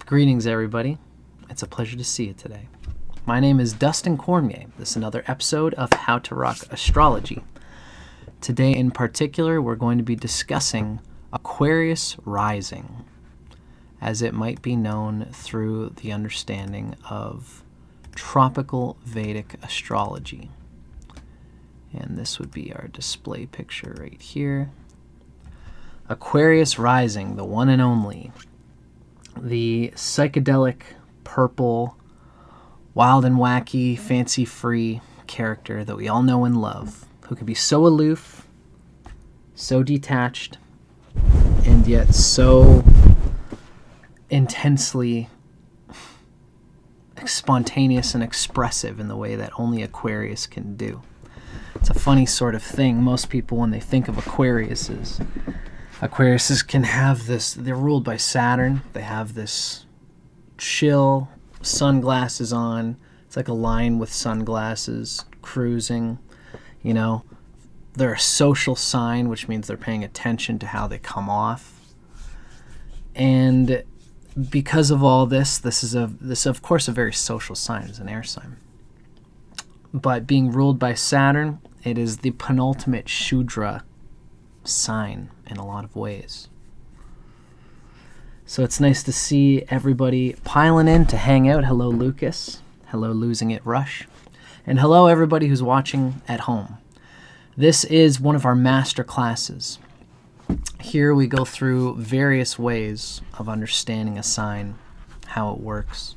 Greetings, everybody. It's a pleasure to see you today. My name is Dustin Cormier. This is another episode of How to Rock Astrology. Today in particular, we're going to be discussing Aquarius Rising, as it might be known through the understanding of tropical Vedic astrology. And this would be our display picture right here. Aquarius Rising, the one and only. The psychedelic, purple, wild and wacky, fancy-free character that we all know and love, who can be so aloof, so detached, and yet so intensely spontaneous and expressive in the way that only Aquarius can do. It's a funny sort of thing. Most people, when they think of Aquariuses can have this, they're ruled by Saturn. They have this chill, sunglasses on. It's like a lion with sunglasses, cruising. You know, they're a social sign, which means they're paying attention to how they come off. And because of all this, this is of course a very social sign. It's an air sign. But being ruled by Saturn, it is the penultimate Shudra sign in a lot of ways. So it's nice to see everybody piling in to hang out. Hello, Lucas. Hello, Losing It Rush. And hello, everybody who's watching at home. This is one of our master classes. Here we go through various ways of understanding a sign, how it works,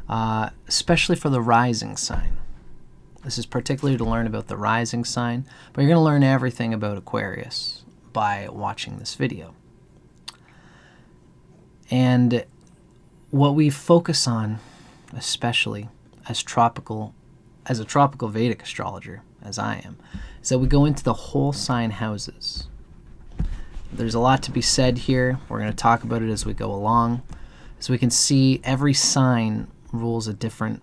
especially for the rising sign. This is particularly to learn about the rising sign, but you're going to learn everything about Aquarius by watching this video. And what we focus on, especially as a tropical Vedic astrologer, as I am, is that we go into the whole sign houses. There's a lot to be said here. We're going to talk about it as we go along. As we can see, every sign rules a different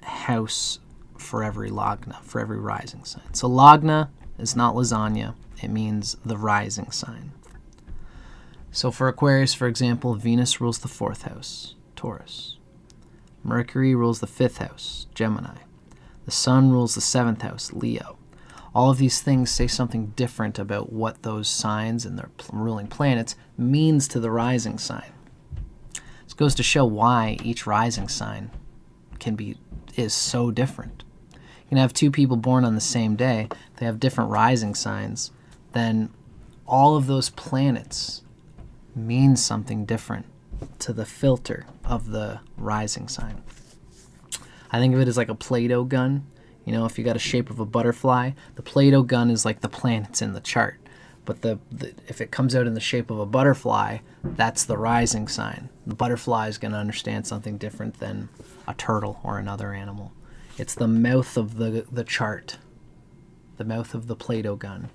house for every lagna, for every rising sign. So lagna is not lasagna. It means the rising sign. So for Aquarius, for example, Venus rules the 4th house, Taurus. Mercury rules the 5th house, Gemini. The Sun rules the 7th house, Leo. All of these things say something different about what those signs and their ruling planets means to the rising sign. This goes to show why each rising sign is so different. You can have two people born on the same day. They have different rising signs. Then all of those planets mean something different to the filter of the rising sign. I think of it as like a Play-Doh gun. You know, if you got a shape of a butterfly, the Play-Doh gun is like the planets in the chart. But if it comes out in the shape of a butterfly, that's the rising sign. The butterfly is going to understand something different than a turtle or another animal. It's the mouth of the chart, the mouth of the Play-Doh gun.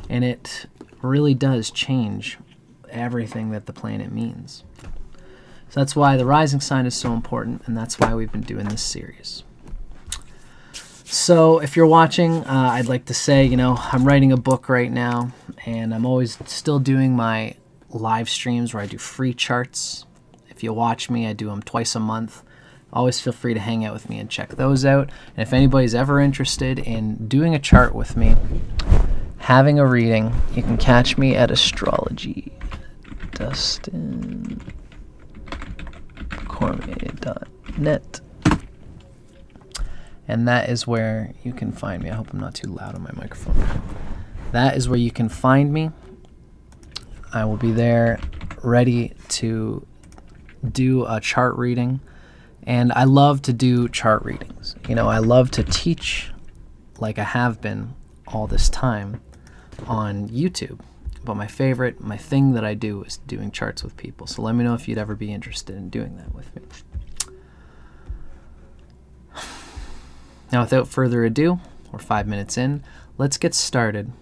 And it really does change everything that the planet means. So that's why the rising sign is so important, and that's why we've been doing this series. So if you're watching, I'd like to say, you know, I'm writing a book right now, and I'm always still doing my live streams where I do free charts. If you watch me, I do them twice a month. Always feel free to hang out with me and check those out. And if anybody's ever interested in doing a chart with me, having a reading, you can catch me at astrology.dustincormier.net. And that is where you can find me. I hope I'm not too loud on my microphone. That is where you can find me. I will be there ready to do a chart reading. And I love to do chart readings. You know, I love to teach like I have been all this time on YouTube. But my thing that I do is doing charts with people. So let me know if you'd ever be interested in doing that with me. Now, without further ado, we're 5 minutes in. Let's get started.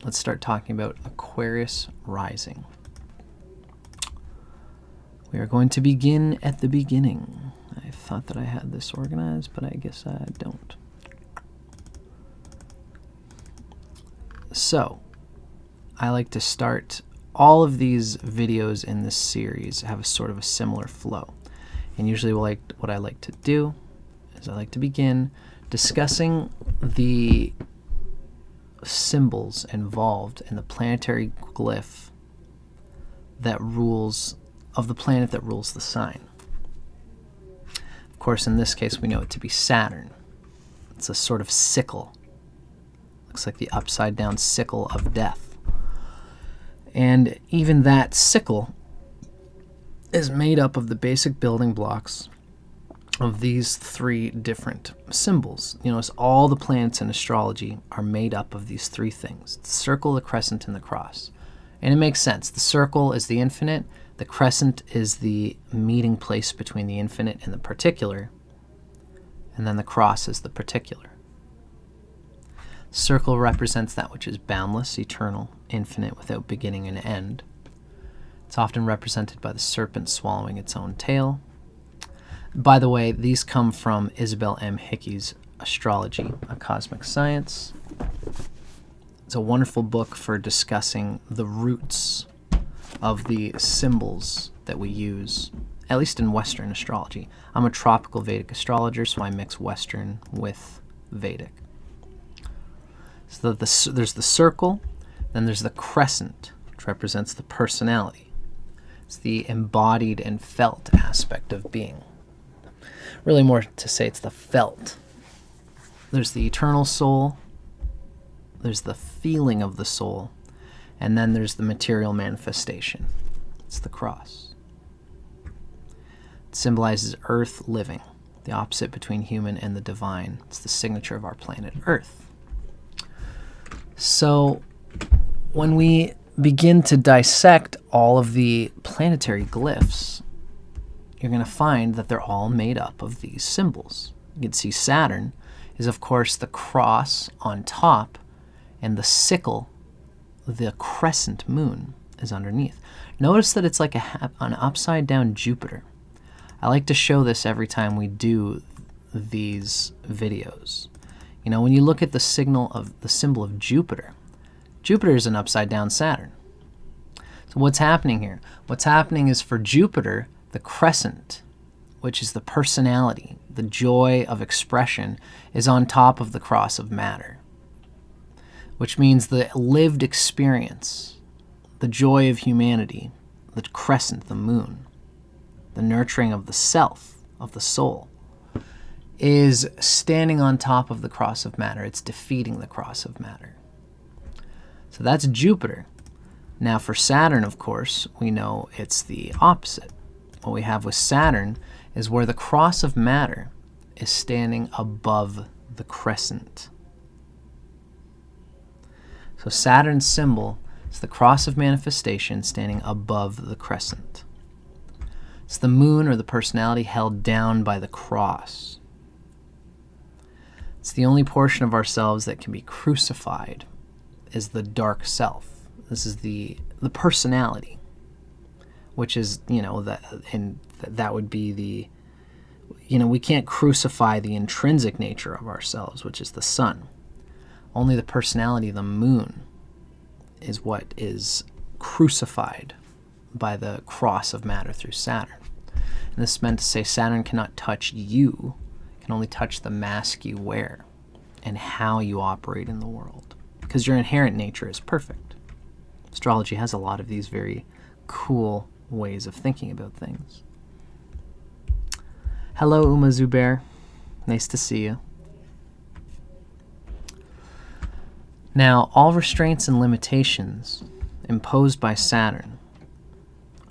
Let's start talking about Aquarius Rising. We are going to begin at the beginning. I thought that I had this organized, but I guess I don't. So, I like to start all of these videos in this series have a sort of a similar flow. And usually what I like to do is I like to begin discussing the symbols involved in the planetary glyph that rules of the planet that rules the sign. Of course, in this case, we know it to be Saturn. It's a sort of sickle. Looks like the upside down sickle of death. And even that sickle is made up of the basic building blocks of these three different symbols. You notice all the planets in astrology are made up of these three things: the circle, the crescent, and the cross. And it makes sense. The circle is the infinite, the crescent is the meeting place between the infinite and the particular, and then the cross is the particular. Circle represents that which is boundless, eternal, infinite, without beginning and end. It's often represented by the serpent swallowing its own tail. By the way, these come from Isabelle M. Hickey's Astrology, A Cosmic Science. It's a wonderful book for discussing the roots of the symbols that we use, at least in Western astrology. I'm a tropical Vedic astrologer, so I mix Western with Vedic. So there's the circle, then there's the crescent, which represents the personality. It's the embodied and felt aspect of being. Really more to say it's the felt. There's the eternal soul, there's the feeling of the soul, and then there's the material manifestation. It's the cross. It symbolizes earth living, the opposite between human and the divine. It's the signature of our planet Earth. So when we begin to dissect all of the planetary glyphs, you're going to find that they're all made up of these symbols. You can see Saturn is, of course, the cross on top, and the sickle, the crescent moon, is underneath. Notice that it's like an upside-down Jupiter. I like to show this every time we do these videos. You know, when you look at the symbol of Jupiter, Jupiter is an upside-down Saturn. So what's happening here? What's happening is for Jupiter, the crescent, which is the personality, the joy of expression, is on top of the cross of matter, which means the lived experience, the joy of humanity, the crescent, the moon, the nurturing of the self, of the soul, is standing on top of the cross of matter. It's defeating the cross of matter. So that's Jupiter. Now for Saturn, of course, we know it's the opposite. What we have with Saturn is where the cross of matter is standing above the crescent. So Saturn's symbol is the cross of manifestation standing above the crescent. It's the moon, or the personality, held down by the cross. It's the only portion of ourselves that can be crucified, is the dark self. This is the personality, which is, you know, that would be the, you know, we can't crucify the intrinsic nature of ourselves, which is the sun. Only the personality, the moon, is what is crucified by the cross of matter through Saturn. And this is meant to say Saturn cannot touch you, it can only touch the mask you wear and how you operate in the world, because your inherent nature is perfect. Astrology has a lot of these very cool ways of thinking about things. Hello, Uma Zubair. Nice to see you. Now, all restraints and limitations imposed by Saturn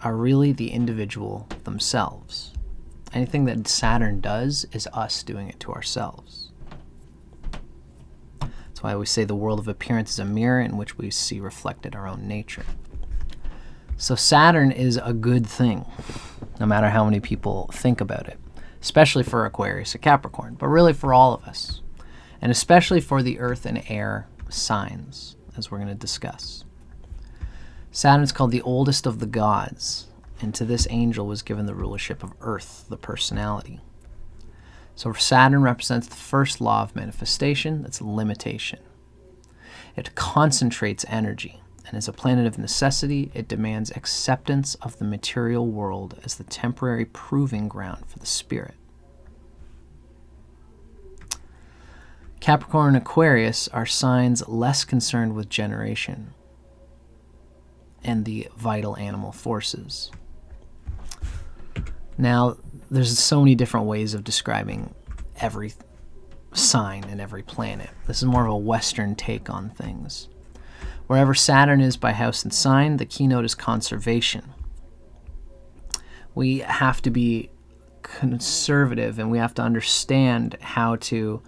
are really the individual themselves. Anything that Saturn does is us doing it to ourselves. That's why I always say the world of appearance is a mirror in which we see reflected our own nature. So Saturn is a good thing, no matter how many people think about it, especially for Aquarius and Capricorn, but really for all of us, and especially for the earth and air signs, as we're going to discuss. Saturn is called the oldest of the gods, and to this angel was given the rulership of Earth, the personality. So Saturn represents the first law of manifestation, that's limitation. It concentrates energy, and as a planet of necessity, it demands acceptance of the material world as the temporary proving ground for the spirit. Capricorn and Aquarius are signs less concerned with generation and the vital animal forces. Now, there's so many different ways of describing every sign and every planet. This is more of a Western take on things. Wherever Saturn is by house and sign, the keynote is conservation. We have to be conservative, and we have to understand how to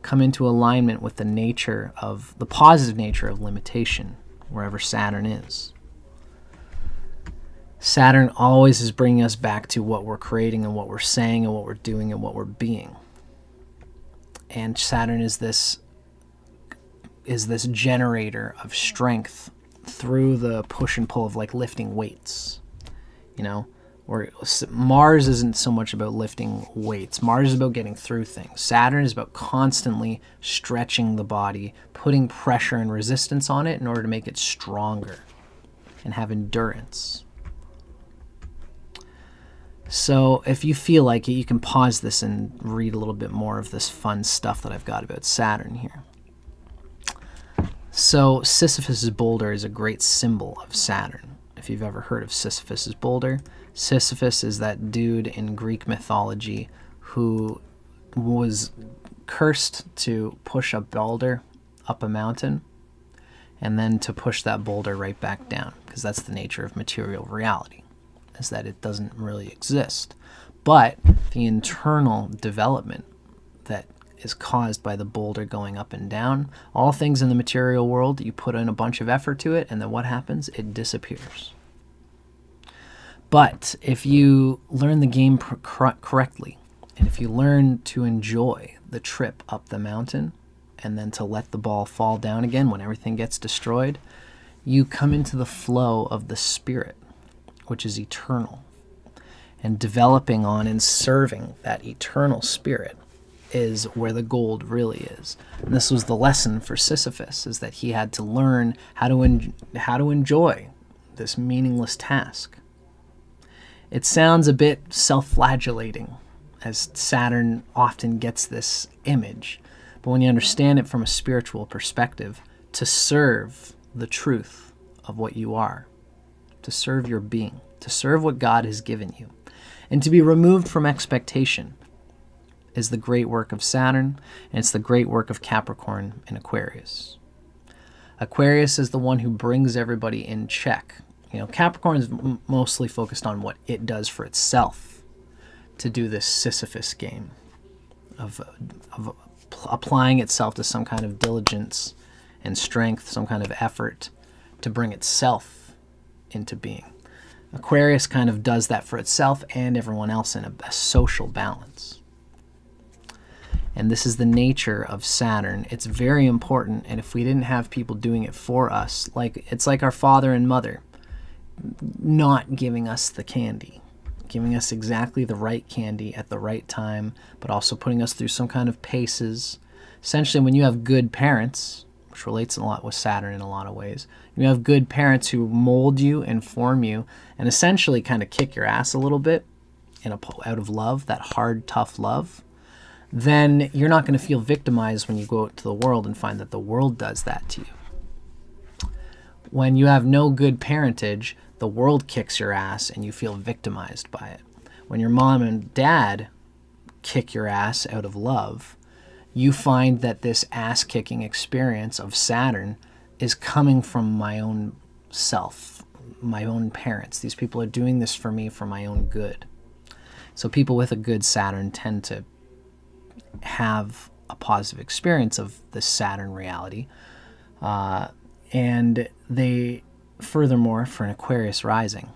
come into alignment with the nature of, the positive nature of limitation, wherever Saturn is. Saturn always is bringing us back to what we're creating and what we're saying and what we're doing and what we're being. And Saturn is this generator of strength through the push and pull of like lifting weights. You know, where Mars isn't so much about lifting weights. Mars is about getting through things. Saturn is about constantly stretching the body, putting pressure and resistance on it in order to make it stronger and have endurance. So if you feel like it, you can pause this and read a little bit more of this fun stuff that I've got about Saturn here. So Sisyphus' boulder is a great symbol of Saturn. If you've ever heard of Sisyphus' boulder, Sisyphus is that dude in Greek mythology who was cursed to push a boulder up a mountain and then to push that boulder right back down, because that's the nature of material reality, is that it doesn't really exist. But the internal development that is caused by the boulder going up and down, all things in the material world, you put in a bunch of effort to it, and then what happens? It disappears. But if you learn the game correctly, and if you learn to enjoy the trip up the mountain, and then to let the ball fall down again when everything gets destroyed, you come into the flow of the spirit, which is eternal. And developing on and serving that eternal spirit is where the gold really is. And this was the lesson for Sisyphus, is that he had to learn how to enjoy this meaningless task. It sounds a bit self-flagellating, as Saturn often gets this image. But when you understand it from a spiritual perspective, to serve the truth of what you are, to serve your being, to serve what God has given you, and to be removed from expectation is the great work of Saturn, and it's the great work of Capricorn and Aquarius. Aquarius is the one who brings everybody in check. You know, Capricorn is mostly focused on what it does for itself to do this Sisyphus game of applying itself to some kind of diligence and strength, some kind of effort to bring itself into being. Aquarius kind of does that for itself and everyone else in a social balance. And this is the nature of Saturn. It's very important, and if we didn't have people doing it for us, it's like our father and mother not giving us the candy, giving us exactly the right candy at the right time, but also putting us through some kind of paces. Essentially, when you have good parents, which relates a lot with Saturn in a lot of ways, you have good parents who mold you and form you and essentially kind of kick your ass a little bit out of love, that hard, tough love, then you're not going to feel victimized when you go out to the world and find that the world does that to you. When you have no good parentage, the world kicks your ass and you feel victimized by it. When your mom and dad kick your ass out of love, you find that this ass-kicking experience of Saturn is coming from my own self, my own parents. These people are doing this for me for my own good. So people with a good Saturn tend to have a positive experience of this Saturn reality. And they, furthermore, for an Aquarius rising,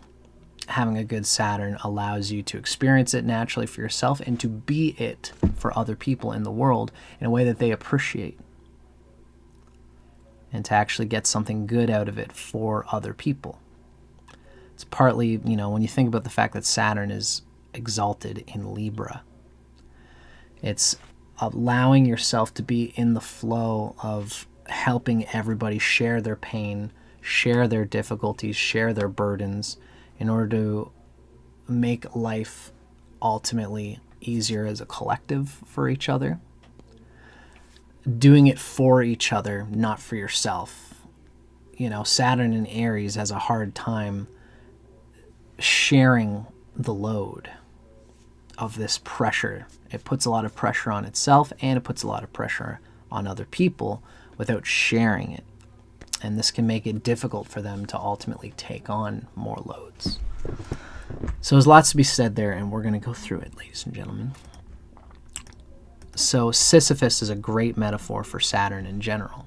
having a good Saturn allows you to experience it naturally for yourself and to be it for other people in the world in a way that they appreciate. And to actually get something good out of it for other people. It's partly, when you think about the fact that Saturn is exalted in Libra, it's allowing yourself to be in the flow of helping everybody share their pain, share their difficulties, share their burdens in order to make life ultimately easier as a collective for each other. Doing it for each other, not for yourself. You know, Saturn in Aries has a hard time sharing the load of this pressure. It puts a lot of pressure on itself, and it puts a lot of pressure on other people without sharing it. And this can make it difficult for them to ultimately take on more loads. So there's lots to be said there, and we're going to go through it, ladies and gentlemen. So Sisyphus is a great metaphor for Saturn in general.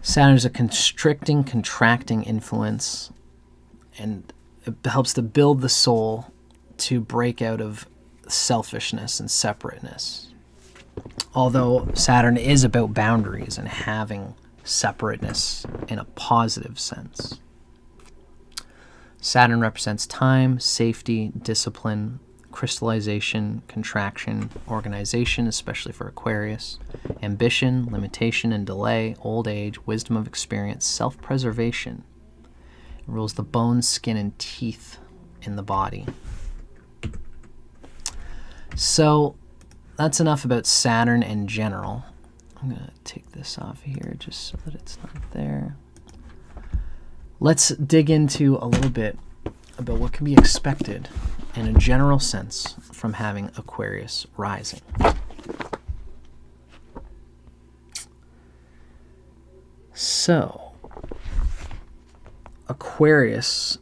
Saturn is a constricting, contracting influence, and it helps to build the soul to break out of selfishness and separateness. Although Saturn is about boundaries and having separateness in a positive sense. Saturn represents time, safety, discipline, crystallization, contraction, organization, especially for Aquarius, ambition, limitation and delay, old age, wisdom of experience, self-preservation. It rules the bones, skin, and teeth in the body. So that's enough about Saturn in general. I'm going to take this off here just so that it's not there. Let's dig into a little bit about what can be expected in a general sense from having Aquarius rising. So, Aquarius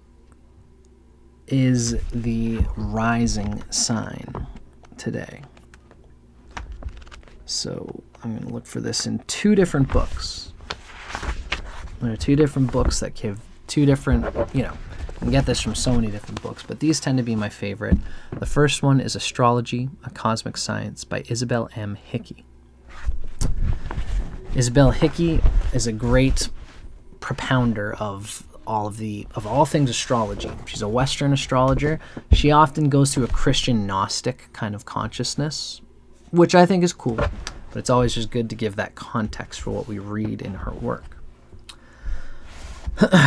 is the rising sign today. So, I'm going to look for this in two different books. There are two different books that give two different, you know, you can get this from so many different books, but these tend to be my favorite. The first one is Astrology, A Cosmic Science by Isabelle M. Hickey. Isabelle Hickey is a great propounder of all things astrology. She's a Western astrologer. She often goes through a Christian Gnostic kind of consciousness, which I think is cool, but it's always just good to give that context for what we read in her work.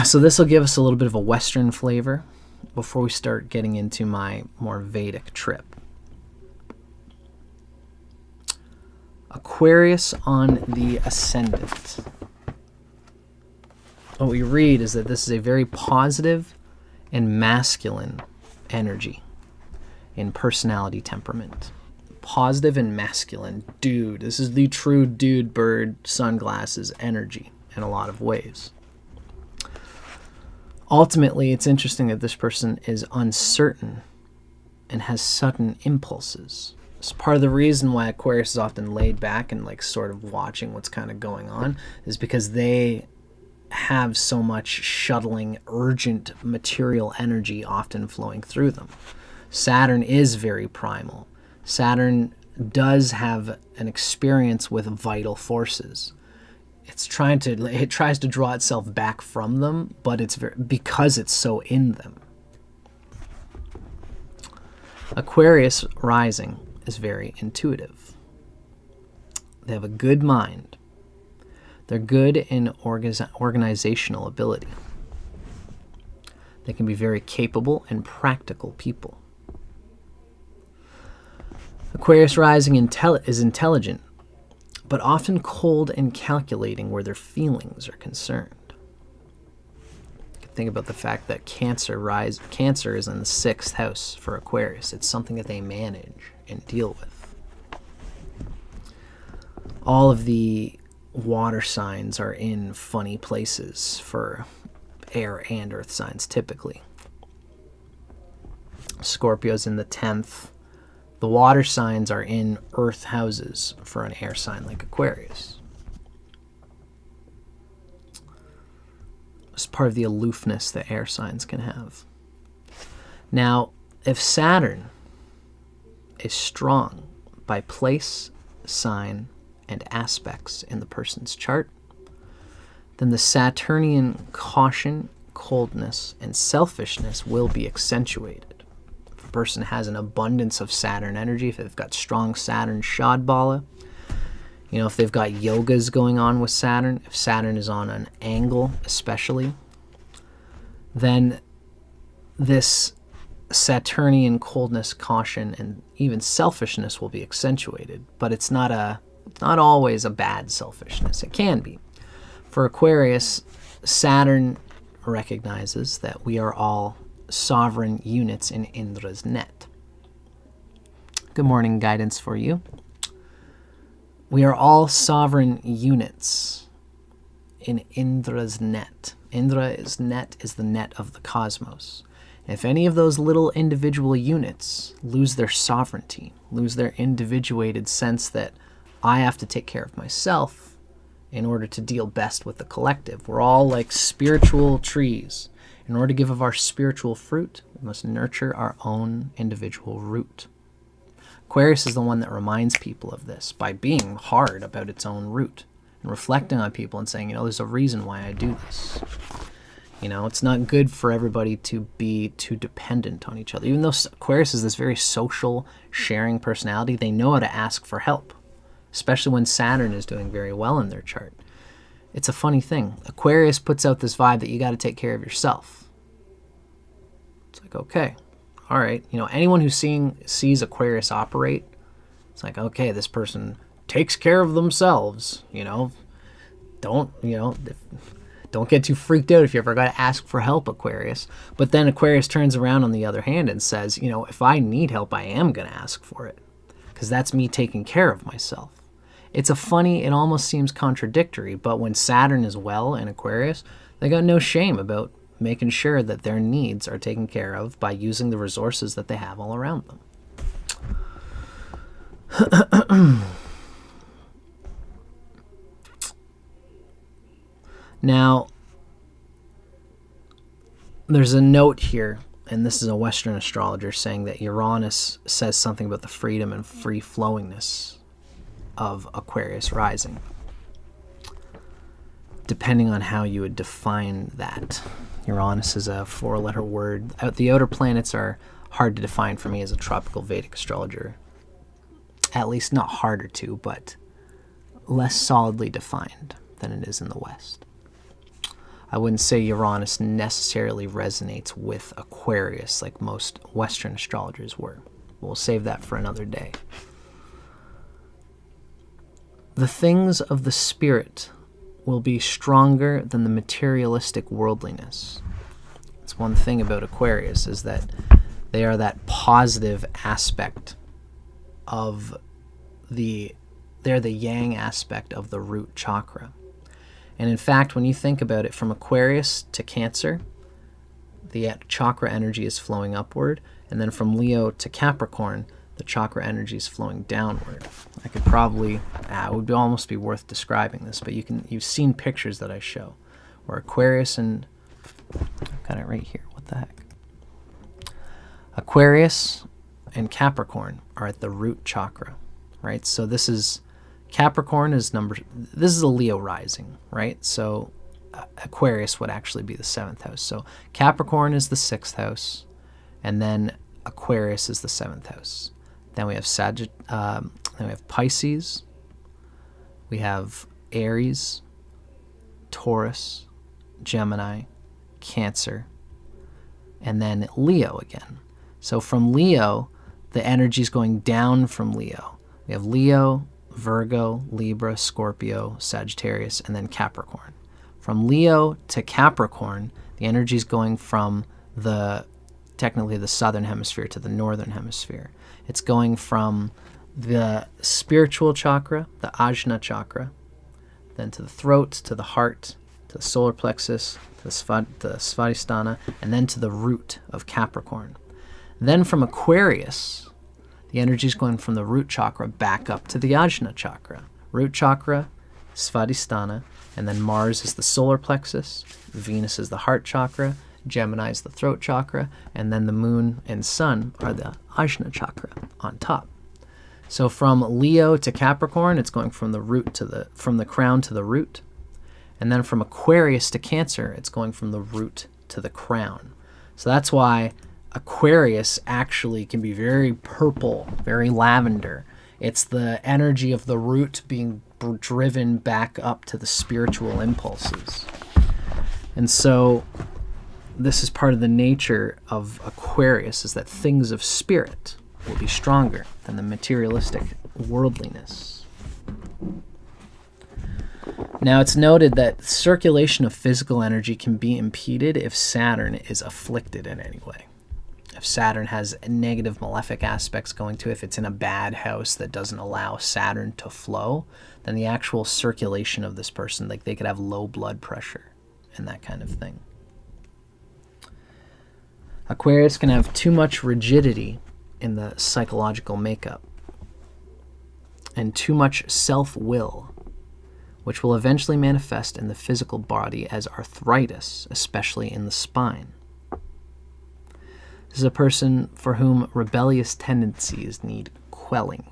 So this will give us a little bit of a Western flavor before we start getting into my more Vedic trip. Aquarius on the Ascendant. What we read is that this is a very positive and masculine energy in personality temperament. Positive and masculine. Dude. This is the true dude bird sunglasses energy in a lot of ways. Ultimately, it's interesting that this person is uncertain and has sudden impulses. It's part of the reason why Aquarius is often laid back and like sort of watching what's kind of going on is because they have so much shuttling, urgent material energy often flowing through them. Saturn is very primal. Saturn does have an experience with vital forces. It tries to draw itself back from them, but because it's so in them. Aquarius rising is very intuitive. They have a good mind. They're good in organizational ability. They can be very capable and practical people. Aquarius rising is intelligent, but often cold and calculating where their feelings are concerned. You can think about the fact that Cancer is in the 6th house for Aquarius. It's something that they manage and deal with. All of the water signs are in funny places for air and earth signs typically. Scorpio's in the 10th. The water signs are in earth houses for an air sign like Aquarius. It's part of the aloofness that air signs can have. Now, if Saturn is strong by place, sign, and aspects in the person's chart, then the Saturnian caution, coldness, and selfishness will be accentuated. A person has an abundance of Saturn energy, if they've got strong Saturn Shadbala, You know, if they've got yogas going on with Saturn, if Saturn is on an angle especially, then this Saturnian coldness, caution, and even selfishness will be accentuated. But it's not always a bad selfishness. It can be. For Aquarius, Saturn recognizes that we are all sovereign units in Indra's net. Good morning, guidance for you. We are all sovereign units in Indra's net. Indra's net is the net of the cosmos. If any of those little individual units lose their sovereignty, lose their individuated sense that I have to take care of myself in order to deal best with the collective. We're all like spiritual trees. In order to give of our spiritual fruit, we must nurture our own individual root. Aquarius is the one that reminds people of this by being hard about its own root and reflecting on people and saying, you know, there's a reason why I do this. You know, it's not good for everybody to be too dependent on each other. Even though Aquarius is this very social, sharing personality, they know how to ask for help, especially when Saturn is doing very well in their chart. It's a funny thing. Aquarius puts out this vibe that you got to take care of yourself. It's like, okay, all right. You know, anyone who sees Aquarius operate, it's like, okay, this person takes care of themselves. You know, don't get too freaked out if you ever got to ask for help, Aquarius. But then Aquarius turns around on the other hand and says, you know, if I need help, I am going to ask for it because that's me taking care of myself. It's it almost seems contradictory, but when Saturn is well in Aquarius, they got no shame about making sure that their needs are taken care of by using the resources that they have all around them. Now, there's a note here, and this is a Western astrologer saying that Uranus says something about the freedom and free-flowingness of Aquarius rising, depending on how you would define that. Uranus is a 4-letter word. The outer planets are hard to define for me as a tropical Vedic astrologer. At least not harder to, but less solidly defined than it is in the West. I wouldn't say Uranus necessarily resonates with Aquarius like most Western astrologers were. We'll save that for another day. The things of the spirit will be stronger than the materialistic worldliness. It's one thing about Aquarius is that they are that positive aspect of they're the yang aspect of the root chakra. And in fact, when you think about it, from Aquarius to Cancer, the chakra energy is flowing upward, and then from Leo to Capricorn, the chakra energy is flowing downward. I could probably, it would almost be worth describing this, but you've seen pictures that I show, where Aquarius and, I've got it right here, what the heck? Aquarius and Capricorn are at the root chakra, right? So this is, Capricorn is this is a Leo rising, right? So Aquarius would actually be the 7th house. So Capricorn is the 6th house, and then Aquarius is the 7th house. Then we have then we have Pisces, we have Aries, Taurus, Gemini, Cancer, and then Leo again. So from Leo, the energy is going down from Leo. We have Leo, Virgo, Libra, Scorpio, Sagittarius, and then Capricorn. From Leo to Capricorn, the energy is going from technically the southern hemisphere to the northern hemisphere. It's going from the spiritual chakra, the Ajna chakra, then to the throat, to the heart, to the solar plexus, to the Svadhisthana, and then to the root of Capricorn. Then from Aquarius, the energy is going from the root chakra back up to the Ajna chakra. Root chakra, Svadhisthana, and then Mars is the solar plexus, Venus is the heart chakra, Gemini is the throat chakra, and then the moon and sun are the Ajna chakra on top. So from Leo to Capricorn, it's going from the crown to the root. And then from Aquarius to Cancer, it's going from the root to the crown. So that's why Aquarius actually can be very purple, very lavender. It's the energy of the root being driven back up to the spiritual impulses. And so this is part of the nature of Aquarius, is that things of spirit will be stronger than the materialistic worldliness. Now, it's noted that circulation of physical energy can be impeded if Saturn is afflicted in any way. If Saturn has negative malefic aspects going to it, if it's in a bad house that doesn't allow Saturn to flow, then the actual circulation of this person, like they could have low blood pressure and that kind of thing. Aquarius can have too much rigidity in the psychological makeup and too much self-will, which will eventually manifest in the physical body as arthritis, especially in the spine. This is a person for whom rebellious tendencies need quelling.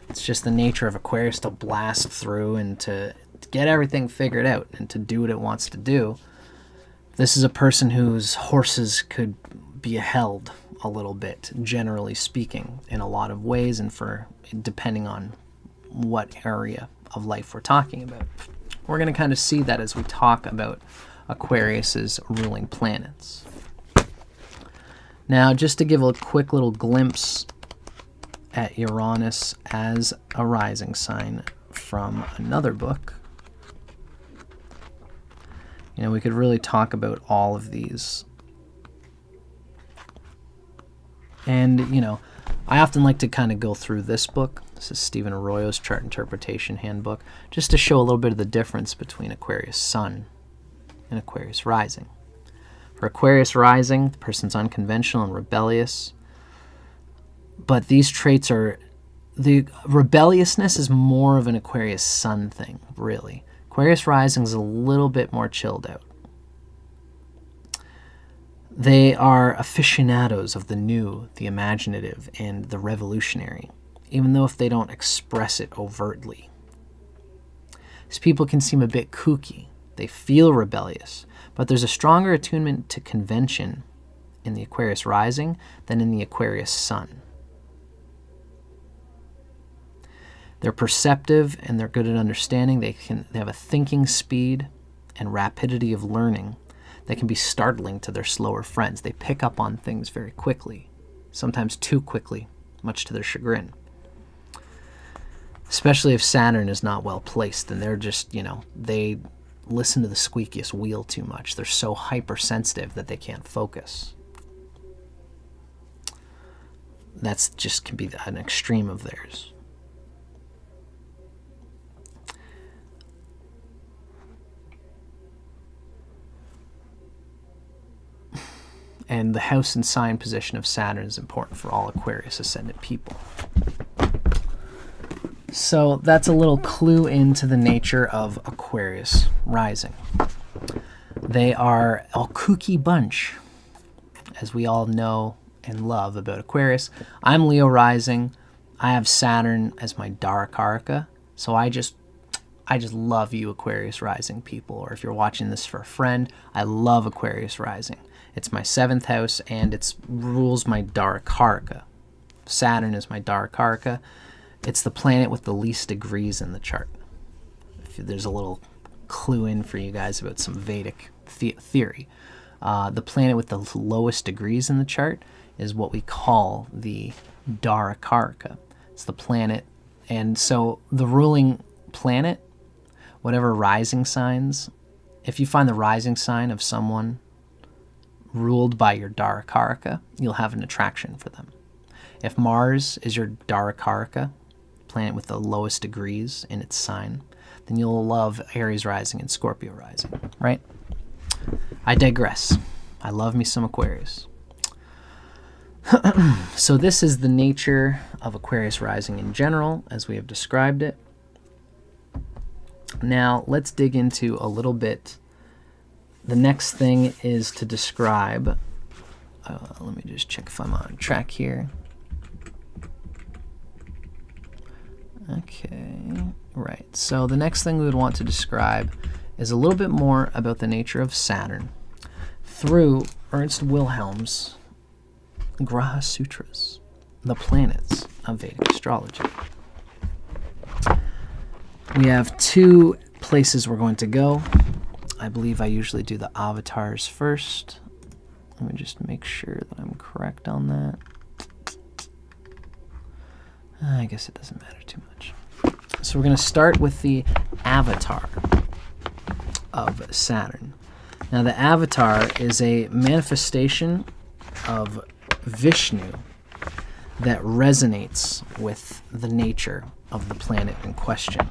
It's just the nature of Aquarius to blast through and to get everything figured out and to do what it wants to do. This is a person whose horses could be held a little bit, generally speaking, in a lot of ways, and for depending on what area of life we're talking about. We're going to kind of see that as we talk about Aquarius's ruling planets. Now, just to give a quick little glimpse at Uranus as a rising sign from another book. You know, we could really talk about all of these. And, you know, I often like to kind of go through this book. This is Stephen Arroyo's Chart Interpretation Handbook, just to show a little bit of the difference between Aquarius Sun and Aquarius Rising. For Aquarius Rising, the person's unconventional and rebellious. But these traits are... The rebelliousness is more of an Aquarius Sun thing, really. Aquarius Rising is a little bit more chilled out. They are aficionados of the new, the imaginative, and the revolutionary, even though if they don't express it overtly. These people can seem a bit kooky. They feel rebellious, but there's a stronger attunement to convention in the Aquarius Rising than in the Aquarius Sun. They're perceptive and they're good at understanding. They have a thinking speed and rapidity of learning that can be startling to their slower friends. They pick up on things very quickly, sometimes too quickly, much to their chagrin. Especially if Saturn is not well placed and they're just, you know, they listen to the squeakiest wheel too much. They're so hypersensitive that they can't focus. That's just can be an extreme of theirs. And the house and sign position of Saturn is important for all Aquarius Ascendant people. So that's a little clue into the nature of Aquarius Rising. They are a kooky bunch, as we all know and love about Aquarius. I'm Leo Rising. I have Saturn as my Darakaraka, so I just love you Aquarius Rising people. Or if you're watching this for a friend, I love Aquarius Rising. It's my 7th house, and it rules my Darakaraka. Saturn is my Darakaraka. It's the planet with the least degrees in the chart. There's a little clue in for you guys about some Vedic theory. The planet with the lowest degrees in the chart is what we call the Darakaraka. It's the planet, and so the ruling planet, whatever rising signs, if you find the rising sign of someone ruled by your Darakaraka, you'll have an attraction for them. If Mars is your Darakaraka, planet with the lowest degrees in its sign, then you'll love Aries rising and Scorpio rising, right? I digress. I love me some Aquarius. So this is the nature of Aquarius rising in general, as we have described it. Now, let's dig into a little bit. The next thing is to describe, let me just check if I'm on track here. Okay, right. So the next thing we would want to describe is a little bit more about the nature of Saturn through Ernst Wilhelm's Graha Sutras, the planets of Vedic astrology. We have 2 places we're going to go. I believe I usually do the avatars first. Let me just make sure that I'm correct on that. I guess it doesn't matter too much. So we're going to start with the avatar of Saturn. Now the avatar is a manifestation of Vishnu that resonates with the nature of the planet in question.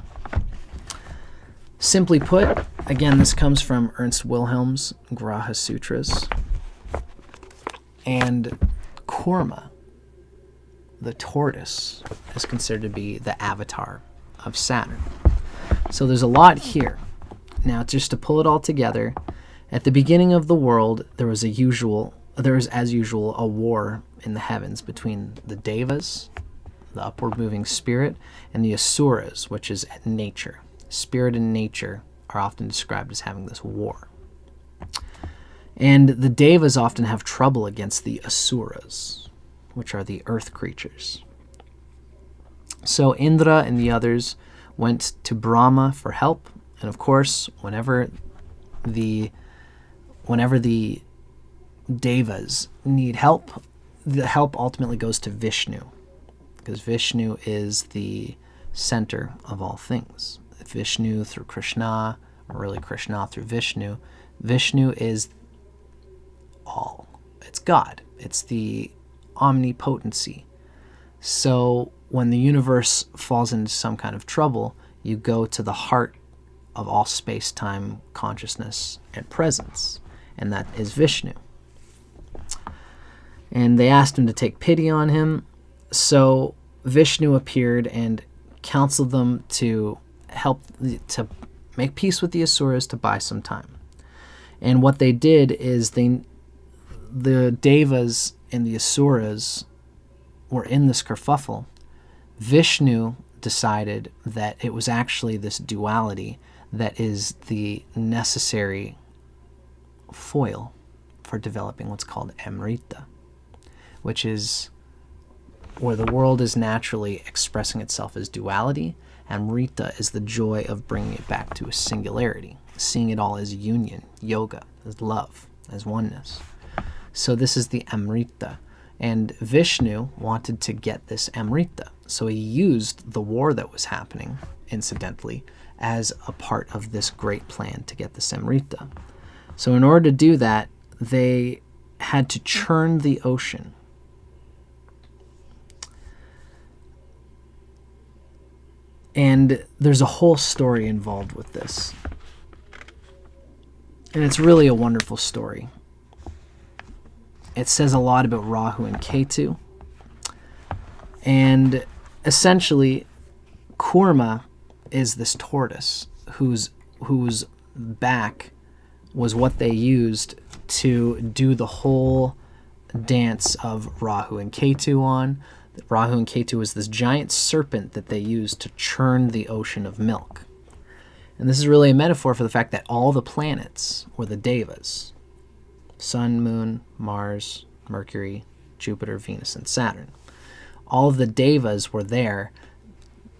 Simply put, again, this comes from Ernst Wilhelm's Graha Sutras. And Kurma, the tortoise, is considered to be the avatar of Saturn. So there's a lot here. Now, just to pull it all together, at the beginning of the world, there was as usual a war in the heavens between the Devas, the upward moving spirit, and the Asuras, which is nature. Spirit and nature are often described as having this war. And the Devas often have trouble against the Asuras, which are the earth creatures. So Indra and the others went to Brahma for help, and of course, whenever the Devas need help, the help ultimately goes to Vishnu, because Vishnu is the center of all things. Vishnu through Krishna, or really Krishna through Vishnu. Vishnu is all. It's God. It's the omnipotency. So when the universe falls into some kind of trouble, you go to the heart of all space-time consciousness and presence, and that is Vishnu. And they asked him to take pity on him, so Vishnu appeared and counseled them to help to make peace with the Asuras to buy some time. And what they did is the Devas and the Asuras were in this kerfuffle. Vishnu decided that it was actually this duality that is the necessary foil for developing what's called Amrita, which is where the world is naturally expressing itself as duality. Amrita is the joy of bringing it back to a singularity, seeing it all as union, yoga, as love, as oneness. So this is the Amrita. And Vishnu wanted to get this Amrita. So he used the war that was happening, incidentally, as a part of this great plan to get this Amrita. So in order to do that, they had to churn the ocean. And there's a whole story involved with this. And it's really a wonderful story. It says a lot about Rahu and Ketu. And essentially, Kurma is this tortoise whose back was what they used to do the whole dance of Rahu and Ketu on. Rahu and Ketu is this giant serpent that they used to churn the ocean of milk. And this is really a metaphor for the fact that all the planets were the Devas. Sun, Moon, Mars, Mercury, Jupiter, Venus, and Saturn. All of the Devas were there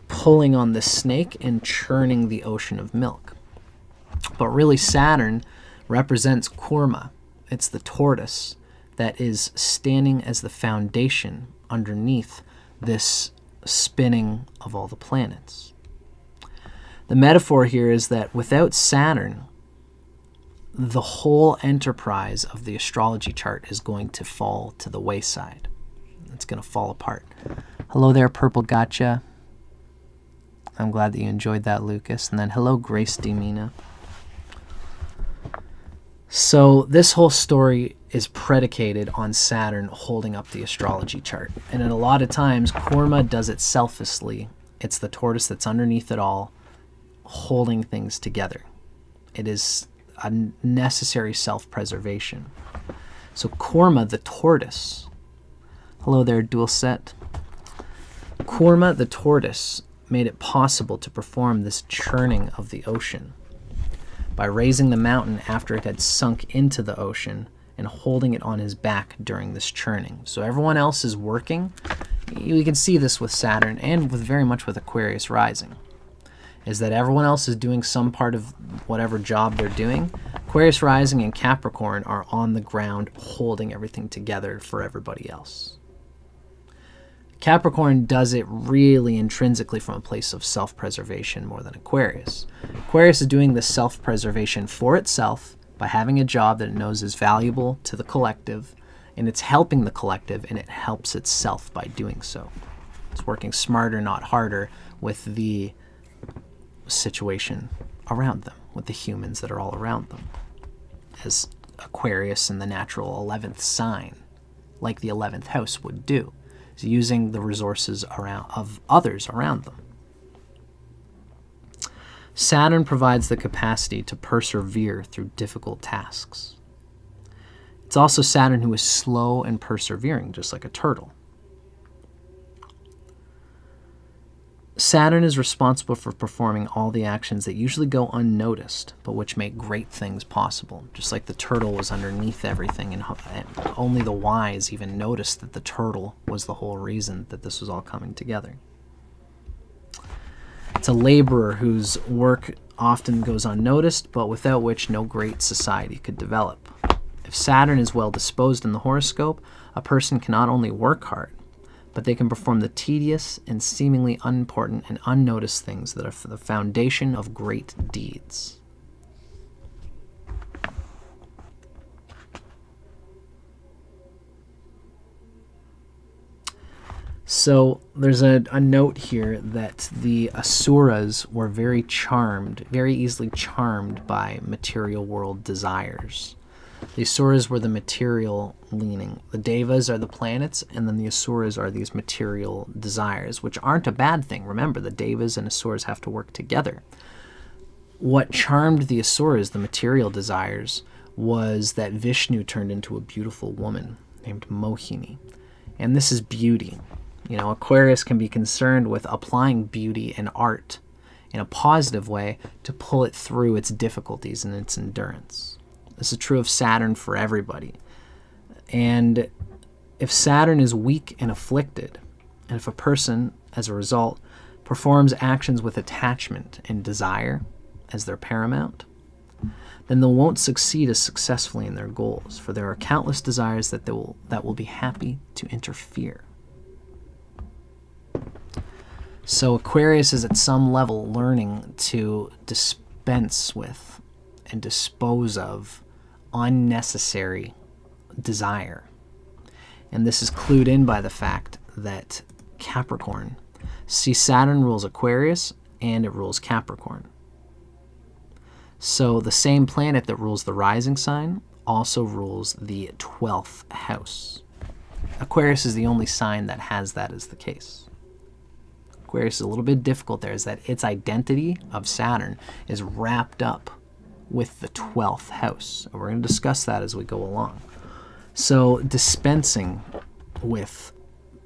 pulling on the snake and churning the ocean of milk. But really Saturn represents Kurma. It's the tortoise that is standing as the foundation underneath this spinning of all the planets. The metaphor here is that without Saturn, the whole enterprise of the astrology chart is going to fall to the wayside. It's going to fall apart. Hello there, Purple Gotcha. I'm glad that you enjoyed that, Lucas. And then hello, Grace Demina. So this whole story is predicated on Saturn holding up the astrology chart. And in a lot of times, Kurma does it selflessly. It's the tortoise that's underneath it all, holding things together. It is a necessary self-preservation. So Kurma, the tortoise. Hello there, Dual Set. Kurma, the tortoise, made it possible to perform this churning of the ocean by raising the mountain after it had sunk into the ocean and holding it on his back during this churning. So everyone else is working. We can see this with Saturn and very much with Aquarius Rising. is that everyone else is doing some part of whatever job they're doing. Aquarius rising and Capricorn are on the ground holding everything together for everybody else. Capricorn does it really intrinsically from a place of self-preservation more than Aquarius. Aquarius is doing the self-preservation for itself by having a job that it knows is valuable to the collective, and it's helping the collective, and it helps itself by doing so. It's working smarter, not harder, with the situation around them, with the humans that are all around them. As Aquarius in the natural 11th sign, like the 11th house would do, is using the resources of others around them. Saturn provides the capacity to persevere through difficult tasks. It's also Saturn who is slow and persevering, just like a turtle. Saturn is responsible for performing all the actions that usually go unnoticed, but which make great things possible. Just like the turtle was underneath everything, and only the wise even noticed that the turtle was the whole reason that this was all coming together. It's a laborer whose work often goes unnoticed, but without which no great society could develop. If Saturn is well disposed in the horoscope, a person can not only work hard, but they can perform the tedious and seemingly unimportant and unnoticed things that are for the foundation of great deeds. So there's a note here that the Asuras were very easily charmed by material world desires. The Asuras were the material leaning. The Devas are the planets, and then the Asuras are these material desires, which aren't a bad thing. Remember, the Devas and Asuras have to work together. What charmed the Asuras, the material desires, was that Vishnu turned into a beautiful woman named Mohini. And this is beauty. You know, Aquarius can be concerned with applying beauty and art in a positive way to pull it through its difficulties and its endurance. This is true of Saturn for everybody. And if Saturn is weak and afflicted, and if a person, as a result, performs actions with attachment and desire as their paramount, then they won't succeed as successfully in their goals, for there are countless desires that will be happy to interfere. So Aquarius is at some level learning to dispense with and dispose of unnecessary desire. And this is clued in by the fact that Capricorn, see, Saturn rules Aquarius and it rules Capricorn. So the same planet that rules the rising sign also rules the 12th house. Aquarius is the only sign that has that as the case. Aquarius is a little bit difficult there, is that its identity of Saturn is wrapped up with the 12th house. And we're going to discuss that as we go along. So dispensing with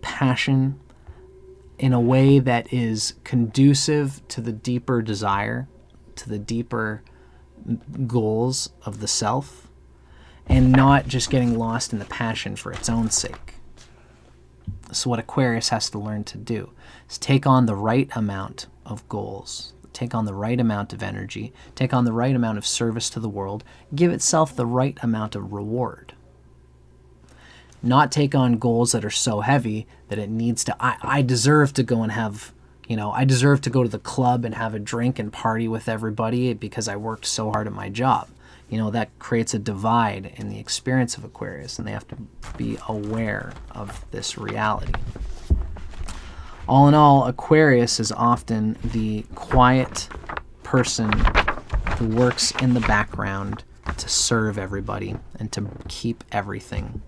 passion in a way that is conducive to the deeper desire, to the deeper goals of the self, and not just getting lost in the passion for its own sake. So what Aquarius has to learn to do is take on the right amount of goals, take on the right amount of energy, take on the right amount of service to the world, give itself the right amount of reward. Not take on goals that are so heavy that it needs to, I deserve to go and have, I deserve to go to the club and have a drink and party with everybody because I worked so hard at my job. That creates a divide in the experience of Aquarius, and they have to be aware of this reality. All in all, Aquarius is often the quiet person who works in the background to serve everybody and to keep everything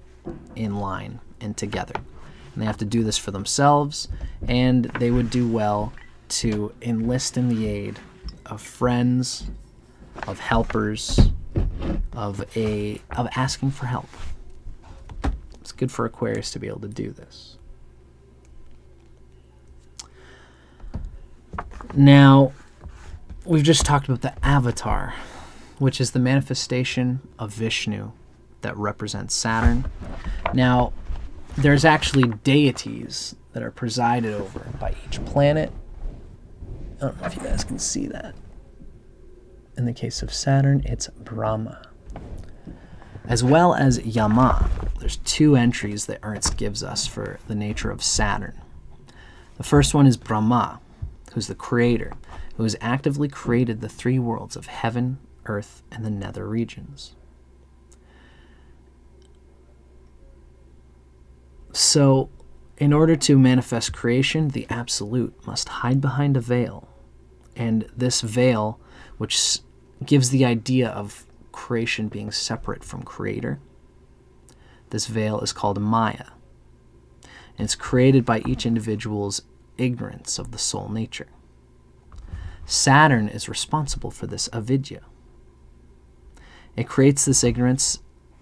in line and together. And they have to do this for themselves, and they would do well to enlist in the aid of friends, of helpers, of asking for help. It's good for Aquarius to be able to do this. Now, we've just talked about the avatar, which is the manifestation of Vishnu that represents Saturn. Now, there's actually deities that are presided over by each planet I don't know if you guys can see that. In the case of Saturn, it's Brahma. As well as Yama. There's two entries that Ernst gives us for the nature of Saturn. The first one is Brahma, who's the creator, who has actively created the three worlds of heaven, earth, and the nether regions. So, in order to manifest creation, the Absolute must hide behind a veil. And this veil, which gives the idea of creation being separate from creator, this veil is called Maya. And it's created by each individual's ignorance of the soul nature. Saturn is responsible for this avidya. It creates this ignorance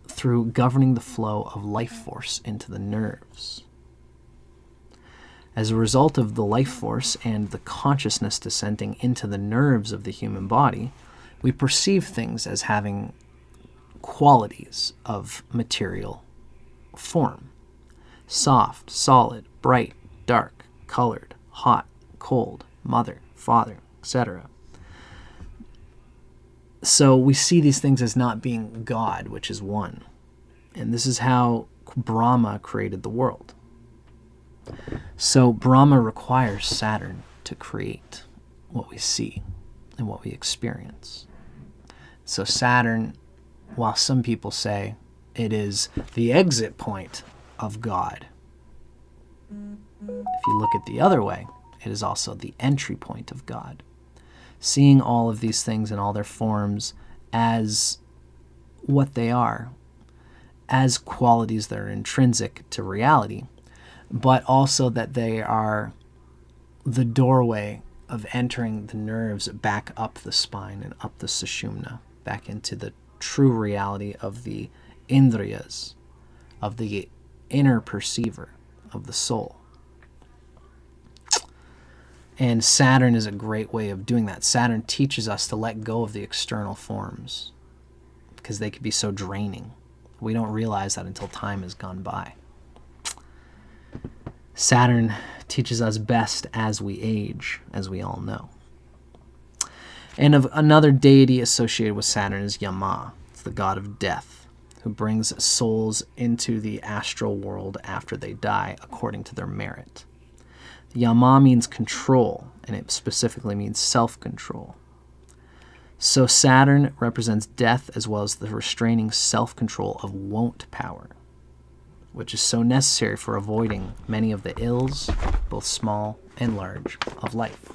through governing the flow of life force into the nerves. As a result of the life force and the consciousness descending into the nerves of the human body, we perceive things as having qualities of material form. Soft, solid, bright, dark, colored, hot, cold, mother, father, etc. So we see these things as not being God, which is one. And this is how Brahma created the world. So Brahma requires Saturn to create what we see and what we experience. So Saturn, while some people say it is the exit point of God, if you look at the other way, it is also the entry point of God. Seeing all of these things in all their forms as what they are, as qualities that are intrinsic to reality, but also that they are the doorway of entering the nerves back up the spine and up the sushumna, back into the true reality of the indriyas, of the inner perceiver of the soul. And Saturn is a great way of doing that. Saturn teaches us to let go of the external forms because they can be so draining. We don't realize that until time has gone by. Saturn teaches us best as we age, as we all know. And another deity associated with Saturn is Yama. It's the god of death, who brings souls into the astral world after they die, according to their merit. Yama means control, and it specifically means self-control. So Saturn represents death as well as the restraining self-control of won't power, which is so necessary for avoiding many of the ills, both small and large, of life.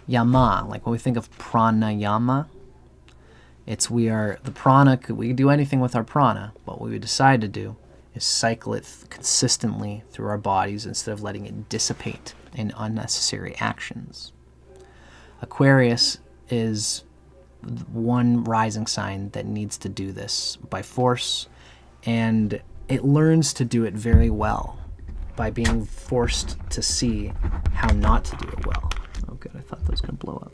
Yama, like when we think of pranayama, we can do anything with our prana, but what we decide to do is cycle it consistently through our bodies instead of letting it dissipate in unnecessary actions. Aquarius is one rising sign that needs to do this by force, and it learns to do it very well by being forced to see how not to do it well. Oh good, I thought that was going to blow up.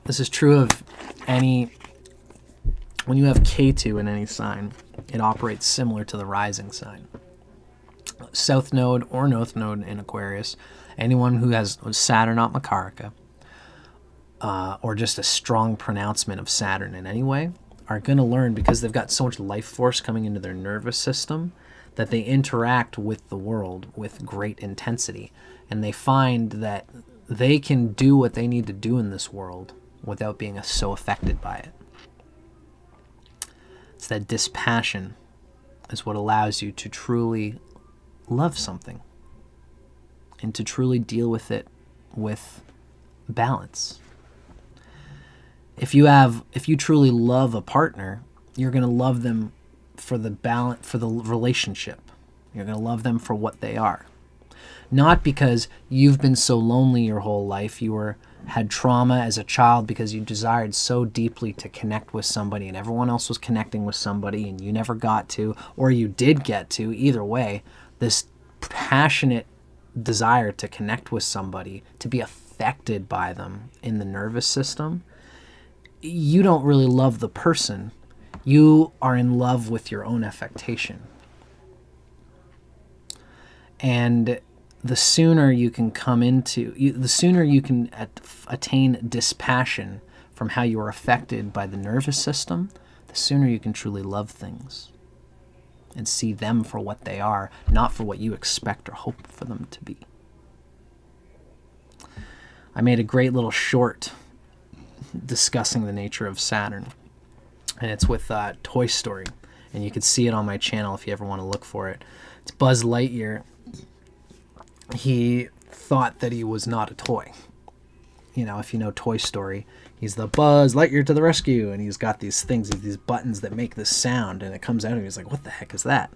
This is true of when you have K2 in any sign, it operates similar to the rising sign. South node or north node in Aquarius, anyone who has Saturn Atmakaraka, or just a strong pronouncement of Saturn in any way, are going to learn, because they've got so much life force coming into their nervous system, that they interact with the world with great intensity. And they find that they can do what they need to do in this world without being so affected by it. It's that dispassion is what allows you to truly love something and to truly deal with it with balance. If you truly love a partner, you're going to love them for the balance, for the relationship. You're going to love them for what they are. Not because you've been so lonely your whole life, had trauma as a child because you desired so deeply to connect with somebody and everyone else was connecting with somebody and you never got to, or you did get to. Either way, this passionate desire to connect with somebody, to be affected by them in the nervous system, you don't really love the person. You are in love with your own affectation. And the sooner you can the sooner you can attain dispassion from how you are affected by the nervous system, the sooner you can truly love things and see them for what they are, not for what you expect or hope for them to be. I made a great little short discussing the nature of Saturn, and it's with Toy Story, and you can see it on my channel if you ever want to look for it. It's Buzz Lightyear. He thought that he was not a toy. You know, if you know Toy Story, he's the Buzz Lightyear to the rescue, and he's got these things, these buttons that make this sound, and it comes out, and he's like, what the heck is that?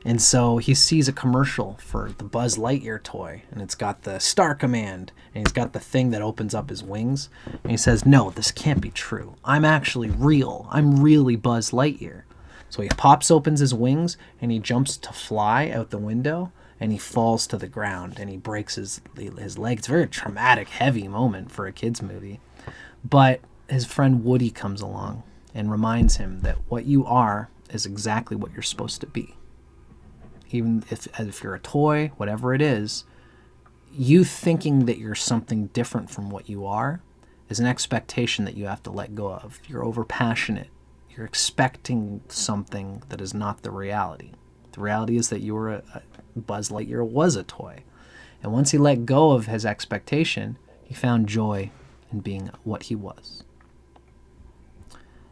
And so he sees a commercial for the Buzz Lightyear toy, and it's got the Star Command, and he's got the thing that opens up his wings, and he says, no, this can't be true. I'm actually real. I'm really Buzz Lightyear. So he opens his wings, and he jumps to fly out the window, and he falls to the ground, and he breaks his leg. It's a very traumatic, heavy moment for a kid's movie. But his friend Woody comes along and reminds him that what you are is exactly what you're supposed to be. Even if you're a toy, whatever it is, you thinking that you're something different from what you are is an expectation that you have to let go of. You're overpassionate. You're expecting something that is not the reality. The reality is that you were Buzz Lightyear was a toy. And once he let go of his expectation, he found joy in being what he was.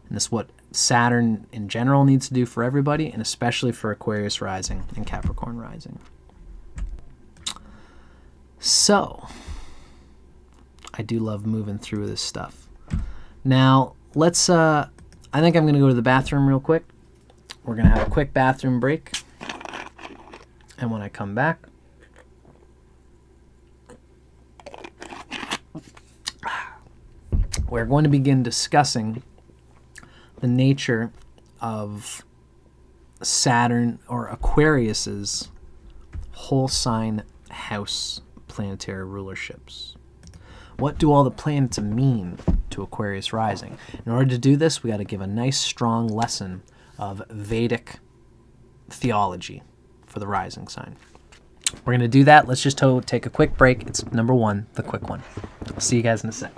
And this is what Saturn in general needs to do for everybody, and especially for Aquarius Rising and Capricorn Rising. So, I do love moving through this stuff. Now, let's, I think I'm going to go to the bathroom real quick. We're going to have a quick bathroom break. And when I come back, we're going to begin discussing the nature of Saturn or Aquarius's whole sign house planetary rulerships. What do all the planets mean to Aquarius Rising? In order to do this, we got to give a nice strong lesson of Vedic theology for the rising sign. We're going to do that. Let's just take a quick break. It's number one, the quick one. I'll see you guys in a sec.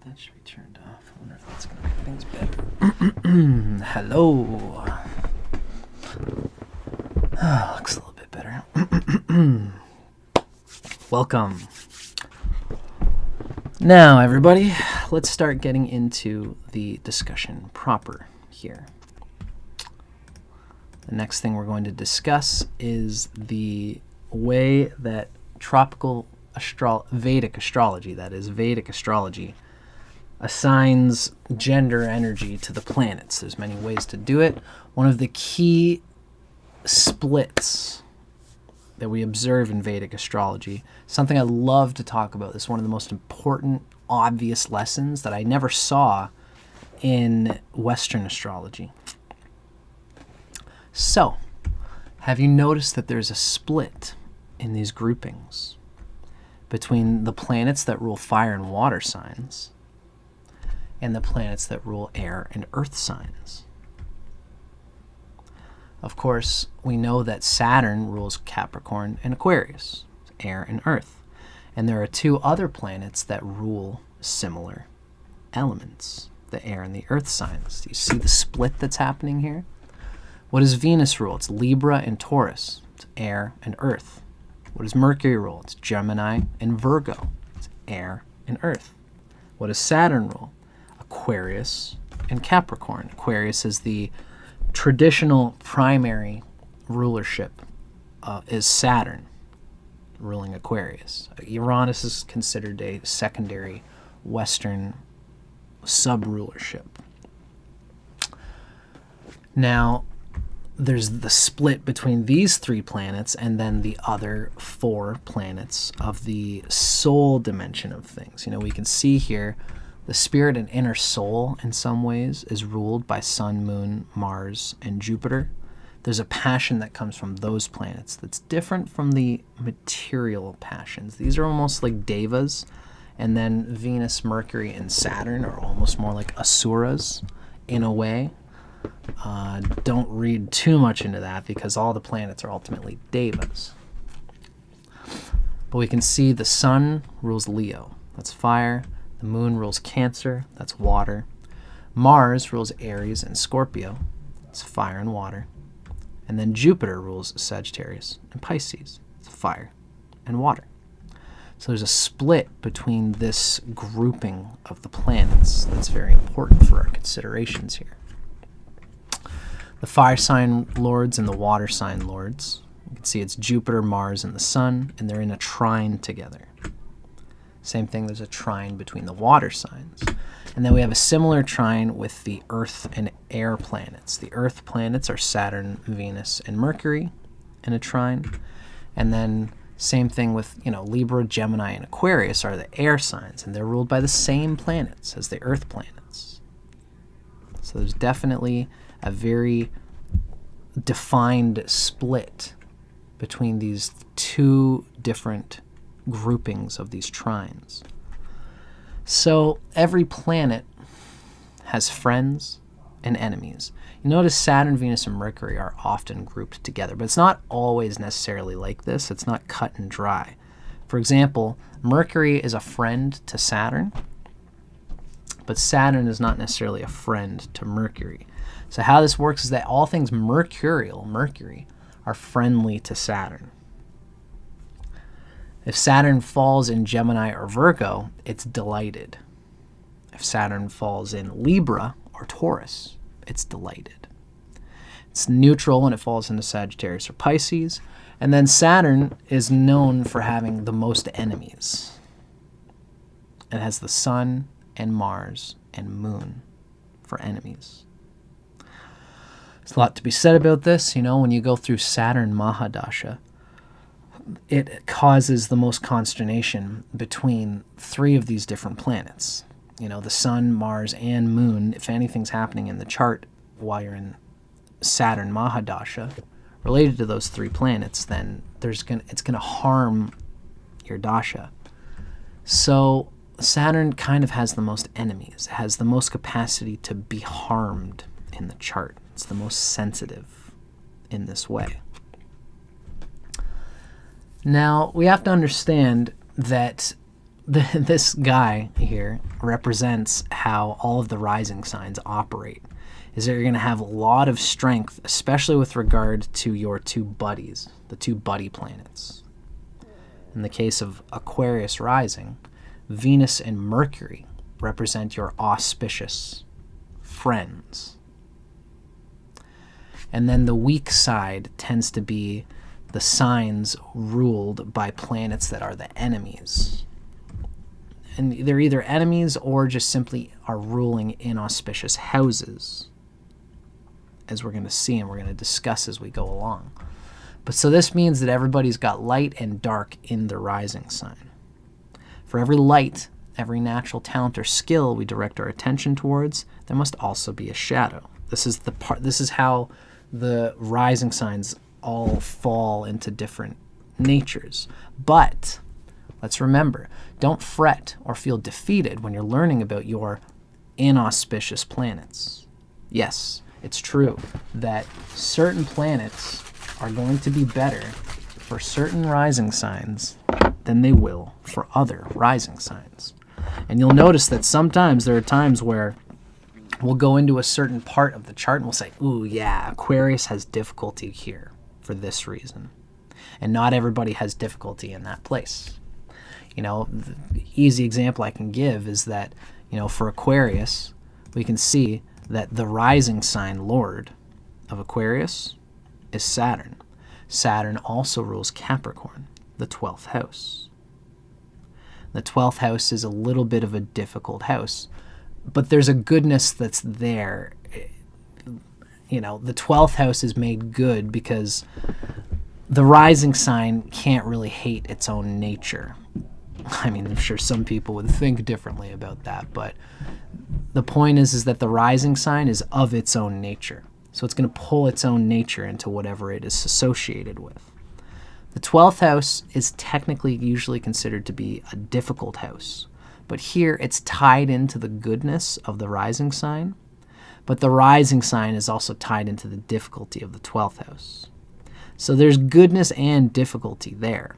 That should be turned off. I wonder if that's going to make things better. Hello. Oh, looks a little bit better. Welcome. Now, everybody, let's start getting into the discussion proper here. The next thing we're going to discuss is the way that Vedic astrology, that is Vedic astrology, assigns gender energy to the planets. There's many ways to do it. One of the key splits that we observe in Vedic astrology, something I love to talk about. This is one of the most important, obvious lessons that I never saw in Western astrology. So, have you noticed that there's a split in these groupings between the planets that rule fire and water signs and the planets that rule air and earth signs? Of course, we know that Saturn rules Capricorn and Aquarius, air and earth. And there are two other planets that rule similar elements, the air and the earth signs. Do you see the split that's happening here? What does Venus rule? It's Libra and Taurus. It's air and earth. What does Mercury rule? It's Gemini and Virgo. It's air, and earth. What does Saturn rule? Aquarius and Capricorn. Aquarius is the traditional primary rulership, is Saturn ruling Aquarius. Uranus is considered a secondary Western sub-rulership. Now, there's the split between these 3 planets and then the other 4 planets of the soul dimension of things. We can see here the spirit and inner soul in some ways is ruled by Sun, Moon, Mars, and Jupiter. There's a passion that comes from those planets that's different from the material passions. These are almost like devas, and then Venus, Mercury, and Saturn are almost more like asuras in a way. Don't read too much into that because all the planets are ultimately devas. But we can see the sun rules Leo, that's fire. The moon rules Cancer, that's water. Mars rules Aries and Scorpio, that's fire and water. And then Jupiter rules Sagittarius and Pisces, it's fire and water. So there's a split between this grouping of the planets that's very important for our considerations here. The fire sign lords and the water sign lords. You can see it's Jupiter, Mars, and the sun, and they're in a trine together. Same thing, there's a trine between the water signs. And then we have a similar trine with the earth and air planets. The earth planets are Saturn, Venus, and Mercury in a trine. And then same thing with, Libra, Gemini, and Aquarius are the air signs, and they're ruled by the same planets as the earth planets. So there's definitely a very defined split between these 2 different groupings of these trines. So every planet has friends and enemies. You notice Saturn, Venus, and Mercury are often grouped together, but it's not always necessarily like this. It's not cut and dry. For example, Mercury is a friend to Saturn, but Saturn is not necessarily a friend to Mercury. So how this works is that all things mercurial, Mercury, are friendly to Saturn. If Saturn falls in Gemini or Virgo, it's delighted. If Saturn falls in Libra or Taurus, it's delighted. It's neutral when it falls into Sagittarius or Pisces. And then Saturn is known for having the most enemies. It has the Sun and Mars and Moon for enemies. There's a lot to be said about this. When you go through Saturn Mahadasha, it causes the most consternation between 3 of these different planets. The Sun, Mars, and Moon. If anything's happening in the chart while you're in Saturn Mahadasha related to those 3 planets, then it's going to harm your dasha. So Saturn kind of has the most enemies. It has the most capacity to be harmed in the chart. It's the most sensitive in this way. Now, we have to understand that this guy here represents how all of the rising signs operate. Is that you're going to have a lot of strength, especially with regard to your 2 buddies, the 2 buddy planets. In the case of Aquarius rising, Venus and Mercury represent your auspicious friends. And then the weak side tends to be the signs ruled by planets that are the enemies. And they're either enemies or just simply are ruling inauspicious houses, as we're going to see and we're going to discuss as we go along. But so this means that everybody's got light and dark in their rising sign. For every light, every natural talent or skill we direct our attention towards, there must also be a shadow. This is how the rising signs all fall into different natures. But let's remember, don't fret or feel defeated when you're learning about your inauspicious planets. Yes, it's true that certain planets are going to be better for certain rising signs than they will for other rising signs. And you'll notice that sometimes there are times where we'll go into a certain part of the chart and we'll say, ooh, yeah, Aquarius has difficulty here for this reason. And not everybody has difficulty in that place. You know, the easy example I can give is that, you know, for Aquarius, we can see that the rising sign lord of Aquarius is Saturn. Saturn also rules Capricorn, the 12th house. The 12th house is a little bit of a difficult house, but there's a goodness that's there. You know, the 12th house is made good because the rising sign can't really hate its own nature. I mean, I'm sure some people would think differently about that, but the point is that the rising sign is of its own nature. So it's going to pull its own nature into whatever it is associated with. The 12th house is technically usually considered to be a difficult house, but here it's tied into the goodness of the rising sign, but the rising sign is also tied into the difficulty of the 12th house. So there's goodness and difficulty there.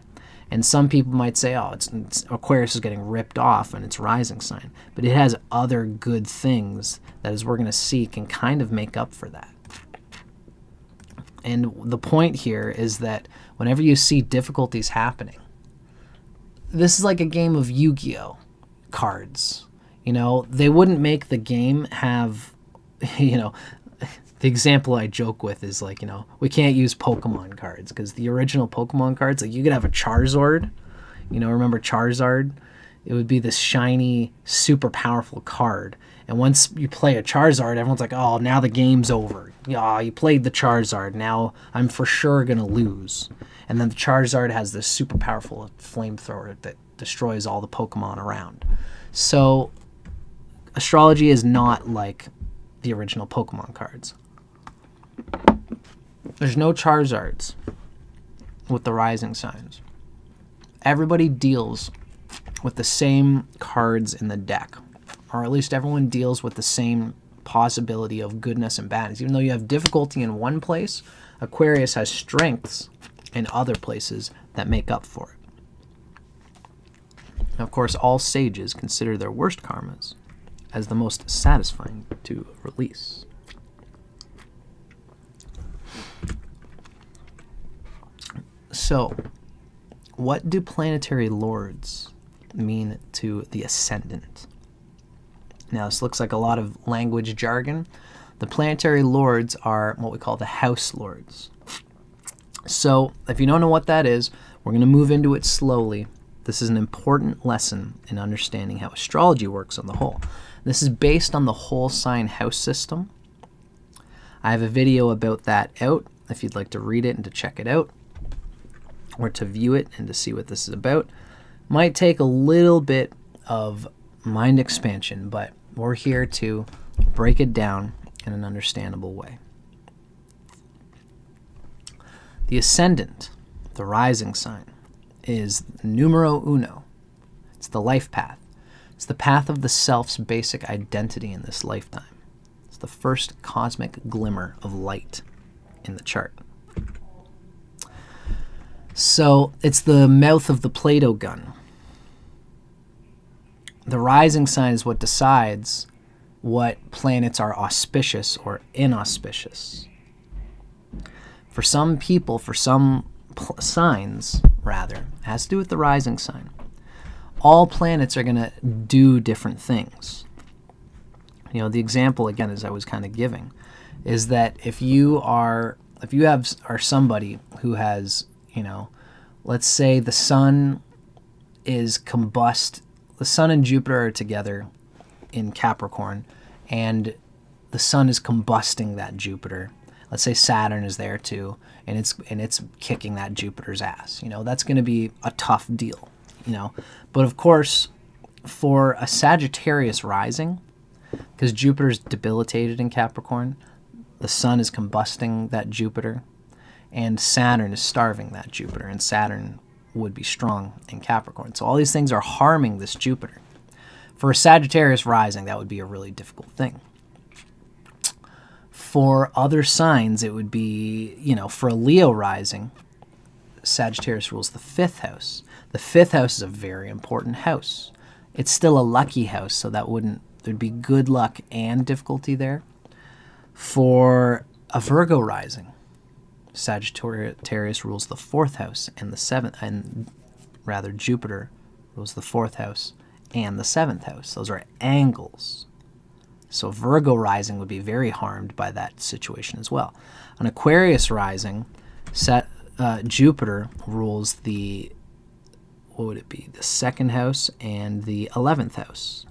And some people might say, oh, it's Aquarius is getting ripped off in its rising sign, but it has other good things that, as we're going to see, can kind of make up for that. And the point here is that whenever you see difficulties happening, this is like a game of Yu-Gi-Oh! Cards. You know, they wouldn't make the game have, you know, the example I joke with is like, you know, we can't use Pokemon cards because the original Pokemon cards, like you could have a Charizard, you know, remember Charizard? It would be this shiny, super powerful card. And once you play a Charizard, everyone's like, oh, now the game's over. Yeah, you played the Charizard. Now I'm for sure going to lose. And then the Charizard has this super powerful flamethrower that destroys all the Pokemon around. So astrology is not like the original Pokemon cards. There's no Charizards with the rising signs. Everybody deals with the same cards in the deck, or at least everyone deals with the same possibility of goodness and badness. Even though you have difficulty in one place, Aquarius has strengths in other places that make up for it. Of course, all sages consider their worst karmas as the most satisfying to release. So, what do planetary lords mean to the ascendant? Now, this looks like a lot of language jargon. The planetary lords are what we call the house lords. So, if you don't know what that is, we're going to move into it slowly. This is an important lesson in understanding how astrology works on the whole. This is based on the whole sign house system. I have a video about that out if you'd like to read it and to check it out, or to view it and to see what this is about. Might take a little bit of mind expansion, but we're here to break it down in an understandable way. The ascendant, the rising sign, is numero uno. It's the life path. It's the path of the self's basic identity in this lifetime. It's the first cosmic glimmer of light in the chart. So it's the mouth of the Plato gun. The rising sign is what decides what planets are auspicious or inauspicious. For some people, for some signs, rather, it has to do with the rising sign. All planets are going to do different things. You know, the example, again, as I was kind of giving, is that if you are somebody who has, you know, let's say the sun and Jupiter are together in Capricorn, and the sun is combusting that Jupiter. Let's say Saturn is there too, and it's kicking that Jupiter's ass. You know, that's going to be a tough deal, you know. But of course, for a Sagittarius rising, because Jupiter's debilitated in Capricorn, the sun is combusting that Jupiter, and Saturn is starving that Jupiter, and Saturn would be strong in Capricorn. So all these things are harming this Jupiter. For a Sagittarius rising, that would be a really difficult thing. For other signs, it would be, you know, for a Leo rising, Sagittarius rules the 5th house. The 5th house is a very important house. It's still a lucky house, so there'd be good luck and difficulty there. For a Virgo rising, Sagittarius rules the 4th house and the 7th, and rather Jupiter rules the 4th house and the 7th house. Those are angles. So Virgo rising would be very harmed by that situation as well. An Aquarius rising, Jupiter rules the, what would it be, the 2nd house and the 11th house.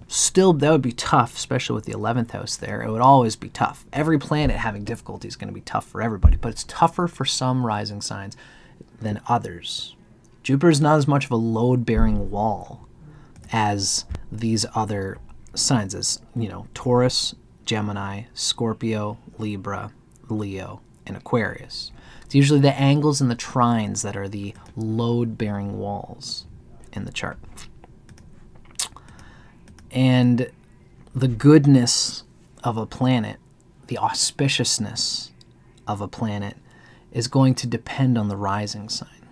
Still, that would be tough, especially with the 11th house there. It would always be tough. Every planet having difficulty is going to be tough for everybody, but it's tougher for some rising signs than others. Jupiter is not as much of a load-bearing wall as these other signs, as, you know, Taurus, Gemini, Scorpio, Libra, Leo, and Aquarius. It's usually the angles and the trines that are the load-bearing walls in the chart. And the goodness of a planet, the auspiciousness of a planet, is going to depend on the rising sign.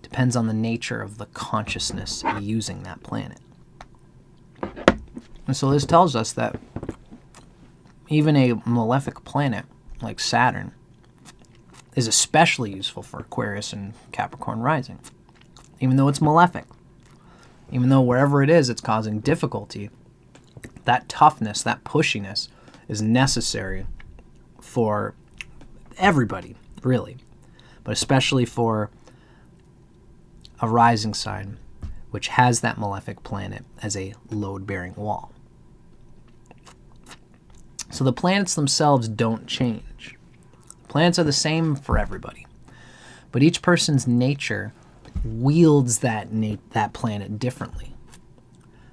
Depends on the nature of the consciousness using that planet. And so this tells us that even a malefic planet like Saturn is especially useful for Aquarius and Capricorn rising, even though it's malefic. Even though wherever it is, it's causing difficulty, that toughness, that pushiness is necessary for everybody, really, but especially for a rising sign which has that malefic planet as a load-bearing wall. So the planets themselves don't change. Planets are the same for everybody, but each person's nature wields that planet differently.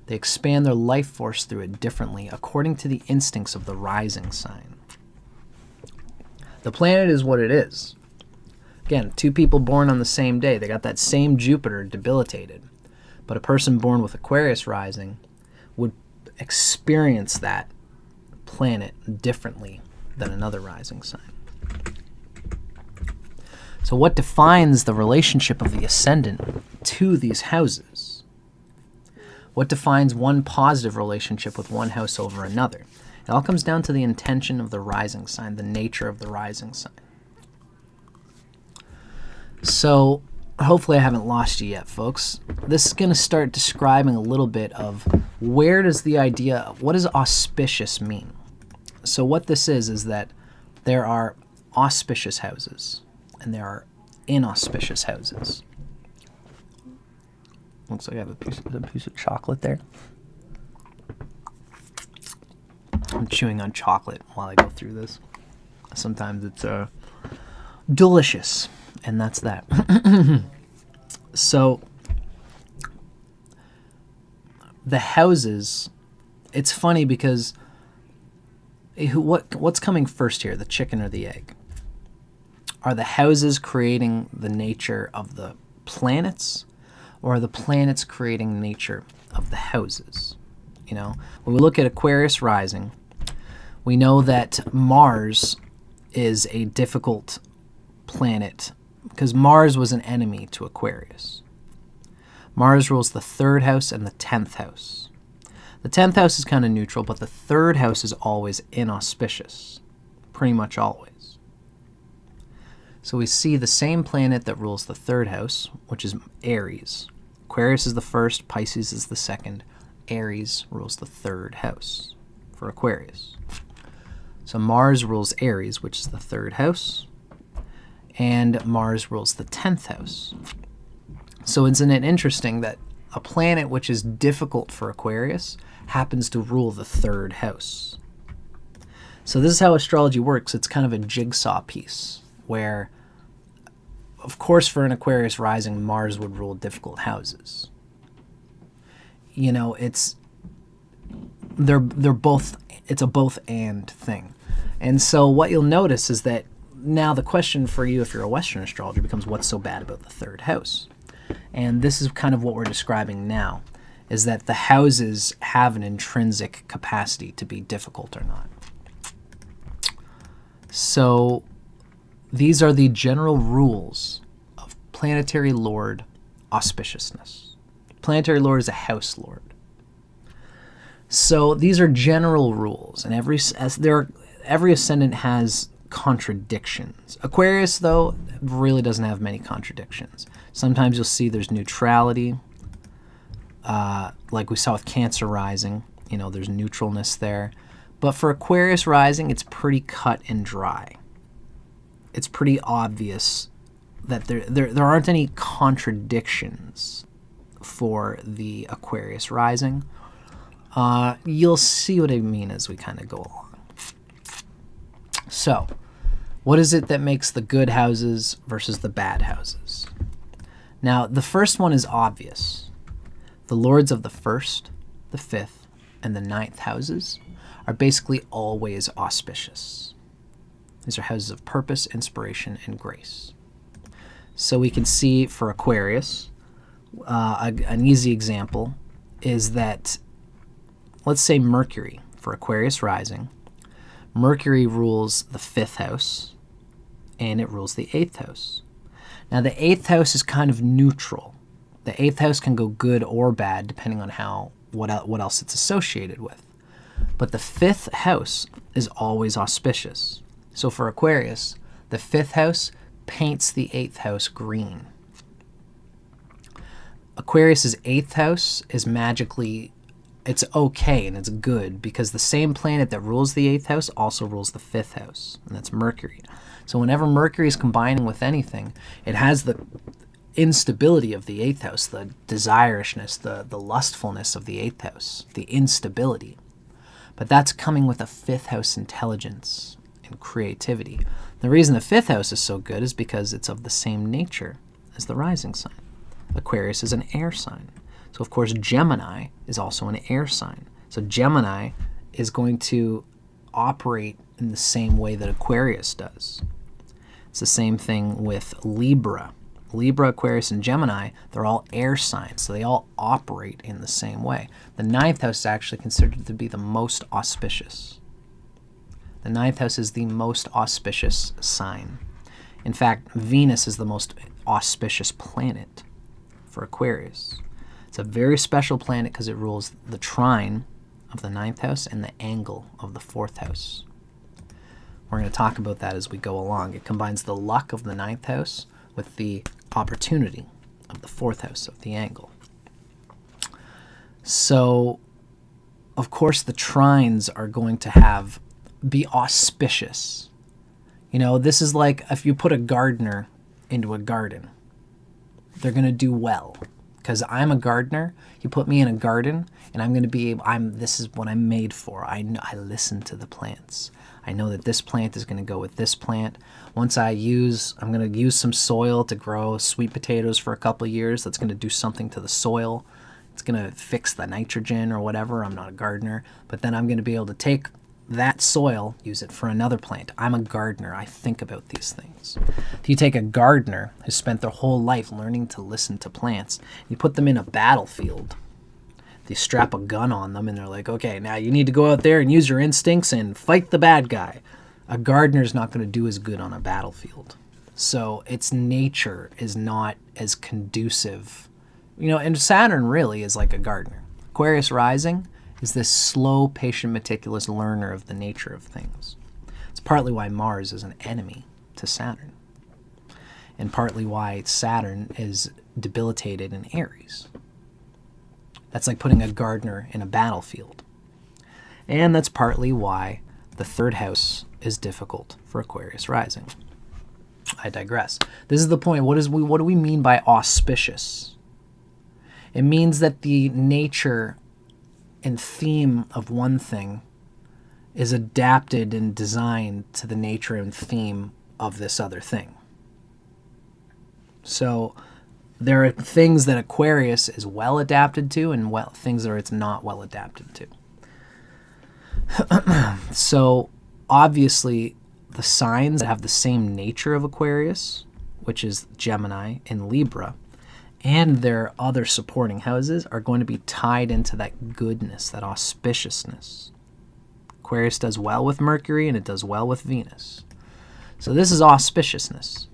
They expand their life force through it differently according to the instincts of the rising sign. The planet is what it is. Again, two people born on the same day, they got that same Jupiter debilitated, but a person born with Aquarius rising would experience that planet differently than another rising sign. So what defines the relationship of the ascendant to these houses? What defines one positive relationship with one house over another? It all comes down to the intention of the rising sign, the nature of the rising sign. So hopefully I haven't lost you yet, folks. This is going to start describing a little bit of where does the idea of what does auspicious mean? So what this is that there are auspicious houses and there are inauspicious houses. Looks like I have a piece of chocolate there. I'm chewing on chocolate while I go through this. Sometimes it's delicious, and that's that. So the houses, it's funny because what's coming first here, the chicken or the egg? Are the houses creating the nature of the planets, or are the planets creating the nature of the houses? You know, when we look at Aquarius rising, we know that Mars is a difficult planet because Mars was an enemy to Aquarius. Mars rules the 3rd house and the 10th house. The 10th house is kind of neutral, but the 3rd house is always inauspicious, pretty much always. So we see the same planet that rules the 3rd house, which is Aries. Aquarius is the 1st, Pisces is the 2nd. Aries rules the 3rd house for Aquarius. So Mars rules Aries, which is the 3rd house, and Mars rules the 10th house. So isn't it interesting that a planet which is difficult for Aquarius happens to rule the 3rd house? So this is how astrology works. It's kind of a jigsaw piece where, of course, for an Aquarius rising, Mars would rule difficult houses. You know, they're both, it's a both and thing. And so what you'll notice is that now the question for you, if you're a Western astrologer, becomes what's so bad about the 3rd house? And this is kind of what we're describing now, is that the houses have an intrinsic capacity to be difficult or not. So these are the general rules of planetary lord auspiciousness. Planetary lord is a house lord. So these are general rules, and every ascendant has contradictions. Aquarius, though, really doesn't have many contradictions. Sometimes you'll see there's neutrality, like we saw with Cancer rising. There's neutralness there. But for Aquarius rising, it's pretty cut and dry. It's pretty obvious that there aren't any contradictions for the Aquarius rising. You'll see what I mean as we kind of go along. So, what is it that makes the good houses versus the bad houses? Now, the first one is obvious. The lords of the 1st, the 5th, and the 9th houses are basically always auspicious. These are houses of purpose, inspiration, and grace. So we can see for Aquarius, an easy example is that, let's say Mercury for Aquarius rising. Mercury rules the 5th house, and it rules the 8th house. Now, the 8th house is kind of neutral. The 8th house can go good or bad, depending on what else it's associated with. But the 5th house is always auspicious. So for Aquarius, the 5th house paints the 8th house green. Aquarius's 8th house is magically, it's okay and it's good because the same planet that rules the 8th house also rules the 5th house, and that's Mercury. So whenever Mercury is combining with anything, it has the instability of the 8th house, the desirishness, the lustfulness of the 8th house, the instability. But that's coming with a 5th house intelligence and creativity. The reason the 5th house is so good is because it's of the same nature as the rising sign. Aquarius is an air sign. So of course Gemini is also an air sign. So Gemini is going to operate in the same way that Aquarius does. It's the same thing with Libra. Libra, Aquarius, and Gemini, they're all air signs, so they all operate in the same way. The 9th house is actually considered to be the most auspicious. The 9th house is the most auspicious sign. In fact, Venus is the most auspicious planet for Aquarius. It's a very special planet because it rules the trine of the 9th house and the angle of the 4th house. We're going to talk about that as we go along. It combines the luck of the 9th house with the opportunity of the 4th house of the angle. So, of course, the trines are going to be auspicious. This is like if you put a gardener into a garden. They're going to do well. Because I'm a gardener, you put me in a garden, and I'm going to be able, this is what I'm made for. I listen to the plants. I know that this plant is going to go with this plant. Once I'm going to use some soil to grow sweet potatoes for a couple of years. That's going to do something to the soil. It's going to fix the nitrogen or whatever. I'm not a gardener. But then I'm going to be able to take that soil, use it for another plant. I'm a gardener. I think about these things. If you take a gardener who spent their whole life learning to listen to plants, you put them in a battlefield, you strap a gun on them and they're like, okay, now you need to go out there and use your instincts and fight the bad guy. A gardener's not going to do as good on a battlefield. So its nature is not as conducive. And Saturn really is like a gardener. Aquarius rising is this slow, patient, meticulous learner of the nature of things. It's partly why Mars is an enemy to Saturn, and partly why Saturn is debilitated in Aries. That's like putting a gardener in a battlefield. And that's partly why the 3rd house is difficult for Aquarius rising. I digress. This is the point. What do we mean by auspicious? It means that the nature and theme of one thing is adapted and designed to the nature and theme of this other thing. So there are things that Aquarius is well adapted to and things that it's not well adapted to. So obviously the signs that have the same nature of Aquarius, which is Gemini and Libra, and their other supporting houses are going to be tied into that goodness, that auspiciousness. Aquarius does well with Mercury and it does well with Venus. So this is auspiciousness.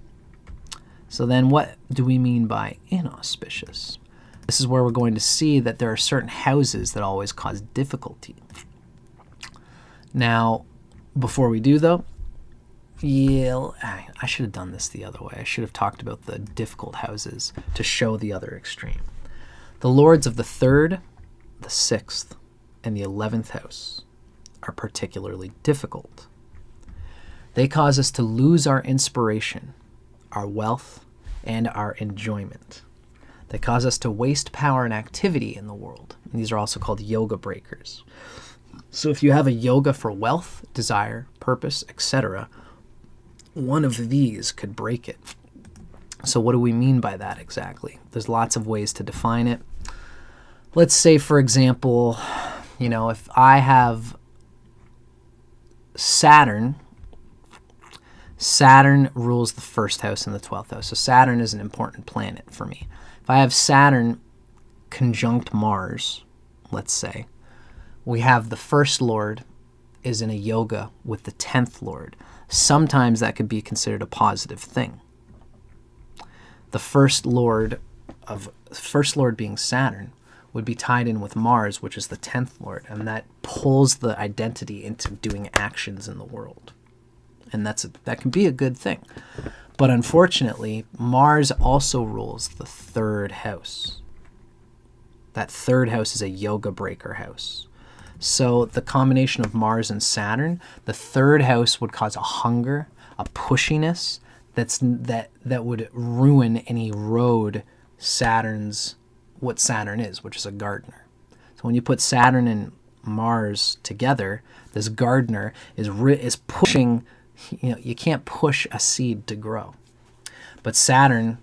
So then what do we mean by inauspicious? This is where we're going to see that there are certain houses that always cause difficulty. Now, before we do though, Yeah, I should have done this the other way. I should have talked about the difficult houses to show the other extreme. The lords of the 3rd, the 6th, and the 11th house are particularly difficult. They cause us to lose our inspiration, our wealth, and our enjoyment. They cause us to waste power and activity in the world. And these are also called yoga breakers. So if you have a yoga for wealth, desire, purpose, etc., one of these could break it. So what do we mean by that exactly? There's lots of ways to define it. Let's say, for example, if I have Saturn rules the 1st house and the 12th house. So Saturn is an important planet for me. If I have Saturn conjunct Mars, let's say, we have the 1st lord is in a yoga with the 10th lord. Sometimes that could be considered a positive thing. The first lord being Saturn would be tied in with Mars, which is the 10th lord, and that pulls the identity into doing actions in the world. And that can be a good thing. But unfortunately, Mars also rules the 3rd house. That 3rd house is a yoga breaker house. So the combination of Mars and Saturn, the 3rd house would cause a hunger, a pushiness that would ruin and erode what Saturn is, which is a gardener. So when you put Saturn and Mars together, this gardener is pushing. You can't push a seed to grow. But Saturn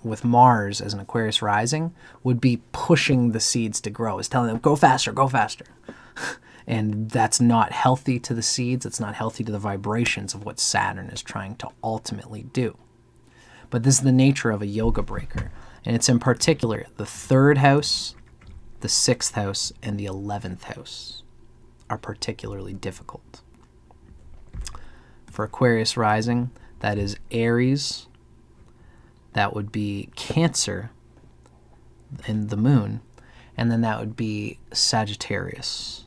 with Mars as an Aquarius rising would be pushing the seeds to grow. It's telling them, go faster, go faster. And that's not healthy to the seeds. It's not healthy to the vibrations of what Saturn is trying to ultimately do. But this is the nature of a yoga breaker. And it's in particular the 3rd house, the 6th house, and the 11th house are particularly difficult. For Aquarius rising, that is Aries. That would be Cancer in the moon. And then that would be Sagittarius,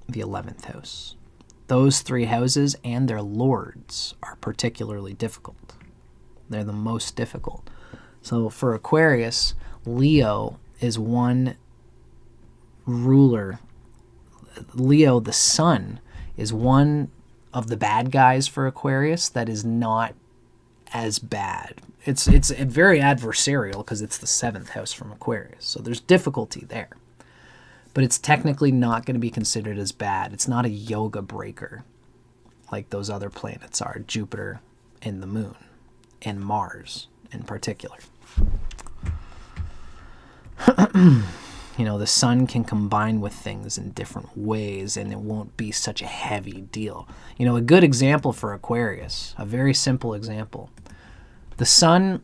the 11th house. Those 3 houses and their lords are particularly difficult. They're the most difficult. So for Aquarius, Leo is one ruler. Leo, the sun, is one of the bad guys for Aquarius that is not as bad. It's very adversarial because it's the 7th house from Aquarius. So there's difficulty there. But it's technically not going to be considered as bad. It's not a yoga breaker like those other planets are, Jupiter and the moon, and Mars in particular. The sun can combine with things in different ways, and it won't be such a heavy deal. A good example for Aquarius, a very simple example. The sun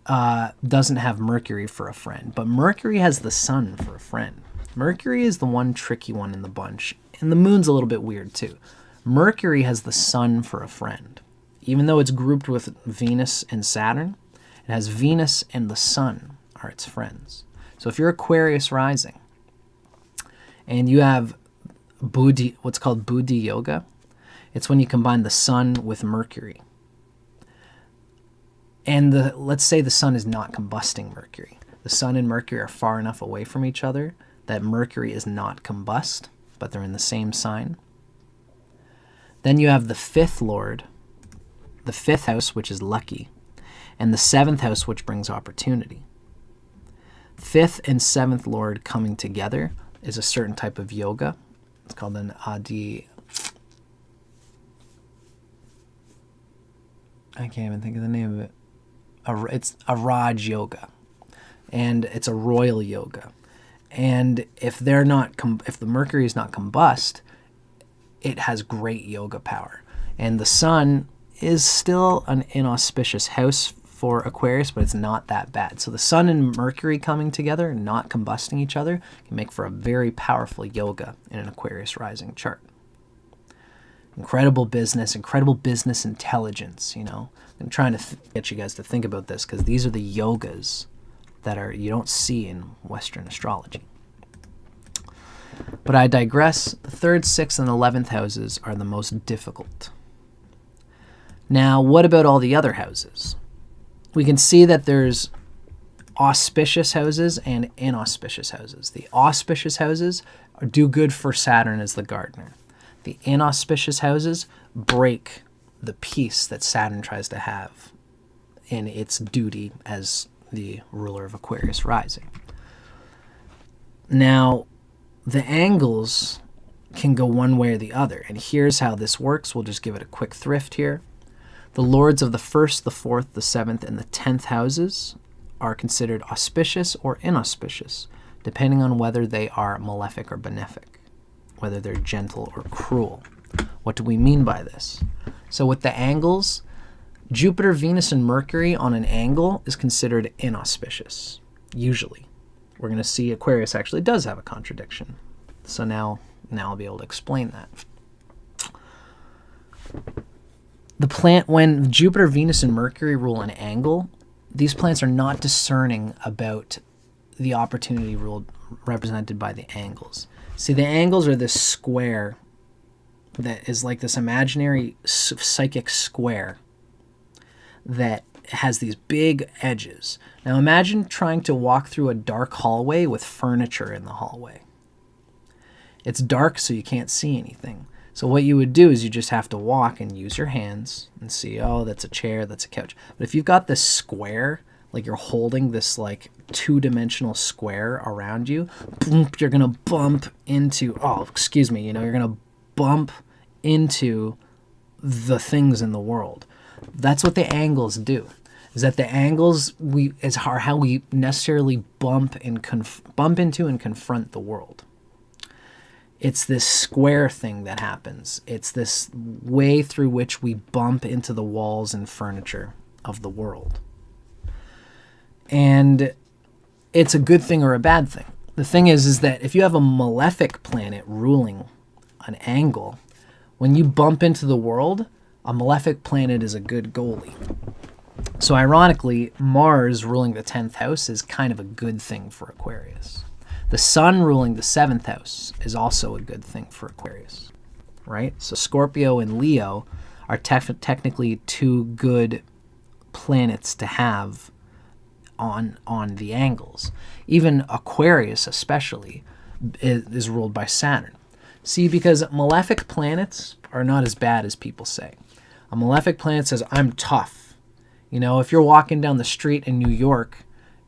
doesn't have Mercury for a friend, but Mercury has the sun for a friend. Mercury is the one tricky one in the bunch, and the moon's a little bit weird too. Mercury has the sun for a friend. Even though it's grouped with Venus and Saturn, it has Venus and the sun are its friends. So if you're Aquarius rising and you have Buddhi, what's called Buddhi yoga, it's when you combine the sun with Mercury. And let's say the sun is not combusting Mercury. The sun and Mercury are far enough away from each other that Mercury is not combust, but they're in the same sign. Then you have the 5th lord, the 5th house, which is lucky, and the 7th house, which brings opportunity. 5th and 7th lord coming together is a certain type of yoga. It's called an Adi. I can't even think of the name of it. It's a Raj yoga, and it's a royal yoga. And if the Mercury is not combust, it has great yoga power. And the sun is still an inauspicious house for Aquarius, but it's not that bad. So the sun and Mercury coming together, not combusting each other, can make for a very powerful yoga in an Aquarius rising chart. Incredible business intelligence, I'm trying to get you guys to think about this because these are the yogas that you don't see in Western astrology. But I digress. The 3rd, 6th, and 11th houses are the most difficult. Now, what about all the other houses? We can see that there's auspicious houses and inauspicious houses. The auspicious houses do good for Saturn as the gardener. The inauspicious houses break the peace that Saturn tries to have in its duty as the ruler of Aquarius rising. Now, the angles can go one way or the other, and here's how this works. We'll just give it a quick thrift here. The lords of the 1st, the 4th, the 7th, and the 10th houses are considered auspicious or inauspicious, depending on whether they are malefic or benefic, whether they're gentle or cruel. What do we mean by this? So with the angles, Jupiter, Venus, and Mercury on an angle is considered inauspicious, usually. We're going to see Aquarius actually does have a contradiction. So now I'll be able to explain that. When Jupiter, Venus, and Mercury rule an angle, these planets are not discerning about the opportunity ruled represented by the angles. See, the angles are this square that is like this imaginary psychic square that has these big edges. Now imagine trying to walk through a dark hallway with furniture in the hallway. It's dark, so you can't see anything. So what you would do is you just have to walk and use your hands and see, oh, that's a chair, that's a couch. But if you've got this square, like you're holding this like 2-dimensional square around you, you're going to bump into, you're going to bump into the things in the world. That's what the angles do. Is that the angles are how we necessarily bump into and confront the world. It's this square thing that happens. It's this way through which we bump into the walls and furniture of the world. And it's a good thing or a bad thing. The thing is that if you have a malefic planet ruling an angle, when you bump into the world, a malefic planet is a good goalie. So ironically, Mars ruling the 10th house is kind of a good thing for Aquarius. The Sun ruling the 7th house is also a good thing for Aquarius, right? So Scorpio and Leo are technically 2 good planets to have on the angles. Even Aquarius especially is ruled by Saturn. See, because malefic planets are not as bad as people say. A malefic planet says, I'm tough. You know, if you're walking down the street in New York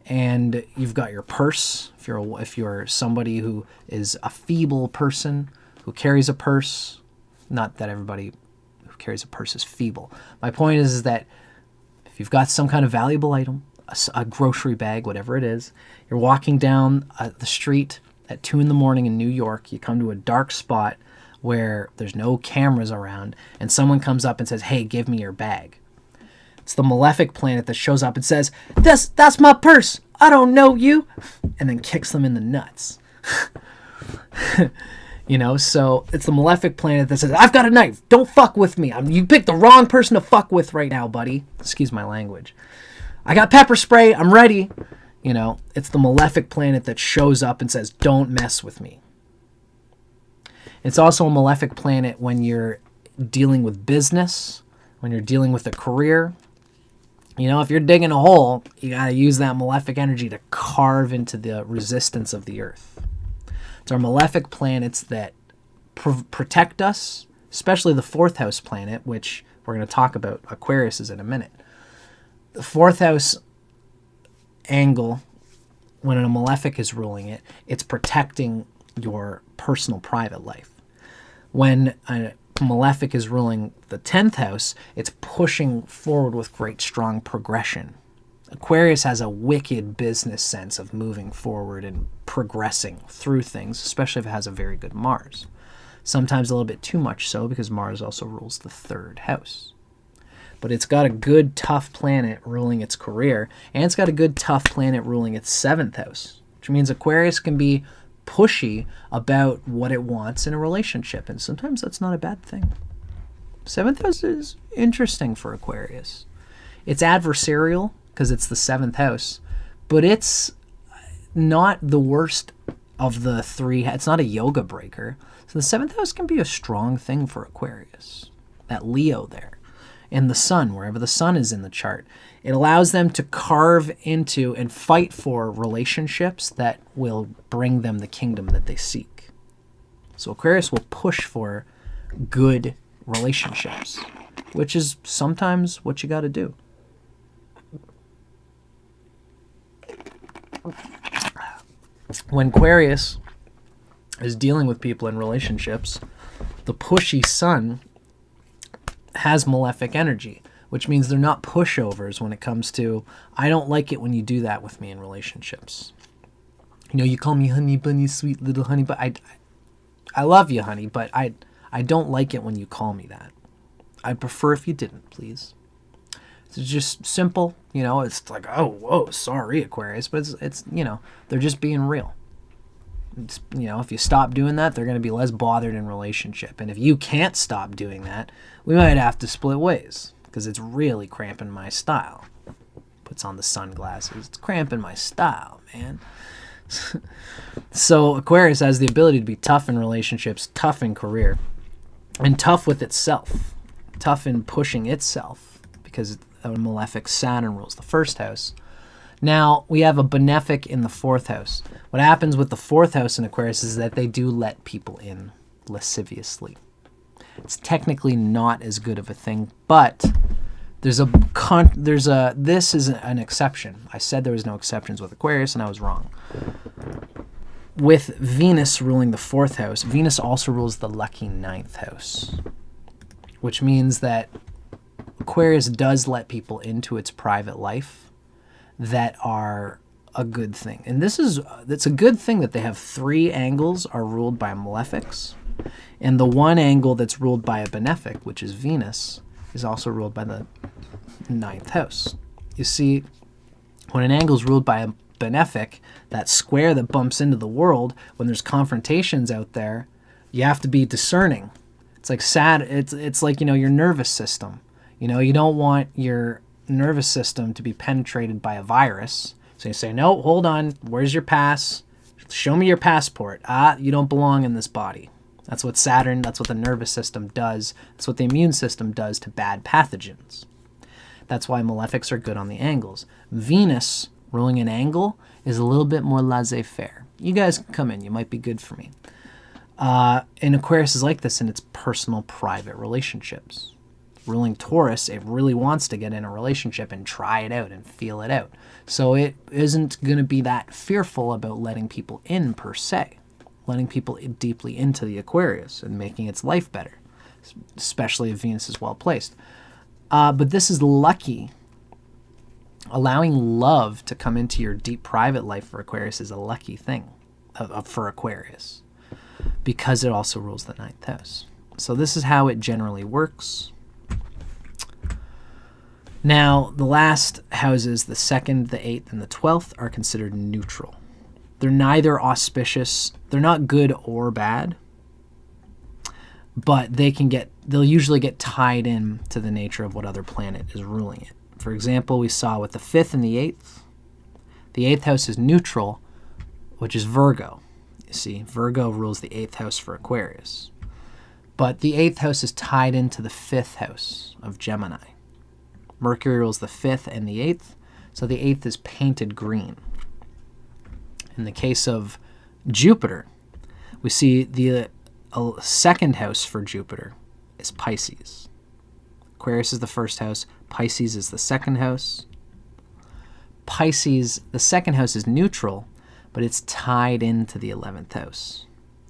and you've got your purse, if you're somebody who is a feeble person who carries a purse, not that everybody who carries a purse is feeble. My point is that if you've got some kind of valuable item, a grocery bag, whatever it is, you're walking down the street at 2 a.m. in New York, you come to a dark spot where there's no cameras around, and someone comes up and says, hey, give me your bag. It's the malefic planet that shows up and says, that's my purse, I don't know you, and then kicks them in the nuts. You know, so it's the malefic planet that says, I've got a knife, don't fuck with me. You picked the wrong person to fuck with right now, buddy. Excuse my language. I got pepper spray, I'm ready. You know, it's the malefic planet that shows up and says, don't mess with me. It's also a malefic planet when you're dealing with business, when you're dealing with a career. You know, if you're digging a hole, you got to use that malefic energy to carve into the resistance of the earth. It's our malefic planets that protect us, especially the 4th house planet, which we're going to talk about Aquarius in a minute. The 4th house angle, when a malefic is ruling it, it's protecting your personal private life. When a malefic is ruling the 10th house, it's pushing forward with great strong progression. Aquarius has a wicked business sense of moving forward and progressing through things, especially if it has a very good Mars. Sometimes a little bit too much so, because Mars also rules the 3rd house. But it's got a good, tough planet ruling its career, and it's got a good, tough planet ruling its 7th house, which means Aquarius can be pushy about what it wants in a relationship, and sometimes that's not a bad thing. 7th house is interesting for Aquarius. It's adversarial because it's the 7th house, but it's not the worst of the three. It's not a yoga breaker. So the 7th house can be a strong thing for Aquarius. That Leo there. And the sun, wherever the sun is in the chart. It allows them to carve into and fight for relationships that will bring them the kingdom that they seek. So Aquarius will push for good relationships, which is sometimes what you got to do. When Aquarius is dealing with people in relationships, the pushy sun has malefic energy, which means they're not pushovers when it comes to, I don't like it when you do that with me in relationships. You know, you call me honey bunny, sweet little honey, but I love you, honey, but I don't like it when you call me that. I'd prefer if you didn't, please. It's just simple, you know, it's like, oh, whoa, sorry, Aquarius, but it's you know, they're just being real. It's, you know, if you stop doing that, they're going to be less bothered in relationship. And if you can't stop doing that, we might have to split ways because it's really cramping my style. Puts on the sunglasses. It's cramping my style, man. So Aquarius has the ability to be tough in relationships, tough in career, and tough with itself. Tough in pushing itself because a malefic Saturn rules the 1st house. Now, we have a benefic in the 4th house. What happens with the 4th house in Aquarius is that they do let people in lasciviously. It's technically not as good of a thing, but this is an exception. I said there was no exceptions with Aquarius, and I was wrong. With Venus ruling the 4th house, Venus also rules the lucky 9th house, which means that Aquarius does let people into its private life that are a good thing. And it's a good thing that they have 3 angles are ruled by malefics. And the one angle that's ruled by a benefic, which is Venus, is also ruled by the 9th house. You see, when an angle is ruled by a benefic, that square that bumps into the world, when there's confrontations out there, you have to be discerning. It's like it's like, you know, your nervous system. You know, you don't want your nervous system to be penetrated by a virus. So you say, no, hold on, where's your pass? Show me your passport. You don't belong in this body. That's what Saturn, that's what the nervous system does. That's what the immune system does to bad pathogens. That's why malefics are good on the angles. Venus ruling an angle is a little bit more laissez-faire. You guys can come in, you might be good for me. And Aquarius is like this in its personal, private relationships. Ruling Taurus, it really wants to get in a relationship and try it out and feel it out. So it isn't going to be that fearful about letting people in per se, letting people deeply into the Aquarius and making its life better, especially if Venus is well placed. But this is lucky. Allowing love to come into your deep private life for Aquarius is a lucky thing for Aquarius because it also rules the 9th house. So this is how it generally works. Now, the last houses, the 2nd, the 8th, and the 12th, are considered neutral. They're neither auspicious, they're not good or bad, but they'll usually get tied in to the nature of what other planet is ruling it. For example, we saw with the 5th and the 8th, the 8th house is neutral, which is Virgo. You see, Virgo rules the 8th house for Aquarius. But the 8th house is tied into the 5th house of Gemini. Mercury rules the 5th and the 8th, so the 8th is painted green. In the case of Jupiter, we see the 2nd house for Jupiter is Pisces. Aquarius is the 1st house, Pisces is the 2nd house. Pisces, the 2nd house is neutral, but it's tied into the 11th house,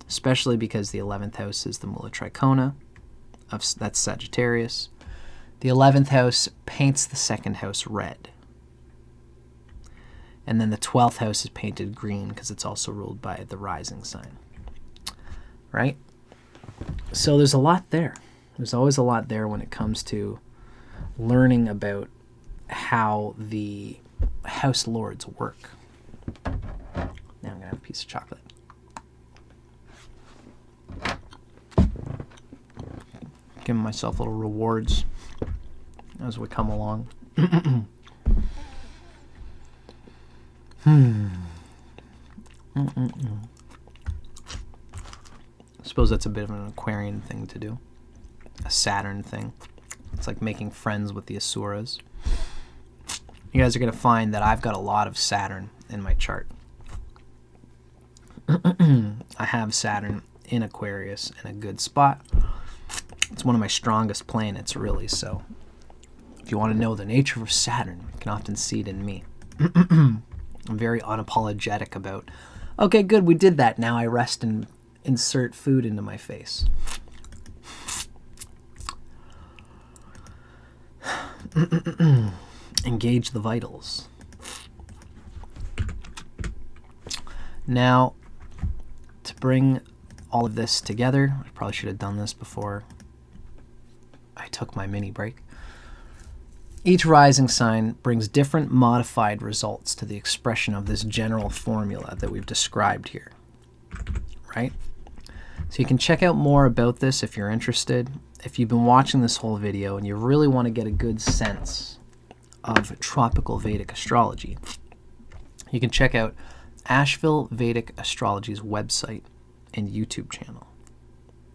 especially because the 11th house is the Mula Tricona, that's Sagittarius. The 11th house paints the 2nd house red. And then the 12th house is painted green because it's also ruled by the rising sign. Right? So there's a lot there. There's always a lot there when it comes to learning about how the house lords work. Now I'm going to have a piece of chocolate. Giving myself little rewards as we come along. suppose that's a bit of an Aquarian thing to do. A Saturn thing. It's like making friends with the Asuras. You guys are going to find that I've got a lot of Saturn in my chart. I have Saturn in Aquarius in a good spot. It's one of my strongest planets, really. So if you want to know the nature of Saturn, you can often see it in me. I'm very unapologetic about, okay, good, we did that. Now I rest and insert food into my face. Engage the vitals. Now, to bring all of this together, I probably should have done this before I took my mini break. Each rising sign brings different modified results to the expression of this general formula that we've described here, right? So you can check out more about this if you're interested. If you've been watching this whole video and you really want to get a good sense of tropical Vedic astrology, you can check out Asheville Vedic Astrology's website and YouTube channel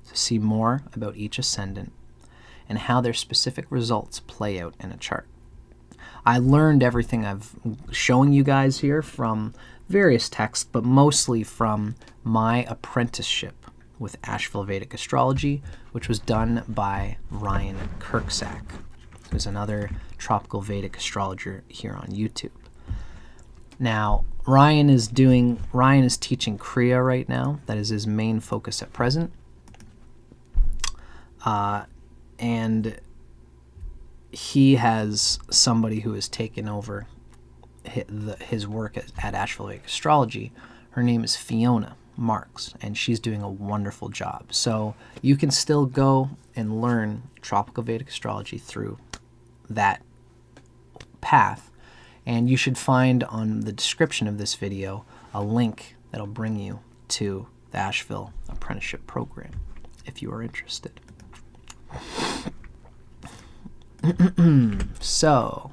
to see more about each ascendant and how their specific results play out in a chart. I learned everything I've showing you guys here from various texts, but mostly from my apprenticeship with Asheville Vedic Astrology, which was done by RYAN KURCZAK'S, who's another tropical Vedic astrologer here on YouTube. Now, RYAN is teaching Kriya right now. That is his main focus at present. And he has somebody who has taken over his work at Asheville Vedic Astrology. Her name is Fiona Marks, and she's doing a wonderful job. So you can still go and learn tropical Vedic astrology through that path. And you should find on the description of this video a link that'll bring you to the Asheville Apprenticeship Program if you are interested. So,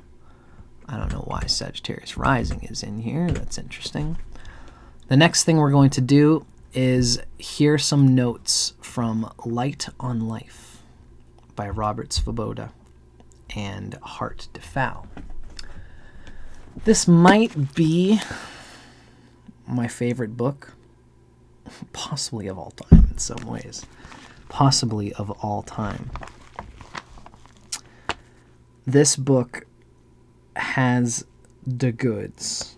I don't know why Sagittarius Rising is in here. That's interesting. The next thing we're going to do is hear some notes from Light on Life by Robert Svoboda and Hart de Fauw. This might be my favorite book, possibly of all time in some ways. Possibly of all time. This book has the goods.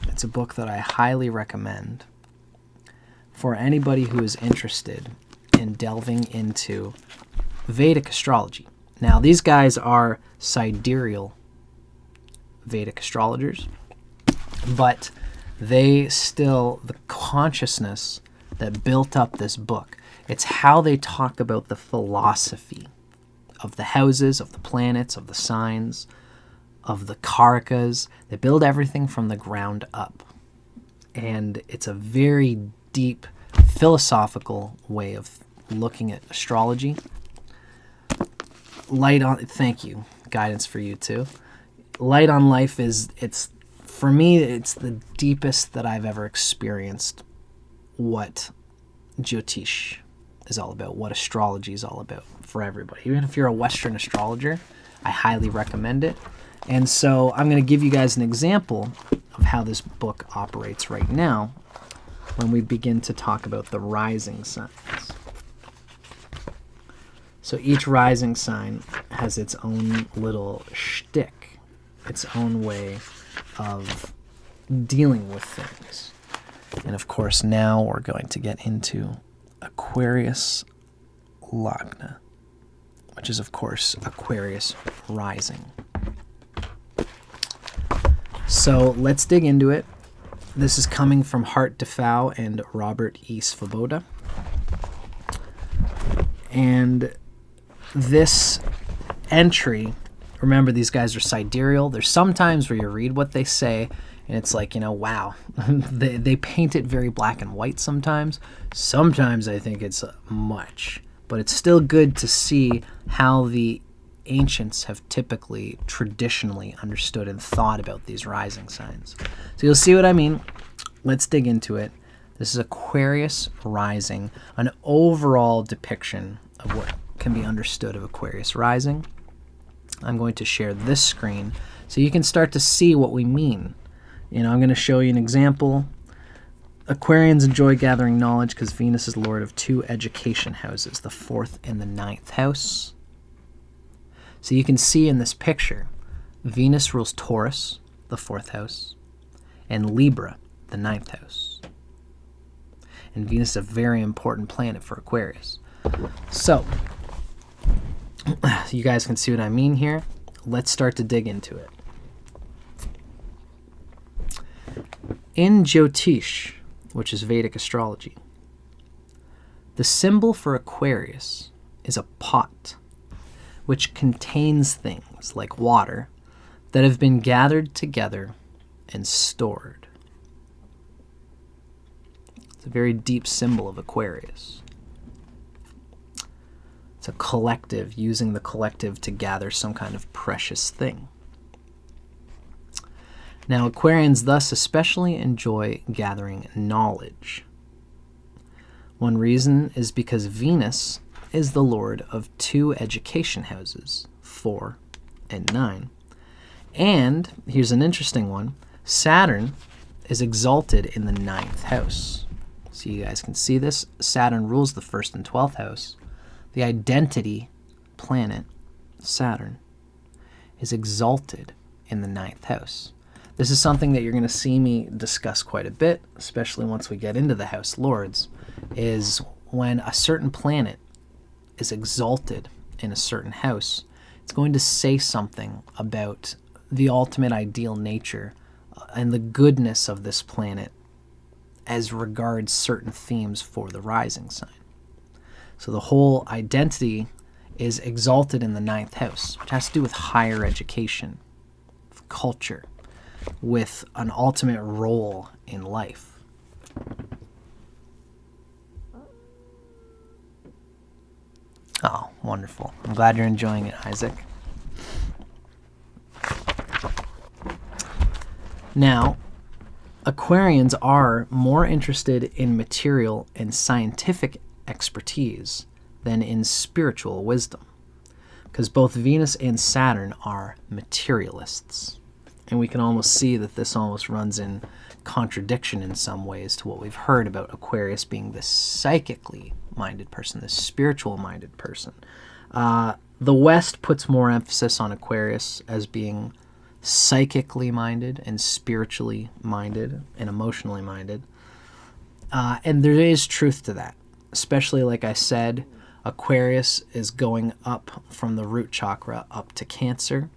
It's a book that I highly recommend for anybody who is interested in delving into Vedic astrology. Now, these guys are sidereal Vedic astrologers, but the consciousness that built up this book, it's how they talk about the philosophy of the houses, of the planets, of the signs, of the karakas. They build everything from the ground up. And it's a very deep philosophical way of looking at astrology. Thank you. Guidance for you too. Light on Life for me, it's the deepest that I've ever experienced what Jyotish is all about, what astrology is all about for everybody. Even if you're a Western astrologer, I highly recommend it. And so I'm going to give you guys an example of how this book operates right now when we begin to talk about the rising signs. So each rising sign has its own little shtick, its own way of dealing with things. And of course, now we're going to get into Aquarius Lagna, which is, of course, Aquarius Rising. So let's dig into it. This is coming from Hart de Fauw and Robert E. Svoboda. And this entry, remember, these guys are sidereal. There's some times where you read what they say, and it's like, wow. they paint it very black and white sometimes. Sometimes I think it's much. But it's still good to see how the ancients have typically, traditionally understood and thought about these rising signs. So you'll see what I mean. Let's dig into it. This is Aquarius Rising, an overall depiction of what can be understood of Aquarius Rising. I'm going to share this screen so you can start to see what we mean. I'm going to show you an example. Aquarians enjoy gathering knowledge because Venus is lord of 2 education houses, the 4th and the 9th house. So you can see in this picture, Venus rules Taurus, the 4th house, and Libra, the 9th house. And Venus is a very important planet for Aquarius. So, you guys can see what I mean here. Let's start to dig into it. In Jyotish, which is Vedic astrology, the symbol for Aquarius is a pot, which contains things like water that have been gathered together and stored. It's a very deep symbol of Aquarius. It's a collective, using the collective to gather some kind of precious thing. Now, Aquarians thus especially enjoy gathering knowledge. One reason is because Venus is the lord of 2 education houses, 4 and 9. And, here's an interesting one, Saturn is exalted in the 9th house. So you guys can see this. Saturn rules the 1st and 12th house. The identity planet, Saturn, is exalted in the 9th house. This is something that you're going to see me discuss quite a bit, especially once we get into the house lords, is when a certain planet is exalted in a certain house, it's going to say something about the ultimate ideal nature and the goodness of this planet as regards certain themes for the rising sign. So the whole identity is exalted in the 9th house, which has to do with higher education, culture, with an ultimate role in life. Oh, wonderful. I'm glad you're enjoying it, Isaac. Now, Aquarians are more interested in material and scientific expertise than in spiritual wisdom, because both Venus and Saturn are materialists. And we can almost see that this almost runs in contradiction in some ways to what we've heard about Aquarius being this psychically minded person, this spiritual minded person. The West puts more emphasis on Aquarius as being psychically minded and spiritually minded and emotionally minded. And there is truth to that, especially like I said, Aquarius is going up from the root chakra up to Cancer.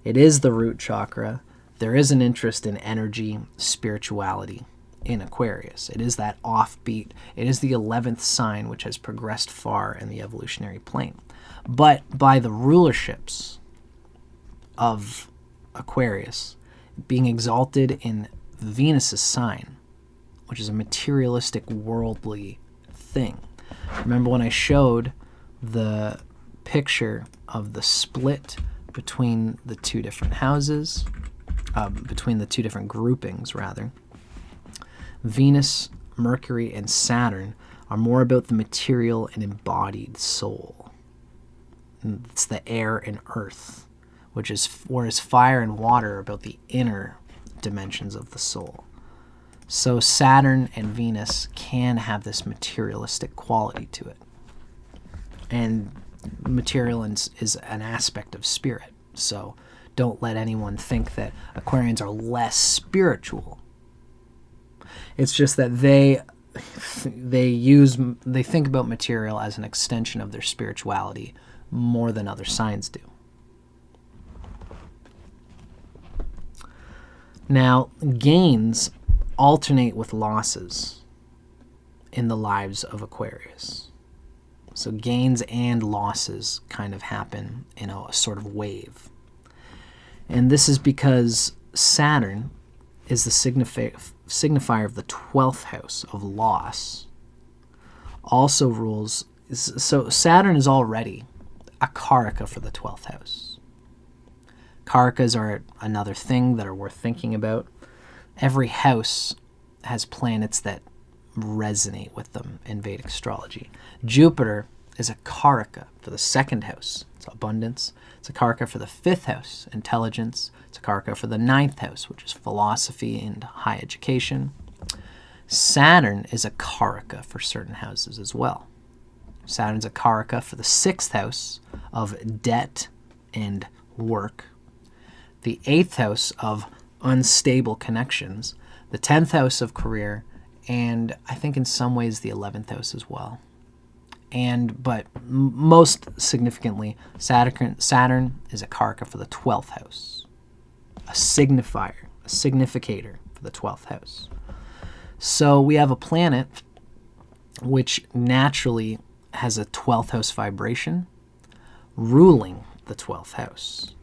It is the root chakra. There is an interest in energy, spirituality in Aquarius. It is that offbeat. It is the 11th sign which has progressed far in the evolutionary plane. But by the rulerships of Aquarius being exalted in Venus's sign, which is a materialistic, worldly thing. Remember when I showed the picture of the split between the 2 different houses, between the 2 different groupings, rather. Venus, Mercury, and Saturn are more about the material and embodied soul. It's the air and earth, whereas fire and water are about the inner dimensions of the soul. So Saturn and Venus can have this materialistic quality to it. And material is an aspect of spirit. So don't let anyone think that Aquarians are less spiritual. It's just that they think about material as an extension of their spirituality more than other signs do. Now, gains alternate with losses in the lives of Aquarius. So gains and losses kind of happen in a sort of wave. And this is because Saturn is the signifier of the 12th house of loss. Also rules, so Saturn is already a karaka for the 12th house. Karakas are another thing that are worth thinking about. Every house has planets that resonate with them in Vedic astrology. Jupiter is a karaka for the second house. It's abundance. It's a karaka for the fifth house, intelligence. It's a karaka for the ninth house, which is philosophy and high education. Saturn is a karaka for certain houses as well. Saturn's a karaka for the sixth house of debt and work, the eighth house of unstable connections, the 10th house of career, and I think in some ways the 11th house as well. But most significantly, Saturn is a karaka for the 12th house, a signifier, a significator for the 12th house. So we have a planet which naturally has a 12th house vibration ruling the 12th house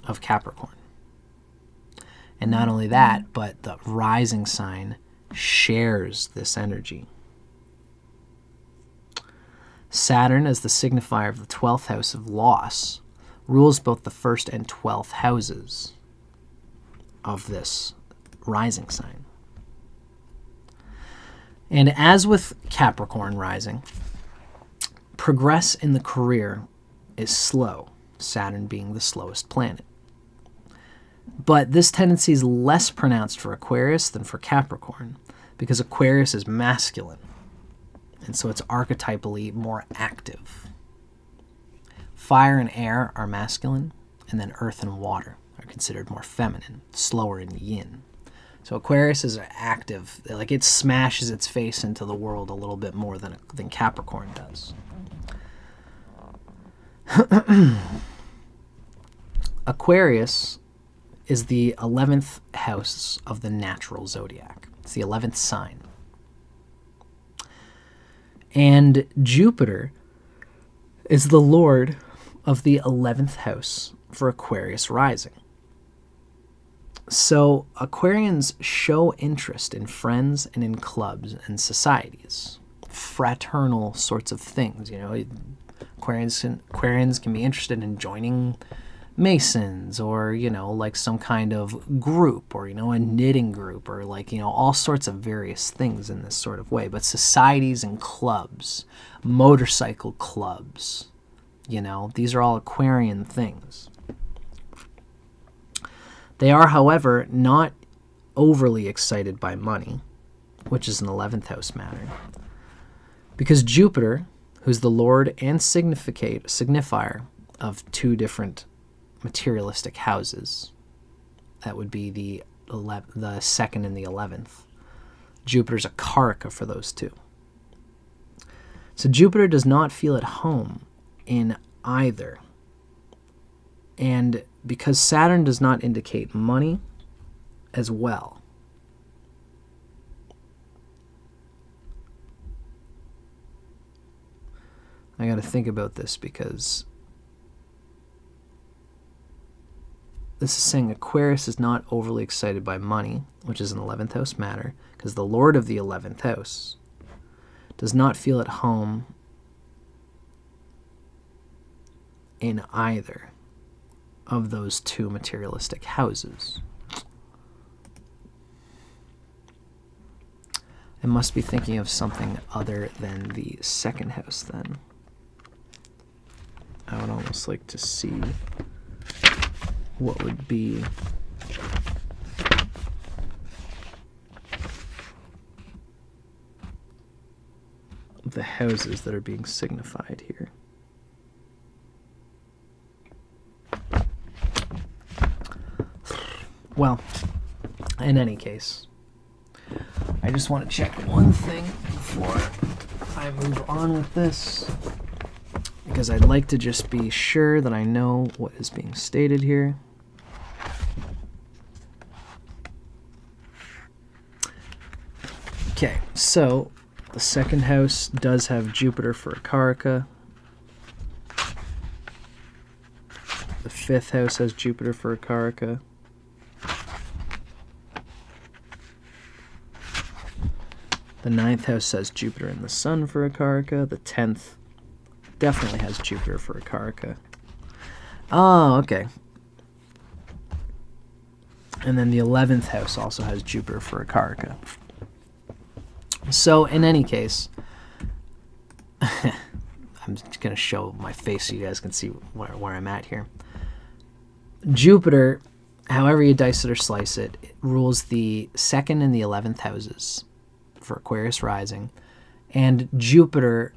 of Capricorn. And not only that, but the rising sign shares this energy. Saturn, as the signifier of the 12th house of loss, rules both the 1st and 12th houses of this rising sign. And as with Capricorn rising, progress in the career is slow, Saturn being the slowest planet. But this tendency is less pronounced for Aquarius than for Capricorn, because Aquarius is masculine, and so it's archetypally more active. Fire and air are masculine, and then earth and water are considered more feminine, slower in yin. So Aquarius is active, like it smashes its face into the world a little bit more than Capricorn does. Aquarius is the 11th house of the natural zodiac. It's the 11th sign. And Jupiter is the lord of the 11th house for Aquarius rising. So Aquarians show interest in friends and in clubs and societies, fraternal sorts of things. You know, Aquarians can be interested in joining Masons, or, you know, like some kind of group, or, you know, a knitting group, or like, you know, all sorts of various things in this sort of way. But societies and clubs, motorcycle clubs, you know, these are all Aquarian things. They are, however, not overly excited by money, which is an 11th house matter, because Jupiter, who's the lord and signifier of two different materialistic houses, that would be the 2nd and the 11th. Jupiter's a karaka for those two. So Jupiter does not feel at home in either. And because Saturn does not indicate money as well, I got to think about this, because this is saying Aquarius is not overly excited by money, which is an 11th house matter, because the lord of the 11th house does not feel at home in either of those two materialistic houses. I must be thinking of something other than the second house then. I would almost like to see what would be the houses that are being signified here. Well, in any case, I just want to check one thing before I move on with this, because I'd like to just be sure that I know what is being stated here. Okay, so the second house does have Jupiter for a karaka. The fifth house has Jupiter for a karaka. The ninth house has Jupiter and the Sun for a karaka. The 10th definitely has Jupiter for a karaka. Oh, okay. And then the 11th house also has Jupiter for a karaka. So in any case, I'm just going to show my face so you guys can see where I'm at here. Jupiter, however you dice it or slice it, it rules the 2nd and the 11th houses for Aquarius rising. And Jupiter,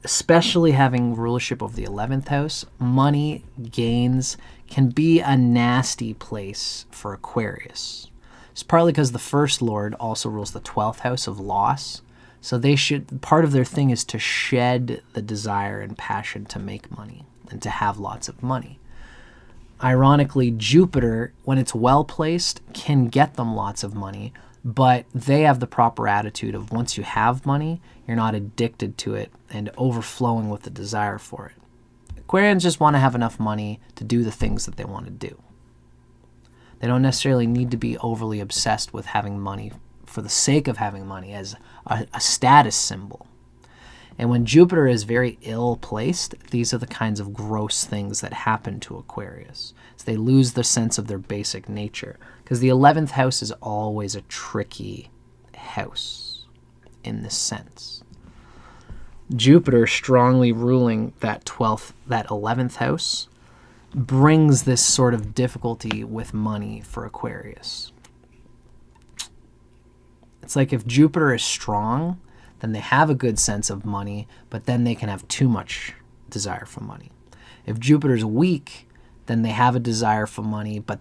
especially having rulership of the 11th house, money, gains, can be a nasty place for Aquarius. It's partly because the first lord also rules the 12th house of loss. So they should, part of their thing is to shed the desire and passion to make money and to have lots of money. Ironically, Jupiter, when it's well placed, can get them lots of money, but they have the proper attitude of once you have money, you're not addicted to it and overflowing with the desire for it. Aquarians just want to have enough money to do the things that they want to do. They don't necessarily need to be overly obsessed with having money for the sake of having money as a status symbol. And when Jupiter is very ill placed, these are the kinds of gross things that happen to Aquarius. So they lose the sense of their basic nature, because the 11th house is always a tricky house in this sense. Jupiter strongly ruling that 11th house brings this sort of difficulty with money for Aquarius. It's like if Jupiter is strong, then they have a good sense of money, but then they can have too much desire for money. If Jupiter's weak, then they have a desire for money, but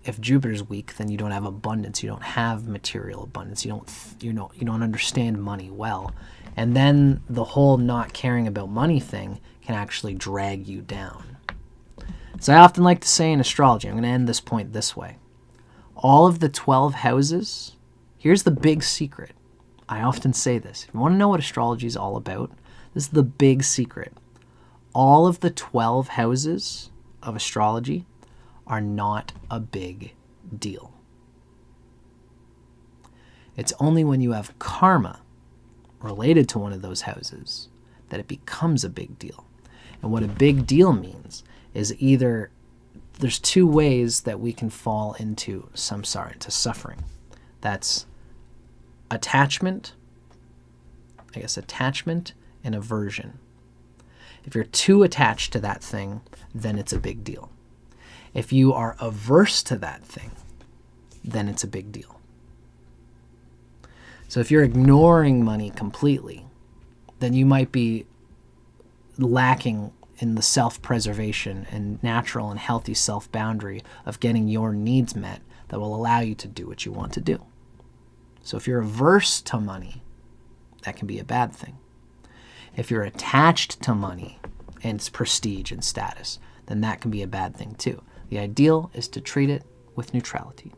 if Jupiter's weak, then you don't have abundance. You don't have material abundance. You don't understand money well. And then the whole not caring about money thing can actually drag you down. So I often like to say in astrology, I'm going to end this point this way. All of the 12 houses, here's the big secret. I often say this. If you want to know what astrology is all about, this is the big secret. All of the 12 houses of astrology are not a big deal. It's only when you have karma related to one of those houses that it becomes a big deal. And what a big deal means is either there's two ways that we can fall into samsara, into suffering. That's attachment and aversion. If you're too attached to that thing, then it's a big deal. If you are averse to that thing, then it's a big deal. So if you're ignoring money completely, then you might be lacking in the self-preservation and natural and healthy self-boundary of getting your needs met that will allow you to do what you want to do. So if you're averse to money, that can be a bad thing. If you're attached to money and its prestige and status, then that can be a bad thing too. The ideal is to treat it with neutrality.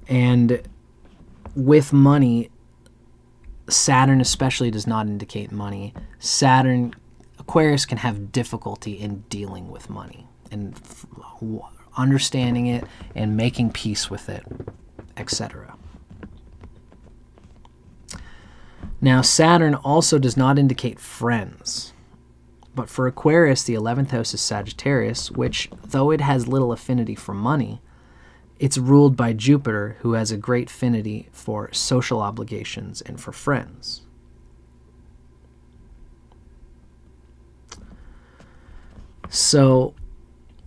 And with money, Saturn especially does not indicate money. Aquarius can have difficulty in dealing with money and understanding it and making peace with it, etc. Now, Saturn also does not indicate friends. But for Aquarius, the 11th house is Sagittarius, which, though it has little affinity for money, it's ruled by Jupiter, who has a great affinity for social obligations and for friends. So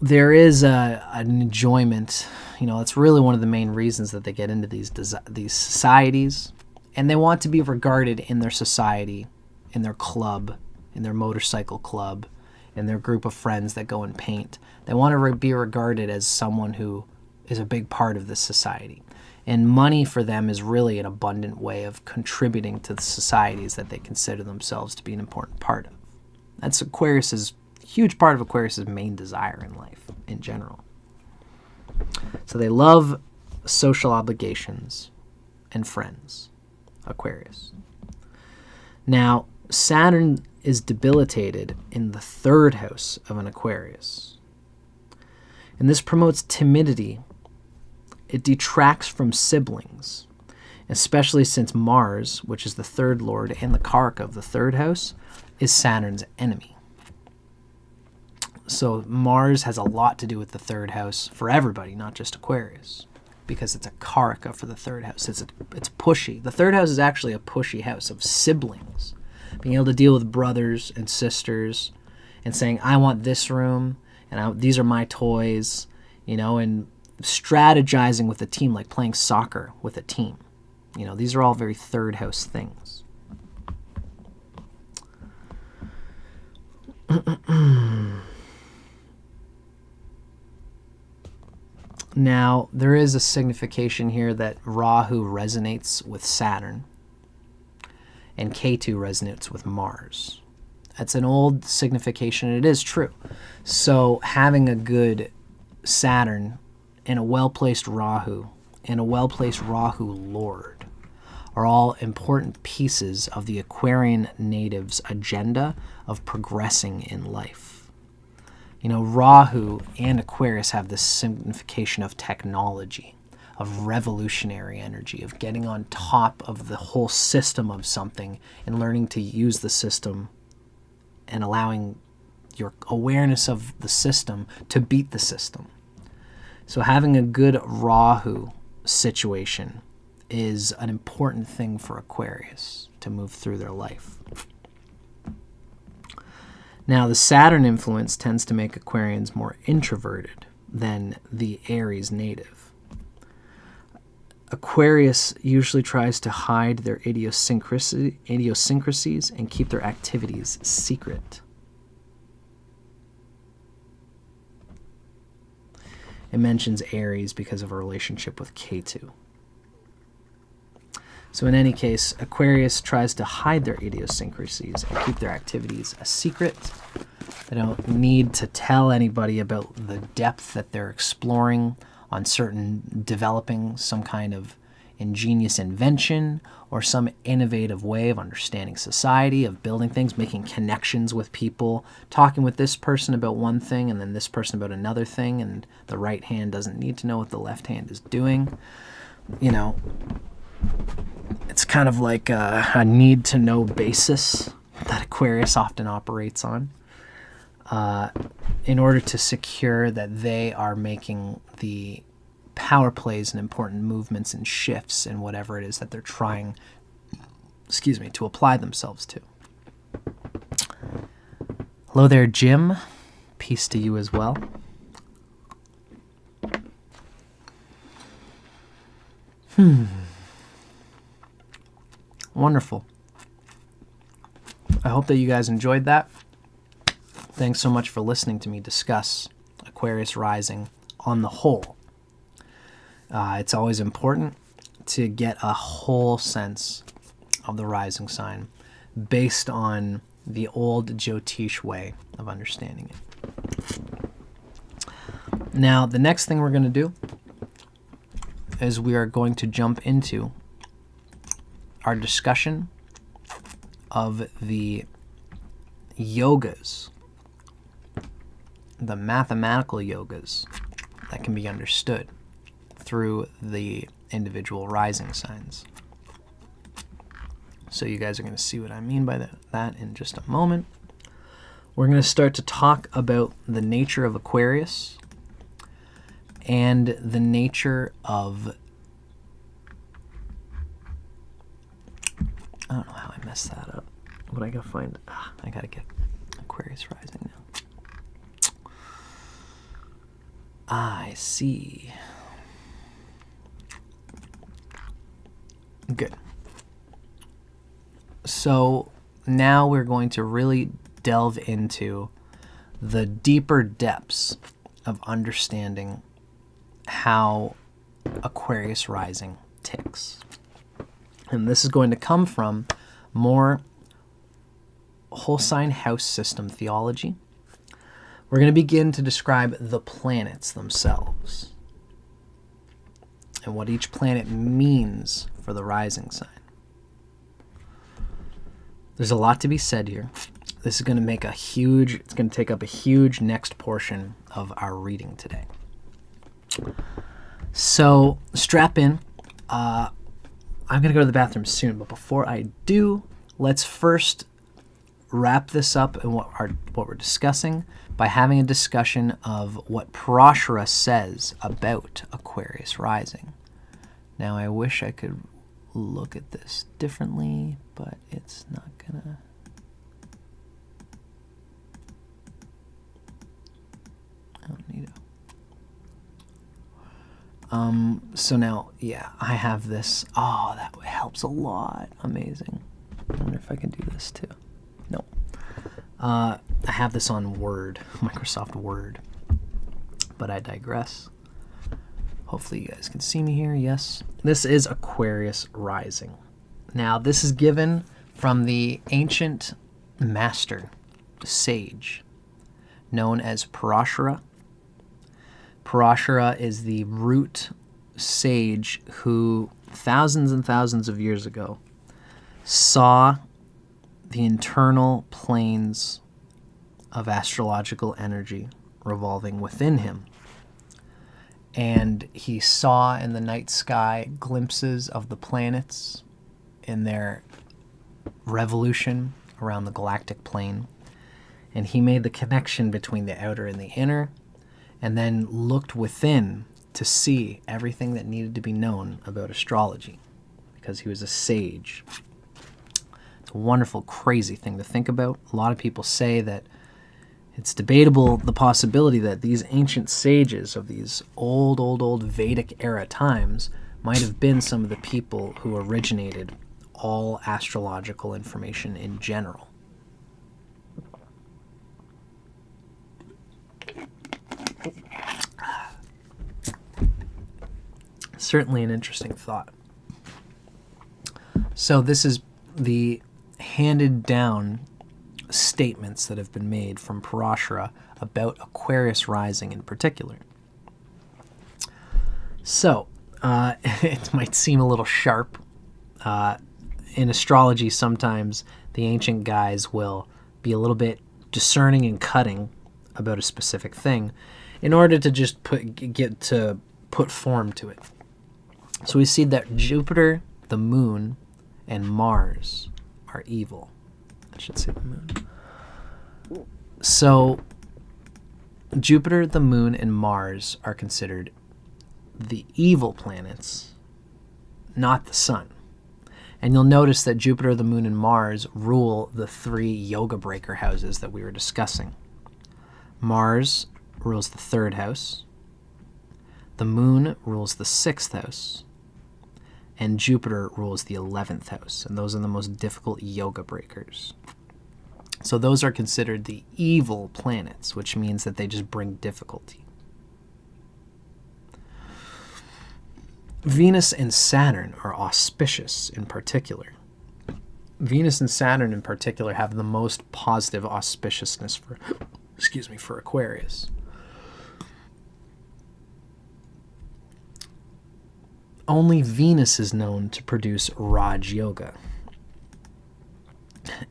there is an enjoyment. It's really one of the main reasons that they get into these societies. And they want to be regarded in their society, in their club, in their motorcycle club, in their group of friends that go and paint. They want to be regarded as someone who is a big part of this society. And money for them is really an abundant way of contributing to the societies that they consider themselves to be an important part of. That's a huge part of Aquarius's main desire in life in general. So they love social obligations and friends, Aquarius. Now, Saturn is debilitated in the 3rd house of an Aquarius. And this promotes timidity. It detracts from siblings, especially since Mars, which is the 3rd lord and the Kark of the 3rd house, is Saturn's enemy. So Mars has a lot to do with the 3rd house for everybody, not just Aquarius. because it's a karaka for the third house. It's pushy. The third house is actually a pushy house of siblings. Being able to deal with brothers and sisters and saying, I want this room, and these are my toys, and strategizing with a team, like playing soccer with a team. These are all very third house things. Now, there is a signification here that Rahu resonates with Saturn and Ketu resonates with Mars. That's an old signification, and it is true. So having a good Saturn and a well-placed Rahu and a well-placed Rahu Lord are all important pieces of the Aquarian native's agenda of progressing in life. Rahu and Aquarius have this signification of technology, of revolutionary energy, of getting on top of the whole system of something and learning to use the system and allowing your awareness of the system to beat the system. So having a good Rahu situation is an important thing for Aquarius to move through their life. Now, the Saturn influence tends to make Aquarians more introverted than the Aries native. Aquarius usually tries to hide their idiosyncrasies and keep their activities secret. It mentions Aries because of a relationship with Ketu. So in any case, Aquarius tries to hide their idiosyncrasies and keep their activities a secret. They don't need to tell anybody about the depth that they're exploring on developing some kind of ingenious invention or some innovative way of understanding society, of building things, making connections with people, talking with this person about one thing and then this person about another thing, and the right hand doesn't need to know what the left hand is doing. It's kind of like a need-to-know basis that Aquarius often operates on in order to secure that they are making the power plays and important movements and shifts in whatever it is that they're trying, to apply themselves to. Hello there, Jim. Peace to you as well. Wonderful. I hope that you guys enjoyed that. Thanks so much for listening to me discuss Aquarius rising on the whole. It's always important to get a whole sense of the rising sign based on the old Jyotish way of understanding it. Now, the next thing we're going to do is we are going to jump into our discussion of the yogas, the mathematical yogas that can be understood through the individual rising signs. So you guys are going to see what I mean by that in just a moment. We're going to start to talk about the nature of Aquarius and the nature of... I don't know how I messed that up, but I gotta find... I gotta get Aquarius rising now. I see. Good. So now we're going to really delve into the deeper depths of understanding how Aquarius rising ticks. And this is going to come from more whole sign house system theology. We're going to begin to describe the planets themselves and what each planet means for the rising sign. There's a lot to be said here. This is going to make it's going to take up a huge next portion of our reading today. So strap in. I'm going to go to the bathroom soon, but before I do, let's first wrap this up and what we're discussing by having a discussion of what Parashara says about Aquarius rising. Now, I wish I could look at this differently, but it's not gonna. Oh, neato. So now, yeah, I have this. Oh, that helps a lot. Amazing. I wonder if I can do this too. No. I have this on Word, Microsoft Word, but I digress. Hopefully you guys can see me here. Yes. This is Aquarius rising. Now, this is given from the ancient master, sage, known as Parashara. Parashara is the root sage who, thousands and thousands of years ago, saw the internal planes of astrological energy revolving within him. And he saw in the night sky glimpses of the planets in their revolution around the galactic plane. And he made the connection between the outer and the inner, and then looked within to see everything that needed to be known about astrology, because he was a sage. It's a wonderful, crazy thing to think about. A lot of people say that it's debatable, the possibility that these ancient sages of these old Vedic era times might have been some of the people who originated all astrological information in general. Certainly an interesting thought. So this is the handed down statements that have been made from Parashara about Aquarius rising in particular. So it might seem a little sharp. In astrology, sometimes the ancient guys will be a little bit discerning and cutting about a specific thing in order to just put form to it. So we see that Jupiter, the moon, and Mars are evil. I should say the moon. So Jupiter, the moon, and Mars are considered the evil planets, not the sun. And you'll notice that Jupiter, the moon, and Mars rule the 3 yoga breaker houses that we were discussing. Mars rules the 3rd house. The moon rules the 6th house. And Jupiter rules the 11th house. And those are the most difficult yoga breakers. So those are considered the evil planets, which means that they just bring difficulty. Venus and Saturn are auspicious in particular. Venus and Saturn in particular have the most positive auspiciousness for Aquarius. Only Venus is known to produce Raj Yoga.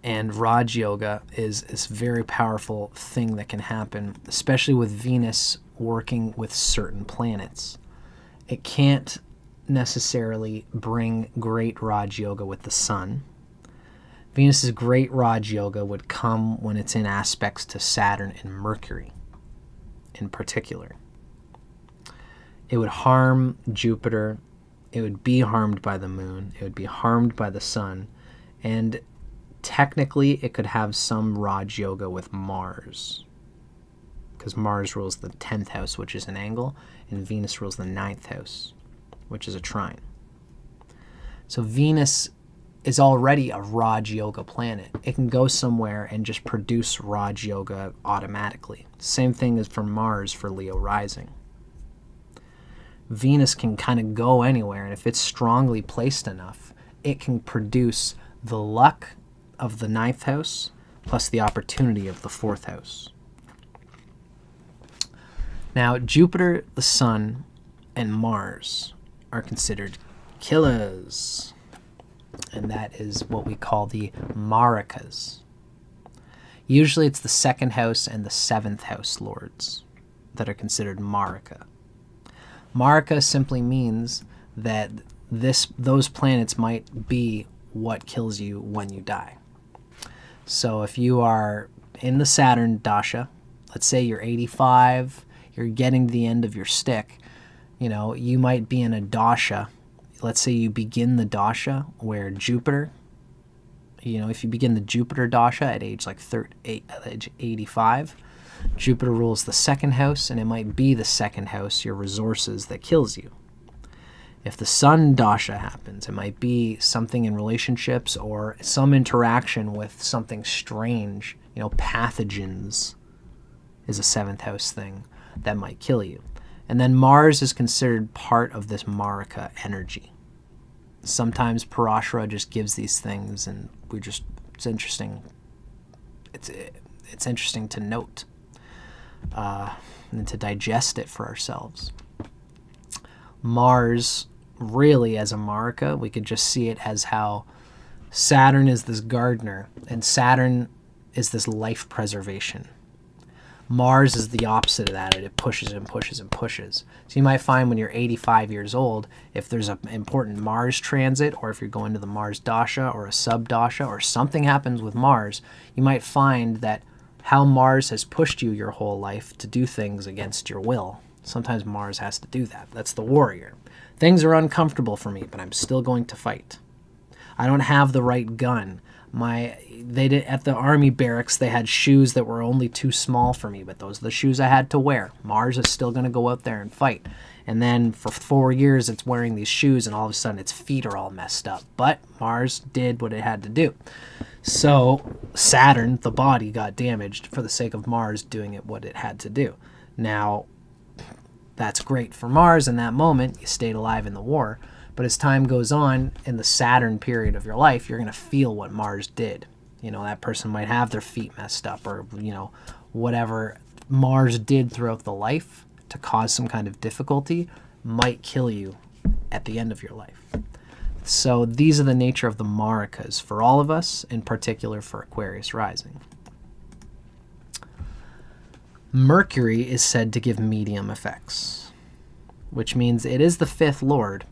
And Raj Yoga is this very powerful thing that can happen, especially with Venus working with certain planets. It can't necessarily bring great Raj Yoga with the sun. Venus's great Raj Yoga would come when it's in aspects to Saturn and Mercury in particular. It would harm Jupiter. It would be harmed by the moon. It would be harmed by the sun. And technically, it could have some Raj Yoga with Mars, because Mars rules the 10th house, which is an angle, and Venus rules the 9th house, which is a trine. So Venus is already a Raj Yoga planet. It can go somewhere and just produce Raj Yoga automatically. Same thing as for Mars for Leo rising. Venus can kind of go anywhere, and if it's strongly placed enough, it can produce the luck of the 9th house plus the opportunity of the 4th house. Now, Jupiter, the Sun, and Mars are considered killers, and that is what we call the Marakas. Usually it's the 2nd house and the 7th house lords that are considered Maraka. Maraka simply means that those planets might be what kills you when you die. So if you are in the Saturn dasha let's say you're 85, you're getting to the end of your stick, you know, you might be in a dasha. Let's say you begin the dasha where Jupiter, you know, if you begin the Jupiter dasha at age like age 85, Jupiter rules the second house, and it might be the second house, your resources, that kills you. If the Sun dasha happens, it might be something in relationships or some interaction with something strange, you know, pathogens is a seventh house thing that might kill you. And then Mars is considered part of this Marika energy. Sometimes Parashara just gives these things, and it's interesting. It's interesting to note and to digest it for ourselves. Mars, really, as a Marika, we could just see it as how Saturn is this gardener, and Saturn is this life preservation. Mars is the opposite of that. It pushes and pushes and pushes. So you might find when you're 85 years old, if there's an important Mars transit, or if you're going to the Mars dasha or a sub-dasha, or something happens with Mars, you might find that how Mars has pushed you your whole life to do things against your will. Sometimes Mars has to do that. That's the warrior. Things are uncomfortable for me, but I'm still going to fight. I don't have the right gun. At the army barracks, they had shoes that were only too small for me, but those are the shoes I had to wear. Mars is still going to go out there and fight. And then for 4 years, it's wearing these shoes, and all of a sudden its feet are all messed up. But Mars did what it had to do. So Saturn, the body, got damaged for the sake of Mars doing what it had to do. Now, that's great for Mars in that moment. You stayed alive in the war. But as time goes on, in the Saturn period of your life, you're going to feel what Mars did. You know, that person might have their feet messed up, or, you know, whatever Mars did throughout the life to cause some kind of difficulty might kill you at the end of your life. So these are the nature of the Marikas for all of us, in particular for Aquarius rising. Mercury is said to give medium effects, which means it is the fifth lord.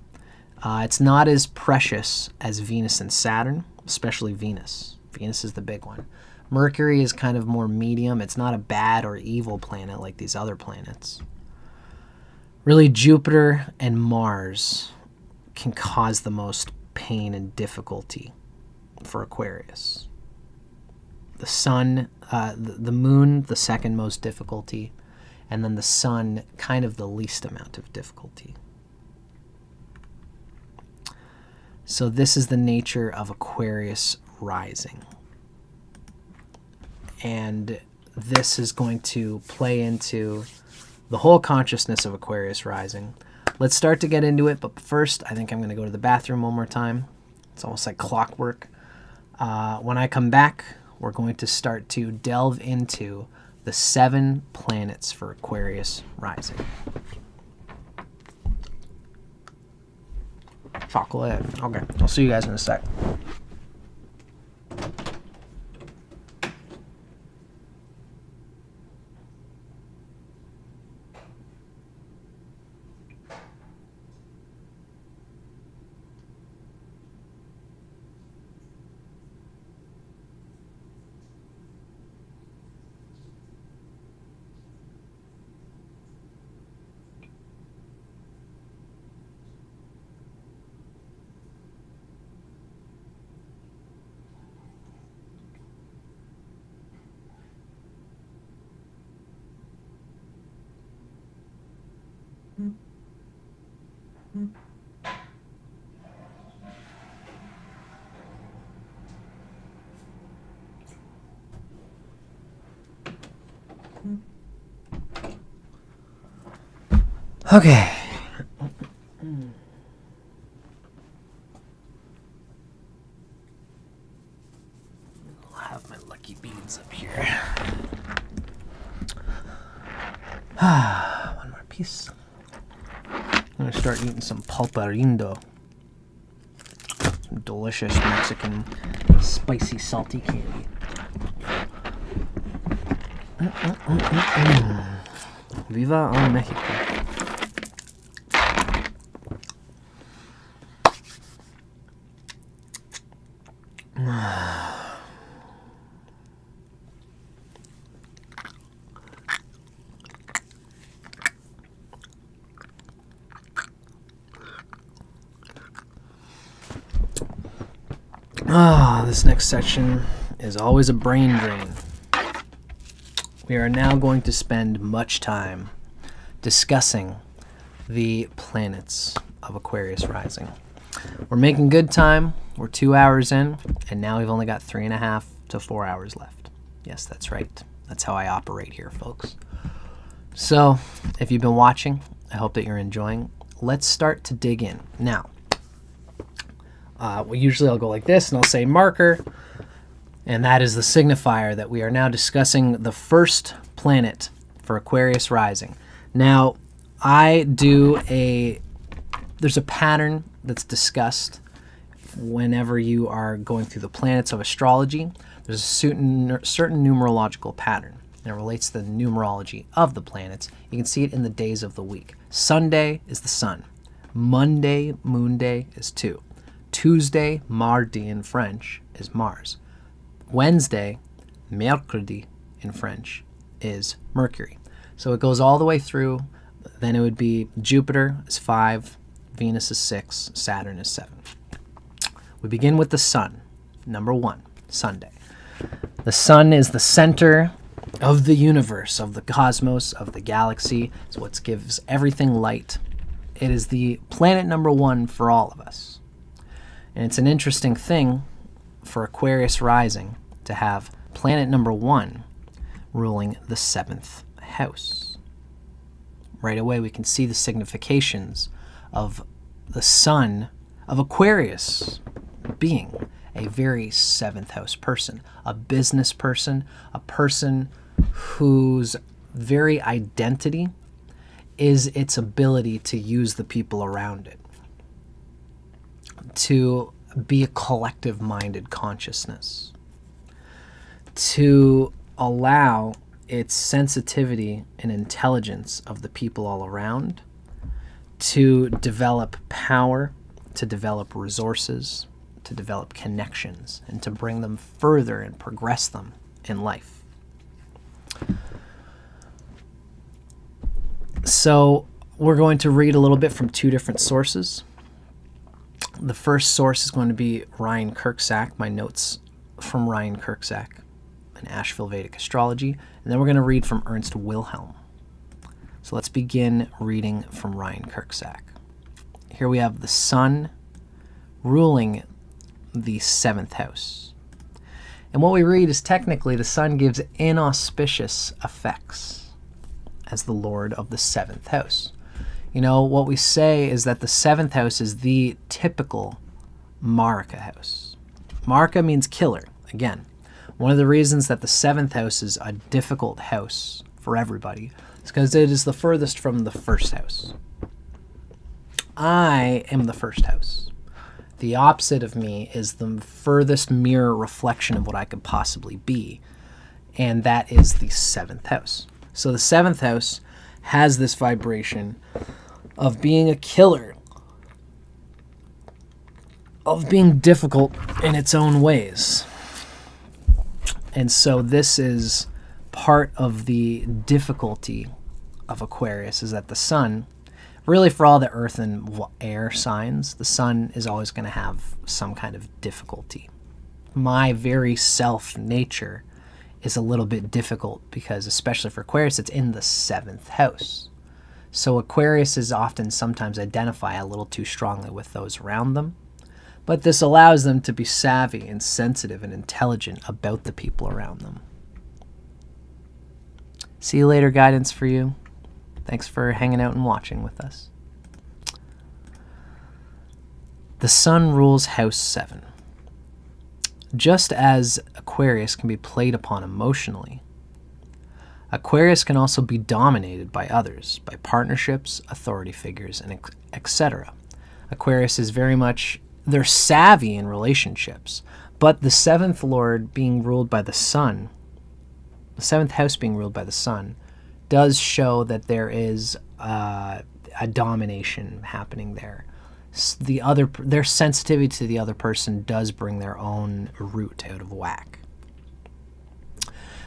It's not as precious as Venus and Saturn, especially Venus. Venus is the big one. Mercury is kind of more medium. It's not a bad or evil planet like these other planets. Really, Jupiter and Mars can cause the most pain and difficulty for Aquarius. The Sun, the Moon, the second most difficulty, and then the Sun, kind of the least amount of difficulty. So this is the nature of Aquarius rising. And this is going to play into the whole consciousness of Aquarius rising. Let's start to get into it, but first I think I'm going to go to the bathroom one more time. It's almost like clockwork. When I come back, we're going to start to delve into the 7 planets for Aquarius rising. Chocolate. Okay, I'll see you guys in a sec. Okay. I'll have my lucky beads up here. One more piece. I'm going to start eating some pulparindo. Some delicious Mexican spicy salty candy. Viva en Mexico. This next section is always a brain drain. We are now going to spend much time discussing the planets of Aquarius Rising. We're making good time. We're 2 hours in, and now we've only got 3.5 to 4 hours left. Yes, that's right. That's how I operate here, folks. So, if you've been watching, I hope that you're enjoying. Let's start to dig in. Now, usually I'll go like this, and I'll say marker, and that is the signifier that we are now discussing the first planet for Aquarius Rising. Now, there's a pattern that's discussed whenever you are going through the planets of astrology. There's a certain numerological pattern, and it relates to the numerology of the planets. You can see it in the days of the week. Sunday is the sun. Monday, moon day, is 2. Tuesday, mardi in French, is Mars. Wednesday, mercredi in French, is Mercury. So it goes all the way through. Then it would be Jupiter is 5, Venus is 6, Saturn is 7. We begin with the sun, number 1, Sunday. The sun is the center of the universe, of the cosmos, of the galaxy. It's what gives everything light. It is the planet number 1 for all of us. And it's an interesting thing for Aquarius Rising to have planet number 1 ruling the 7th house. Right away we can see the significations of the sun of Aquarius being a very 7th house person, a business person, a person whose very identity is its ability to use the people around it, to be a collective-minded consciousness, to allow its sensitivity and intelligence of the people all around to develop power, to develop resources, to develop connections, and to bring them further and progress them in life. So we're going to read a little bit from 2 different sources. The first source is going to be RYAN KURCZAK'S, my notes from RYAN KURCZAK'S in Asheville Vedic Astrology, and then we're going to read from Ernst Wilhelm. So let's begin reading from RYAN KURCZAK'S. Here we have the sun ruling the 7th house. And what we read is technically the sun gives inauspicious effects as the lord of the 7th house. You know, what we say is that the 7th house is the typical Maraka house. Maraka means killer. Again, one of the reasons that the 7th house is a difficult house for everybody is because it is the furthest from the 1st house. I am the 1st house. The opposite of me is the furthest mirror reflection of what I could possibly be, and that is the 7th house. So the 7th house has this vibration of being a killer, of being difficult in its own ways. And so this is part of the difficulty of Aquarius, is that the sun, really for all the earth and air signs, the sun is always going to have some kind of difficulty. My very self nature is a little bit difficult because, especially for Aquarius, it's in the 7th house. So Aquarius is often sometimes identify a little too strongly with those around them. But this allows them to be savvy and sensitive and intelligent about the people around them. See you later, guidance for you. Thanks for hanging out and watching with us. The sun rules house 7. Just as Aquarius can be played upon emotionally, Aquarius can also be dominated by others, by partnerships, authority figures, and etc. Aquarius is very much, they're savvy in relationships, but the 7th lord being ruled by the sun, the 7th house being ruled by the sun, does show that there is a domination happening there. Their sensitivity to the other person does bring their own root out of whack.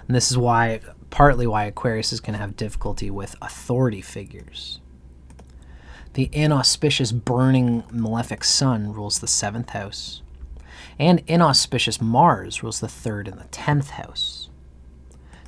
And this is why, partly why Aquarius is going to have difficulty with authority figures. The inauspicious burning malefic sun rules the 7th house. And inauspicious Mars rules the 3rd and the 10th house.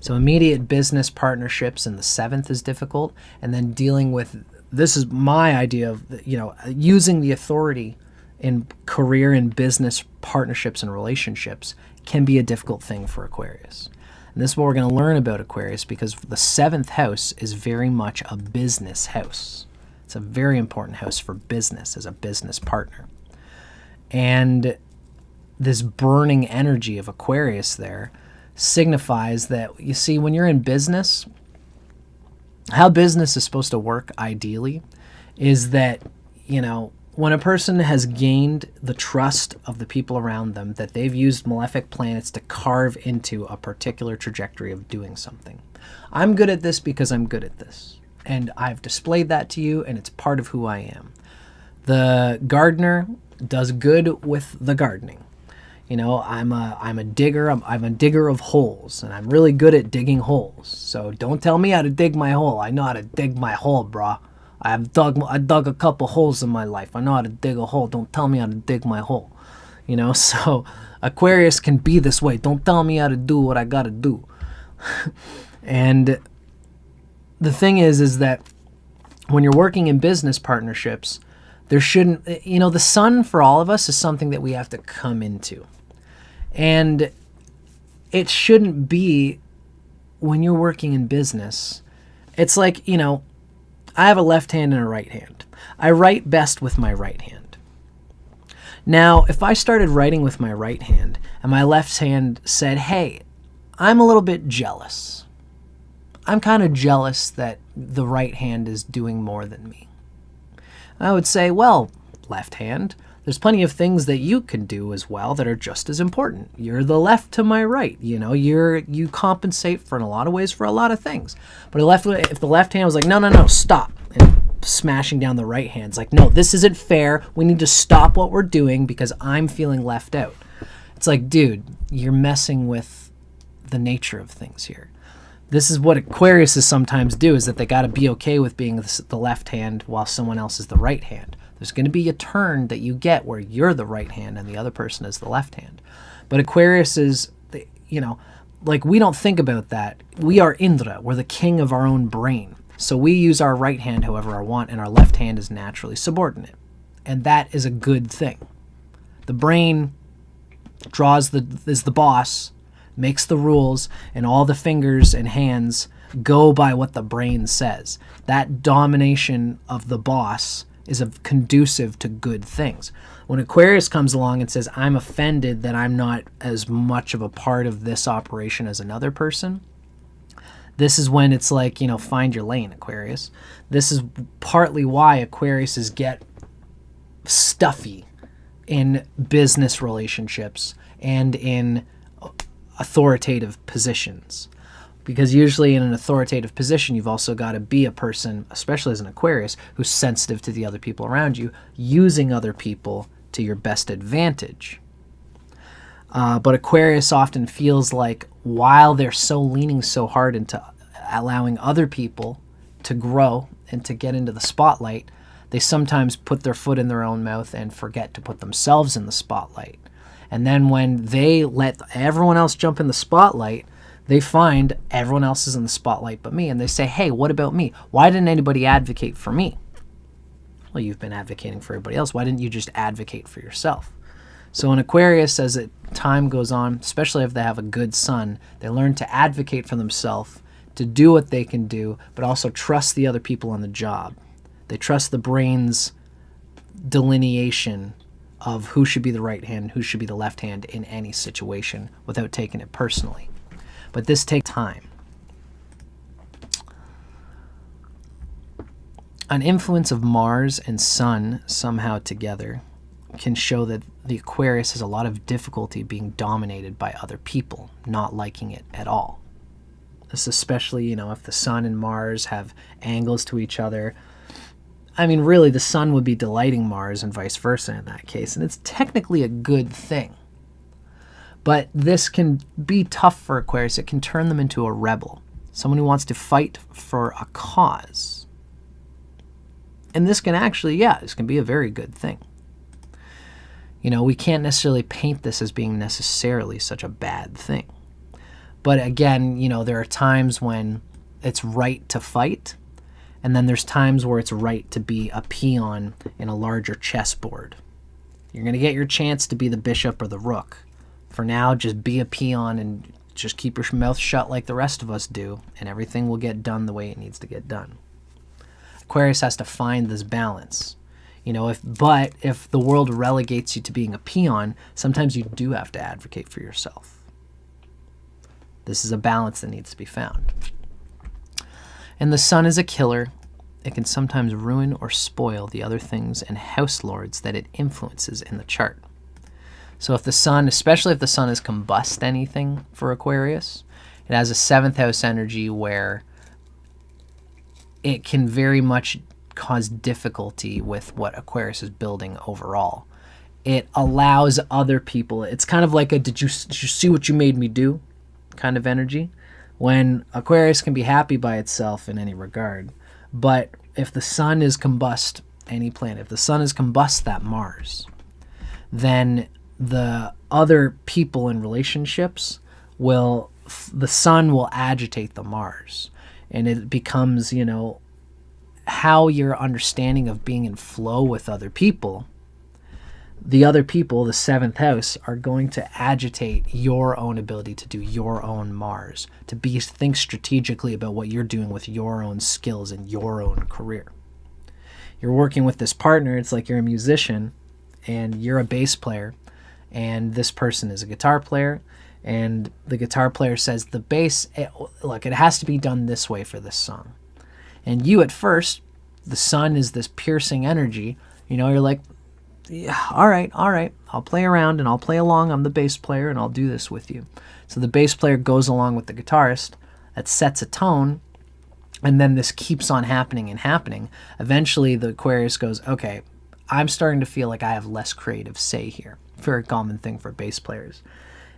So immediate business partnerships in the 7th is difficult, and then dealing with, this is my idea of, using the authority in career and business partnerships and relationships can be a difficult thing for Aquarius. And this is what we're going to learn about Aquarius, because the 7th house is very much a business house. It's a very important house for business as a business partner. And this burning energy of Aquarius there signifies that, you see, when you're in business, how business is supposed to work ideally is that, when a person has gained the trust of the people around them, that they've used malefic planets to carve into a particular trajectory of doing something. I'm good at this because I'm good at this. And I've displayed that to you, and it's part of who I am. The gardener does good with the gardening. I'm a digger. I'm a digger of holes, and I'm really good at digging holes. So don't tell me how to dig my hole. I know how to dig my hole, brah. I dug a couple holes in my life. I know how to dig a hole. Don't tell me how to dig my hole. So Aquarius can be this way. Don't tell me how to do what I got to do. And the thing is that when you're working in business partnerships, there shouldn't, the sun for all of us is something that we have to come into. And it shouldn't be, when you're working in business, it's like, I have a left hand and a right hand. I write best with my right hand. Now, if I started writing with my right hand and my left hand said, hey, I'm a little bit jealous. I'm kind of jealous that the right hand is doing more than me. I would say, well, left hand, there's plenty of things that you can do as well that are just as important. You're the left to my right. You compensate for in a lot of ways for a lot of things. But if the left hand was like, no, stop, and smashing down the right hand, it's like, no, this isn't fair. We need to stop what we're doing because I'm feeling left out. It's like, dude, you're messing with the nature of things here. This is what Aquariuses sometimes do, is that they got to be okay with being the left hand while someone else is the right hand. There's going to be a turn that you get where you're the right hand and the other person is the left hand. But Aquarius is, we don't think about that. We are Indra. We're the king of our own brain. So we use our right hand however I want, and our left hand is naturally subordinate. And that is a good thing. The brain is the boss, makes the rules, and all the fingers and hands go by what the brain says. That domination of the boss is conducive to good things. When Aquarius comes along and says, I'm offended that I'm not as much of a part of this operation as another person, this is when it's like, find your lane, Aquarius. This is partly why Aquariuses get stuffy in business relationships and in authoritative positions. Because usually in an authoritative position, you've also got to be a person, especially as an Aquarius, who's sensitive to the other people around you, using other people to your best advantage. But Aquarius often feels like, while they're leaning so hard into allowing other people to grow and to get into the spotlight, they sometimes put their foot in their own mouth and forget to put themselves in the spotlight. And then when they let everyone else jump in the spotlight, they find everyone else is in the spotlight but me, and they say, hey, what about me? Why didn't anybody advocate for me? Well, you've been advocating for everybody else. Why didn't you just advocate for yourself? So in Aquarius, as time goes on, especially if they have a good sun, they learn to advocate for themselves, to do what they can do, but also trust the other people on the job. They trust the brain's delineation of who should be the right hand, who should be the left hand in any situation without taking it personally. But this takes time. An influence of Mars and Sun somehow together can show that the Aquarius has a lot of difficulty being dominated by other people, not liking it at all. This especially, if the Sun and Mars have angles to each other. I mean, really, the Sun would be delighting Mars and vice versa in that case, and it's technically a good thing. But this can be tough for Aquarius. It can turn them into a rebel, someone who wants to fight for a cause. And this can actually, this can be a very good thing. We can't necessarily paint this as being necessarily such a bad thing. But again, there are times when it's right to fight, and then there's times where it's right to be a peon in a larger chessboard. You're going to get your chance to be the bishop or the rook. For now, just be a peon and just keep your mouth shut like the rest of us do, and everything will get done the way it needs to get done. Aquarius has to find this balance. But if the world relegates you to being a peon, sometimes you do have to advocate for yourself. This is a balance that needs to be found. And the sun is a killer. It can sometimes ruin or spoil the other things and house lords that it influences in the chart. So if the sun, especially if the sun has combust anything for Aquarius, it has a 7th house energy where it can very much cause difficulty with what Aquarius is building overall. It allows other people, it's kind of like a did you see what you made me do kind of energy, when Aquarius can be happy by itself in any regard. But if the sun is combust any planet, if the sun is combust that Mars, then the other people in relationships the sun will agitate the Mars, and it becomes, how your understanding of being in flow with other people, the other people, the 7th house, are going to agitate your own ability to do your own Mars, to think strategically about what you're doing with your own skills and your own career. You're working with this partner, it's like you're a musician and you're a bass player, and this person is a guitar player, and the guitar player says the bass, look, it has to be done this way for this song. And you at first, the sun is this piercing energy, you're like, yeah, all right, I'll play around and I'll play along. I'm the bass player and I'll do this with you. So the bass player goes along with the guitarist. That sets a tone, and then this keeps on happening and happening. Eventually the Aquarius goes, okay, I'm starting to feel like I have less creative say here. Very common thing for bass players.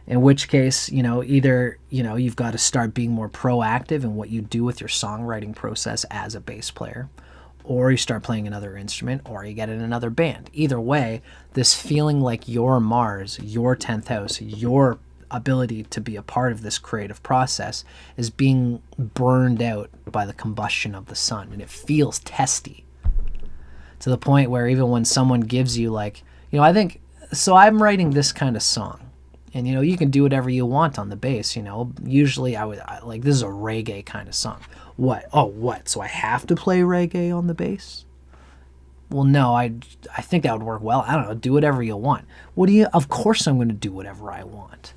In which case, either, you've got to start being more proactive in what you do with your songwriting process as a bass player, or you start playing another instrument, or you get in another band. Either way, this feeling like your Mars, your 10th house, your ability to be a part of this creative process is being burned out by the combustion of the sun, and it feels testy. To the point where even when someone gives you I think, so I'm writing this kind of song. And, you can do whatever you want on the bass, Usually this is a reggae kind of song. What? Oh, what? So I have to play reggae on the bass? Well, no, I think that would work well. I don't know. Do whatever you want. Of course I'm going to do whatever I want.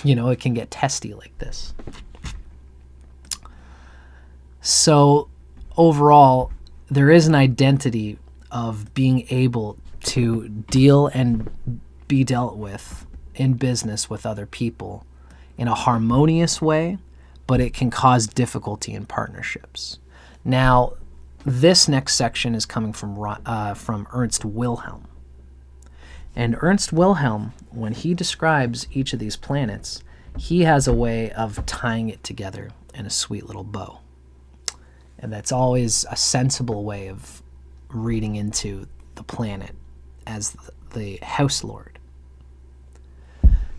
It can get testy like this. So overall, there is an identity of being able to deal and be dealt with in business with other people in a harmonious way, but it can cause difficulty in partnerships. Now, this next section is coming from Ernst Wilhelm. And Ernst Wilhelm, when he describes each of these planets, he has a way of tying it together in a sweet little bow. And that's always a sensible way of reading into the planet as the house lord.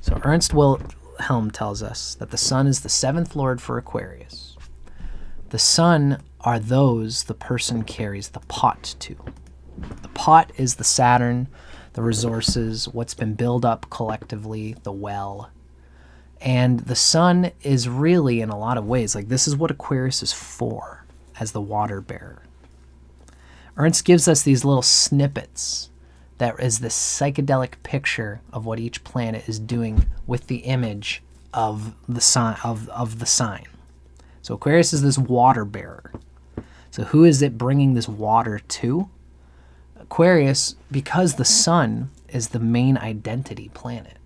So Ernst Wilhelm tells us that the sun is the 7th lord for Aquarius. The sun are those the person carries the pot to. The pot is the Saturn, the resources, what's been built up collectively, the well. And the sun is really, in a lot of ways, this is what Aquarius is for, as the water bearer. Ernst gives us these little snippets that is this psychedelic picture of what each planet is doing with the image of the sign. So Aquarius is this water bearer. So who is it bringing this water to? Aquarius, because the sun is the main identity planet.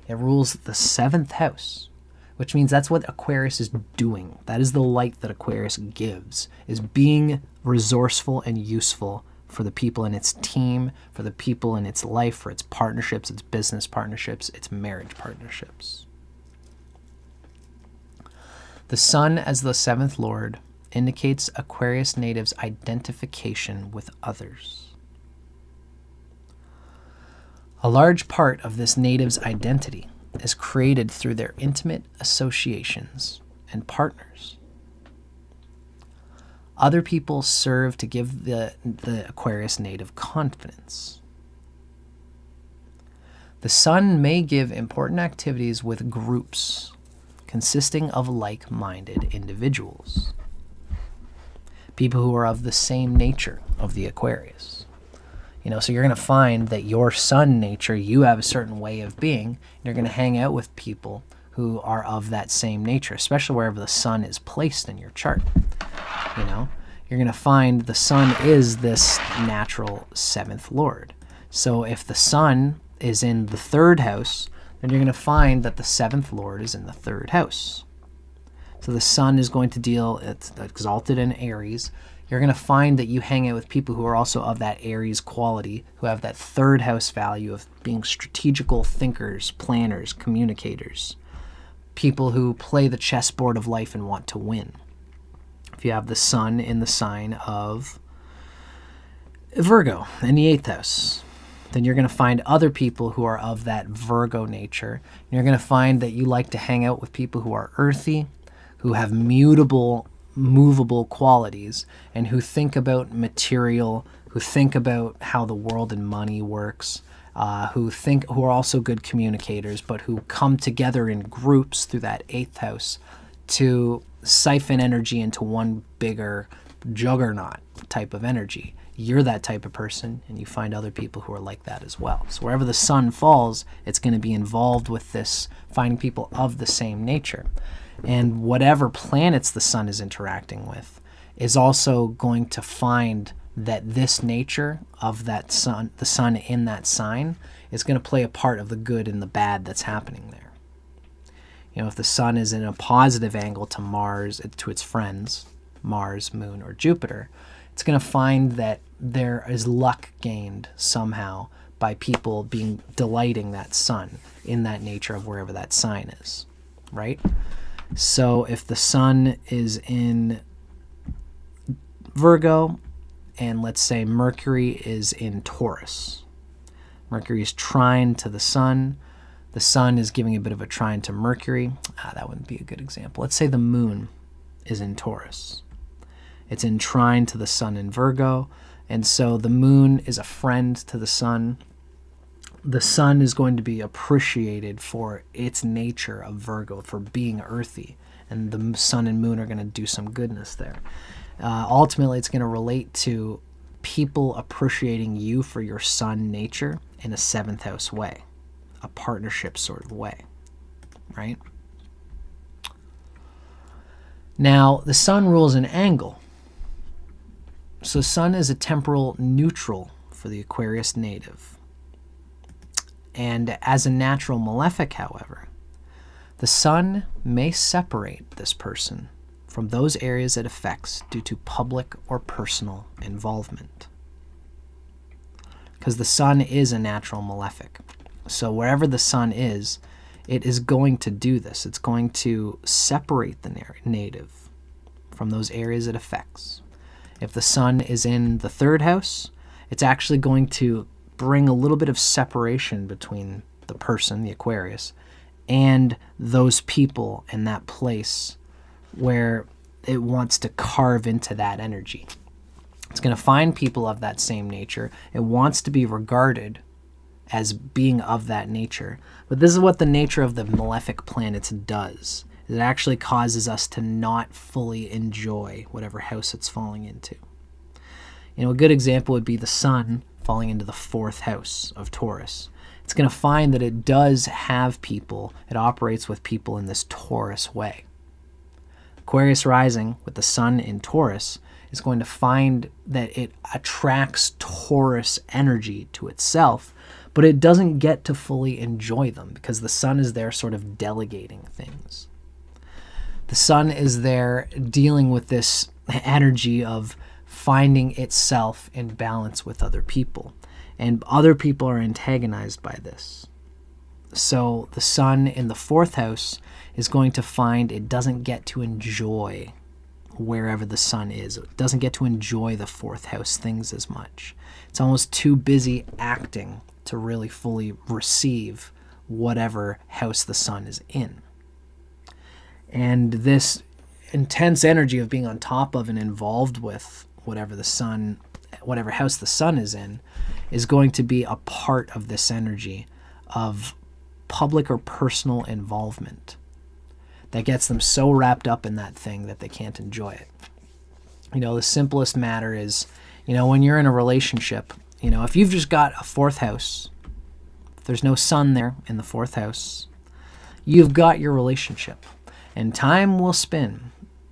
It rules the 7th house, which means that's what Aquarius is doing. That is the light that Aquarius gives, is being resourceful and useful for the people in its team, for the people in its life, for its partnerships, its business partnerships, its marriage partnerships. The sun as the 7th lord indicates Aquarius natives' identification with others. A large part of this native's identity is created through their intimate associations and partners. Other people serve to give the Aquarius native confidence. The sun may give important activities with groups consisting of like-minded individuals, people who are of the same nature of the Aquarius. So you're going to find that your sun nature, you have a certain way of being, and you're going to hang out with people who are of that same nature, especially wherever the sun is placed in your chart. You're going to find the sun is this natural seventh lord. So if the sun is in the third house, then you're going to find that the seventh lord is in the third house. So the sun is going to deal, it's exalted in Aries. You're going to find that you hang out with people who are also of that Aries quality, who have that third house value of being strategical thinkers, planners, communicators, people who play the chessboard of life and want to win. If you have the sun in the sign of Virgo in the 8th house, then you're going to find other people who are of that Virgo nature. And you're going to find that you like to hang out with people who are earthy, who have mutable, movable qualities, and who think about material, who think about how the world and money works, who are also good communicators, but who come together in groups through that 8th house to siphon energy into one bigger juggernaut type of energy. You're that type of person, and you find other people who are like that as well. So wherever the sun falls, it's going to be involved with this, finding people of the same nature. And whatever planets the sun is interacting with is also going to find that this nature of that sun, the sun in that sign, is going to play a part of the good and the bad that's happening there. If the sun is in a positive angle to Mars, to its friends, Mars, Moon, or Jupiter, it's going to find that there is luck gained somehow by people delighting that sun in that nature of wherever that sign is, right? So if the sun is in Virgo, and let's say Mercury is in Taurus, Mercury is trine to the sun is giving a bit of a trine to Mercury. That wouldn't be a good example. Let's say the moon is in Taurus. It's in trine to the sun in Virgo, and so the moon is a friend to the sun. The sun is going to be appreciated for its nature of Virgo, for being earthy, and the sun and moon are going to do some goodness there. Ultimately, it's going to relate to people appreciating you for your sun nature in a 7th house way, a partnership sort of way, right? Now, the sun rules an angle. So sun is a temporal neutral for the Aquarius native. And as a natural malefic, however, the sun may separate this person from those areas it affects due to public or personal involvement. Because the sun is a natural malefic. So wherever the sun is, it is going to do this. It's going to separate the native from those areas it affects. If the sun is in the 3rd house, it's actually going to bring a little bit of separation between the person, the Aquarius, and those people in that place where it wants to carve into that energy. It's going to find people of that same nature. It wants to be regarded as being of that nature. But this is what the nature of the malefic planets does. It actually causes us to not fully enjoy whatever house it's falling into. A good example would be the sun falling into the 4th house of Taurus. It's going to find that it does have people, it operates with people in this Taurus way. Aquarius rising with the sun in Taurus is going to find that it attracts Taurus energy to itself, but it doesn't get to fully enjoy them because the sun is there sort of delegating things. The sun is there dealing with this energy of finding itself in balance with other people, and other people are antagonized by this. So the sun in the 4th house is going to find it doesn't get to enjoy wherever the sun is. It doesn't get to enjoy the fourth house things as much. It's almost too busy acting to really fully receive whatever house the sun is in. And this intense energy of being on top of and involved with whatever house the sun is in, is going to be a part of this energy of public or personal involvement that gets them so wrapped up in that thing that they can't enjoy it. The simplest matter is, when you're in a relationship, if you've just got a fourth house, if there's no sun there in the fourth house, you've got your relationship. And time will spin.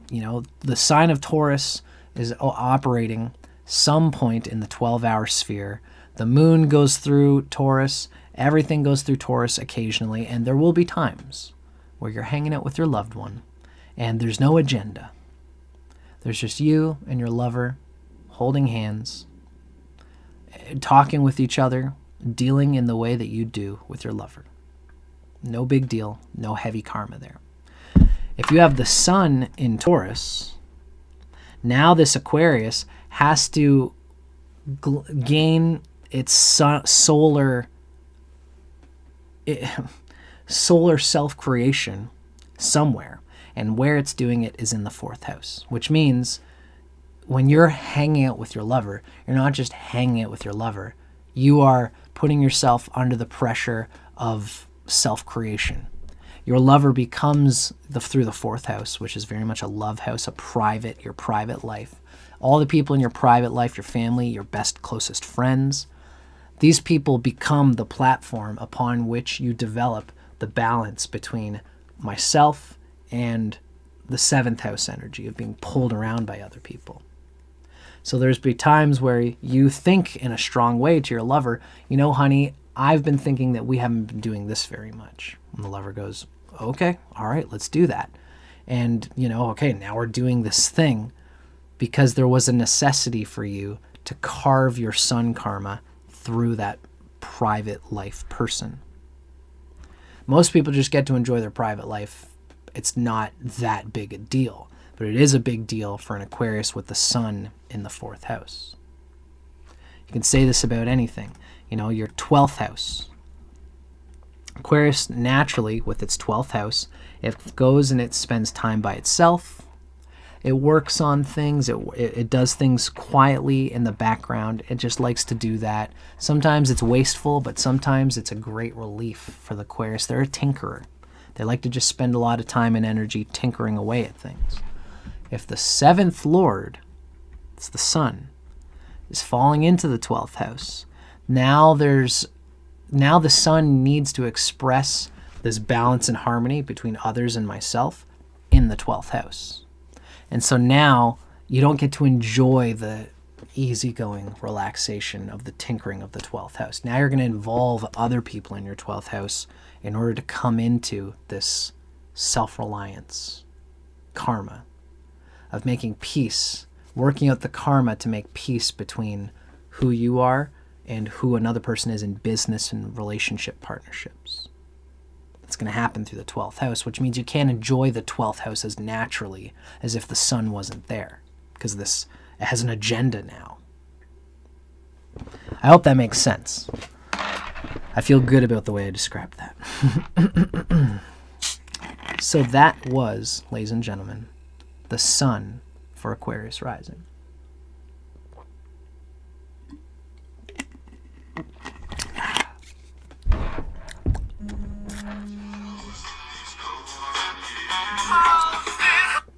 The sign of Taurus is operating some point in the 12-hour sphere. The moon goes through Taurus. Everything goes through Taurus occasionally. And there will be times where you're hanging out with your loved one and there's no agenda. There's just you and your lover holding hands, talking with each other, dealing in the way that you do with your lover. No big deal. No heavy karma there. If you have the sun in Taurus, now this Aquarius has to gain its solar self-creation somewhere. And where it's doing it is in the fourth house, which means when you're hanging out with your lover, you're not just hanging out with your lover. You are putting yourself under the pressure of self-creation. Your lover becomes, through the fourth house, which is very much a love house, your private life. All the people in your private life, your family, your best, closest friends, these people become the platform upon which you develop the balance between myself and the seventh house energy of being pulled around by other people. So there's be times where you think in a strong way to your lover, honey, I've been thinking that we haven't been doing this very much. And the lover goes, okay, all right, let's do that. And, okay, now we're doing this thing because there was a necessity for you to carve your sun karma through that private life person. Most people just get to enjoy their private life. It's not that big a deal, but it is a big deal for an Aquarius with the sun in the fourth house. You can say this about anything. Your 12th house. Aquarius, naturally, with its 12th house, it goes and it spends time by itself. It works on things. It does things quietly in the background. It just likes to do that. Sometimes it's wasteful, but sometimes it's a great relief for the Aquarius. They're a tinkerer. They like to just spend a lot of time and energy tinkering away at things. If the seventh lord, it's the sun, is falling into the 12th house, now the sun needs to express this balance and harmony between others and myself in the 12th house. And so now you don't get to enjoy the easygoing relaxation of the tinkering of the 12th house. Now you're going to involve other people in your 12th house in order to come into this self-reliance karma of making peace, working out the karma to make peace between who you are and who another person is in business and relationship partnerships. It's going to happen through the 12th house, which means you can't enjoy the 12th house as naturally as if the sun wasn't there, because it has an agenda now. I hope that makes sense. I feel good about the way I described that. So that was, ladies and gentlemen, the sun for Aquarius rising.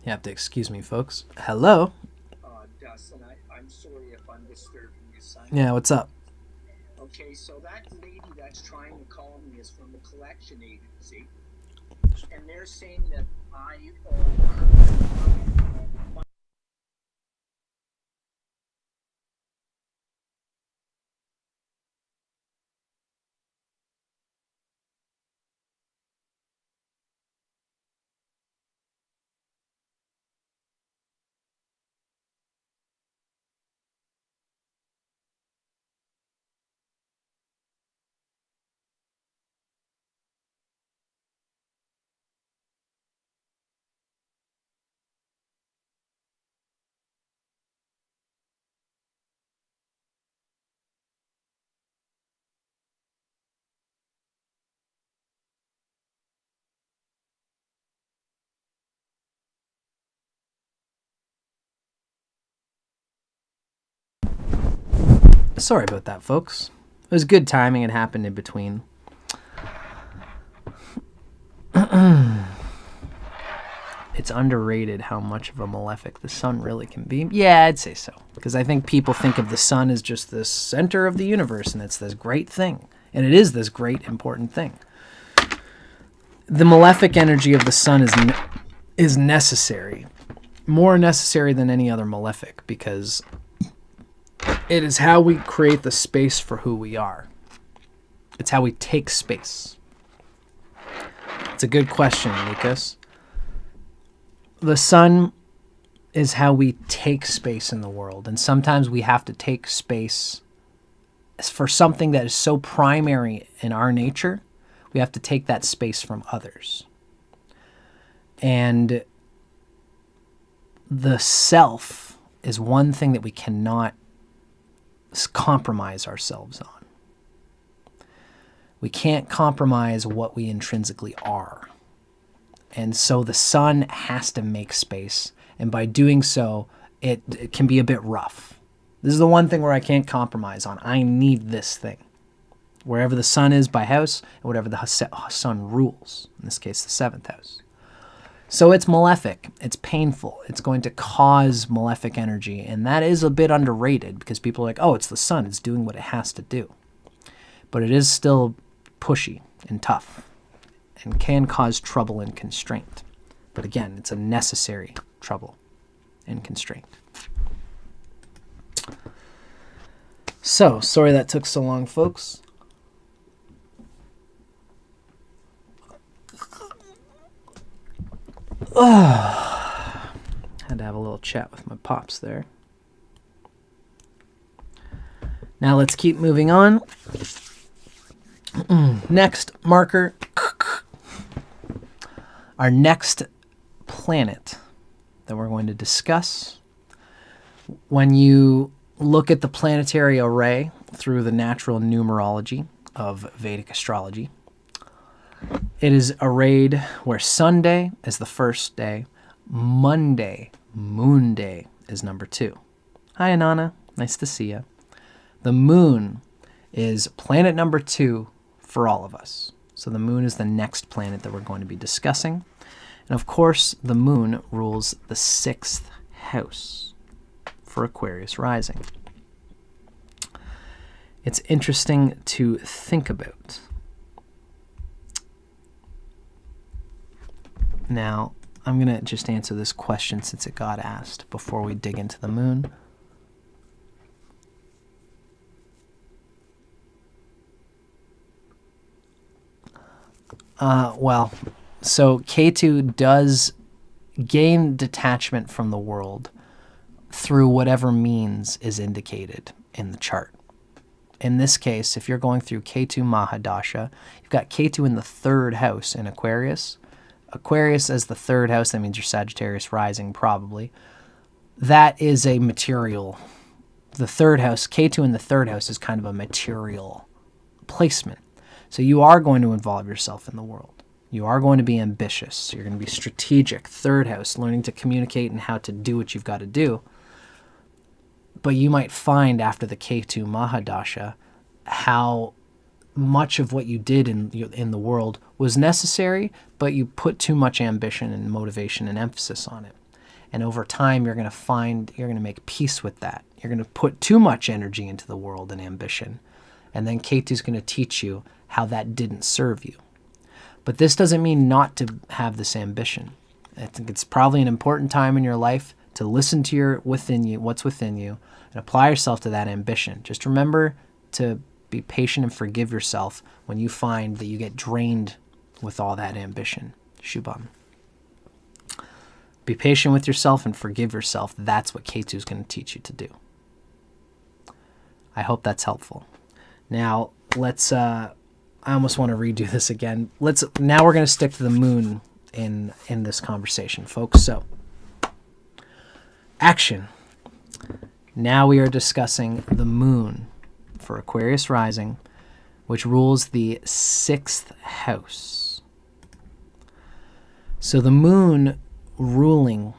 You have to excuse me, folks. Hello? Dustin, I'm sorry if I'm disturbing you, son. Yeah, what's up? Okay, so that lady that's trying to call me is from the collection agency, and they're saying that I owe her Sorry about that, folks. It was good timing. It happened in between. It's underrated how much of a malefic the sun really can be. Yeah, I'd say so. Because I think people think of the sun as just the center of the universe, and it's this great thing. And it is this great, important thing. The malefic energy of the sun is necessary. More necessary than any other malefic, because it is how we create the space for who we are. It's how we take space. It's a good question, Lucas. The sun is how we take space in the world. And sometimes we have to take space for something that is so primary in our nature. We have to take that space from others. And the self is one thing that we cannot compromise ourselves on. We can't compromise what we intrinsically are. And so the sun has to make space. And by doing so, it can be a bit rough. This is the one thing where I can't compromise on. I need this thing. Wherever the sun is by house, and whatever the sun rules. In this case, the 7th house. So it's malefic. It's painful. It's going to cause malefic energy. And that is a bit underrated because people are like, oh, it's the sun. It's doing what it has to do. But it is still pushy and tough and can cause trouble and constraint. But again, it's a necessary trouble and constraint. So, sorry that took so long, folks. Had to have a little chat with my pops there. Now let's keep moving on. Next marker. Our next planet that we're going to discuss. When you look at the planetary array through the natural numerology of Vedic astrology, it is arrayed where Sunday is the first day, Monday, Moon Day, is number 2. Hi, Anana. Nice to see you. The moon is planet number 2 for all of us. So the moon is the next planet that we're going to be discussing. And of course, the moon rules the 6th house for Aquarius Rising. It's interesting to think about. Now, I'm going to just answer this question since it got asked before we dig into the moon. So Ketu does gain detachment from the world through whatever means is indicated in the chart. In this case, if you're going through Ketu Mahadasha, you've got Ketu in the 3rd house in Aquarius. Aquarius as the 3rd house, that means you're Sagittarius rising probably. That is a material. The 3rd house, Ketu in the 3rd house is kind of a material placement. So you are going to involve yourself in the world. You are going to be ambitious. You're going to be strategic. 3rd house, learning to communicate and how to do what you've got to do. But you might find after the Ketu Mahadasha how much of what you did in the world was necessary, but you put too much ambition and motivation and emphasis on it. And over time, you're going to make peace with that. You're going to put too much energy into the world and ambition. And then Ketu's going to teach you how that didn't serve you. But this doesn't mean not to have this ambition. I think it's probably an important time in your life to listen to what's within you, and apply yourself to that ambition. Just remember to be patient and forgive yourself when you find that you get drained with all that ambition. Shubham. Be patient with yourself and forgive yourself. That's what Ketu is going to teach you to do. I hope that's helpful. Now, let's... I almost want to redo this again. Now we're going to stick to the moon in this conversation, folks. So, action. Now we are discussing the moon for Aquarius Rising, which rules the 6th house. So the moon ruling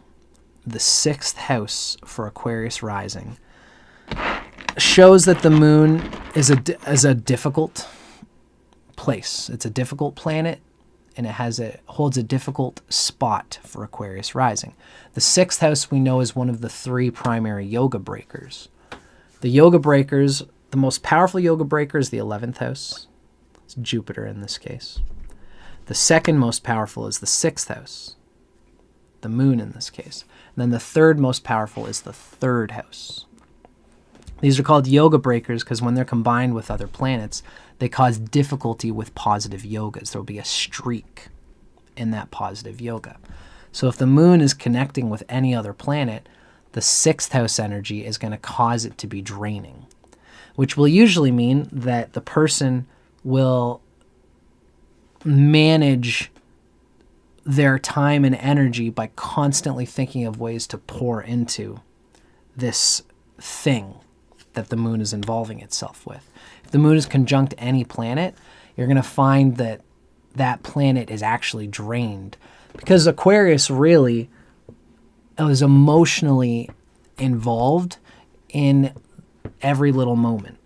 the 6th house for Aquarius Rising shows that the moon is a difficult place. It's a difficult planet, and it holds a difficult spot for Aquarius rising. The 6th house we know is one of the 3 primary yoga breakers. The yoga breakers, the most powerful yoga breaker is the 11th house. It's Jupiter in this case. The second most powerful is the 6th house, the moon in this case. And then the third most powerful is the 3rd house. These are called yoga breakers because when they're combined with other planets, they cause difficulty with positive yogas. There will be a streak in that positive yoga. So if the moon is connecting with any other planet, the 6th house energy is going to cause it to be draining, which will usually mean that the person will manage their time and energy by constantly thinking of ways to pour into this thing that the moon is involving itself with. If the moon is conjunct any planet, you're going to find that that planet is actually drained, because Aquarius really is emotionally involved in every little moment.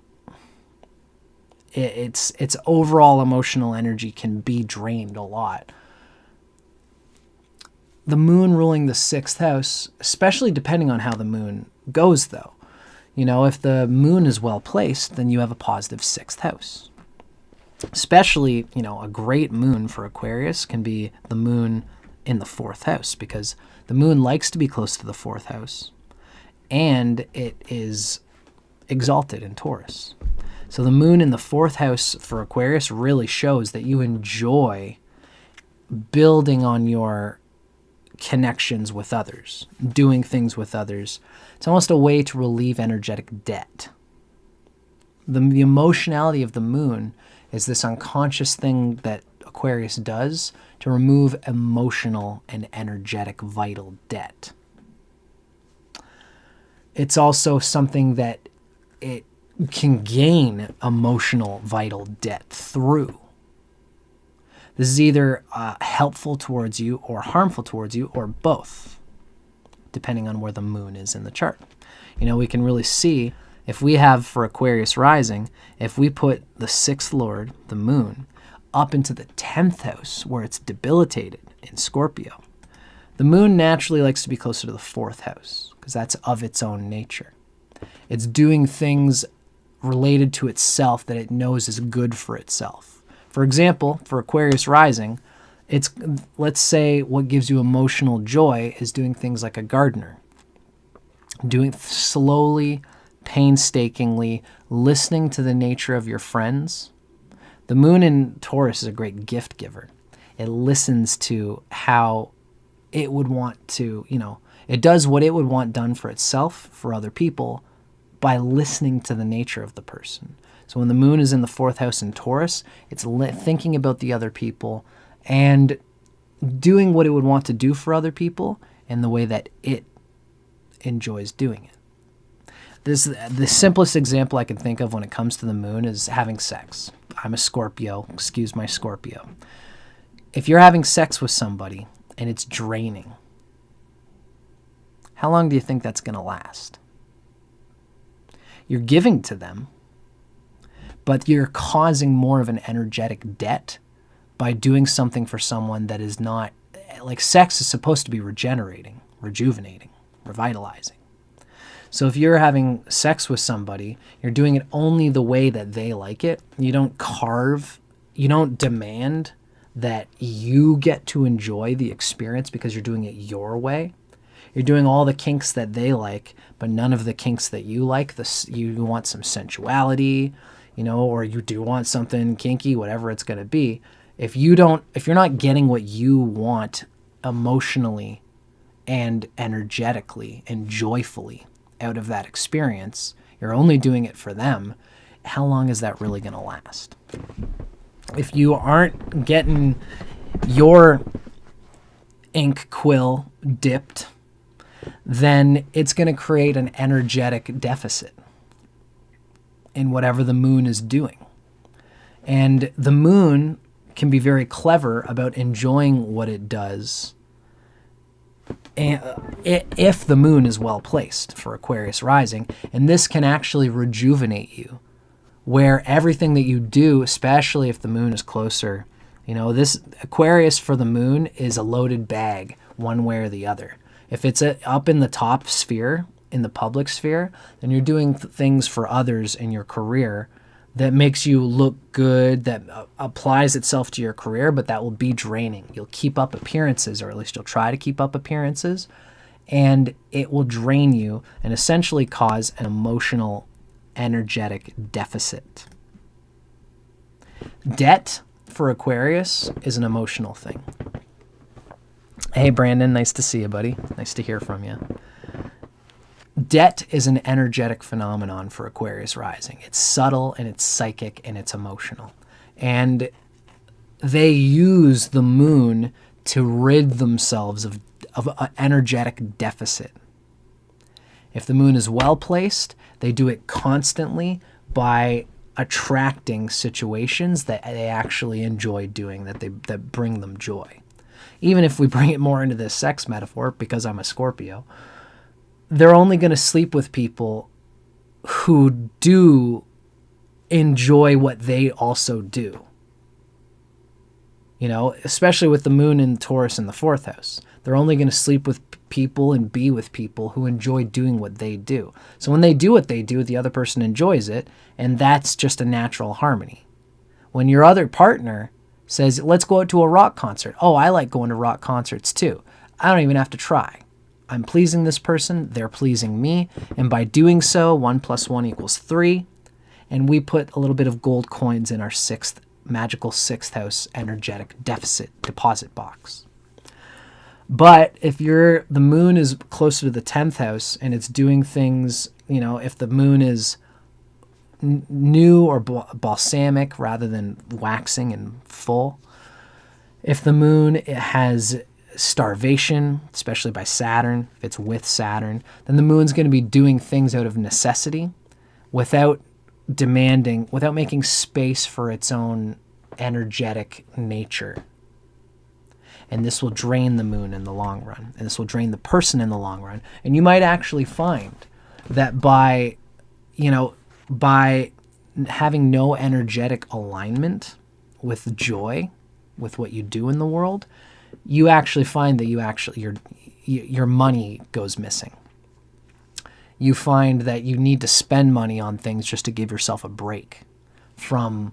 Its overall emotional energy can be drained a lot. The moon ruling the 6th house, especially depending on how the moon goes though. You know, if the moon is well placed, then you have a positive 6th house. Especially, you know, a great moon for Aquarius can be the moon in the 4th house, because the moon likes to be close to the 4th house, and it is exalted in Taurus. So the moon in the 4th house for Aquarius really shows that you enjoy building on your connections with others, doing things with others. It's almost a way to relieve energetic debt. The emotionality of the moon is this unconscious thing that Aquarius does to remove emotional and energetic vital debt. It's also something that it can gain emotional vital debt through. This is either helpful towards you or harmful towards you, or both, depending on where the moon is in the chart. You know, we can really see, if we have for Aquarius rising, if we put the 6th lord, the moon, up into the 10th house where it's debilitated in Scorpio, the moon naturally likes to be closer to the 4th house because that's of its own nature. It's doing things related to itself that it knows is good for itself. For example, for Aquarius rising, it's, let's say what gives you emotional joy is doing things like a gardener. Doing slowly, painstakingly, listening to the nature of your friends. The moon in Taurus is a great gift giver. It listens to how it would want to, you know, it does what it would want done for itself, for other people, by listening to the nature of the person. So when the moon is in the 4th house in Taurus, it's thinking about the other people and doing what it would want to do for other people in the way that it enjoys doing it. The simplest example I can think of when it comes to the moon is having sex. I'm a Scorpio, excuse my Scorpio. If you're having sex with somebody and it's draining, how long do you think that's going to last? You're giving to them, but you're causing more of an energetic debt by doing something for someone that is not, like, sex is supposed to be regenerating, rejuvenating, revitalizing. So if you're having sex with somebody, you're doing it only the way that they like it. You don't you don't demand that you get to enjoy the experience because you're doing it your way. You're doing all the kinks that they like, but none of the kinks that you like. You want some sensuality, you know, or you do want something kinky, whatever it's going to be. If you're not getting what you want emotionally and energetically and joyfully out of that experience, you're only doing it for them, how long is that really going to last? If you aren't getting your ink quill dipped, then it's going to create an energetic deficit in whatever the moon is doing. And the moon can be very clever about enjoying what it does if the moon is well placed for Aquarius rising. And this can actually rejuvenate you, where everything that you do, especially if the moon is closer, this Aquarius for the moon is a loaded bag one way or the other. If it's up in the top sphere, in the public sphere, then you're doing things for others in your career that makes you look good, that applies itself to your career, but that will be draining. You'll keep up appearances, or at least you'll try to keep up appearances, and it will drain you and essentially cause an emotional, energetic deficit. Debt for Aquarius is an emotional thing. Hey, Brandon, nice to see you, buddy. Nice to hear from you. Debt is an energetic phenomenon for Aquarius rising. It's subtle and it's psychic and it's emotional. And they use the moon to rid themselves of an energetic deficit. If the moon is well placed, they do it constantly by attracting situations that they actually enjoy doing, that bring them joy. Even if we bring it more into this sex metaphor, because I'm a Scorpio, they're only going to sleep with people who do enjoy what they also do. Especially with the moon in Taurus in the 4th house. They're only going to sleep with people and be with people who enjoy doing what they do. So when they do what they do, the other person enjoys it, and that's just a natural harmony. When your other partner says, let's go out to a rock concert. Oh, I like going to rock concerts too. I don't even have to try. I'm pleasing this person, they're pleasing me, and by doing so, 1 + 1 = 3, and we put a little bit of gold coins in our magical 6th house energetic deposit box. But if the moon is closer to the 10th house and it's doing things, if the moon is new or balsamic rather than waxing and full, if the moon has starvation, especially by Saturn, if it's with Saturn, then the moon's going to be doing things out of necessity without making space for its own energetic nature. And this will drain the moon in the long run, and this will drain the person in the long run. And you might actually find that by having no energetic alignment with joy, with what you do in the world, you actually find that your money goes missing. You find that you need to spend money on things just to give yourself a break from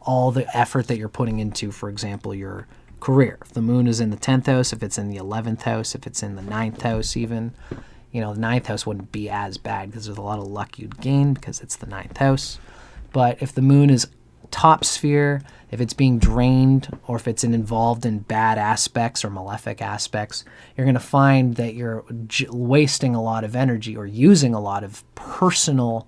all the effort that you're putting into, for example, your career. If the moon is in the 10th house, if it's in the 11th house, if it's in the 9th house even, the 9th house wouldn't be as bad because there's a lot of luck you'd gain because it's the 9th house. But if the moon is top sphere, if it's being drained, or if it's involved in bad aspects or malefic aspects, you're going to find that you're wasting a lot of energy or using a lot of personal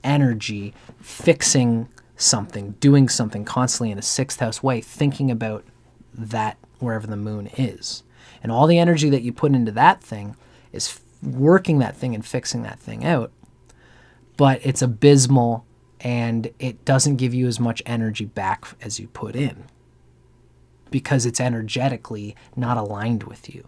energy fixing something, doing something constantly in a 6th house way, thinking about that wherever the moon is. And all the energy that you put into that thing is working that thing and fixing that thing out, but it's abysmal and it doesn't give you as much energy back as you put in because it's energetically not aligned with you.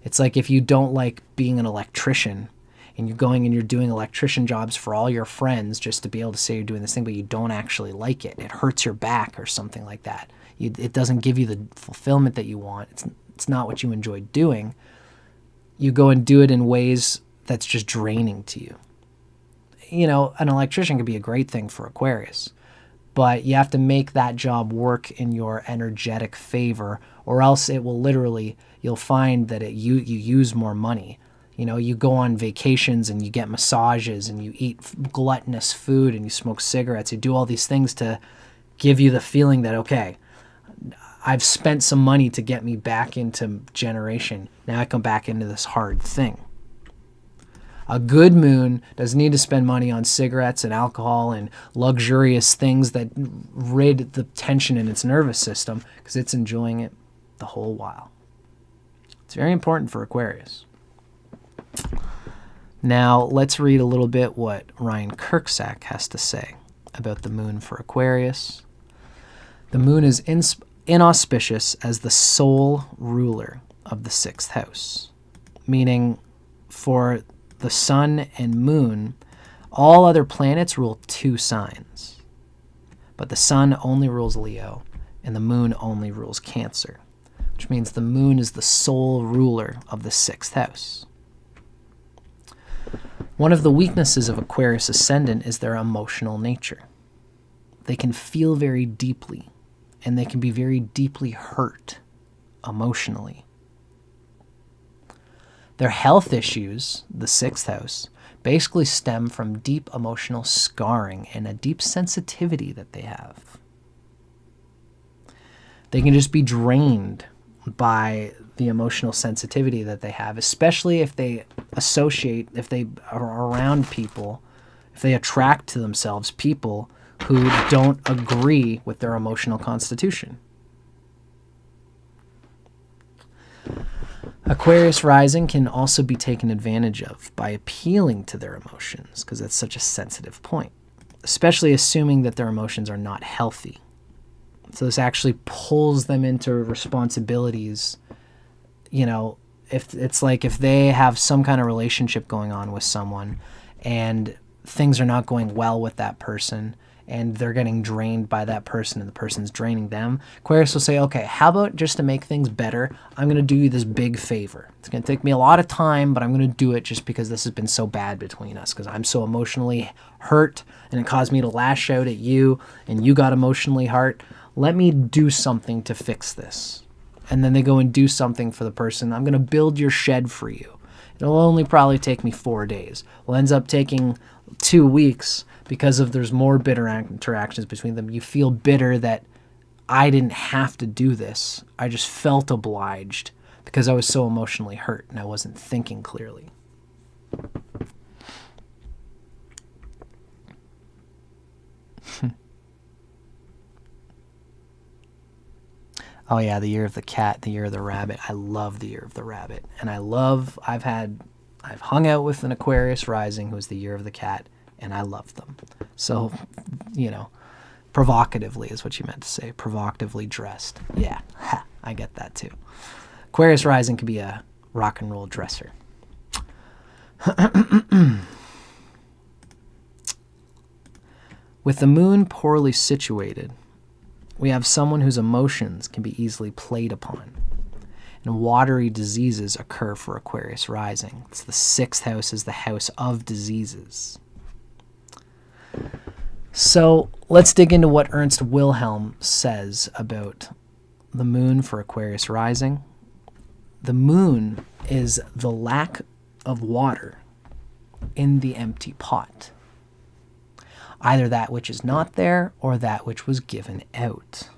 It's like if you don't like being an electrician and you're going and you're doing electrician jobs for all your friends just to be able to say you're doing this thing, but you don't actually like it. It hurts your back or something like that. It doesn't give you the fulfillment that you want. It's not what you enjoy doing. You go and do it in ways that's just draining to you. An electrician could be a great thing for Aquarius, but you have to make that job work in your energetic favor, or else it will you'll find that you use more money. You go on vacations and you get massages and you eat gluttonous food and you smoke cigarettes. You do all these things to give you the feeling that, okay, I've spent some money to get me back into generation. Now I come back into this hard thing. A good moon doesn't need to spend money on cigarettes and alcohol and luxurious things that rid the tension in its nervous system because it's enjoying it the whole while. It's very important for Aquarius. Now, let's read a little bit what RYAN KURCZAK'S has to say about the moon for Aquarius. The moon is inauspicious as the sole ruler of the 6th house, meaning for the sun and moon, all other planets rule 2 signs, but the sun only rules Leo and the moon only rules Cancer, which means the moon is the sole ruler of the 6th house. One of the weaknesses of Aquarius Ascendant is their emotional nature. They can feel very deeply, and they can be very deeply hurt emotionally. Their health issues, the 6th house, basically stem from deep emotional scarring and a deep sensitivity that they have. They can just be drained by the emotional sensitivity that they have, especially if they if they are around people, if they attract to themselves people who don't agree with their emotional constitution. Aquarius rising can also be taken advantage of by appealing to their emotions, because that's such a sensitive point, especially assuming that their emotions are not healthy. So this actually pulls them into responsibilities. You know, if it's like if they have some kind of relationship going on with someone and things are not going well with that person and they're getting drained by that person and the person's draining them, Aquarius will say, okay, how about just to make things better, I'm going to do you this big favor. It's going to take me a lot of time, but I'm going to do it just because this has been so bad between us, because I'm so emotionally hurt and it caused me to lash out at you and you got emotionally hurt. Let me do something to fix this. And then they go and do something for the person. I'm going to build your shed for you. It'll only probably take me 4 days. Well, it ends up taking 2 weeks because of there's more bitter interactions between them. You feel bitter that I didn't have to do this. I just felt obliged because I was so emotionally hurt and I wasn't thinking clearly. Oh yeah, the year of the cat, the year of the rabbit. I love the year of the rabbit. And I've hung out with an Aquarius rising who's the year of the cat, and I love them. So, you know, provocatively is what you meant to say. Provocatively dressed. Yeah, I get that too. Aquarius rising could be a rock and roll dresser. With the moon poorly situated, we have someone whose emotions can be easily played upon. And watery diseases occur for Aquarius rising. It's the 6th house is the house of diseases. So let's dig into what Ernst Wilhelm says about the moon for Aquarius rising. The moon is the lack of water in the empty pot. Either that which is not there or that which was given out.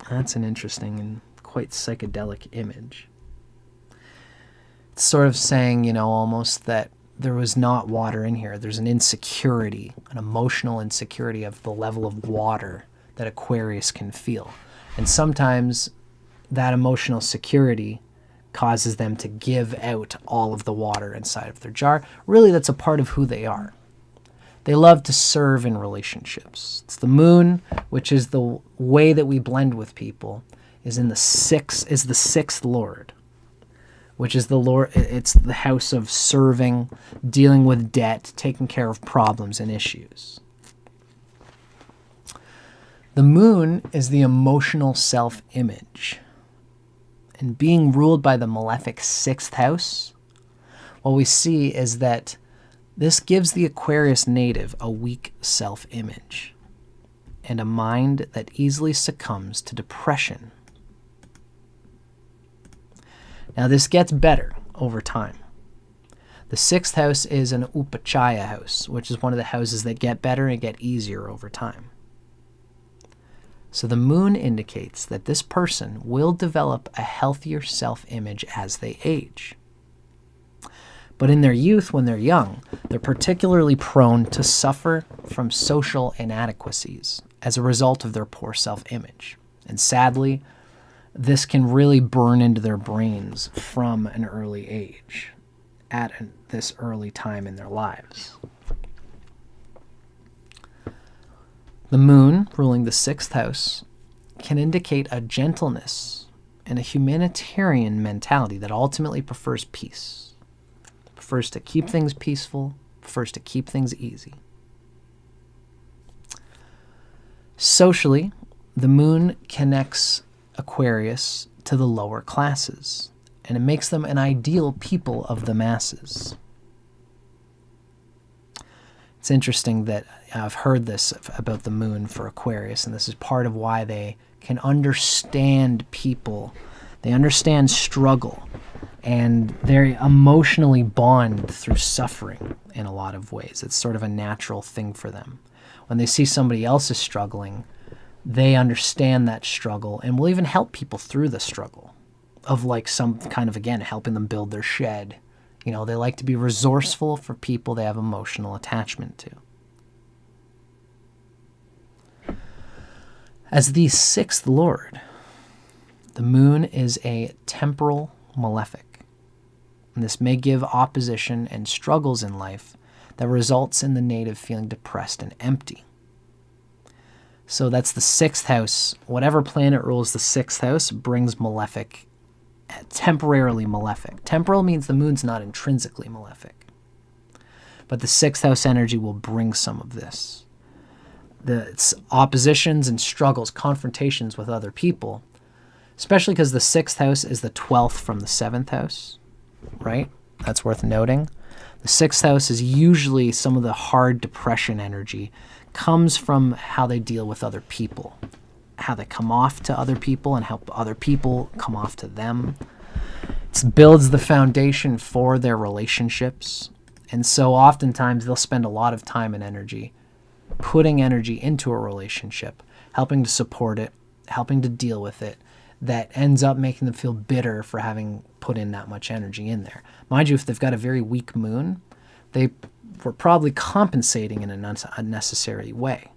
That's an interesting and quite psychedelic image. It's sort of saying, you know, almost that there was not water in here. There's an insecurity, an emotional insecurity of the level of water that Aquarius can feel. And sometimes that emotional security causes them to give out all of the water inside of their jar. Really, that's a part of who they are. They love to serve in relationships. It's the moon, which is the way that we blend with people, is the 6th lord, which is the lord. It's the house of serving, dealing with debt, taking care of problems and issues. The moon is the emotional self-image. And being ruled by the malefic 6th house, what we see is that this gives the Aquarius native a weak self-image and a mind that easily succumbs to depression. Now this gets better over time. The 6th house is an upachaya house, which is one of the houses that get better and get easier over time. So the moon indicates that this person will develop a healthier self-image as they age. But in their youth, when they're young, they're particularly prone to suffer from social inadequacies as a result of their poor self-image. And sadly, this can really burn into their brains from an early age, at this early time in their lives. The moon, ruling the 6th house, can indicate a gentleness and a humanitarian mentality that ultimately prefers peace, prefers to keep things peaceful, prefers to keep things easy. Socially, the moon connects Aquarius to the lower classes, and it makes them an ideal people of the masses. It's interesting that I've heard this about the moon for Aquarius, and this is part of why they can understand people. They understand struggle, and they emotionally bond through suffering in a lot of ways. It's sort of a natural thing for them. When they see somebody else is struggling, they understand that struggle and will even help people through the struggle of like some kind of, again, helping them build their shed. You know, they like to be resourceful for people they have emotional attachment to. As the sixth lord, the moon is a temporal malefic. And this may give opposition and struggles in life that results in the native feeling depressed and empty. So that's the sixth house. Whatever planet rules the sixth house brings malefic, temporarily malefic. Temporal means the moon's not intrinsically malefic. But the sixth house energy will bring some of this. The oppositions and struggles, confrontations with other people, especially because the sixth house is the 12th from the seventh house, right? That's worth noting. The sixth house is usually some of the hard depression energy comes from how they deal with other people, how they come off to other people and how other people come off to them. It builds the foundation for their relationships. And so oftentimes they'll spend a lot of time and energy putting energy into a relationship, helping to support it, helping to deal with it, that ends up making them feel bitter for having put in that much energy in there. Mind you, if they've got a very weak moon, they were probably compensating in an unnecessary way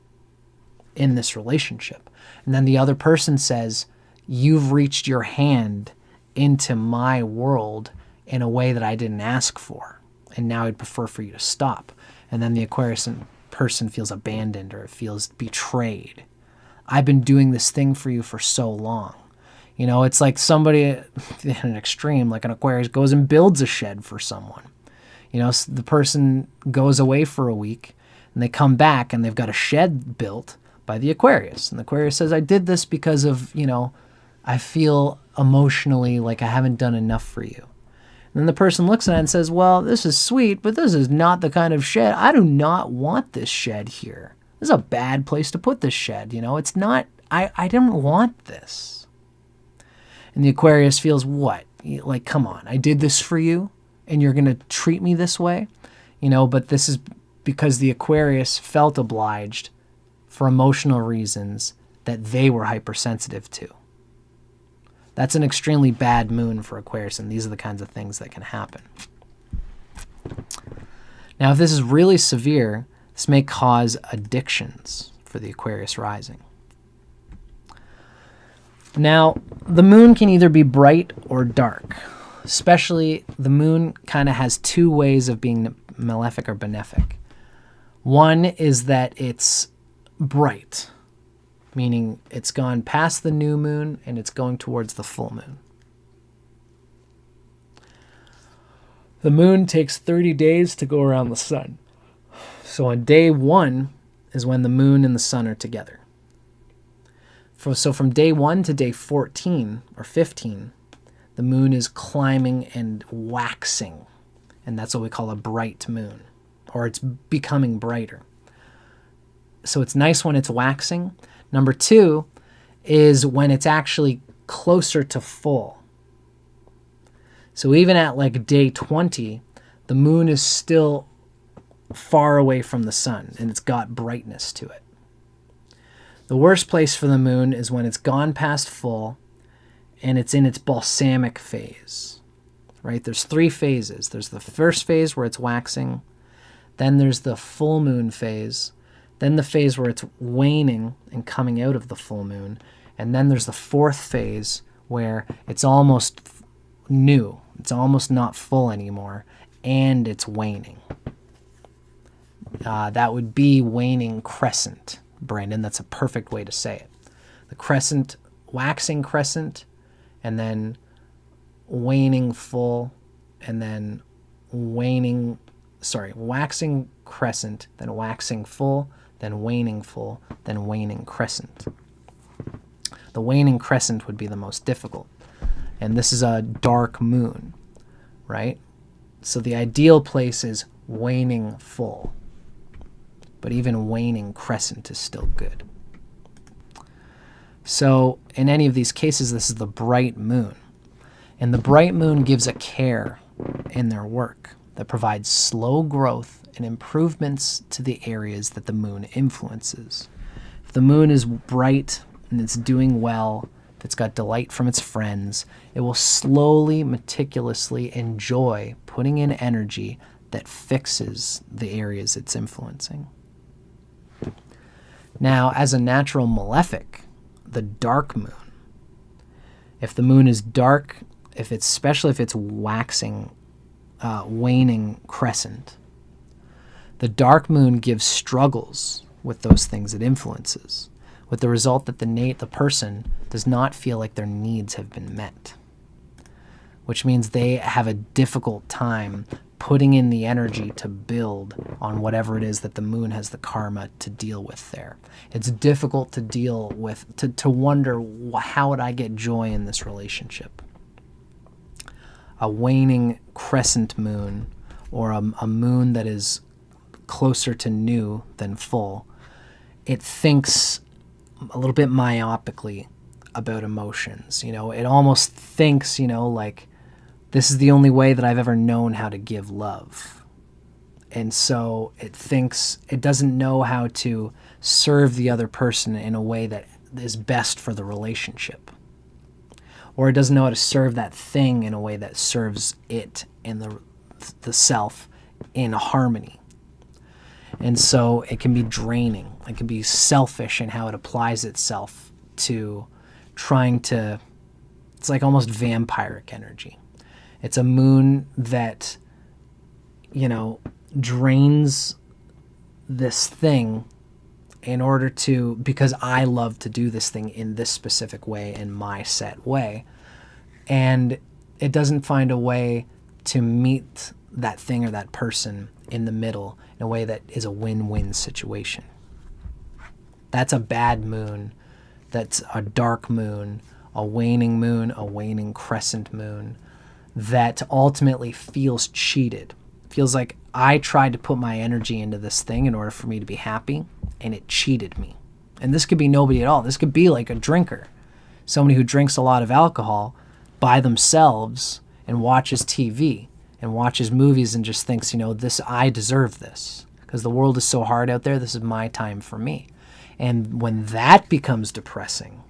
in this relationship. And then the other person says, you've reached your hand into my world in a way that I didn't ask for, and now I'd prefer for you to stop. And then the Aquarius person feels abandoned or feels betrayed. I've been doing this thing for you for so long. You know, it's like somebody in an extreme, like an Aquarius, goes and builds a shed for someone. You know, the person goes away for a week and they come back and they've got a shed built by the Aquarius. And the Aquarius says, I did this because of, you know, I feel emotionally like I haven't done enough for you. And then the person looks at it and says, well, this is sweet, but this is not the kind of shed. I do not want this shed here. This is a bad place to put this shed. You know, it's not, I didn't want this. And the Aquarius feels what? Like, come on, I did this for you and you're going to treat me this way? You know, but this is because the Aquarius felt obliged for emotional reasons that they were hypersensitive to. That's an extremely bad moon for Aquarius, and these are the kinds of things that can happen. Now, if this is really severe, this may cause addictions for the Aquarius rising. Now, the moon can either be bright or dark. Especially, the moon kind of has two ways of being malefic or benefic. One is that it's bright, meaning it's gone past the new moon and it's going towards the full moon. The moon takes 30 days to go around the sun. So on day 1 is when the moon and the sun are together. So from day 1 to day 14 or 15, the moon is climbing and waxing. And that's what we call a bright moon, or it's becoming brighter. So it's nice when it's waxing. Number 2 is when it's actually closer to full. So even at like day 20, the moon is still far away from the sun and it's got brightness to it. The worst place for the moon is when it's gone past full and it's in its balsamic phase, right? There's 3 phases. There's the first phase where it's waxing. Then there's the full moon phase. Then the phase where it's waning and coming out of the full moon. And then there's the 4th phase where it's almost new. It's almost not full anymore. And it's waning. That would be waning crescent, Brandon. That's a perfect way to say it. The crescent, waxing crescent, and then waning full, and then waxing crescent, then waxing full, then waning full, then waning crescent. The waning crescent would be the most difficult. And this is a dark moon, right? So the ideal place is waning full. But even waning crescent is still good. So in any of these cases, this is the bright moon. And the bright moon gives a care in their work that provides slow growth and improvements to the areas that the moon influences. If the moon is bright and it's doing well, if it's got delight from its friends, it will slowly, meticulously enjoy putting in energy that fixes the areas it's influencing. Now, as a natural malefic, the dark moon, if the moon is dark, especially if it's waxing, waning crescent, the dark moon gives struggles with those things it influences, with the result that the person does not feel like their needs have been met, which means they have a difficult time putting in the energy to build on whatever it is that the moon has the karma to deal with there. It's difficult to deal with, to wonder, how would I get joy in this relationship? A waning crescent moon, or a moon that is closer to new than full, it thinks a little bit myopically about emotions. It almost thinks, like, this is the only way that I've ever known how to give love. And so it thinks it doesn't know how to serve the other person in a way that is best for the relationship. Or it doesn't know how to serve that thing in a way that serves it and the self in harmony. And so it can be draining. It can be selfish in how it applies itself to trying to, it's like almost vampiric energy. It's a moon that, drains this thing in order to, because I love to do this thing in this specific way, in my set way. And it doesn't find a way to meet that thing or that person in the middle in a way that is a win-win situation. That's a bad moon. That's a dark moon, a waning crescent moon that ultimately feels cheated. Feels like I tried to put my energy into this thing in order for me to be happy, and it cheated me. And this could be nobody at all. This could be like a drinker, somebody who drinks a lot of alcohol by themselves and watches TV and watches movies and just thinks, I deserve this because the world is so hard out there. This is my time for me. And when that becomes depressing,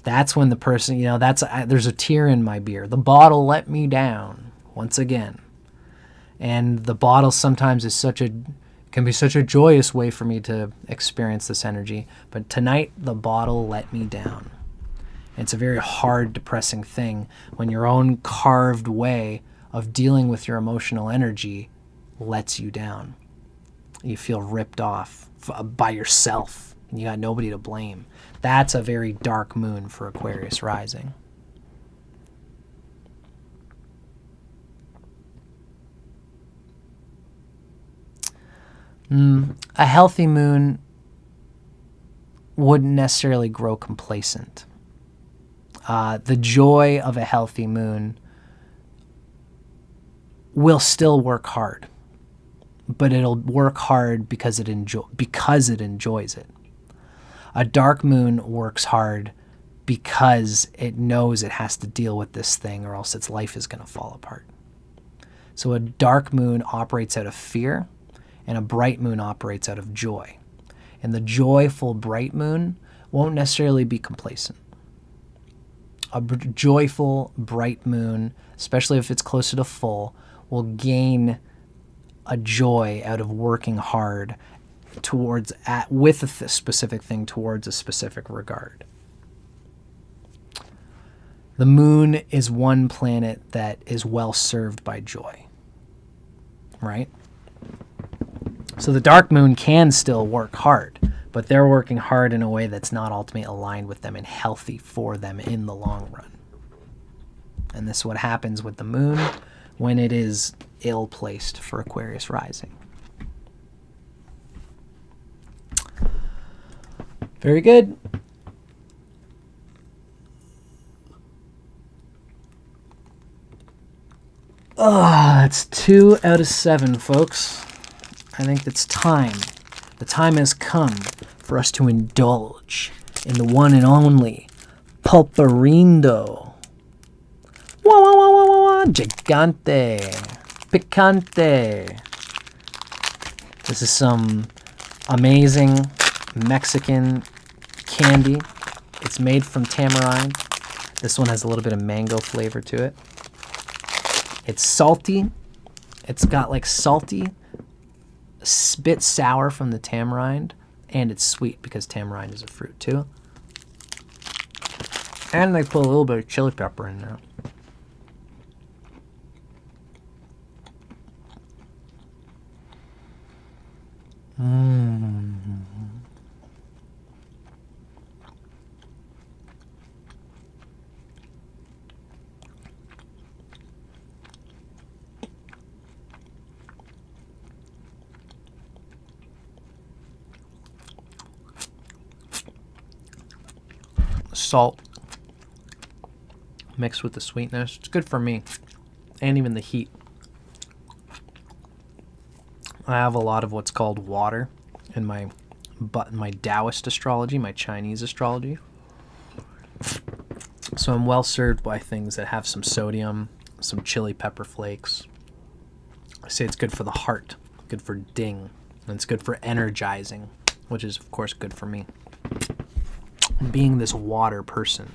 that's when the person, there's a tear in my beer. The bottle let me down once again. And the bottle sometimes can be such a joyous way for me to experience this energy. But tonight, the bottle let me down. It's a very hard, depressing thing when your own carved way of dealing with your emotional energy lets you down. You feel ripped off by yourself, and you got nobody to blame. That's a very dark moon for Aquarius rising. A healthy moon wouldn't necessarily grow complacent. The joy of a healthy moon will still work hard, but it'll work hard because it enjoys it. A dark moon works hard because it knows it has to deal with this thing or else its life is going to fall apart. So a dark moon operates out of fear, and a bright moon operates out of joy. And the joyful bright moon won't necessarily be complacent. A joyful bright moon, especially if it's closer to full, will gain a joy out of working hard with a specific thing towards a specific regard. The moon is one planet that is well served by joy, right? So the dark moon can still work hard, but they're working hard in a way that's not ultimately aligned with them and healthy for them in the long run. And this is what happens with the moon when it is ill-placed for Aquarius rising. Very good. That's 2 out of 7, folks. I think it's time. The time has come for us to indulge in the one and only Pulparindo. Wah, wah, wah, wah, wah, wah. Gigante. Picante. This is some amazing Mexican candy. It's made from tamarind. This one has a little bit of mango flavor to it. It's salty. It's got like salty, a bit sour from the tamarind, and it's sweet because tamarind is a fruit too. And they put a little bit of chili pepper in there. Salt mixed with the sweetness. It's good for me, and even the heat. I have a lot of what's called water in my Taoist astrology, my Chinese astrology. So I'm well served by things that have some sodium, some chili pepper flakes. I say it's good for the heart, good for ding, and it's good for energizing, which is of course good for me. Being this water person,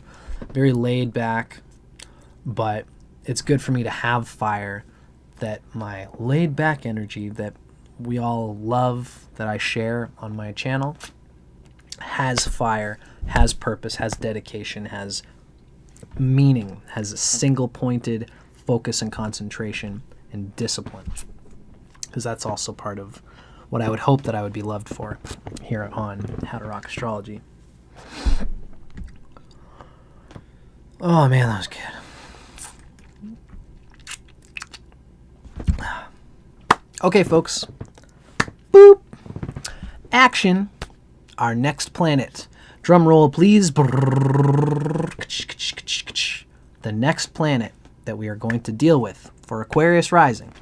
very laid back, but it's good for me to have fire, that my laid back energy that we all love, that I share on my channel, has fire, has purpose, has dedication, has meaning, has a single pointed focus and concentration and discipline. Because that's also part of what I would hope that I would be loved for here on How to Rock Astrology. Oh man, that was good. Okay, folks. Boop. Action. Our next planet. Drum roll, please. The next planet that we are going to deal with for Aquarius rising.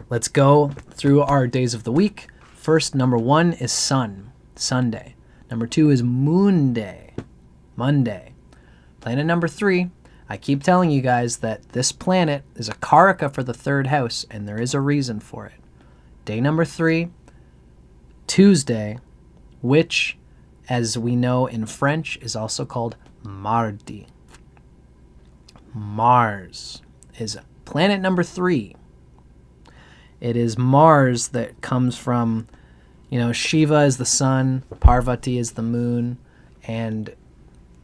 Let's go through our days of the week. First, number 1 is Sun, Sunday. Number 2 is Moon Day, Monday. Planet number 3, I keep telling you guys that this planet is a Karaka for the 3rd house, and there is a reason for it. Day number 3, Tuesday, which, as we know in French, is also called Mardi. Mars is planet number 3. It is Mars that comes from, Shiva is the sun, Parvati is the moon, and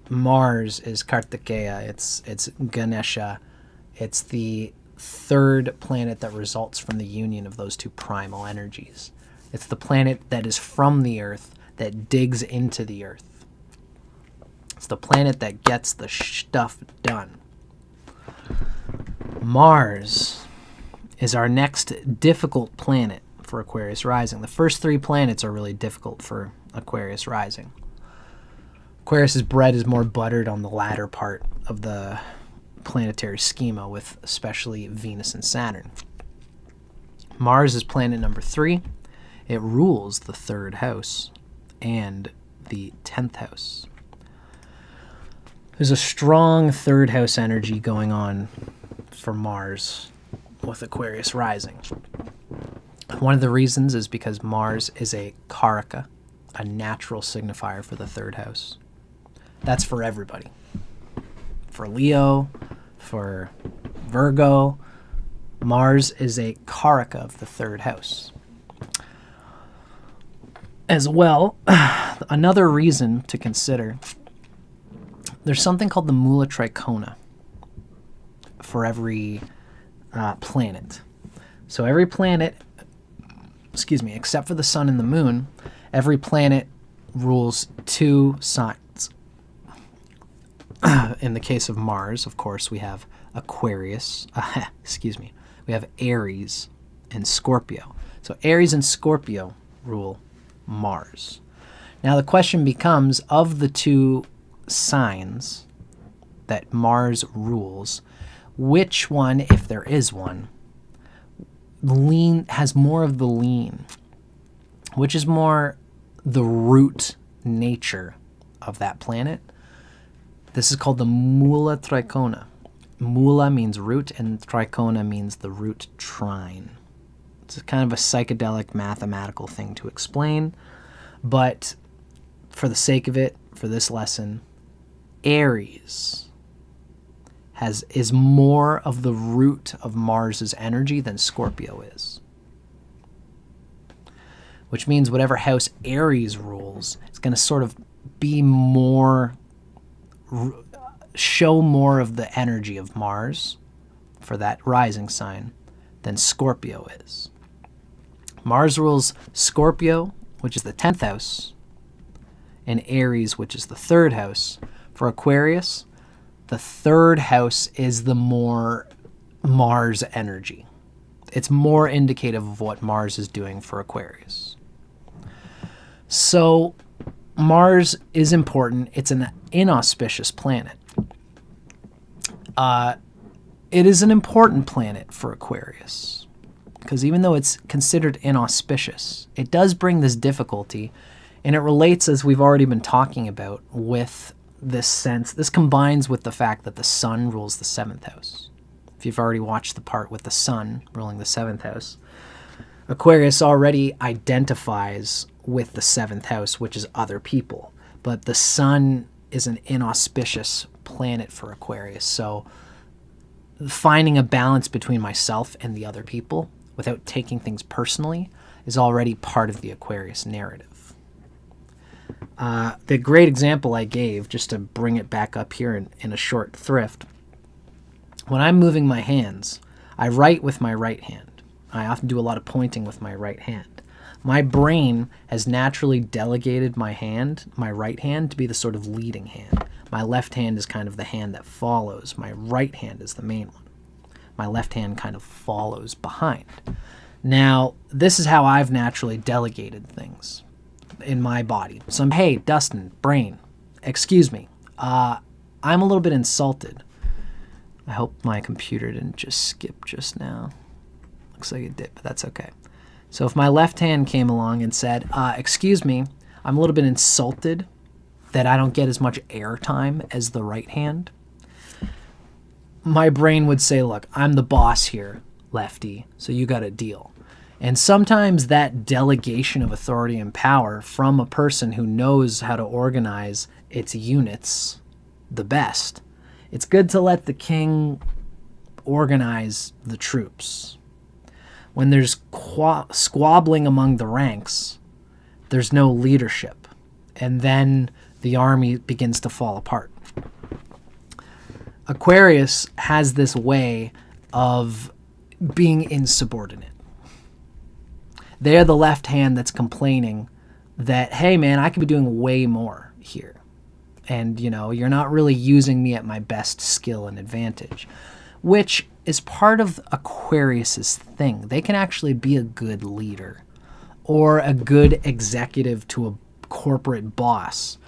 Mars is Kartikeya. It's Ganesha. It's the 3rd planet that results from the union of those two primal energies. It's the planet that is from the Earth, that digs into the Earth. It's the planet that gets the stuff done. Mars is our next difficult planet for Aquarius rising. The first 3 planets are really difficult for Aquarius rising. Aquarius's bread is more buttered on the latter part of the planetary schema, with especially Venus and Saturn. Mars is planet number 3. It rules the 3rd house and the 10th house. There's a strong 3rd house energy going on for Mars with Aquarius rising. One of the reasons is because Mars is a Karaka, a natural signifier for the 3rd house. That's for everybody. For Leo, for Virgo, Mars is a Karaka of the 3rd house. As well, another reason to consider, there's something called the Mula Tricona for every planet. So every planet, except for the sun and the moon, Every planet rules 2 signs. In the case of Mars, of course, we have Aquarius, we have Aries and Scorpio. So Aries and Scorpio rule Mars. Now the question becomes, of the 2 signs that Mars rules, which one, if there is one, has more of the lean, which is more the root nature of that planet? This is called the Mula Trikona. Mula means root, and Trikona means the root trine. It's kind of a psychedelic mathematical thing to explain, but for the sake of it, for this lesson, Aries is more of the root of Mars's energy than Scorpio is. Which means whatever house Aries rules, it's going to sort of be more, show more of the energy of Mars for that rising sign than Scorpio is. Mars rules Scorpio, which is the 10th house, and Aries, which is the 3rd house. For Aquarius, the 3rd house is the more Mars energy. It's more indicative of what Mars is doing for Aquarius. So Mars is important. It's an inauspicious planet. It is an important planet for Aquarius, because even though it's considered inauspicious, it does bring this difficulty, and it relates, as we've already been talking about, with this sense. This combines with the fact that the sun rules the 7th house. If you've already watched the part with the sun ruling the 7th house, Aquarius already identifies with the 7th house, which is other people. But the sun is an inauspicious planet for Aquarius. So finding a balance between myself and the other people without taking things personally is already part of the Aquarius narrative. The great example I gave, just to bring it back up here in a short thrift, when I'm moving my hands, I write with my right hand. I often do a lot of pointing with my right hand. My brain has naturally delegated my right hand, to be the sort of leading hand. My left hand is kind of the hand that follows. My right hand is the main one. My left hand kind of follows behind. Now, this is how I've naturally delegated things in my body. So, hey, Dustin, brain, excuse me. I'm a little bit insulted. I hope my computer didn't just skip just now. Looks like it did, but that's okay. So if my left hand came along and said, excuse me, I'm a little bit insulted that I don't get as much airtime as the right hand, my brain would say, look, I'm the boss here, lefty, so you got a deal. And sometimes that delegation of authority and power from a person who knows how to organize its units the best, it's good to let the king organize the troops. When there's squabbling among the ranks, there's no leadership. And then the army begins to fall apart. Aquarius has this way of being insubordinate. They're the left hand that's complaining that, hey man, I could be doing way more here. And, you're not really using me at my best skill and advantage, which is part of Aquarius's thing. They can actually be a good leader or a good executive to a corporate boss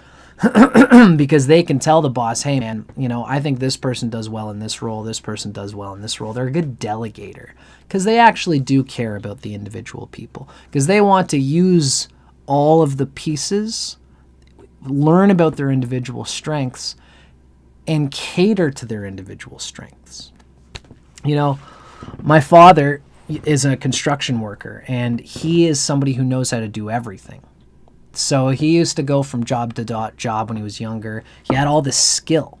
because they can tell the boss, hey man, I think this person does well in this role, this person does well in this role. They're a good delegator because they actually do care about the individual people, because they want to use all of the pieces, learn about their individual strengths, and cater to their individual strengths. My father is a construction worker, and he is somebody who knows how to do everything. So he used to go from job to job when he was younger. He had all this skill.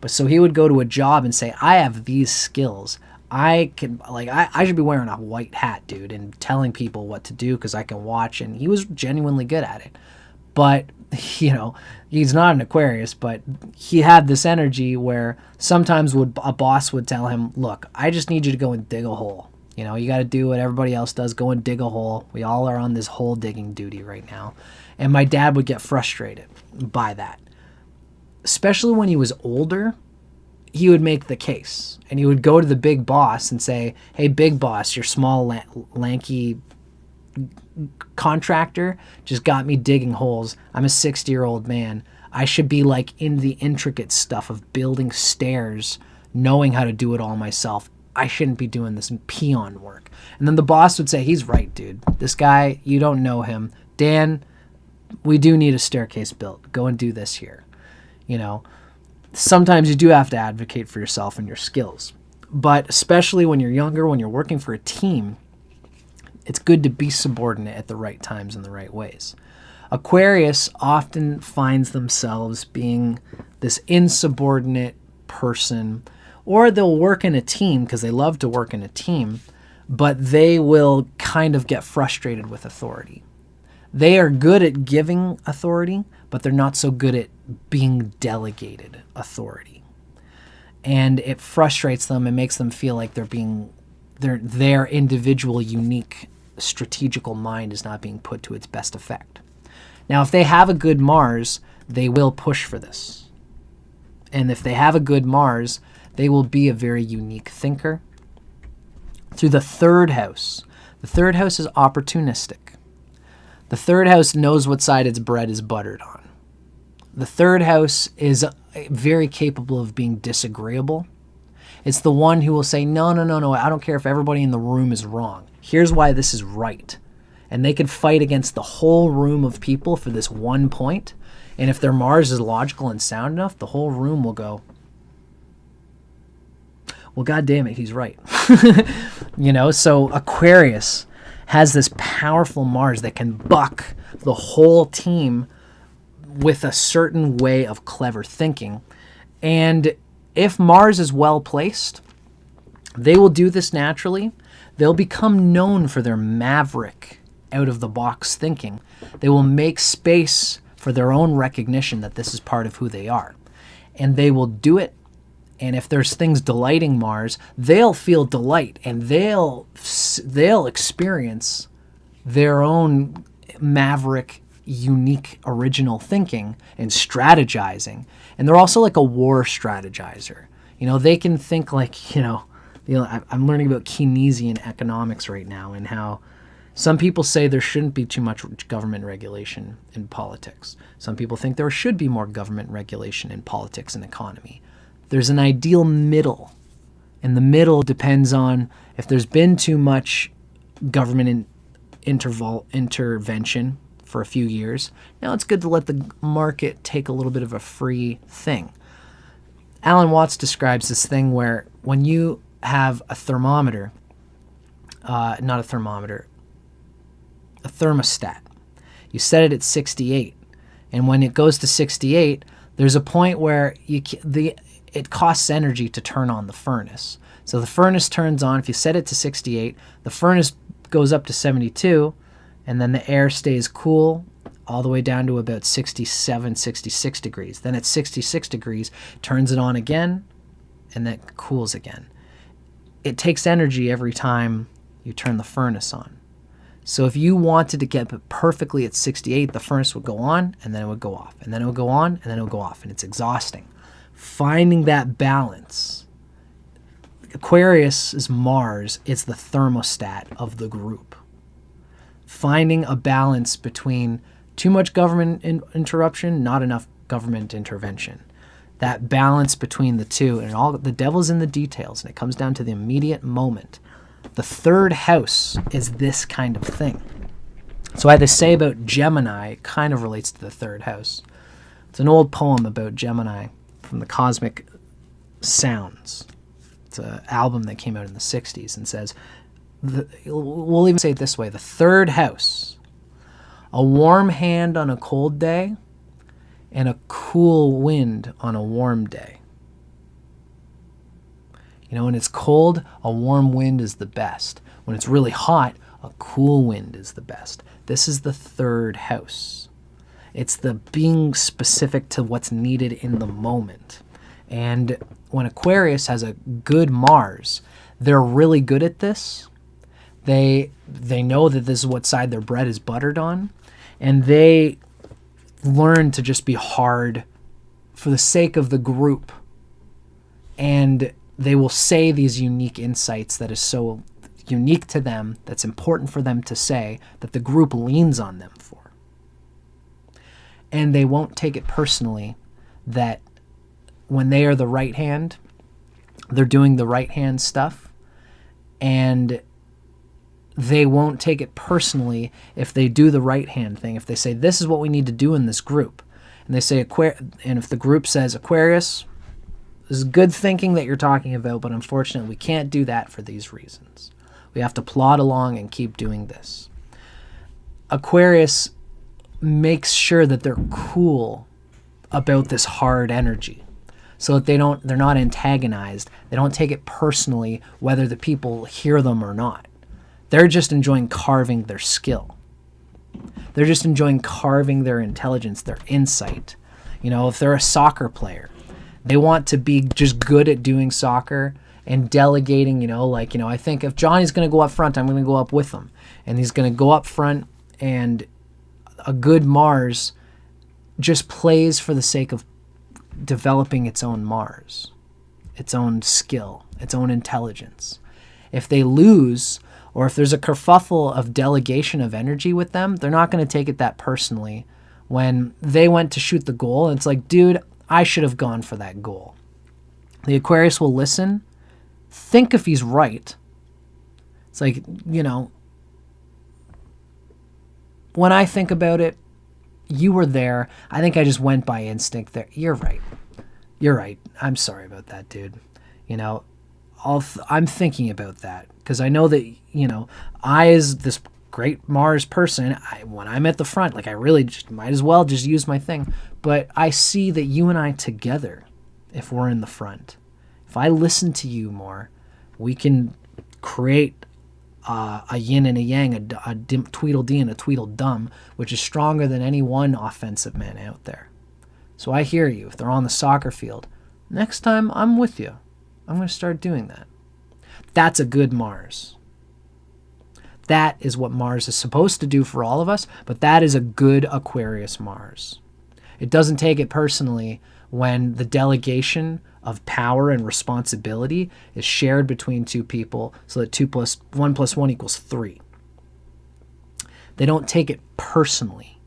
But so he would go to a job and say, I have these skills. I should be wearing a white hat, dude, and telling people what to do because I can watch. And he was genuinely good at it. But, he's not an Aquarius, but he had this energy where sometimes a boss would tell him, look, I just need you to go and dig a hole. You got to do what everybody else does, go and dig a hole. We all are on this hole digging duty right now. And my dad would get frustrated by that. Especially when he was older, he would make the case. And he would go to the big boss and say, hey, big boss, your small, lanky contractor just got me digging holes. I'm a 60-year-old man. I should be like in the intricate stuff of building stairs, knowing how to do it all myself. I shouldn't be doing this peon work. And then the boss would say, he's right, dude. This guy, you don't know him. Dan, we do need a staircase built. Go and do this here. You know, sometimes you do have to advocate for yourself and your skills. But especially when you're younger, when you're working for a team, it's good to be subordinate at the right times in the right ways. Aquarius often finds themselves being this insubordinate person, or they'll work in a team because they love to work in a team, but they will kind of get frustrated with authority. They are good at giving authority, but they're not so good at being delegated authority. And it frustrates them and makes them feel like their individual, unique, strategical mind is not being put to its best effect. Now, if they have a good Mars, they will push for this. And if they have a good Mars, they will be a very unique thinker. Through the third house. The third house is opportunistic. The third house knows what side its bread is buttered on. The third house is very capable of being disagreeable. It's the one who will say, no, I don't care if everybody in the room is wrong. Here's why this is right. And they can fight against the whole room of people for this one point. And if their Mars is logical and sound enough, the whole room will go, well, God damn it, he's right. So Aquarius has this powerful Mars that can buck the whole team with a certain way of clever thinking. And if Mars is well placed, they will do this naturally. They'll become known for their maverick, out-of-the-box thinking. They will make space for their own recognition that this is part of who they are. And they will do it. And if there's things delighting Mars, they'll feel delight and they'll experience their own maverick, unique, original thinking and strategizing. And they're also like a war strategizer. They can think like, I'm learning about Keynesian economics right now and how some people say there shouldn't be too much government regulation in politics. Some people think there should be more government regulation in politics and economy. There's an ideal middle, and the middle depends on if there's been too much government intervention for a few years. Now it's good to let the market take a little bit of a free thing. Alan Watts describes this thing where when you have a thermometer, a thermostat, you set it at 68, and when it goes to 68, there's a point where it costs energy to turn on the furnace. So the furnace turns on. If you set it to 68, the furnace goes up to 72, and then the air stays cool all the way down to about 67, 66 degrees. Then at 66 degrees, turns it on again, and then it cools again. It takes energy every time you turn the furnace on. So if you wanted to get it perfectly at 68, the furnace would go on, and then it would go off, and then it would go on, and then it would go off, and it's exhausting. Finding that balance. Aquarius is Mars. It's the thermostat of the group. Finding a balance between too much government interruption, not enough government intervention. That balance between the two, and all the devil's in the details, and it comes down to the immediate moment. The third house is this kind of thing. So what they say about Gemini kind of relates to the third house. It's an old poem about Gemini from the Cosmic Sounds. It's an album that came out in the 60s and says, we'll even say it this way, the third house, a warm hand on a cold day and a cool wind on a warm day. When it's cold, a warm wind is the best. When it's really hot, a cool wind is the best. This is the third house. It's the being specific to what's needed in the moment. And when Aquarius has a good Mars, they're really good at this. They know that this is what side their bread is buttered on. And they learn to just be hard for the sake of the group. And they will say these unique insights that is so unique to them, that's important for them to say, that the group leans on them for. And they won't take it personally that when they are the right hand, they're doing the right hand stuff. And they won't take it personally if they do the right hand thing. If they say, this is what we need to do in this group. And they say, and if the group says, Aquarius, this is good thinking that you're talking about, but unfortunately we can't do that for these reasons. We have to plod along and keep doing this. Aquarius makes sure that they're cool about this hard energy, so that they're not antagonized. They don't take it personally whether the people hear them or not. They're just enjoying carving their skill. They're just enjoying carving their intelligence, their insight. You know, if they're a soccer player, they want to be just good at doing soccer and delegating, I think if Johnny's going to go up front, I'm going to go up with him. And he's going to go up front, and a good Mars just plays for the sake of developing its own Mars, its own skill, its own intelligence. If they lose, or if there's a kerfuffle of delegation of energy with them, they're not going to take it that personally. When they went to shoot the goal, and it's like, dude, I should have gone for that goal. The Aquarius will listen, think if he's right. It's like, when I think about it, you were there. I think I just went by instinct there. You're right. You're right. I'm sorry about that, dude. I'm thinking about that because I know that, I, as this great Mars person, when I'm at the front, I really just might as well just use my thing. But I see that you and I together, if we're in the front, if I listen to you more, we can create a yin and a yang, a Tweedledee and a Tweedledum, which is stronger than any one offensive man out there. So I hear you. If they're on the soccer field, next time I'm with you. I'm going to start doing that. That's a good Mars. That is what Mars is supposed to do for all of us, but that is a good Aquarius Mars. It doesn't take it personally when the delegation of power and responsibility is shared between two people so that 2 + 1 + 1 = 3. They don't take it personally.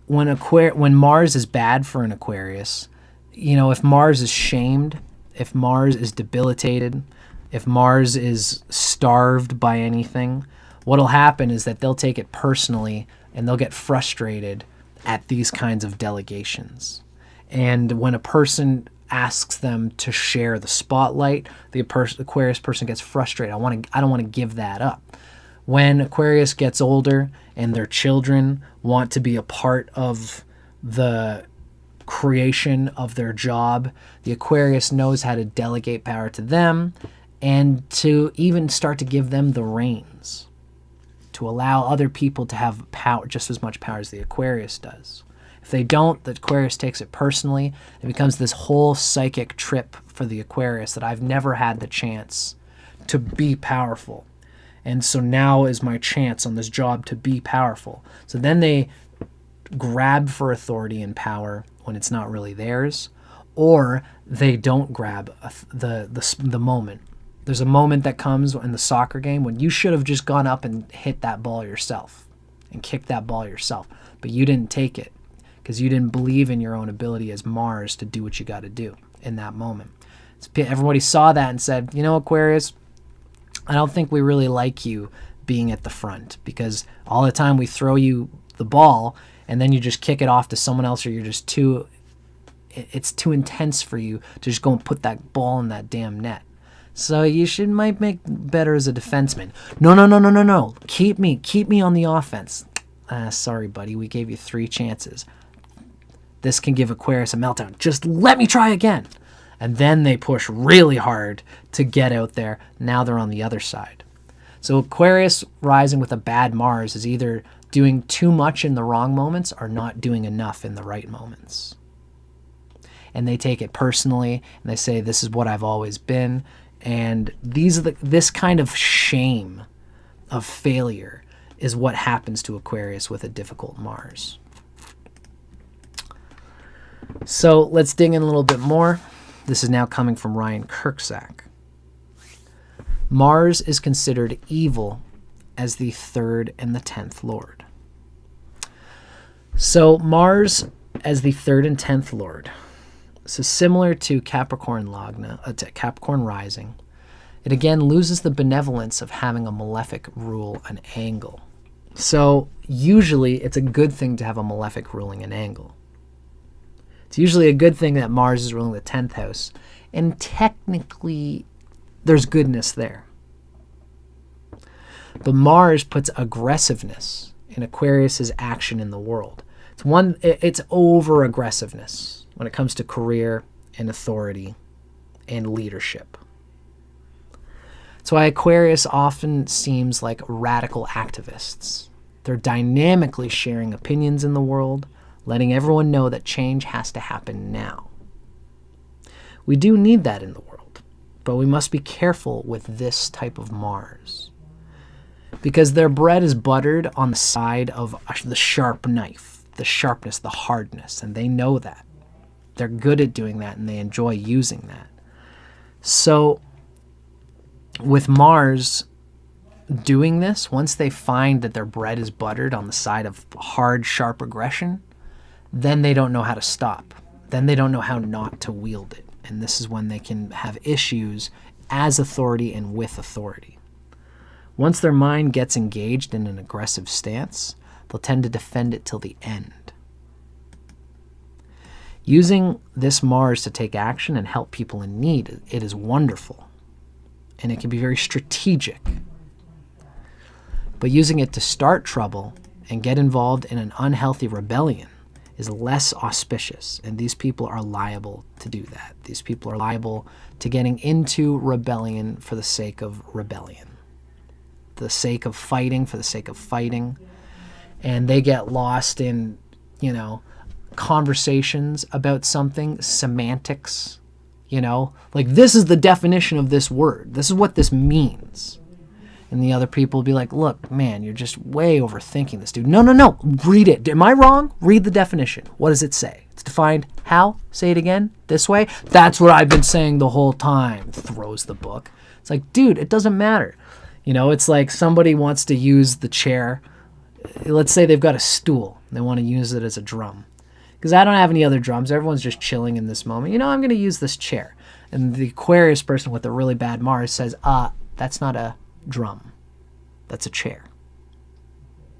When Mars is bad for an Aquarius, if Mars is shamed, if Mars is debilitated, if Mars is starved by anything, what'll happen is that they'll take it personally and they'll get frustrated at these kinds of delegations. And when a person asks them to share the spotlight, the Aquarius person gets frustrated. I don't want to give that up. When Aquarius gets older and their children want to be a part of the creation of their job, the Aquarius knows how to delegate power to them and to even start to give them the reins, to allow other people to have power, just as much power as the Aquarius does. If they don't, the Aquarius takes it personally. It becomes this whole psychic trip for the Aquarius that I've never had the chance to be powerful. And so now is my chance on this job to be powerful. So then they grab for authority and power when it's not really theirs, or they don't grab the moment. There's a moment that comes in the soccer game when you should have just gone up and hit that ball yourself and kicked that ball yourself, but you didn't take it because you didn't believe in your own ability as Mars to do what you got to do in that moment. Everybody saw that and said, Aquarius, I don't think we really like you being at the front because all the time we throw you the ball and then you just kick it off to someone else, or it's too intense for you to just go and put that ball in that damn net. So you might make better as a defenseman. No. Keep me on the offense. Sorry, buddy. We gave you 3 chances. This can give Aquarius a meltdown. Just let me try again. And then they push really hard to get out there. Now they're on the other side. So Aquarius rising with a bad Mars is either doing too much in the wrong moments or not doing enough in the right moments. And they take it personally and they say, this is what I've always been. And this kind of shame of failure is what happens to Aquarius with a difficult Mars. So let's dig in a little bit more. This is now coming from RYAN KURCZAK'S. Mars is considered evil as the 3rd and the 10th lord. So Mars as the 3rd and 10th lord. So similar to Capricorn lagna, to Capricorn rising, it again loses the benevolence of having a malefic rule an angle. So usually it's a good thing to have a malefic ruling an angle. It's usually a good thing that Mars is ruling the 10th house, and technically there's goodness there. But Mars puts aggressiveness in Aquarius's action in the world. It's over aggressiveness when it comes to career and authority and leadership. That's why Aquarius often seems like radical activists. They're dynamically sharing opinions in the world, letting everyone know that change has to happen now. We do need that in the world, but we must be careful with this type of Mars, because their bread is buttered on the side of the sharp knife, the sharpness, the hardness, and they know that. They're good at doing that, and they enjoy using that. So with Mars doing this, once they find that their bread is buttered on the side of hard, sharp aggression, then they don't know how to stop. Then they don't know how not to wield it. And this is when they can have issues as authority and with authority. Once their mind gets engaged in an aggressive stance, they'll tend to defend it till the end. Using this Mars to take action and help people in need, it is wonderful. And it can be very strategic. But using it to start trouble and get involved in an unhealthy rebellion is less auspicious, and these people are liable to do that. These people are liable to getting into rebellion for the sake of rebellion, the sake of fighting for the sake of fighting, and they get lost in, conversations about something, semantics, like this is the definition of this word. This is what this means. And the other people will be like, look, man, you're just way overthinking this, dude. No. Read it. Am I wrong? Read the definition. What does it say? It's defined how? Say it again. This way? That's what I've been saying the whole time. Throws the book. It's like, dude, it doesn't matter. It's like somebody wants to use the chair. Let's say they've got a stool. They want to use it as a drum. Because I don't have any other drums. Everyone's just chilling in this moment. I'm going to use this chair. And the Aquarius person with a really bad Mars says, that's not a drum. That's a chair.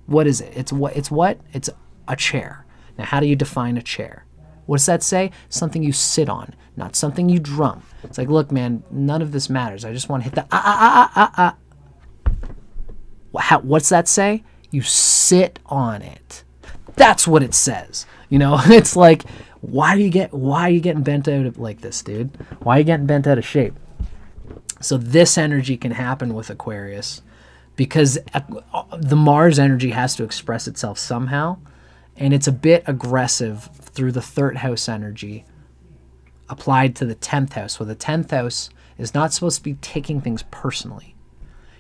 What is it? It's what? It's a chair. Now, how do you define a chair? What does that say? Something you sit on, not something you drum. It's like, look, man, none of this matters. I just want to hit the What's that say? You sit on it. That's what it says. It's like, why are you getting bent out of like this, dude? Why are you getting bent out of shape? So this energy can happen with Aquarius because the Mars energy has to express itself somehow, and it's a bit aggressive through the 3rd house energy applied to the 10th house, where the 10th house is not supposed to be taking things personally.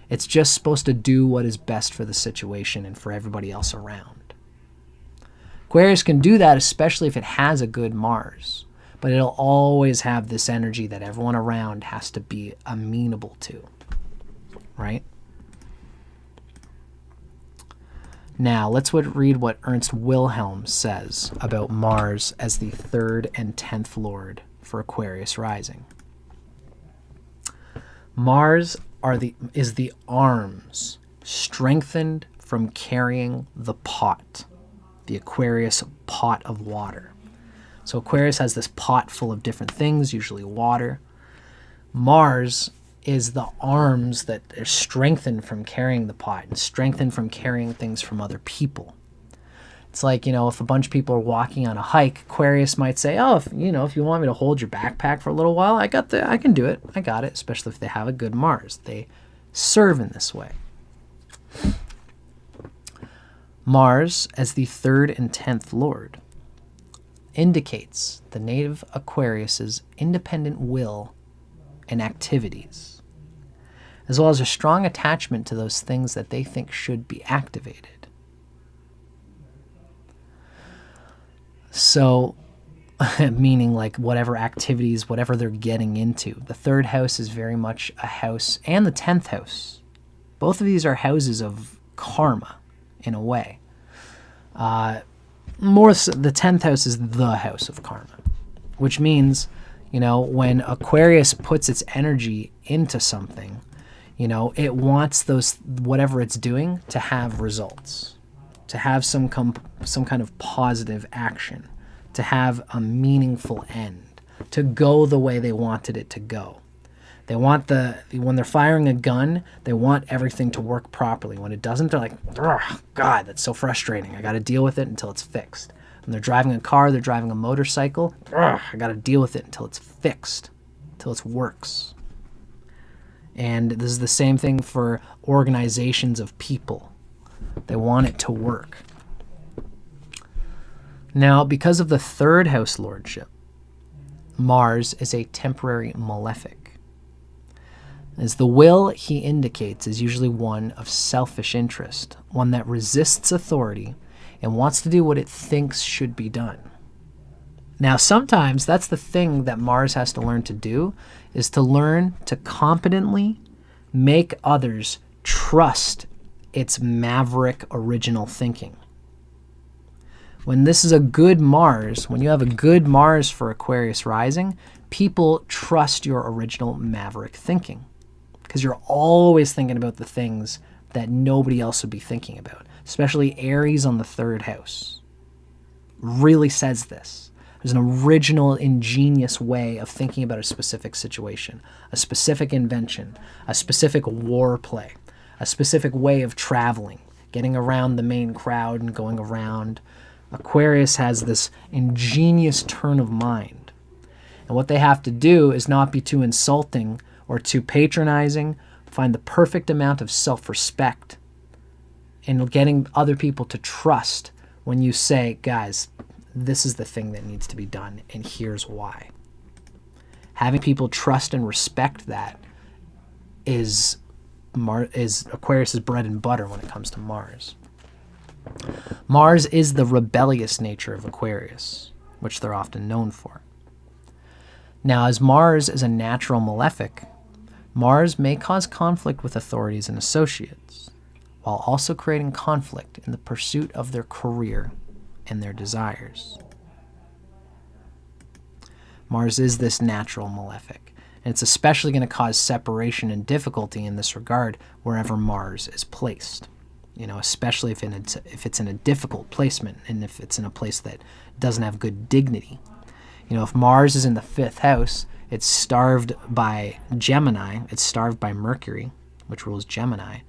It's just supposed to do what is best for the situation and for everybody else around. Aquarius can do that, especially if it has a good Mars. But it'll always have this energy that everyone around has to be amenable to, right? Now, let's read what Ernst Wilhelm says about Mars as the 3rd and 10th lord for Aquarius rising. Mars is the arms strengthened from carrying the pot, the Aquarius pot of water. So Aquarius has this pot full of different things, usually water. Mars is the arms that are strengthened from carrying the pot and strengthened from carrying things from other people. It's like, if a bunch of people are walking on a hike, Aquarius might say, if you want me to hold your backpack for a little while, I can do it. I got it, especially if they have a good Mars. They serve in this way. Mars as the 3rd and 10th lord indicates the native Aquarius's independent will and activities. as well as a strong attachment to those things that they think should be activated. So, meaning like whatever activities, whatever they're getting into. The 3rd house is very much a house, and the 10th house. Both of these are houses of karma, in a way. More so, the 10th house is the house of karma, which means, you know, when Aquarius puts its energy into something, you know, it wants those, whatever it's doing, to have results, to have some kind of positive action, to have a meaningful end, to go the way they wanted it to go. They want when they're firing a gun, they want everything to work properly. When it doesn't, they're like, "Ugh, God, that's so frustrating. I got to deal with it until it's fixed." When they're driving a car, they're driving a motorcycle, "Ugh, I got to deal with it until it's fixed, until it works." And this is the same thing for organizations of people. They want it to work. Now, because of the 3rd house lordship, Mars is a temporary malefic. As the will he indicates is usually one of selfish interest, one that resists authority and wants to do what it thinks should be done. Now, sometimes that's the thing that Mars has to learn to do, is to learn to competently make others trust its maverick original thinking. When this is a good Mars, when you have a good Mars for Aquarius rising, people trust your original maverick thinking, because you're always thinking about the things that nobody else would be thinking about. Especially Aries on the 3rd house really says this. There's an original, ingenious way of thinking about a specific situation, a specific invention, a specific war play, a specific way of traveling, getting around the main crowd and going around. Aquarius has this ingenious turn of mind. And what they have to do is not be too insulting or too patronizing, find the perfect amount of self-respect and getting other people to trust when you say, "Guys, this is the thing that needs to be done, and here's why." Having people trust and respect that is Aquarius's bread and butter when it comes to Mars. Mars is the rebellious nature of Aquarius, which they're often known for. Now, as Mars is a natural malefic, Mars may cause conflict with authorities and associates, while also creating conflict in the pursuit of their career and their desires. Mars is this natural malefic, and it's especially going to cause separation and difficulty in this regard wherever Mars is placed. You know, especially if it's in a difficult placement and if it's in a place that doesn't have good dignity. You know, if Mars is in the 5th house, it's starved by Gemini, it's starved by Mercury, which rules Gemini.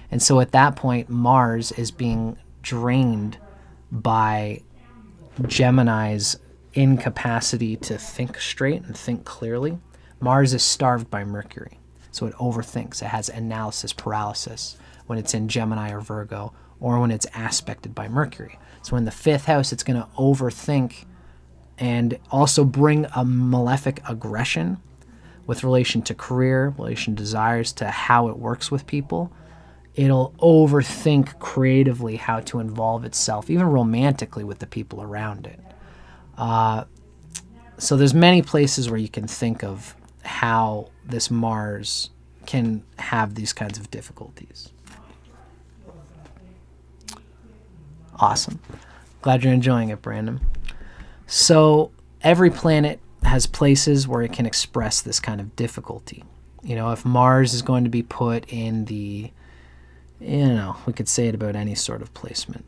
And so at that point, Mars is being drained by Gemini's incapacity to think straight and think clearly. Mars is starved by Mercury, so it overthinks. It has analysis paralysis when it's in Gemini or Virgo, or when it's aspected by Mercury. So in the 5th house, it's going to overthink and also bring a malefic aggression with relation to career, relation to desires, to how it works with people. It'll overthink creatively how to involve itself, even romantically, with the people around it. So there's many places where you can think of how this Mars can have these kinds of difficulties. Awesome. Glad you're enjoying it, Brandon. So every planet has places where it can express this kind of difficulty. You know, if Mars is going to be put in the, we could say it about any sort of placement.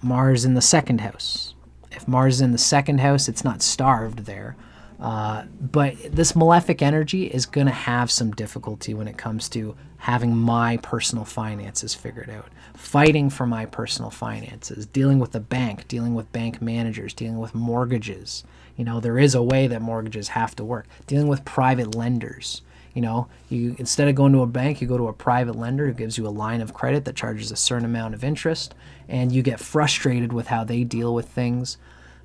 Mars in the 2nd house. If Mars is in the 2nd house, it's not starved there. But this malefic energy is going to have some difficulty when it comes to having my personal finances figured out, fighting for my personal finances, dealing with the bank, dealing with bank managers, dealing with mortgages. You know, there is a way that mortgages have to work. Dealing with private lenders. You know, you instead of going to a bank, you go to a private lender who gives you a line of credit that charges a certain amount of interest, and you get frustrated with how they deal with things.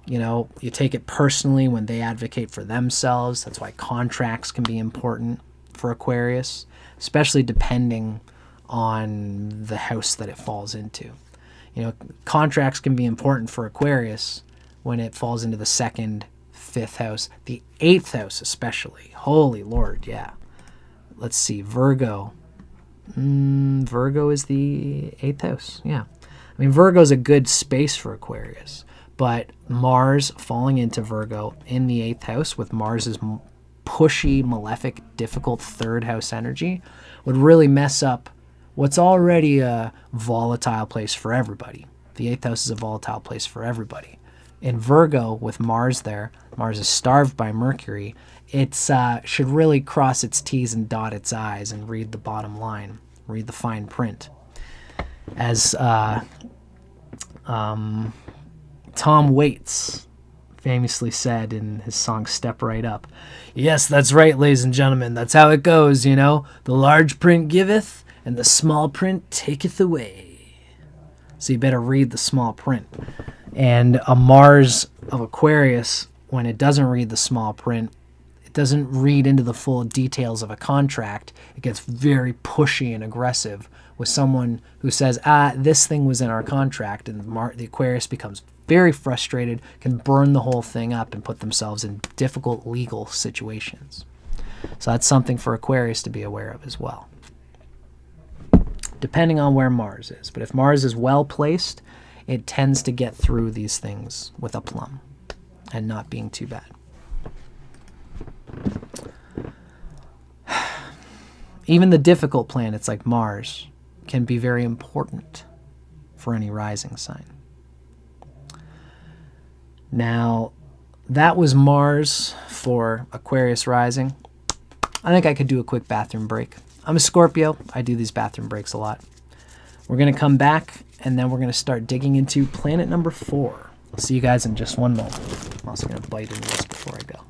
You know, you take it personally when they advocate for themselves. That's why contracts can be important. for Aquarius, especially depending on the house that it falls into. You know, contracts can be important for Aquarius when it falls into the 2nd, 5th house, the 8th house especially. Holy Lord, yeah. Let's see, Virgo. Virgo is the 8th house, yeah. I mean, Virgo is a good space for Aquarius, but Mars falling into Virgo in the 8th house with Mars's pushy, malefic, difficult 3rd house energy would really mess up what's already a volatile place for everybody. The 8th house is a volatile place for everybody. In Virgo, with Mars there, Mars is starved by Mercury. It should really cross its T's and dot its I's and read the bottom line, read the fine print. As Tom Waits famously said in his song Step Right Up, "Yes, that's right, ladies and gentlemen, that's how it goes, you know. The large print giveth, and the small print taketh away." So you better read the small print. And a Mars of Aquarius, when it doesn't read the small print, it doesn't read into the full details of a contract. It gets very pushy and aggressive with someone who says, this thing was in our contract, and the Aquarius becomes very frustrated, can burn the whole thing up and put themselves in difficult legal situations. So that's something for Aquarius to be aware of as well, depending on where Mars is. But if Mars is well placed, it tends to get through these things with aplomb and not being too bad. Even the difficult planets like Mars can be very important for any rising sign. Now, that was Mars for Aquarius rising. I think I could do a quick bathroom break. I'm a Scorpio. I do these bathroom breaks a lot. We're going to come back, and then we're going to start digging into planet number 4. I'll see you guys in just one moment. I'm also going to bite into this before I go.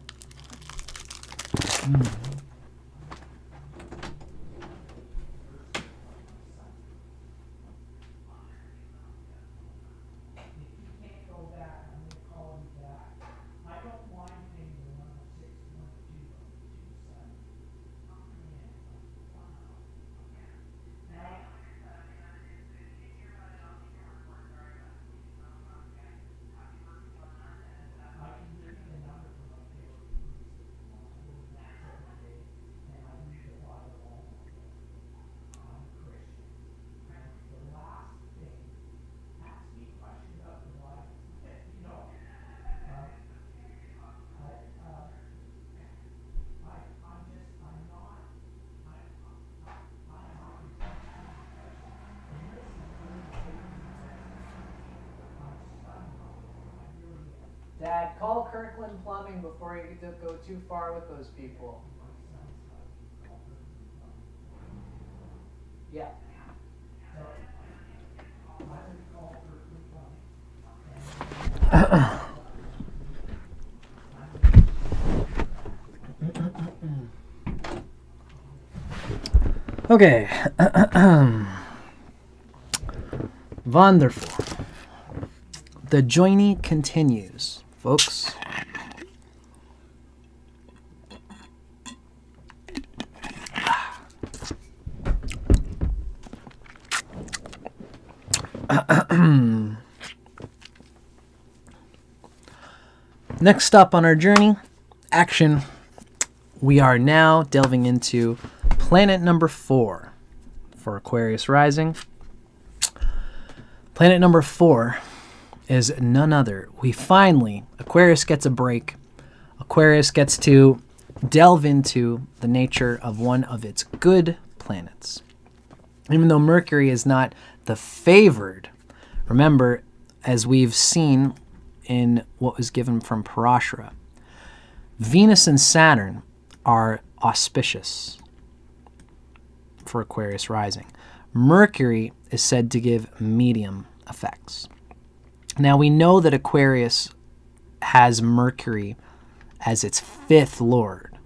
Dad, call Kirkland Plumbing before you go too far with those people. Yeah. Okay. Wonderful. The journey continues, folks. Next stop on our journey, action. We are now delving into planet number 4 for Aquarius rising. Planet number 4 is none other. Aquarius gets a break. Aquarius gets to delve into the nature of one of its good planets. Even though Mercury is not the favored, remember, as we've seen in what was given from Parashara, Venus and Saturn are auspicious for Aquarius rising. Mercury is said to give medium effects. Now, we know that Aquarius has Mercury as its 5th lord.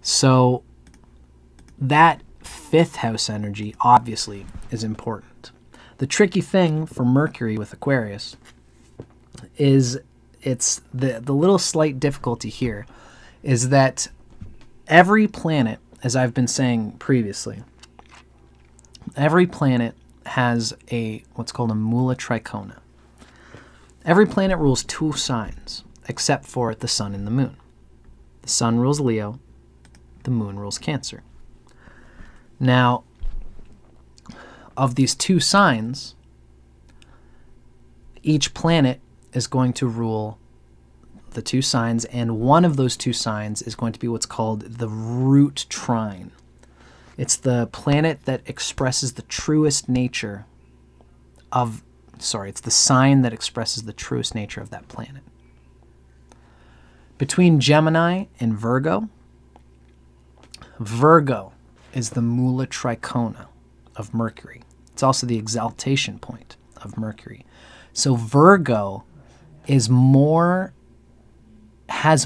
So that 5th house energy obviously is important. The tricky thing for Mercury with Aquarius is the little slight difficulty here is that every planet, as I've been saying previously, every planet has what's called a mula tricona. Every planet rules 2 signs, except for the sun and the moon. The sun rules Leo, the moon rules Cancer. Now, of these 2 signs, each planet is going to rule the 2 signs, and one of those 2 signs is going to be what's called the root trine. It's the planet that expresses the truest nature it's the sign that expresses the truest nature of that planet. Between Gemini and Virgo, Virgo is the mula tricona of Mercury. It's also the exaltation point of Mercury. So Virgo has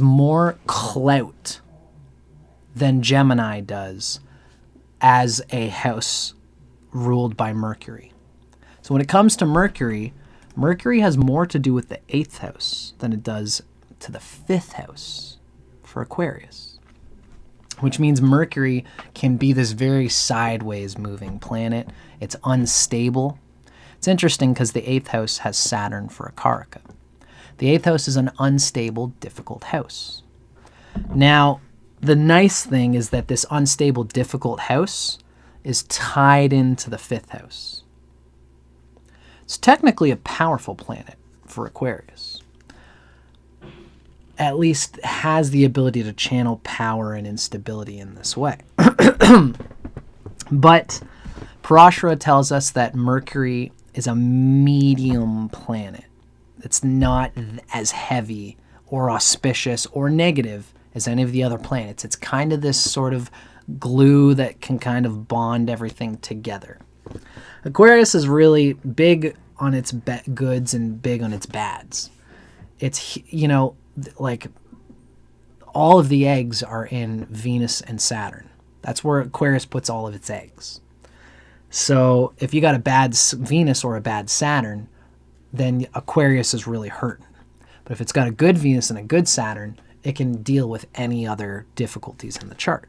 more clout than Gemini does as a house ruled by Mercury. So when it comes to Mercury, Mercury has more to do with the 8th house than it does to the 5th house for Aquarius, which means Mercury can be this very sideways moving planet. It's unstable. It's interesting because the 8th house has Saturn for a Karaka. The 8th house is an unstable, difficult house. Now, the nice thing is that this unstable, difficult house is tied into the 5th house. It's technically a powerful planet for Aquarius. At least has the ability to channel power and instability in this way. But Parashara tells us that Mercury is a medium planet. It's not as heavy or auspicious or negative as any of the other planets. It's kind of this sort of glue that can kind of bond everything together. Aquarius is really big on its goods and big on its bads. It's, like all of the eggs are in Venus and Saturn. That's where Aquarius puts all of its eggs. So if you got a bad Venus or a bad Saturn, then Aquarius is really hurting. But if it's got a good Venus and a good Saturn, it can deal with any other difficulties in the chart.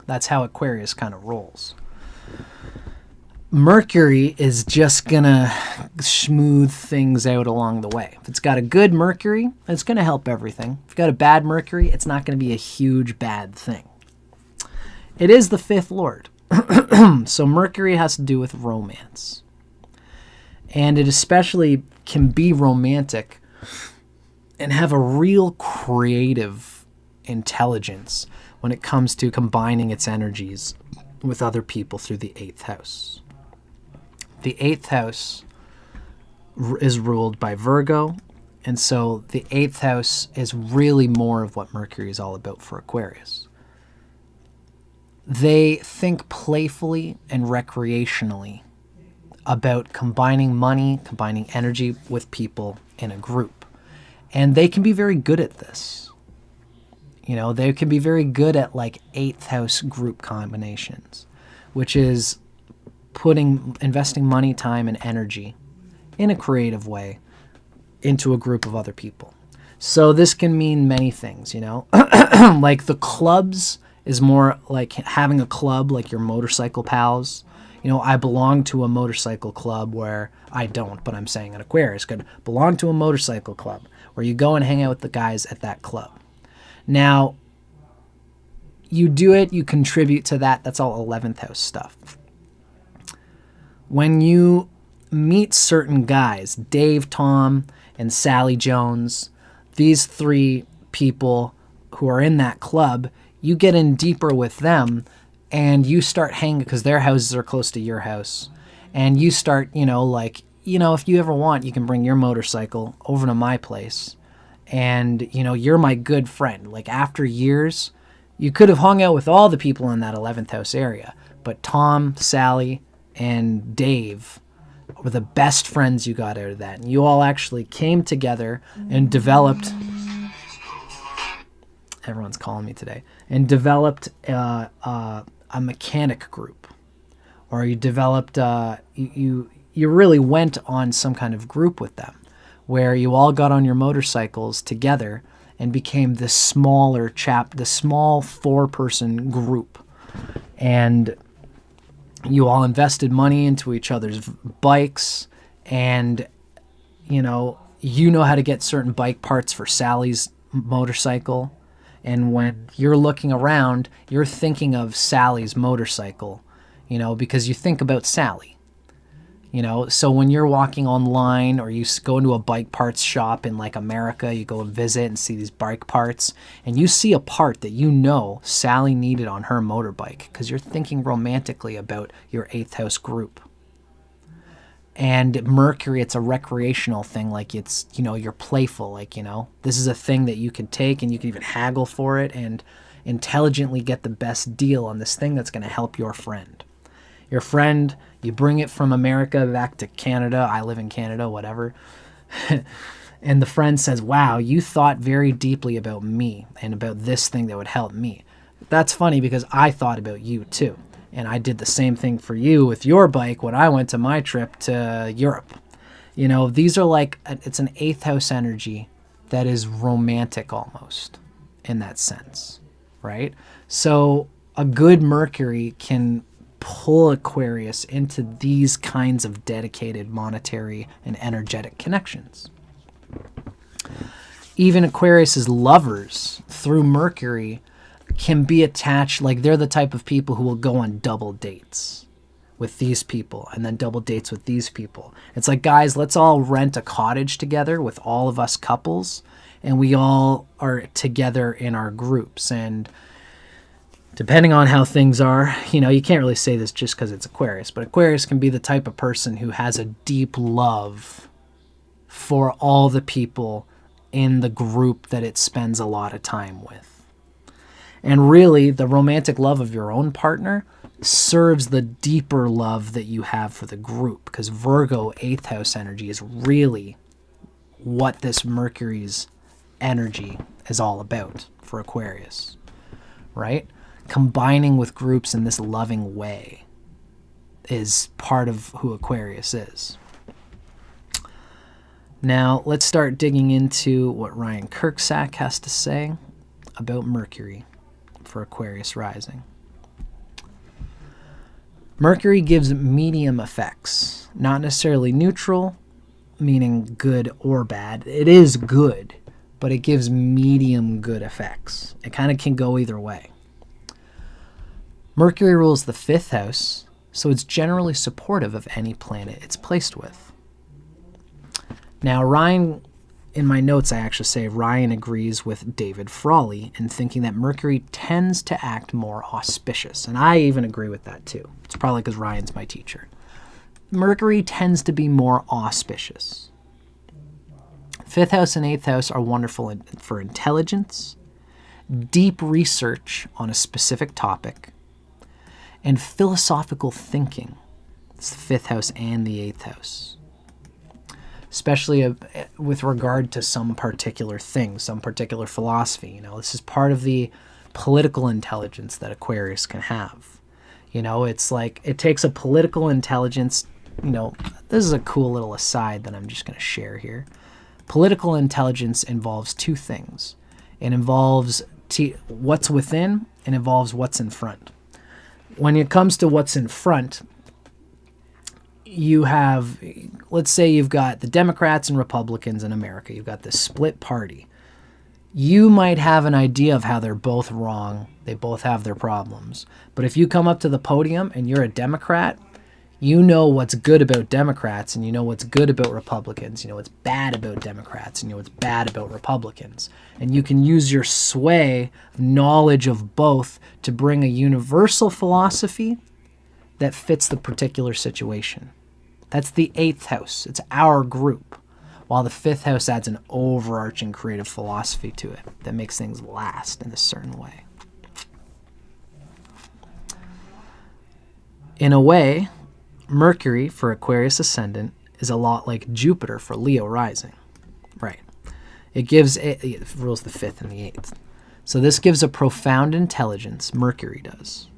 That's how Aquarius kind of rolls. Mercury is just going to smooth things out along the way. If it's got a good Mercury, it's going to help everything. If you've got a bad Mercury, it's not going to be a huge bad thing. It is the 5th lord. So Mercury has to do with romance. And it especially can be romantic and have a real creative intelligence when it comes to combining its energies with other people through the 8th house. The 8th house is ruled by Virgo, and so the 8th house is really more of what Mercury is all about for Aquarius. They think playfully and recreationally about combining money, combining energy with people in a group. And they can be very good at this. They can be very good at like 8th house group combinations, which is investing money, time, and energy in a creative way into a group of other people. So this can mean many things, like the clubs is more like having a club like your motorcycle pals. I belong to a motorcycle club where I don't, but I'm saying an Aquarius could belong to a motorcycle club where you go and hang out with the guys at that club. Now, you do it, you contribute to that. That's all 11th house stuff. When you meet certain guys, Dave, Tom, and Sally Jones, these 3 people who are in that club, you get in deeper with them and you start hanging because their houses are close to your house. And you start, if you ever want, you can bring your motorcycle over to my place. And, you're my good friend. Like after years, you could have hung out with all the people in that 11th house area. But Tom, Sally, and Dave were the best friends you got out of that. And you all actually came together and developed... Everyone's calling me today. And developed a mechanic group. Or you developed... You really went on some kind of group with them, where you all got on your motorcycles together and became this smaller the small 4-person group. And you all invested money into each other's bikes, and you know how to get certain bike parts for Sally's motorcycle. And when you're looking around, you're thinking of Sally's motorcycle, because you think about Sally. So when you're walking online, or you go into a bike parts shop in like America, you go and visit and see these bike parts, and you see a part that Sally needed on her motorbike, because you're thinking romantically about your 8th house group. And Mercury, it's a recreational thing, like it's, you're playful, like, this is a thing that you can take and you can even haggle for it and intelligently get the best deal on this thing that's going to help your friend. Your friend, you bring it from America back to Canada. I live in Canada, whatever. And the friend says, wow, you thought very deeply about me and about this thing that would help me. That's funny because I thought about you too. And I did the same thing for you with your bike when I went to my trip to Europe. These are like, it's an 8th house energy that is romantic almost in that sense, right? So a good Mercury can pull Aquarius into these kinds of dedicated monetary and energetic connections. Even Aquarius's lovers through Mercury can be attached, like they're the type of people who will go on double dates with these people and then double dates with these people. It's like, guys, let's all rent a cottage together with all of us couples, and we all are together in our groups. And depending on how things are, you can't really say this just because it's Aquarius, but Aquarius can be the type of person who has a deep love for all the people in the group that it spends a lot of time with. And really, the romantic love of your own partner serves the deeper love that you have for the group, because Virgo 8th house energy is really what this Mercury's energy is all about for Aquarius, right? Combining with groups in this loving way is part of who Aquarius is. Now, let's start digging into what RYAN KURCZAK'S has to say about Mercury for Aquarius rising. Mercury gives medium effects, not necessarily neutral, meaning good or bad. It is good, but it gives medium good effects. It kind of can go either way. Mercury rules the 5th house, so it's generally supportive of any planet it's placed with. Now, RYAN, in my notes I actually say RYAN agrees with David Frawley in thinking that Mercury tends to act more auspicious, and I even agree with that too. It's probably because RYAN's my teacher. Mercury tends to be more auspicious. 5th house and 8th house are wonderful for intelligence, deep research on a specific topic, and philosophical thinking. It's the 5th house and the 8th house. Especially with regard to some particular thing, some particular philosophy. This is part of the political intelligence that Aquarius can have. It's like, it takes a political intelligence. This is a cool little aside that I'm just going to share here. Political intelligence involves two things. It involves what's within, and involves what's in front. When it comes to what's in front, you have, let's say you've got the Democrats and Republicans in America. You've got this split party. You might have an idea of how they're both wrong. They both have their problems. But if you come up to the podium and you're a Democrat, you know what's good about Democrats and you know what's good about Republicans. You know what's bad about Democrats and you know what's bad about Republicans. And you can use your sway, knowledge of both, to bring a universal philosophy that fits the particular situation. That's the 8th house. It's our group. While the 5th house adds an overarching creative philosophy to it that makes things last in a certain way. In a way, Mercury for Aquarius Ascendant is a lot like Jupiter for Leo Rising. Right. It rules the 5th and the 8th. So this gives a profound intelligence, Mercury does.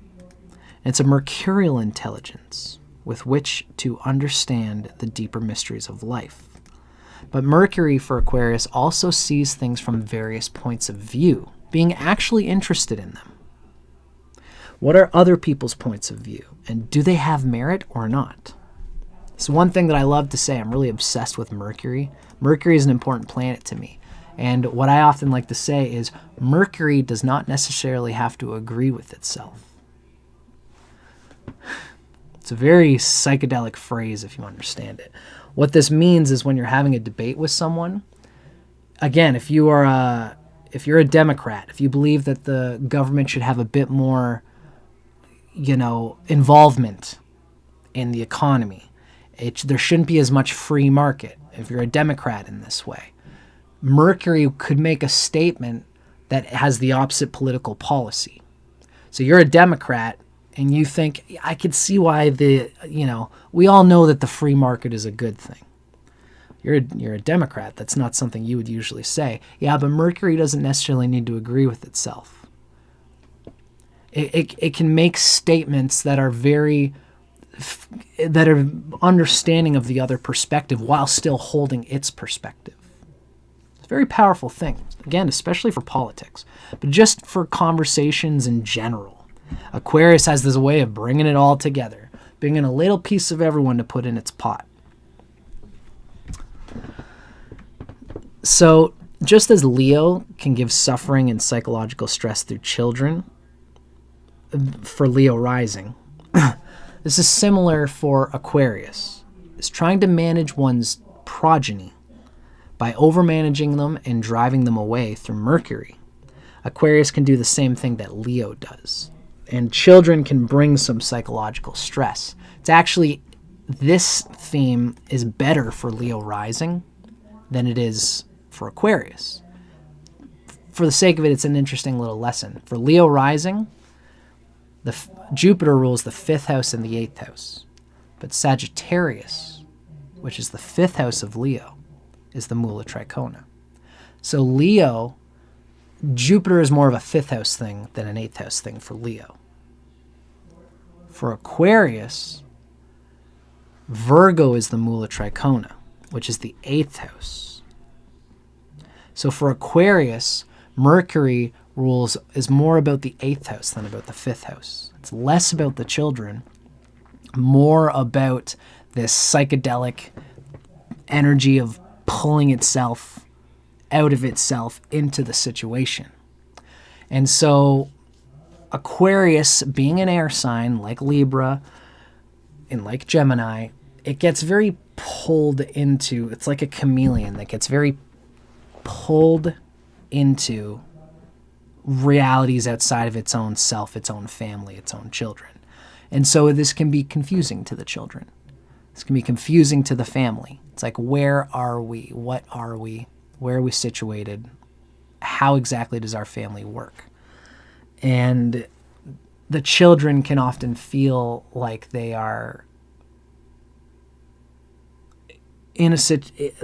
It's a mercurial intelligence with which to understand the deeper mysteries of life. But Mercury for Aquarius also sees things from various points of view, being actually interested in them. What are other people's points of view? And do they have merit or not? So one thing that I love to say, I'm really obsessed with Mercury. Mercury is an important planet to me. And what I often like to say is Mercury does not necessarily have to agree with itself. It's a very psychedelic phrase if you understand it. What this means is when you're having a debate with someone, again, if you're a Democrat, if you believe that the government should have a bit more, involvement in the economy, there shouldn't be as much free market if you're a Democrat in this way. Mercury could make a statement that has the opposite political policy. So you're a Democrat and you think, I could see why we all know that the free market is a good thing. You're a Democrat. That's not something you would usually say. Yeah, but Mercury doesn't necessarily need to agree with itself. It can make statements that are that are understanding of the other perspective while still holding its perspective. It's a very powerful thing. Again, especially for politics, but just for conversations in general. Aquarius has this way of bringing it all together, bringing a little piece of everyone to put in its pot. So just as Leo can give suffering and psychological stress through children, for Leo rising, this is similar for Aquarius. It's trying to manage one's progeny by overmanaging them and driving them away through Mercury. Aquarius can do the same thing that Leo does. And children can bring some psychological stress. It's actually, this theme is better for Leo rising than it is for Aquarius. For the sake of it, it's an interesting little lesson. For Leo rising, Jupiter rules the 5th house and the 8th house. But Sagittarius, which is the 5th house of Leo, is the Mula Tricona. So Leo, Jupiter is more of a 5th house thing than an 8th house thing for Leo. For Aquarius, Virgo is the Mula Tricona, which is the 8th house. So for Aquarius, Mercury is more about the 8th house than about the 5th house. It's less about the children, more about this psychedelic energy of pulling itself out of itself into the situation. And so Aquarius, being an air sign like Libra and like Gemini, it gets very pulled into, it's like a chameleon that gets very pulled into realities outside of its own self, its own family, its own children. And so this can be confusing to the children. This can be confusing to the family. It's like, where are we? What are we? Where are we situated? How exactly does our family work? And the children can often feel like they are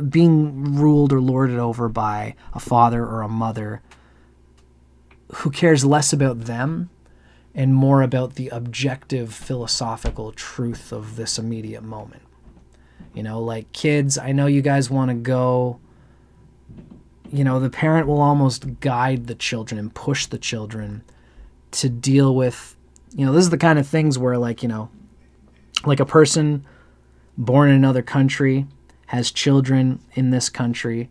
being ruled or lorded over by a father or a mother who cares less about them and more about the objective philosophical truth of this immediate moment. Like kids, I know you guys want to go, the parent will almost guide the children and push the children to deal with, this is the kind of things where like a person born in another country has children in this country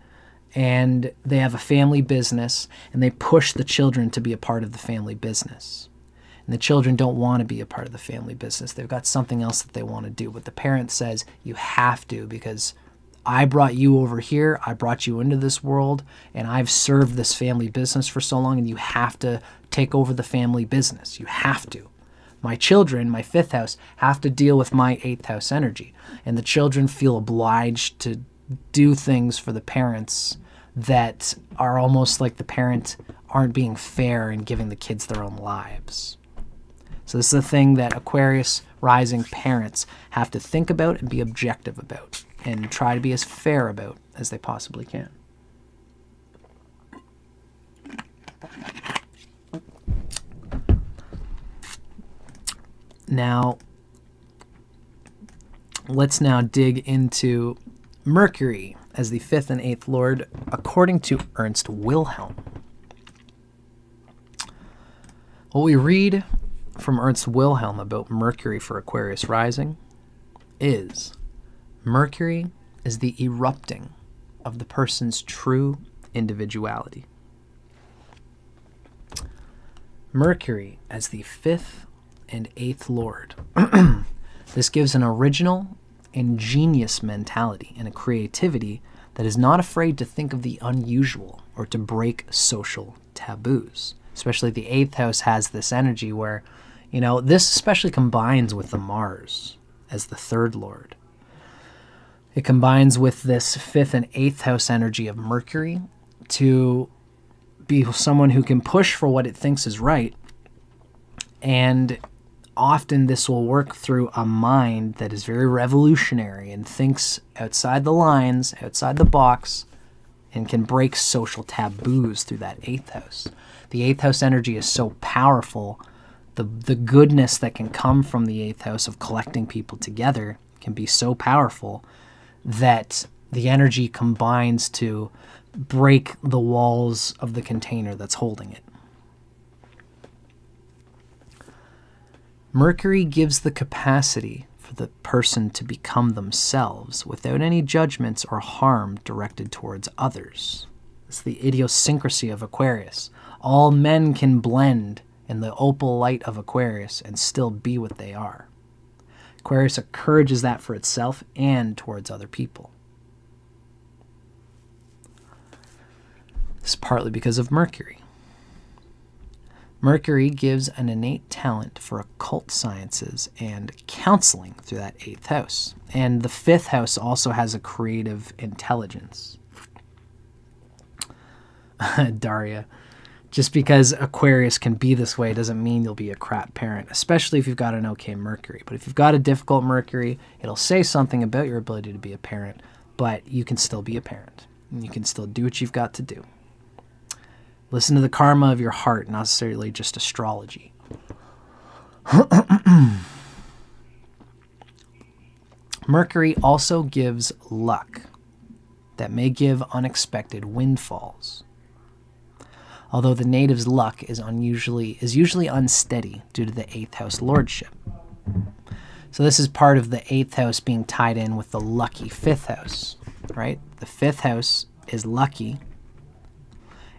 and they have a family business and they push the children to be a part of the family business. And the children don't want to be a part of the family business. They've got something else that they want to do. But the parent says, you have to, because I brought you over here, I brought you into this world, and I've served this family business for so long, and you have to take over the family business. You have to. My children, my 5th house, have to deal with my 8th house energy. And the children feel obliged to do things for the parents that are almost like the parent aren't being fair and giving the kids their own lives. So this is the thing that Aquarius rising parents have to think about and be objective about and try to be as fair about as they possibly can. Now, let's dig into Mercury as the 5th and 8th lord, according to Ernst Wilhelm. What we read from Ernst Wilhelm about Mercury for Aquarius rising is Mercury is the erupting of the person's true individuality. Mercury as the 5th and 8th lord. This gives an original, ingenious mentality and a creativity that is not afraid to think of the unusual or to break social taboos. Especially the 8th house has this energy where, this especially combines with the Mars as the 3rd lord. It combines with this 5th and 8th house energy of Mercury to be someone who can push for what it thinks is right. And often this will work through a mind that is very revolutionary and thinks outside the lines, outside the box, and can break social taboos through that 8th house. The 8th house energy is so powerful. The goodness that can come from the 8th house of collecting people together can be so powerful that the energy combines to break the walls of the container that's holding it. Mercury gives the capacity for the person to become themselves without any judgments or harm directed towards others. It's the idiosyncrasy of Aquarius. All men can blend in the opal light of Aquarius and still be what they are. Aquarius encourages that for itself and towards other people. This is partly because of Mercury. Mercury gives an innate talent for occult sciences and counseling through that 8th house. And the 5th house also has a creative intelligence. Daria, just because Aquarius can be this way doesn't mean you'll be a crap parent, especially if you've got an okay Mercury. But if you've got a difficult Mercury, it'll say something about your ability to be a parent, but you can still be a parent. And you can still do what you've got to do. Listen to the karma of your heart, not necessarily just astrology. Mercury also gives luck that may give unexpected windfalls. Although the native's luck is usually unsteady due to the 8th house lordship. So this is part of the 8th house being tied in with the lucky 5th house, right? The 5th house is lucky,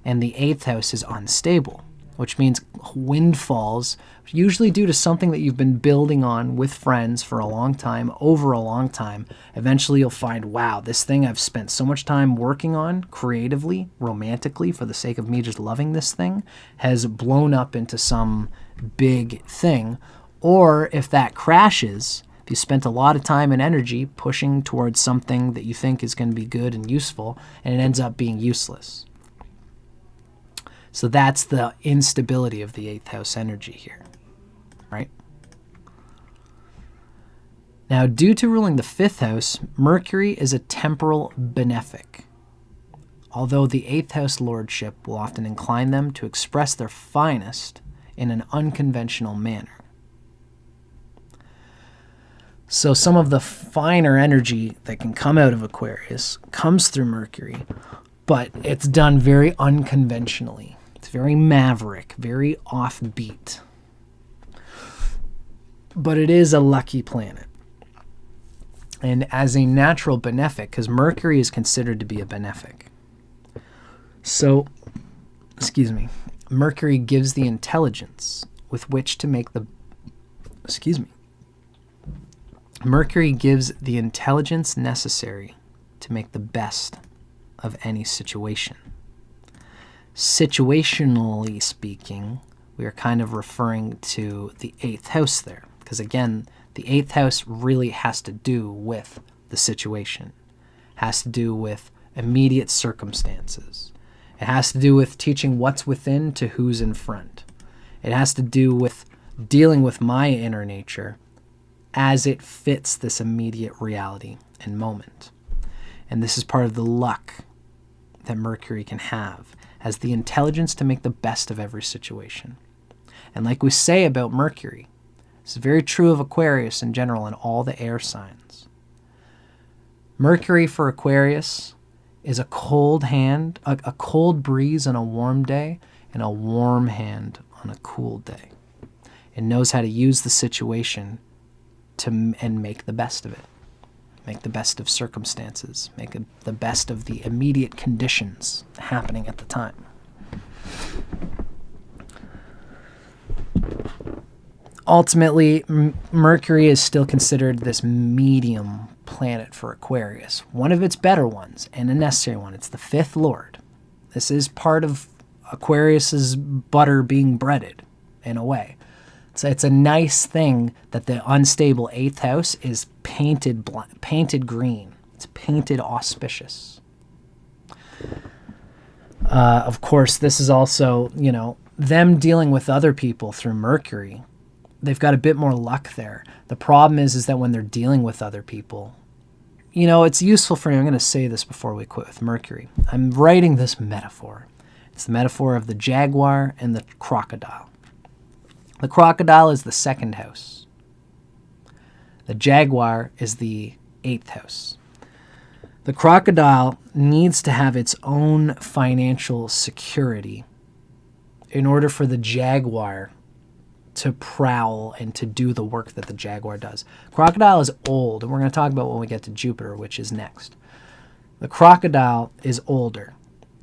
and the 8th house is unstable, which means windfalls, usually due to something that you've been building on with friends for a long time, over a long time. Eventually you'll find, wow, this thing I've spent so much time working on creatively, romantically, for the sake of me just loving this thing, has blown up into some big thing. Or if that crashes, if you spent a lot of time and energy pushing towards something that you think is going to be good and useful, and it ends up being useless. So that's the instability of the 8th house energy here, right? Now, due to ruling the 5th house, Mercury is a temporal benefic, although the 8th house lordship will often incline them to express their finest in an unconventional manner. So some of the finer energy that can come out of Aquarius comes through Mercury, but it's done very unconventionally. It's very maverick, very offbeat. But it is a lucky planet. And as a natural benefic, because Mercury is considered to be a benefic. So, Mercury gives the intelligence with which to make the, Mercury gives the intelligence necessary to make the best of any situation. Situationally speaking, we are kind of referring to the 8th house there. Because again, the 8th house really has to do with the situation. Has to do with immediate circumstances. It has to do with teaching what's within to who's in front. It has to do with dealing with my inner nature as it fits this immediate reality and moment. And this is part of the luck that Mercury can have, has the intelligence to make the best of every situation. And like we say about Mercury, this is very true of Aquarius in general and all the air signs. Mercury for Aquarius is a cold hand, a cold breeze on a warm day, and a warm hand on a cool day. It knows how to use the situation and make the best of it. Make the best of circumstances. Make the best of the immediate conditions happening at the time. Ultimately, Mercury is still considered this medium planet for Aquarius. One of its better ones, and a necessary one. It's the fifth lord. This is part of Aquarius's butter being breaded, in a way. So it's a nice thing that the unstable 8th house is painted green. It's painted auspicious. Of course, this is also, them dealing with other people through Mercury. They've got a bit more luck there. The problem is that when they're dealing with other people, it's useful for me. I'm going to say this before we quit with Mercury. I'm writing this metaphor. It's the metaphor of the jaguar and the crocodile. The crocodile is the 2nd house. The jaguar is the 8th house. The crocodile needs to have its own financial security in order for the jaguar to prowl and to do the work that the jaguar does. Crocodile is old, and we're going to talk about when we get to Jupiter, which is next. The crocodile is older,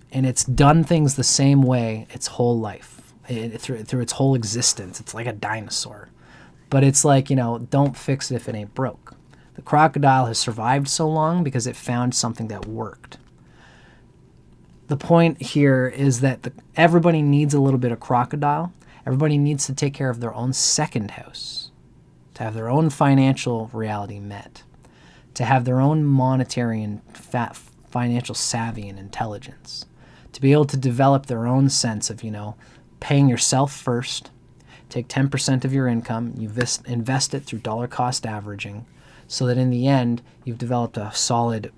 and it's done things the same way its whole life. Through its whole existence. It's like a dinosaur. But it's like, don't fix it if it ain't broke. The crocodile has survived so long because it found something that worked. The point here is that everybody needs a little bit of crocodile. Everybody needs to take care of their own 2nd house, to have their own financial reality met, to have their own monetary and financial savvy and intelligence, to be able to develop their own sense of, paying yourself first, take 10% of your income, you invest it through dollar cost averaging, so that in the end, you've developed a solid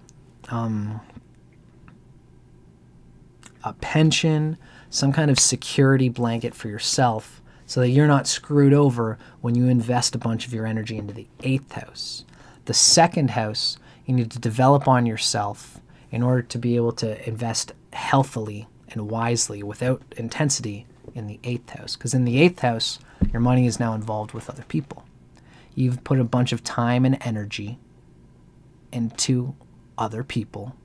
a pension, some kind of security blanket for yourself, so that you're not screwed over when you invest a bunch of your energy into the 8th house. The 2nd house, you need to develop on yourself in order to be able to invest healthily and wisely without intensity in the 8th house. Because in the 8th house, your money is now involved with other people. You've put a bunch of time and energy into other people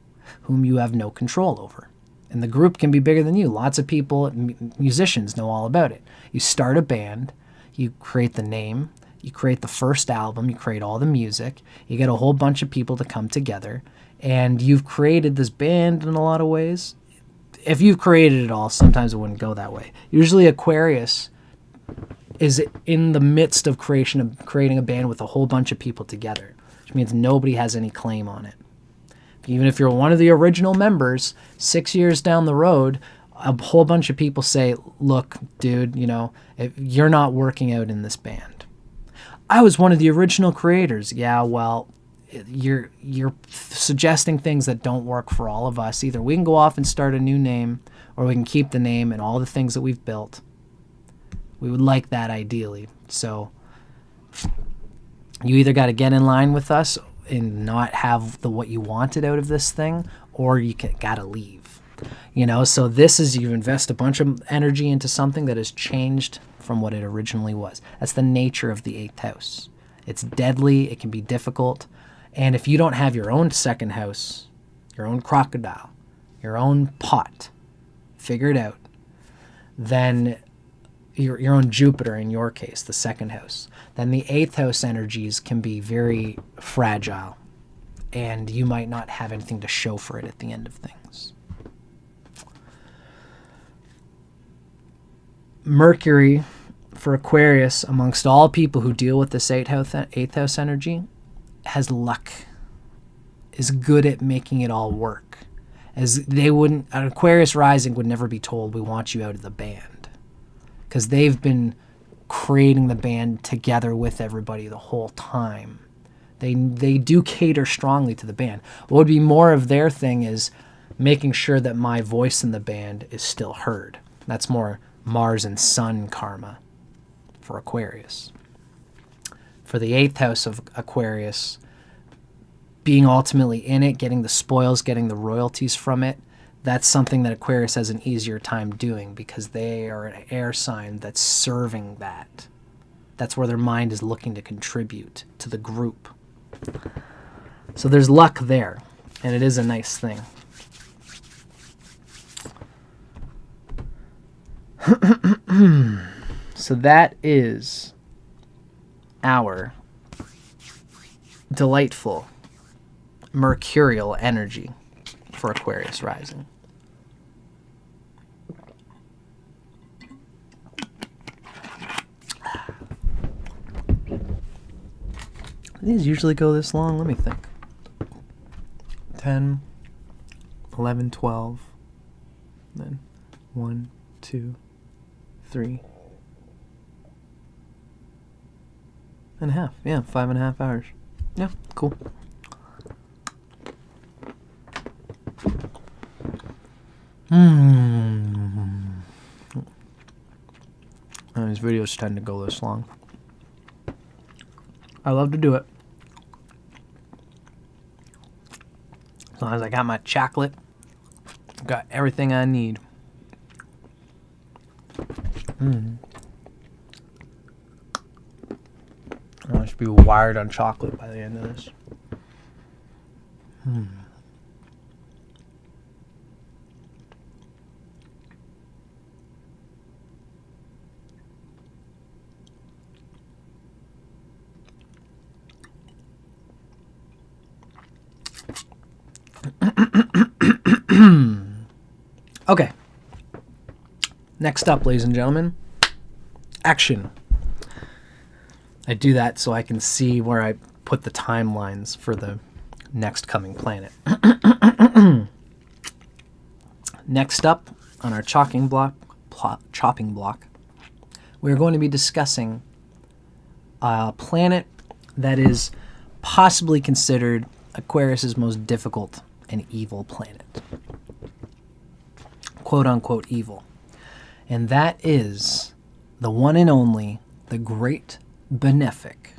whom you have no control over. And the group can be bigger than you. Lots of people, musicians, know all about it. You start a band, you create the name, you create the first album, you create all the music, you get a whole bunch of people to come together, and you've created this band in a lot of ways. If you've created it all, sometimes it wouldn't go that way. Usually Aquarius is in the midst of creating a band with a whole bunch of people together, which means nobody has any claim on it. Even if you're one of the original members, 6 years down the road, a whole bunch of people say, look, dude, if you're not working out in this band. I was one of the original creators. Yeah, well, you're suggesting things that don't work for all of us. Either we can go off and start a new name, or we can keep the name and all the things that we've built. We would like that ideally. So you either got to get in line with us and not have what you wanted out of this thing, or you got to leave. So this is, you invest a bunch of energy into something that has changed from what it originally was. That's the nature of the 8th house. It's deadly. It can be difficult. And if you don't have your own 2nd house, your own crocodile, your own pot figured out, then your own Jupiter, in your case, the 2nd house, then the 8th house energies can be very fragile, and you might not have anything to show for it at the end of things. Mercury, for Aquarius, amongst all people who deal with this 8th house energy, has luck, is good at making it all work. As an Aquarius rising would never be told, we want you out of the band, because they've been creating the band together with everybody the whole time. They do cater strongly to the band. What would be more of their thing is making sure that my voice in the band is still heard. That's more Mars and Sun karma for Aquarius. For the 8th house of Aquarius, being ultimately in it, getting the spoils, getting the royalties from it, that's something that Aquarius has an easier time doing because they are an air sign that's serving that. That's where their mind is looking to contribute to the group. So there's luck there, and it is a nice thing. So that is our delightful mercurial energy for Aquarius rising. These usually go this long. Let me think. 10, 11, 12, then 1, 2, 3 and a half. Yeah, 5.5 hours. Yeah, cool. These videos tend to go this long. I love to do it. As long as I got my chocolate, got everything I need. I should be wired on chocolate by the end of this. Okay. Next up, ladies and gentlemen, action. I do that so I can see where I put the timelines for the next coming planet. Next up on our chopping block, we're going to be discussing a planet that is possibly considered Aquarius's most difficult and evil planet. Quote unquote evil. And that is the one and only, the great benefic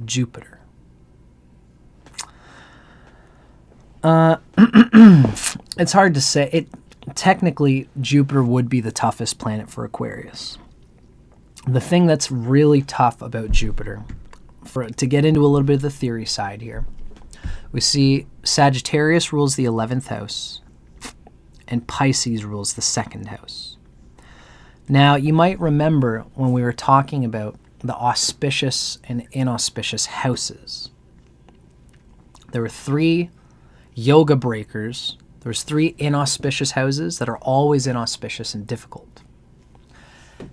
Jupiter. It's hard to say. Technically, Jupiter would be the toughest planet for Aquarius. The thing that's really tough about Jupiter, to get into a little bit of the theory side here, we see Sagittarius rules the 11th house, and Pisces rules the 2nd house. Now, you might remember when we were talking about the auspicious and inauspicious houses. There were 3 yoga breakers. There's 3 inauspicious houses that are always inauspicious and difficult.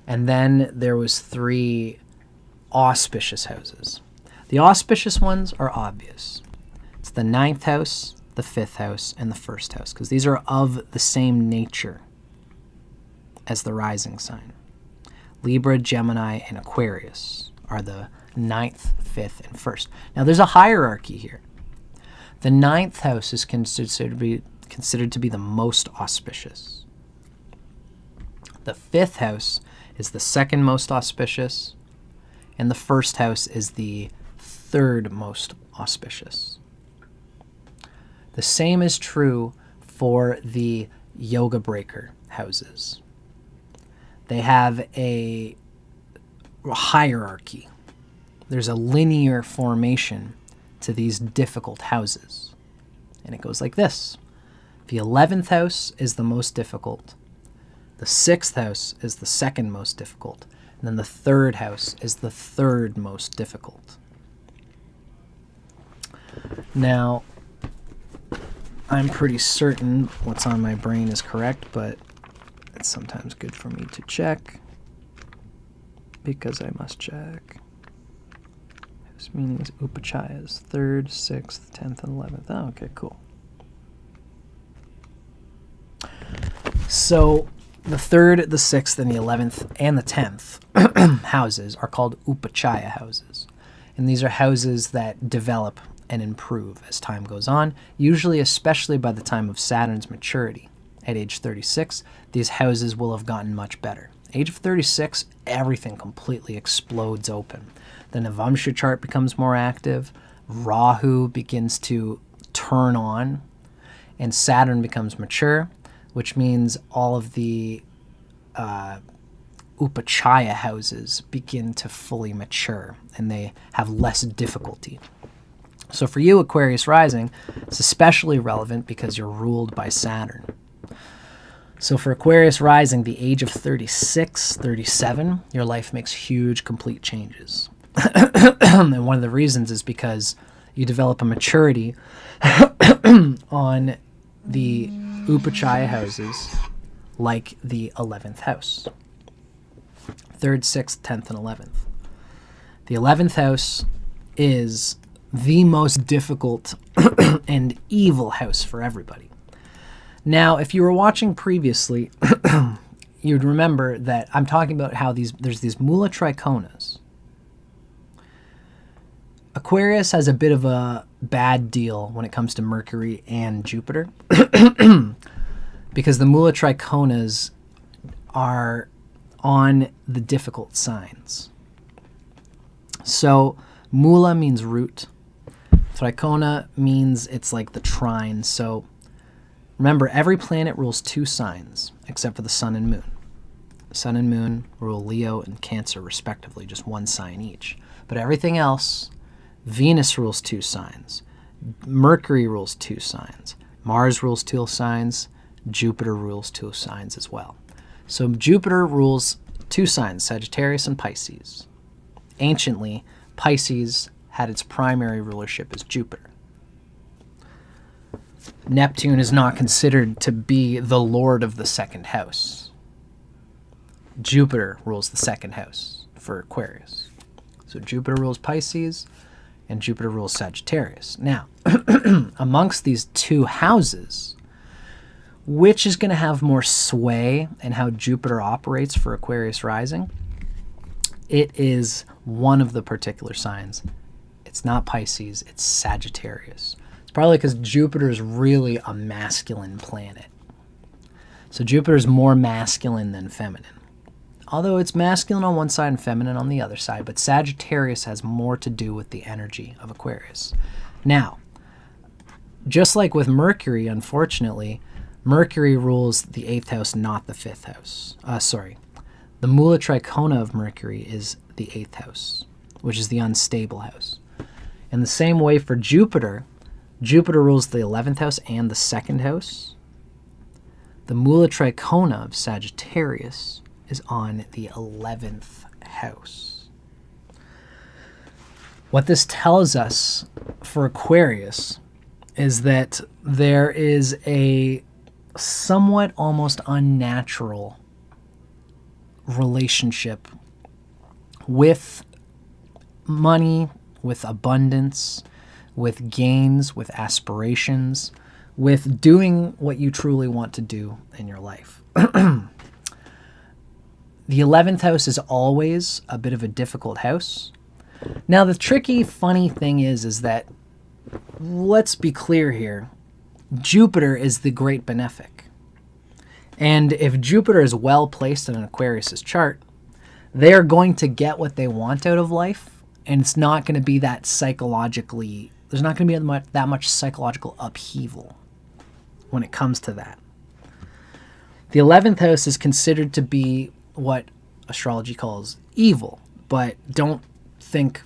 And then there was 3 auspicious houses. The auspicious ones are obvious. It's the 9th house, the 5th house, and the 1st house, because these are of the same nature as the rising sign. Libra, Gemini, and Aquarius are the 9th, 5th, and 1st. Now, there's a hierarchy here. The 9th house is considered to be the most auspicious. The 5th house is the 2nd most auspicious, and the 1st house is the 3rd most auspicious. The same is true for the yoga breaker houses. They have a hierarchy. There's a linear formation to these difficult houses. And it goes like this. The 11th house is the most difficult. The 6th house is the 2nd most difficult. And then the 3rd house is the 3rd most difficult. Now, I'm pretty certain what's on my brain is correct, but it's sometimes good for me to check because I must check. This meaning is Upachayas, 3rd, 6th, 10th, and 11th. Oh, okay, cool. So the 3rd, the 6th, and the 11th, and the 10th houses are called Upachaya houses. And these are houses that develop and improve as time goes on, usually especially by the time of Saturn's maturity. At age 36, these houses will have gotten much better. Age of 36, everything completely explodes open. The Navamsha chart becomes more active. Rahu begins to turn on, and Saturn becomes mature, which means all of the upachaya houses begin to fully mature, and they have less difficulty. So for you, Aquarius rising, it's especially relevant because you're ruled by Saturn. So for Aquarius rising, the age of 36, 37, your life makes huge, complete changes. And one of the reasons is because you develop a maturity on the upachaya houses, like the 11th house. 3rd, 6th, 10th, and 11th. The 11th house is the most difficult and evil house for everybody. Now, if you were watching previously, you'd remember that I'm talking about how there's these mula trichonas. Aquarius has a bit of a bad deal when it comes to Mercury and Jupiter because the mula trichonas are on the difficult signs. So mula means root. Trichona means it's like the trine. So remember, every planet rules 2 signs except for the sun and moon. The sun and moon rule Leo and Cancer respectively, just 1 sign each. But everything else, Venus rules 2 signs. Mercury rules 2 signs. Mars rules 2 signs. Jupiter rules 2 signs as well. So Jupiter rules 2 signs, Sagittarius and Pisces. Anciently, Pisces had its primary rulership as Jupiter. Neptune is not considered to be the lord of the 2nd house. Jupiter rules the 2nd house for Aquarius. So Jupiter rules Pisces and Jupiter rules Sagittarius. Now, amongst these 2 houses, which is going to have more sway in how Jupiter operates for Aquarius rising? It is one of the particular signs. It's not Pisces, it's Sagittarius. It's probably because Jupiter is really a masculine planet. So Jupiter is more masculine than feminine. Although it's masculine on one side and feminine on the other side, but Sagittarius has more to do with the energy of Aquarius. Now, just like with Mercury, unfortunately, Mercury rules the 8th house, not the 5th house. The mula trichona of Mercury is the 8th house, which is the unstable house. In the same way for Jupiter, Jupiter rules the 11th house and the 2nd house. The mula trichona of Sagittarius is on the 11th house. What this tells us for Aquarius is that there is a somewhat almost unnatural relationship with money, with abundance, with gains, with aspirations, with doing what you truly want to do in your life. The 11th house is always a bit of a difficult house. Now, the tricky, funny thing is that, let's be clear here, Jupiter is the great benefic. And if Jupiter is well placed in an Aquarius's chart, they are going to get what they want out of life, and it's not going to be that psychologically, there's not going to be that much psychological upheaval when it comes to that. The 11th house is considered to be what astrology calls evil, but don't think,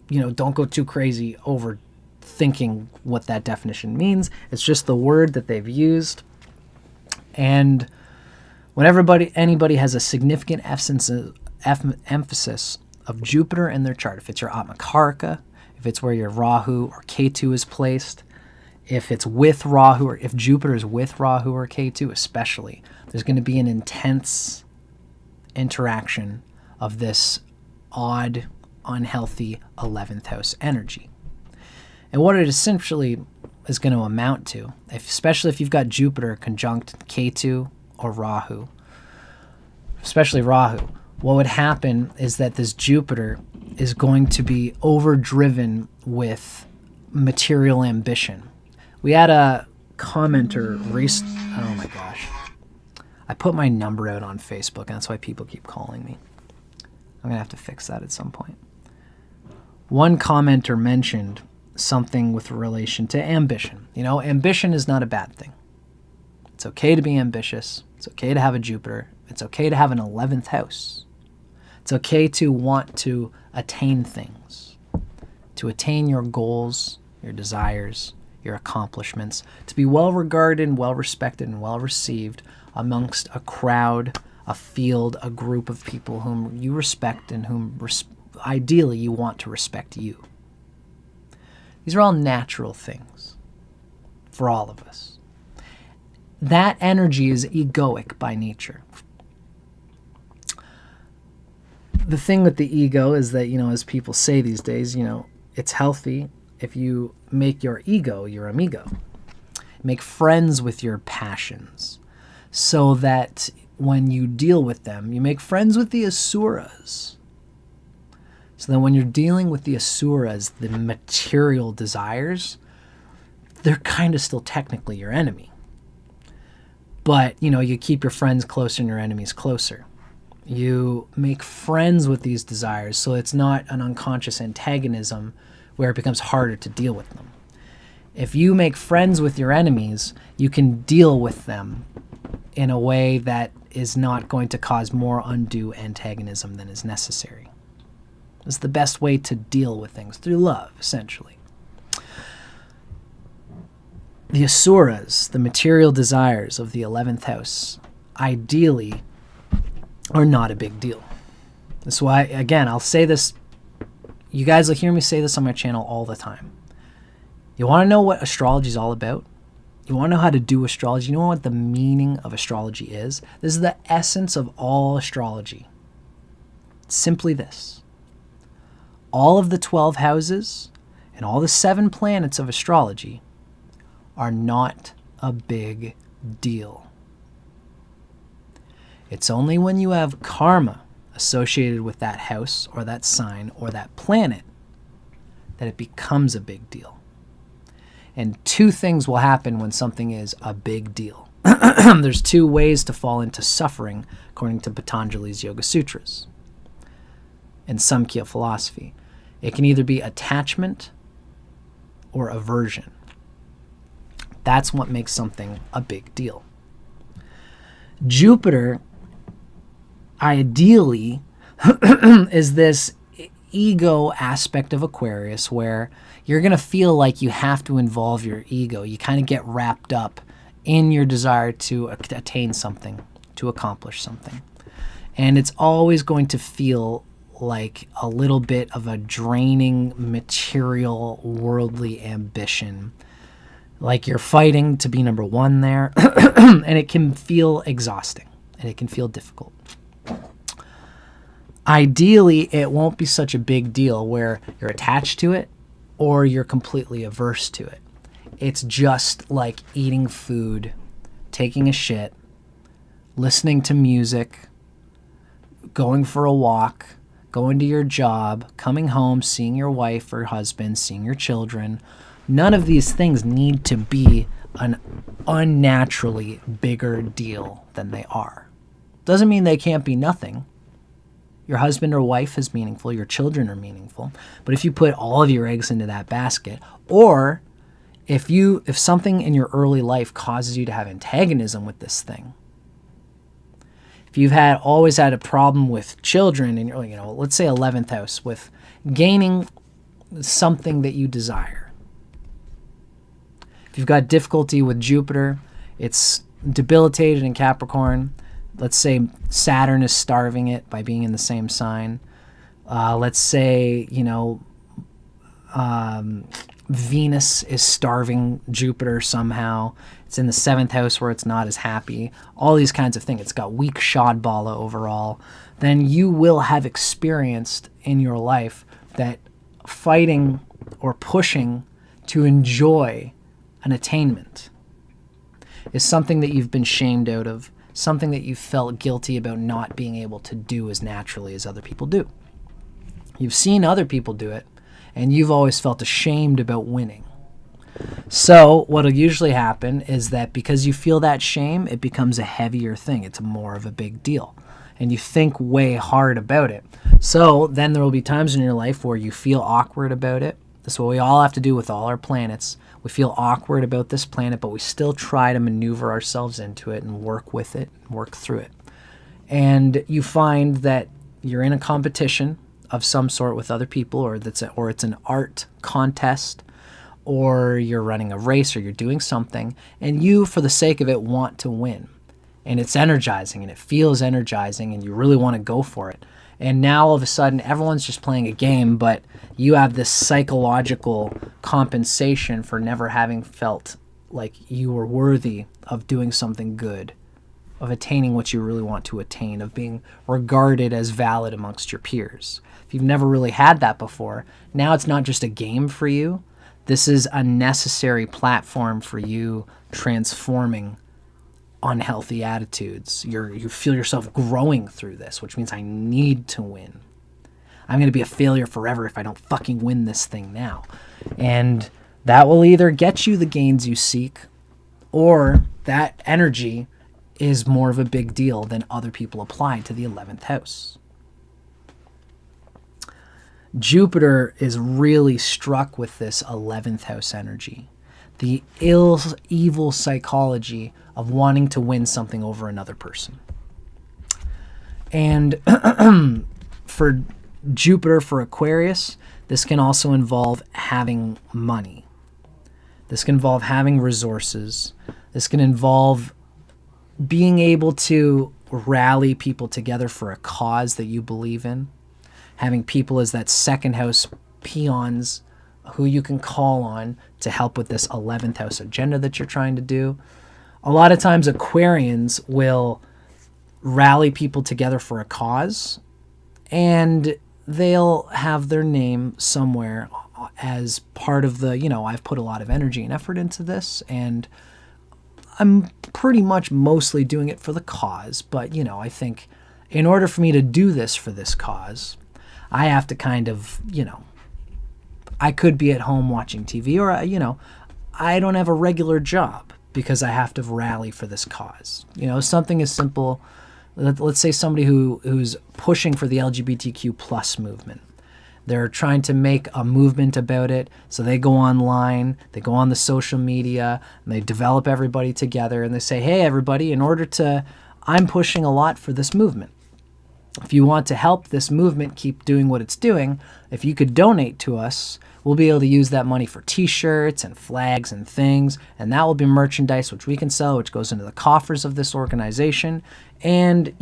don't go too crazy over thinking what that definition means. It's just the word that they've used. And when anybody has a significant emphasis of Jupiter in their chart, if it's your Atmakaraka, if it's where your Rahu or Ketu is placed, if it's with Rahu, or if Jupiter is with Rahu or Ketu especially, there's going to be an intense interaction of this odd, unhealthy 11th house energy. And what it essentially is going to amount to, especially if you've got Jupiter conjunct Ketu or Rahu, especially Rahu, what would happen is that this Jupiter is going to be overdriven with material ambition. We had a commenter oh my gosh. I put my number out on Facebook, and that's why people keep calling me. I'm going to have to fix that at some point. One commenter mentioned something with relation to ambition. You know, ambition is not a bad thing. It's okay to be ambitious. It's okay to have a Jupiter. It's okay to have an 11th house. It's okay to want to attain things, to attain your goals, your desires, your accomplishments, to be well regarded and well respected and well received amongst a crowd, a field, a group of people whom you respect and whom ideally you want to respect you. These are all natural things for all of us. That energy is egoic by nature. The thing with the ego is that, you know, as people say these days, you know, it's healthy if you make your ego your amigo. Make friends with your passions so that when you deal with them, you make friends with the asuras. So that when you're dealing with the asuras, the material desires, they're kind of still technically your enemy. But, you know, you keep your friends closer and your enemies closer. You make friends with these desires so it's not an unconscious antagonism where it becomes harder to deal with them. If you make friends with your enemies, you can deal with them in a way that is not going to cause more undue antagonism than is necessary. It's the best way to deal with things, through love, essentially. The asuras, the material desires of the 11th house, ideally are not a big deal. That's why, again, I'll say this. You guys will hear me say this on my channel all the time. You want to know what astrology is all about? You want to know how to do astrology? You know what the meaning of astrology is? This is the essence of all astrology. It's simply this. All of the 12 houses and all the 7 planets of astrology are not a big deal. It's only when you have karma associated with that house or that sign or that planet that it becomes a big deal. And 2 things will happen when something is a big deal. There's 2 ways to fall into suffering according to Patanjali's Yoga Sutras and Samkhya philosophy. It can either be attachment or aversion. That's what makes something a big deal. Jupiter, ideally, is this ego aspect of Aquarius where you're going to feel like you have to involve your ego. You kind of get wrapped up in your desire to attain something, to accomplish something. And it's always going to feel like a little bit of a draining, material, worldly ambition. Like you're fighting to be number 1 there. And it can feel exhausting and it can feel difficult. Ideally, it won't be such a big deal where you're attached to it or you're completely averse to it. It's just like eating food, taking a shit, listening to music, going for a walk, going to your job, coming home, seeing your wife or husband, seeing your children. None of these things need to be an unnaturally bigger deal than they are. Doesn't mean they can't be nothing. Your husband or wife is meaningful, your children are meaningful, but if you put all of your eggs into that basket, or if something in your early life causes you to have antagonism with this thing, if you've always had a problem with children in your, let's say 11th house, with gaining something that you desire. If you've got difficulty with Jupiter, it's debilitated in Capricorn. Let's say Saturn is starving it by being in the same sign. Let's say, Venus is starving Jupiter somehow. It's in the 7th house where it's not as happy. All these kinds of things. It's got weak Shadbala overall. Then you will have experienced in your life that fighting or pushing to enjoy an attainment is something that you've been shamed out of, something that you felt guilty about not being able to do as naturally as other people do. You've seen other people do it, and you've always felt ashamed about winning. So what'll usually happen is that because you feel that shame, it becomes a heavier thing. It's more of a big deal. And you think way hard about it. So then there will be times in your life where you feel awkward about it. This is what we all have to do with all our planets. We feel awkward about this planet, but we still try to maneuver ourselves into it and work with it, work through it. And you find that you're in a competition of some sort with other people, or it's an art contest, or you're running a race, or you're doing something, and you, for the sake of it, want to win. And it's energizing, and it feels energizing, and you really want to go for it. And now all of a sudden, everyone's just playing a game, but you have this psychological compensation for never having felt like you were worthy of doing something good, of attaining what you really want to attain, of being regarded as valid amongst your peers. If you've never really had that before, now it's not just a game for you. This is a necessary platform for you transforming unhealthy attitudes. You feel yourself growing through this, which means I need to win. I'm going to be a failure forever if I don't fucking win this thing now. And that will either get you the gains you seek, or that energy is more of a big deal than other people applied to the 11th house. Jupiter is really struck with this 11th house energy. The evil psychology of wanting to win something over another person. And for Jupiter, for Aquarius, this can also involve having money. This can involve having resources. This can involve being able to rally people together for a cause that you believe in. Having people as that second house peons who you can call on to help with this 11th house agenda that you're trying to do. A lot of times Aquarians will rally people together for a cause, and they'll have their name somewhere as part of the, I've put a lot of energy and effort into this, and I'm pretty much mostly doing it for the cause. But, I think in order for me to do this for this cause, I have to kind of, I could be at home watching TV, or, I don't have a regular job because I have to rally for this cause. Something as simple, let's say somebody who's pushing for the LGBTQ plus movement. They're trying to make a movement about it, so they go online, they go on the social media, and they develop everybody together, and they say, hey, everybody, I'm pushing a lot for this movement. If you want to help this movement keep doing what it's doing, if you could donate to us, we'll be able to use that money for t-shirts and flags and things, and that will be merchandise which we can sell, which goes into the coffers of this organization. And,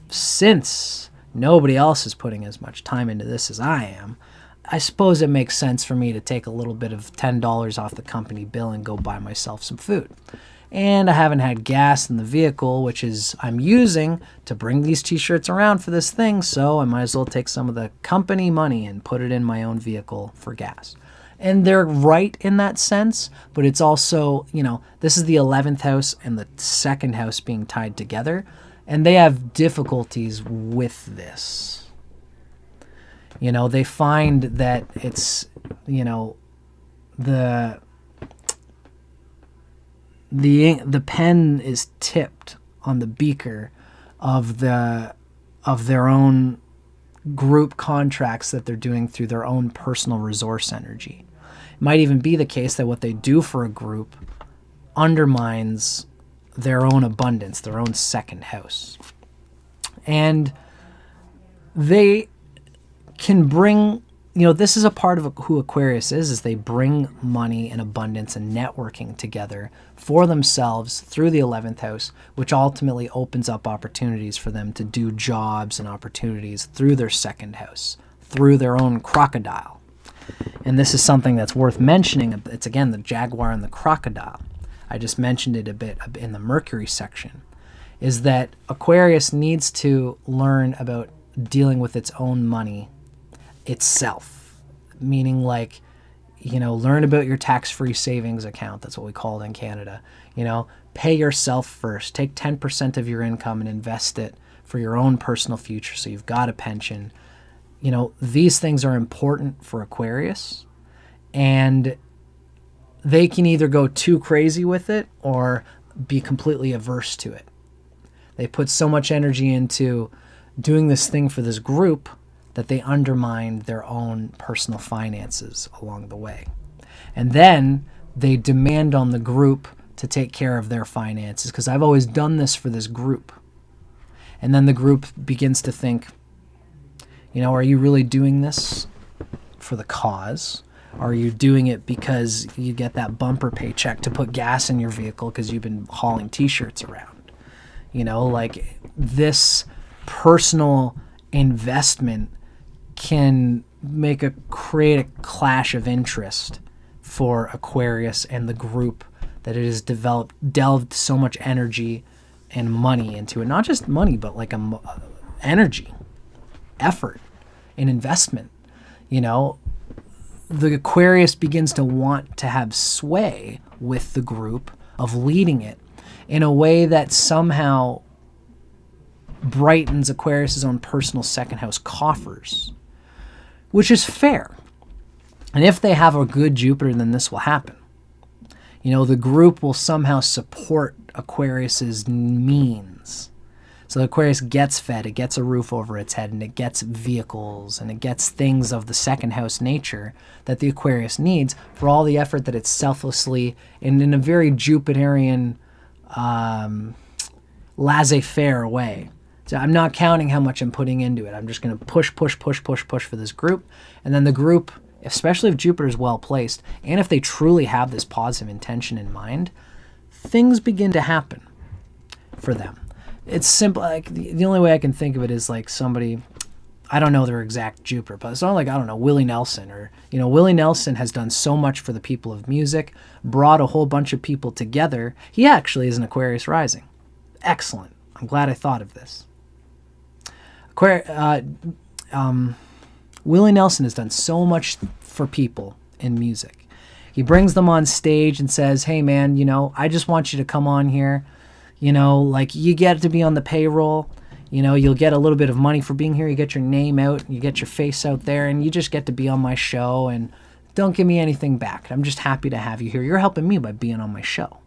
since nobody else is putting as much time into this as I am, I suppose it makes sense for me to take a little bit of $10 off the company bill and go buy myself some food. And I haven't had gas in the vehicle, which is I'm using to bring these t-shirts around for this thing, so I might as well take some of the company money and put it in my own vehicle for gas. And they're right in that sense, but it's also, this is the 11th house and the second house being tied together, and they have difficulties with this. They find that it's, the pen is tipped on the beaker of their own group contracts that they're doing through their own personal resource energy. It might even be the case that what they do for a group undermines their own abundance, their own second house. And they can bring, this is a part of who Aquarius is they bring money and abundance and networking together for themselves through the 11th house, which ultimately opens up opportunities for them to do jobs and opportunities through their second house, through their own crocodile. And this is something that's worth mentioning. It's, again, the jaguar and the crocodile. I just mentioned it a bit in the Mercury section, is that Aquarius needs to learn about dealing with its own money itself, meaning learn about your tax-free savings account. That's what we call it in Canada. Pay yourself first. Take 10% of your income and invest it for your own personal future, so you've got a pension. These things are important for Aquarius, and they can either go too crazy with it or be completely averse to it. They put so much energy into doing this thing for this group that they undermined their own personal finances along the way. And then they demand on the group to take care of their finances, because I've always done this for this group. And then the group begins to think, are you really doing this for the cause? Are you doing it because you get that bumper paycheck to put gas in your vehicle because you've been hauling t-shirts around? Like this personal investment can create a clash of interest for Aquarius and the group that it has delved so much energy and money into it. Not just money, but like energy, effort, and investment. The Aquarius begins to want to have sway with the group of leading it in a way that somehow brightens Aquarius' own personal second house coffers, which is fair. And if they have a good Jupiter, then this will happen. The group will somehow support Aquarius's means. So Aquarius gets fed, it gets a roof over its head, and it gets vehicles, and it gets things of the second house nature that the Aquarius needs for all the effort that it selflessly, and in a very Jupiterian, laissez-faire way. So I'm not counting how much I'm putting into it. I'm just going to push for this group. And then the group, especially if Jupiter is well placed, and if they truly have this positive intention in mind, things begin to happen for them. It's simple. Like the only way I can think of it is like somebody, I don't know their exact Jupiter, but it's not like, I don't know, Willie Nelson, or, Willie Nelson has done so much for the people of music, brought a whole bunch of people together. He actually is an Aquarius rising. Excellent. I'm glad I thought of this. Willie Nelson has done so much for people in music. He brings them on stage and says, hey man, I just want you to come on here. Like you get to be on the payroll. You'll get a little bit of money for being here. You get your name out, you get your face out there, and you just get to be on my show, and don't give me anything back. I'm just happy to have you here. You're helping me by being on my show.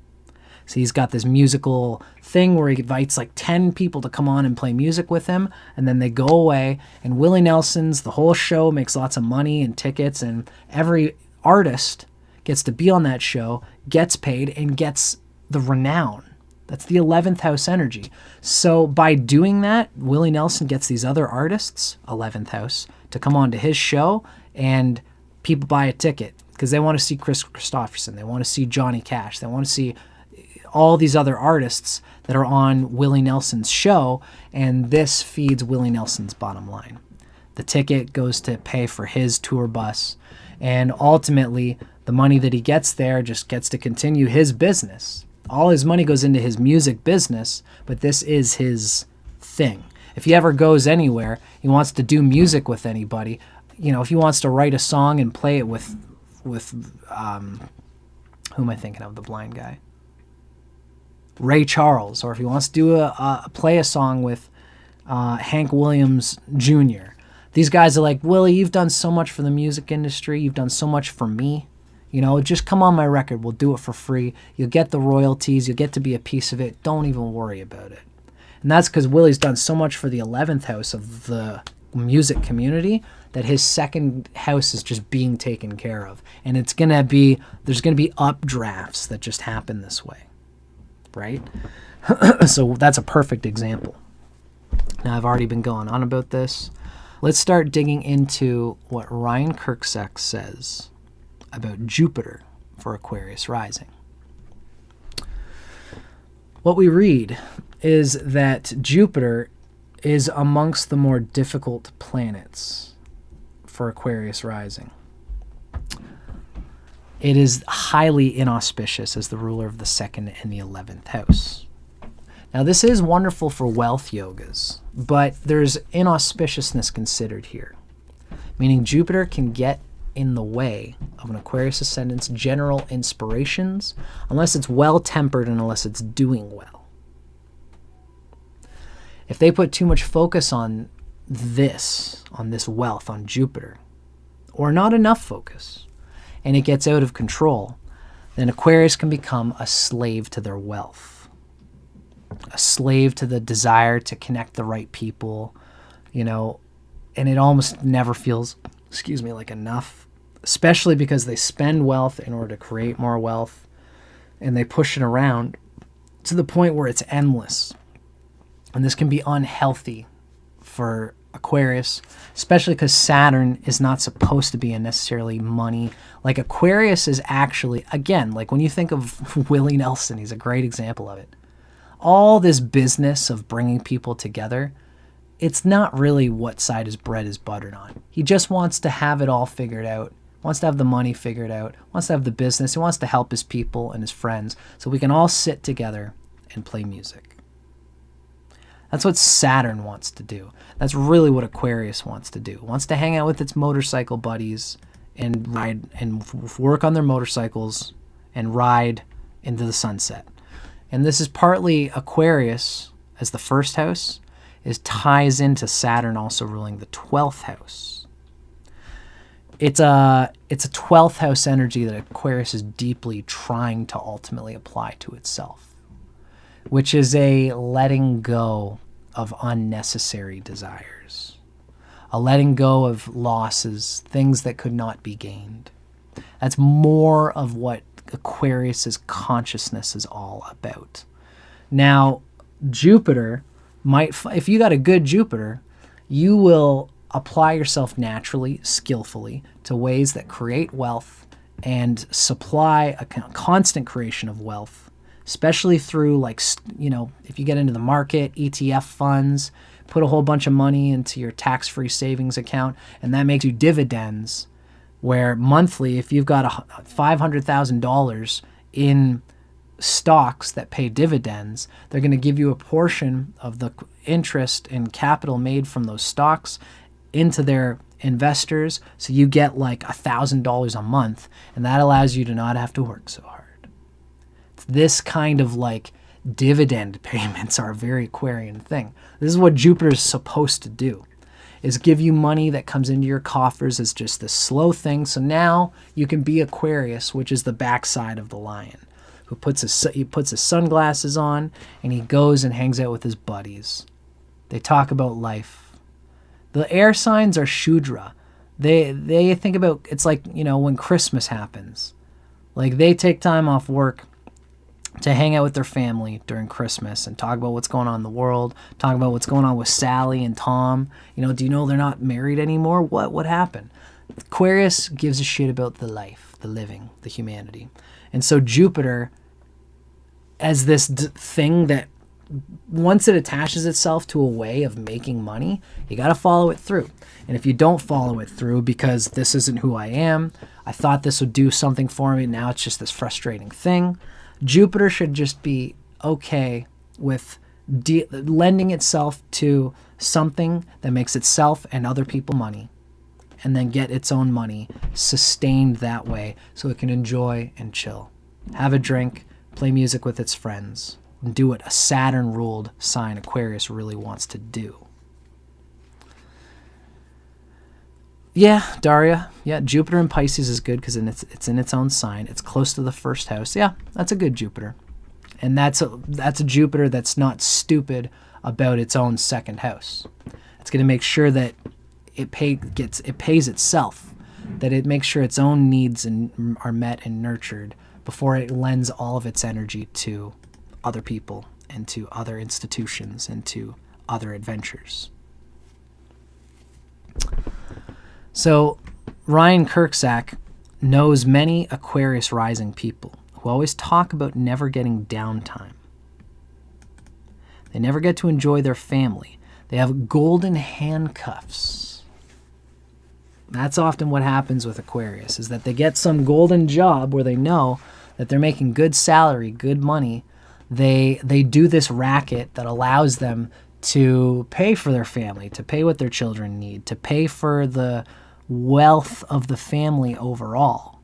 So he's got this musical thing where he invites like 10 people to come on and play music with him, and then they go away, and Willie Nelson's, the whole show makes lots of money and tickets, and every artist gets to be on that show, gets paid, and gets the renown. That's the 11th house energy. So by doing that, Willie Nelson gets these other artists, 11th house, to come on to his show, and people buy a ticket because they want to see Chris Christopherson. They want to see Johnny Cash. They want to see all these other artists that are on Willie Nelson's show, and this feeds Willie Nelson's bottom line. The ticket goes to pay for his tour bus, and ultimately the money that he gets there just gets to continue his business. All his money goes into his music business, but this is his thing. If he ever goes anywhere, he wants to do music with anybody, if he wants to write a song and play it with who am I thinking of, the blind guy? Ray Charles, or if he wants to do play a song with Hank Williams Jr. These guys are like, Willie, you've done so much for the music industry. You've done so much for me. Just come on my record. We'll do it for free. You'll get the royalties. You'll get to be a piece of it. Don't even worry about it. And that's because Willie's done so much for the 11th house of the music community that his second house is just being taken care of. And there's going to be updrafts that just happen this way. Right? So that's a perfect example. Now, I've already been going on about this. Let's start digging into what RYAN KURCZAK'S says about Jupiter for Aquarius rising. What we read is that Jupiter is amongst the more difficult planets for Aquarius rising. It is highly inauspicious as the ruler of the 2nd and the 11th house. Now, this is wonderful for wealth yogas, but there's inauspiciousness considered here, meaning Jupiter can get in the way of an Aquarius ascendant's general inspirations unless it's well-tempered and unless it's doing well. If they put too much focus on this wealth, on Jupiter, or not enough focus, and it gets out of control, then Aquarius can become a slave to their wealth, a slave to the desire to connect the right people, and it almost never feels, like enough, especially because they spend wealth in order to create more wealth, and they push it around to the point where it's endless. And this can be unhealthy for Aquarius, especially because Saturn is not supposed to be a necessarily money. Like Aquarius is actually, again, like when you think of Willie Nelson, he's a great example of it. All this business of bringing people together, it's not really what side his bread is buttered on. He just wants to have it all figured out, wants to have the money figured out, wants to have the business, he wants to help his people and his friends so we can all sit together and play music. That's what Saturn wants to do. That's really what Aquarius wants to do. It wants to hang out with its motorcycle buddies and ride and work on their motorcycles and ride into the sunset. And this is partly Aquarius as the first house is ties into Saturn also ruling the 12th house. It's a 12th house energy that Aquarius is deeply trying to ultimately apply to itself, which is a letting go of unnecessary desires, a letting go of losses, things that could not be gained. That's more of what Aquarius's consciousness is all about. Now, Jupiter might, if you got a good Jupiter, you will apply yourself naturally, skillfully, to ways that create wealth and supply a constant creation of wealth, especially through, like, if you get into the market, ETF funds, put a whole bunch of money into your tax-free savings account, and that makes you dividends, where monthly, if you've got $500,000 in stocks that pay dividends, they're going to give you a portion of the interest and capital made from those stocks into their investors, so you get like $1,000 a month, and that allows you to not have to work so hard. This kind of like dividend payments are a very Aquarian thing. This is what Jupiter is supposed to do, is give you money that comes into your coffers as just this slow thing. So now you can be Aquarius, which is the backside of the lion, who puts his sunglasses on and he goes and hangs out with his buddies. They talk about life. The air signs are Shudra. They think about, it's like, when Christmas happens. Like they take time off work to hang out with their family during Christmas and talk about what's going on in the world, talk about what's going on with Sally and Tom. Do you know they're not married anymore? What happened? Aquarius gives a shit about the life, the living, the humanity. And so Jupiter, as this thing that once it attaches itself to a way of making money, you got to follow it through. And if you don't follow it through because this isn't who I am, I thought this would do something for me, now it's just this frustrating thing. Jupiter should just be okay with lending itself to something that makes itself and other people money, and then get its own money sustained that way so it can enjoy and chill, have a drink, play music with its friends, and do what a Saturn-ruled sign Aquarius really wants to do. Yeah, Daria. Yeah, Jupiter in Pisces is good because it's in its own sign. It's close to the first house. Yeah, that's a good Jupiter. And that's a Jupiter that's not stupid about its own second house. It's going to make sure that it pays itself, that it makes sure its own needs are met and nurtured before it lends all of its energy to other people and to other institutions and to other adventures. So RYAN KURCZAK knows many Aquarius rising people who always talk about never getting downtime. They never get to enjoy their family. They have golden handcuffs. That's often what happens with Aquarius, is that they get some golden job where they know that they're making good salary, good money. They do this racket that allows them to pay for their family, to pay what their children need, to pay for the wealth of the family overall.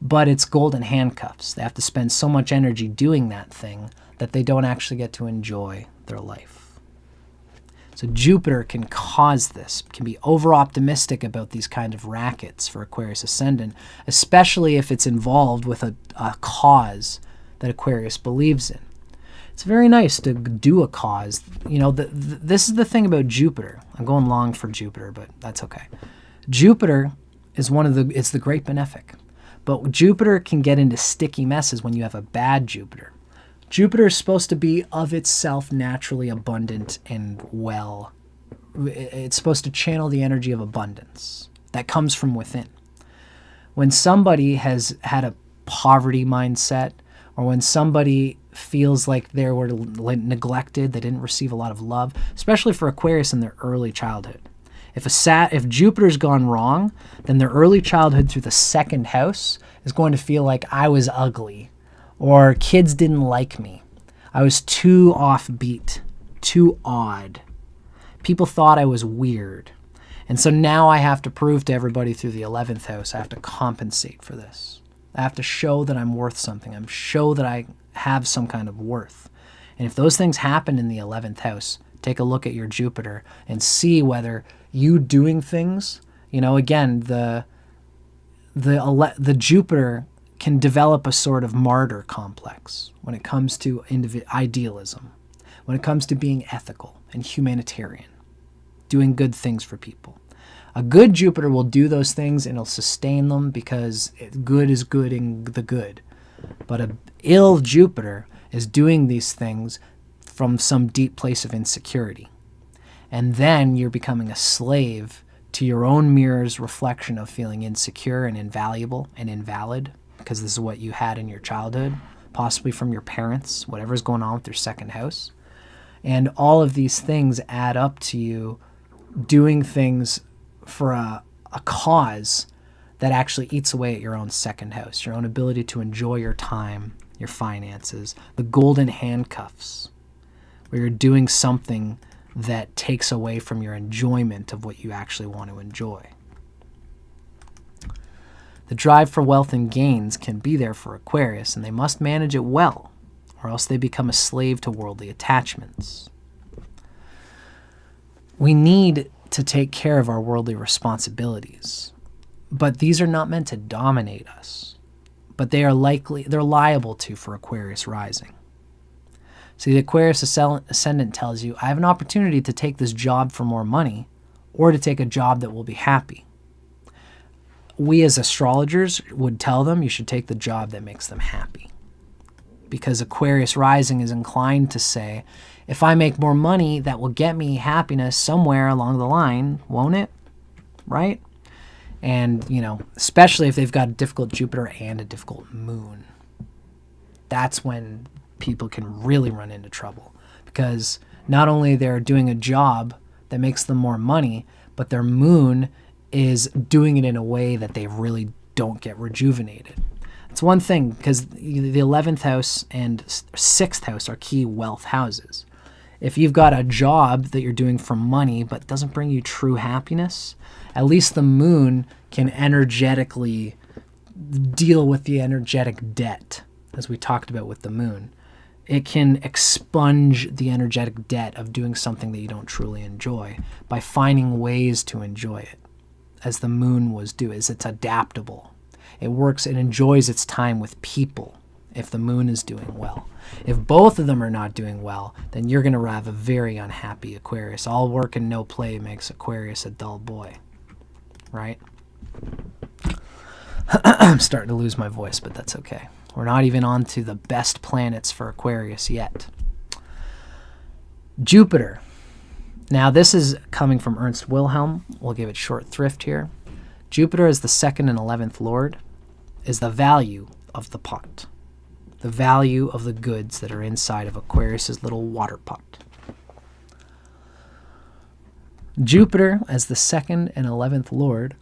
But it's golden handcuffs. They have to spend so much energy doing that thing that they don't actually get to enjoy their life. So Jupiter can cause this, can be over-optimistic about these kind of rackets for Aquarius Ascendant, especially if it's involved with a cause that Aquarius believes in. It's very nice to do a cause. You know, this is the thing about Jupiter. I'm going long for Jupiter, but that's okay. Jupiter is it's the great benefic. But Jupiter can get into sticky messes when you have a bad Jupiter. Jupiter is supposed to be of itself naturally abundant and well. It's supposed to channel the energy of abundance that comes from within. When somebody has had a poverty mindset, or when somebody feels like they were neglected, they didn't receive a lot of love, especially for Aquarius in their early childhood. If Jupiter's gone wrong, then their early childhood through the second house is going to feel like I was ugly, or kids didn't like me. I was too offbeat, too odd. People thought I was weird. And so now I have to prove to everybody through the 11th house, I have to compensate for this. I have to show that I'm worth something. I show that I have some kind of worth. And if those things happen in the 11th house, take a look at your Jupiter and see whether you doing things, you know, again, the Jupiter can develop a sort of martyr complex when it comes to idealism, when it comes to being ethical and humanitarian, doing good things for people. A good Jupiter will do those things and it'll sustain them because good is good in the good. But a ill Jupiter is doing these things from some deep place of insecurity. And then you're becoming a slave to your own mirror's reflection of feeling insecure and invaluable and invalid, because this is what you had in your childhood, possibly from your parents, whatever's going on with your second house. And all of these things add up to you doing things for a cause that actually eats away at your own second house, your own ability to enjoy your time, your finances, the golden handcuffs, where you're doing something that takes away from your enjoyment of what you actually want to enjoy. The drive for wealth and gains can be there for Aquarius, and they must manage it well, or else they become a slave to worldly attachments. We need to take care of our worldly responsibilities, but these are not meant to dominate us, but they're liable to for Aquarius rising. See, the Aquarius Ascendant tells you, I have an opportunity to take this job for more money or to take a job that will be happy. We as astrologers would tell them you should take the job that makes them happy. Because Aquarius rising is inclined to say, if I make more money, that will get me happiness somewhere along the line, won't it? Right? And, you know, especially if they've got a difficult Jupiter and a difficult moon. That's when people can really run into trouble, because not only they're doing a job that makes them more money, but their moon is doing it in a way that they really don't get rejuvenated. It's one thing, because the 11th house and 6th house are key wealth houses. If you've got a job that you're doing for money but doesn't bring you true happiness, at least the moon can energetically deal with the energetic debt, as we talked about with the moon. It can expunge the energetic debt of doing something that you don't truly enjoy by finding ways to enjoy it, as the moon was due, as it's adaptable. It works, it enjoys its time with people if the moon is doing well. If both of them are not doing well, then you're going to have a very unhappy Aquarius. All work and no play makes Aquarius a dull boy, right? I'm starting to lose my voice, but that's okay. We're not even on to the best planets for Aquarius yet. Jupiter. Now, this is coming from Ernst Wilhelm. We'll give it short thrift here. Jupiter as the 2nd and 11th Lord is the value of the pot, the value of the goods that are inside of Aquarius's little water pot. Jupiter as the 2nd and 11th Lord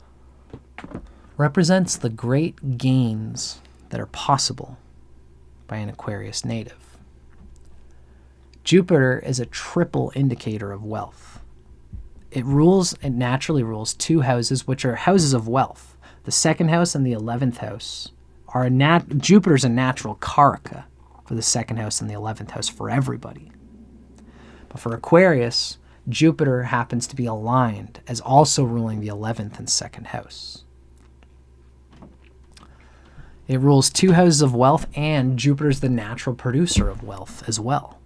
represents the great gains that are possible by an Aquarius native. Jupiter is a triple indicator of wealth. It naturally rules 2 houses, which are houses of wealth. The 2nd house and the 11th house are Jupiter's a natural karaka for the 2nd house and the 11th house for everybody. But for Aquarius, Jupiter happens to be aligned as also ruling the 11th and 2nd house. It rules 2 houses of wealth, and Jupiter's the natural producer of wealth as well.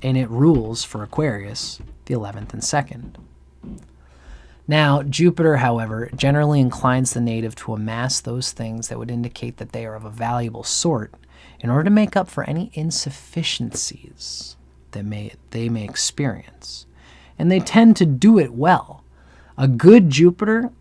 and it rules for Aquarius the 11th and 2nd. Now, Jupiter, however, generally inclines the native to amass those things that would indicate that they are of a valuable sort in order to make up for any insufficiencies that they may experience. And they tend to do it well. A good Jupiter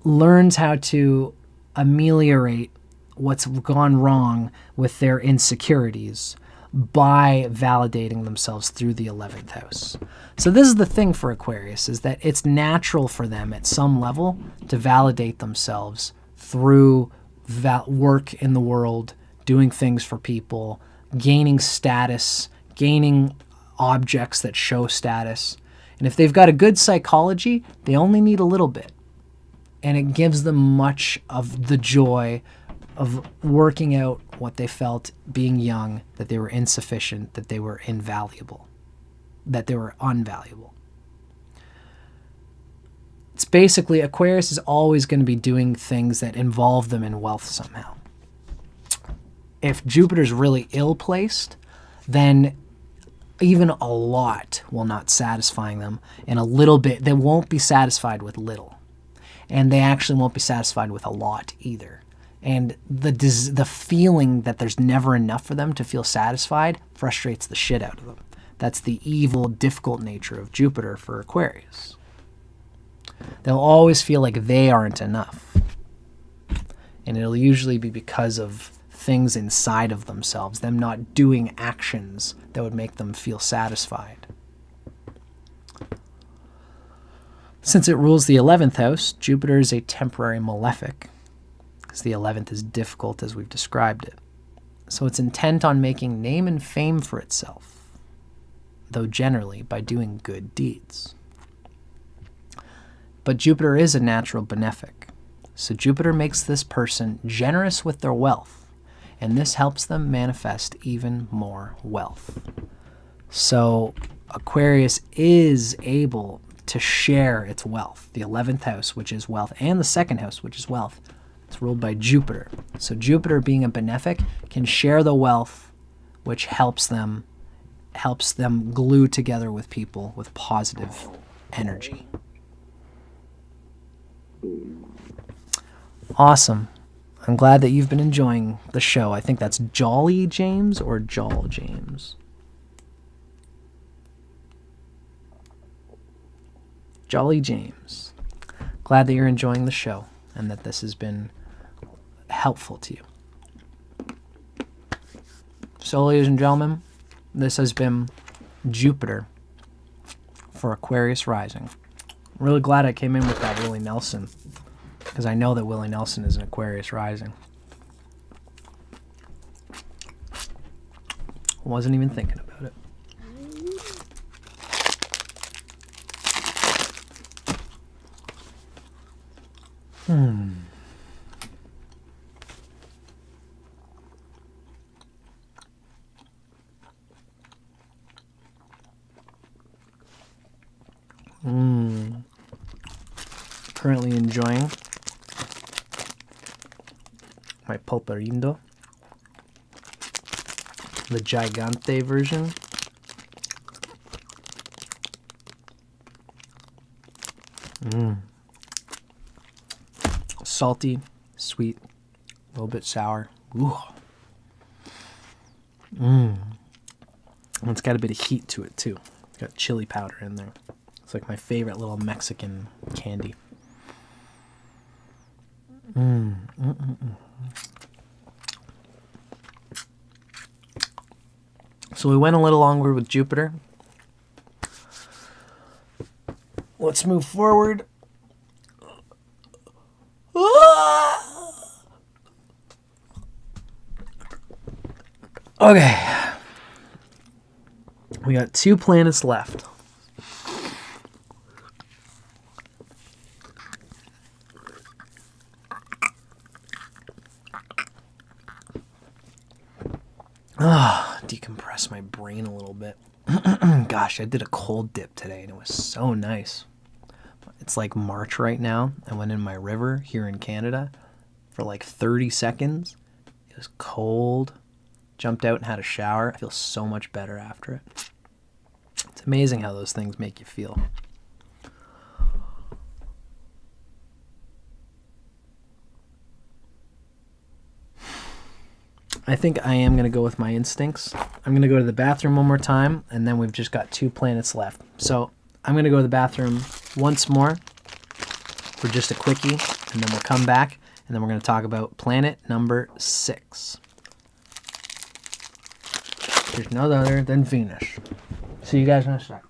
learns how to ameliorate what's gone wrong with their insecurities by validating themselves through the 11th house. So this is the thing for Aquarius, is that it's natural for them at some level to validate themselves through work in the world, doing things for people, gaining status, gaining objects that show status. And if they've got a good psychology, they only need a little bit. And it gives them much of the joy of working out what they felt being young, that they were insufficient, that they were invaluable, that they were unvaluable. It's basically, Aquarius is always going to be doing things that involve them in wealth somehow. If Jupiter's really ill-placed, then even a lot will not satisfying them, and a little bit, they won't be satisfied with little. And they actually won't be satisfied with a lot either. And the feeling that there's never enough for them to feel satisfied frustrates the shit out of them. That's the evil, difficult nature of Jupiter for Aquarius. They'll always feel like they aren't enough. And it'll usually be because of things inside of themselves, them not doing actions that would make them feel satisfied. Since it rules the 11th house, Jupiter is a temporary malefic, because the 11th is difficult as we've described it. So it's intent on making name and fame for itself, though generally by doing good deeds. But Jupiter is a natural benefic, so Jupiter makes this person generous with their wealth, and this helps them manifest even more wealth. So Aquarius is able to share its wealth. The 11th house, which is wealth, and the 2nd house, which is wealth, it's ruled by Jupiter. So Jupiter, being a benefic, can share the wealth, which helps them glue together with people with positive energy. Awesome. I'm glad that you've been enjoying the show. I think that's Jolly James or Jol James. Jolly James. Glad that you're enjoying the show and that this has been helpful to you. So, ladies and gentlemen, this has been Jupiter for Aquarius Rising. I'm really glad I came in with that Willie Nelson, because I know that Willie Nelson is an Aquarius Rising. Wasn't even thinking about it. Currently enjoying my Pulparindo, the Gigante version. Salty, sweet, a little bit sour. Ooh. And it's got a bit of heat to it too. It's got chili powder in there. It's like my favorite little Mexican candy. So we went a little longer with Jupiter. Let's move forward. Okay. We got 2 planets left. Decompress my brain a little bit. Gosh, I did a cold dip today and it was so nice. It's like March right now. I went in my river here in Canada for like 30 seconds. It was cold. Jumped out and had a shower. I feel so much better after it. Amazing how those things make you feel. I think I am going to go with my instincts. I'm going to go to the bathroom one more time, and then we've just got 2 planets left. So I'm going to go to the bathroom once more for just a quickie, and then we'll come back, and then we're going to talk about planet number 6. There's no other than Venus. See you guys in a sec.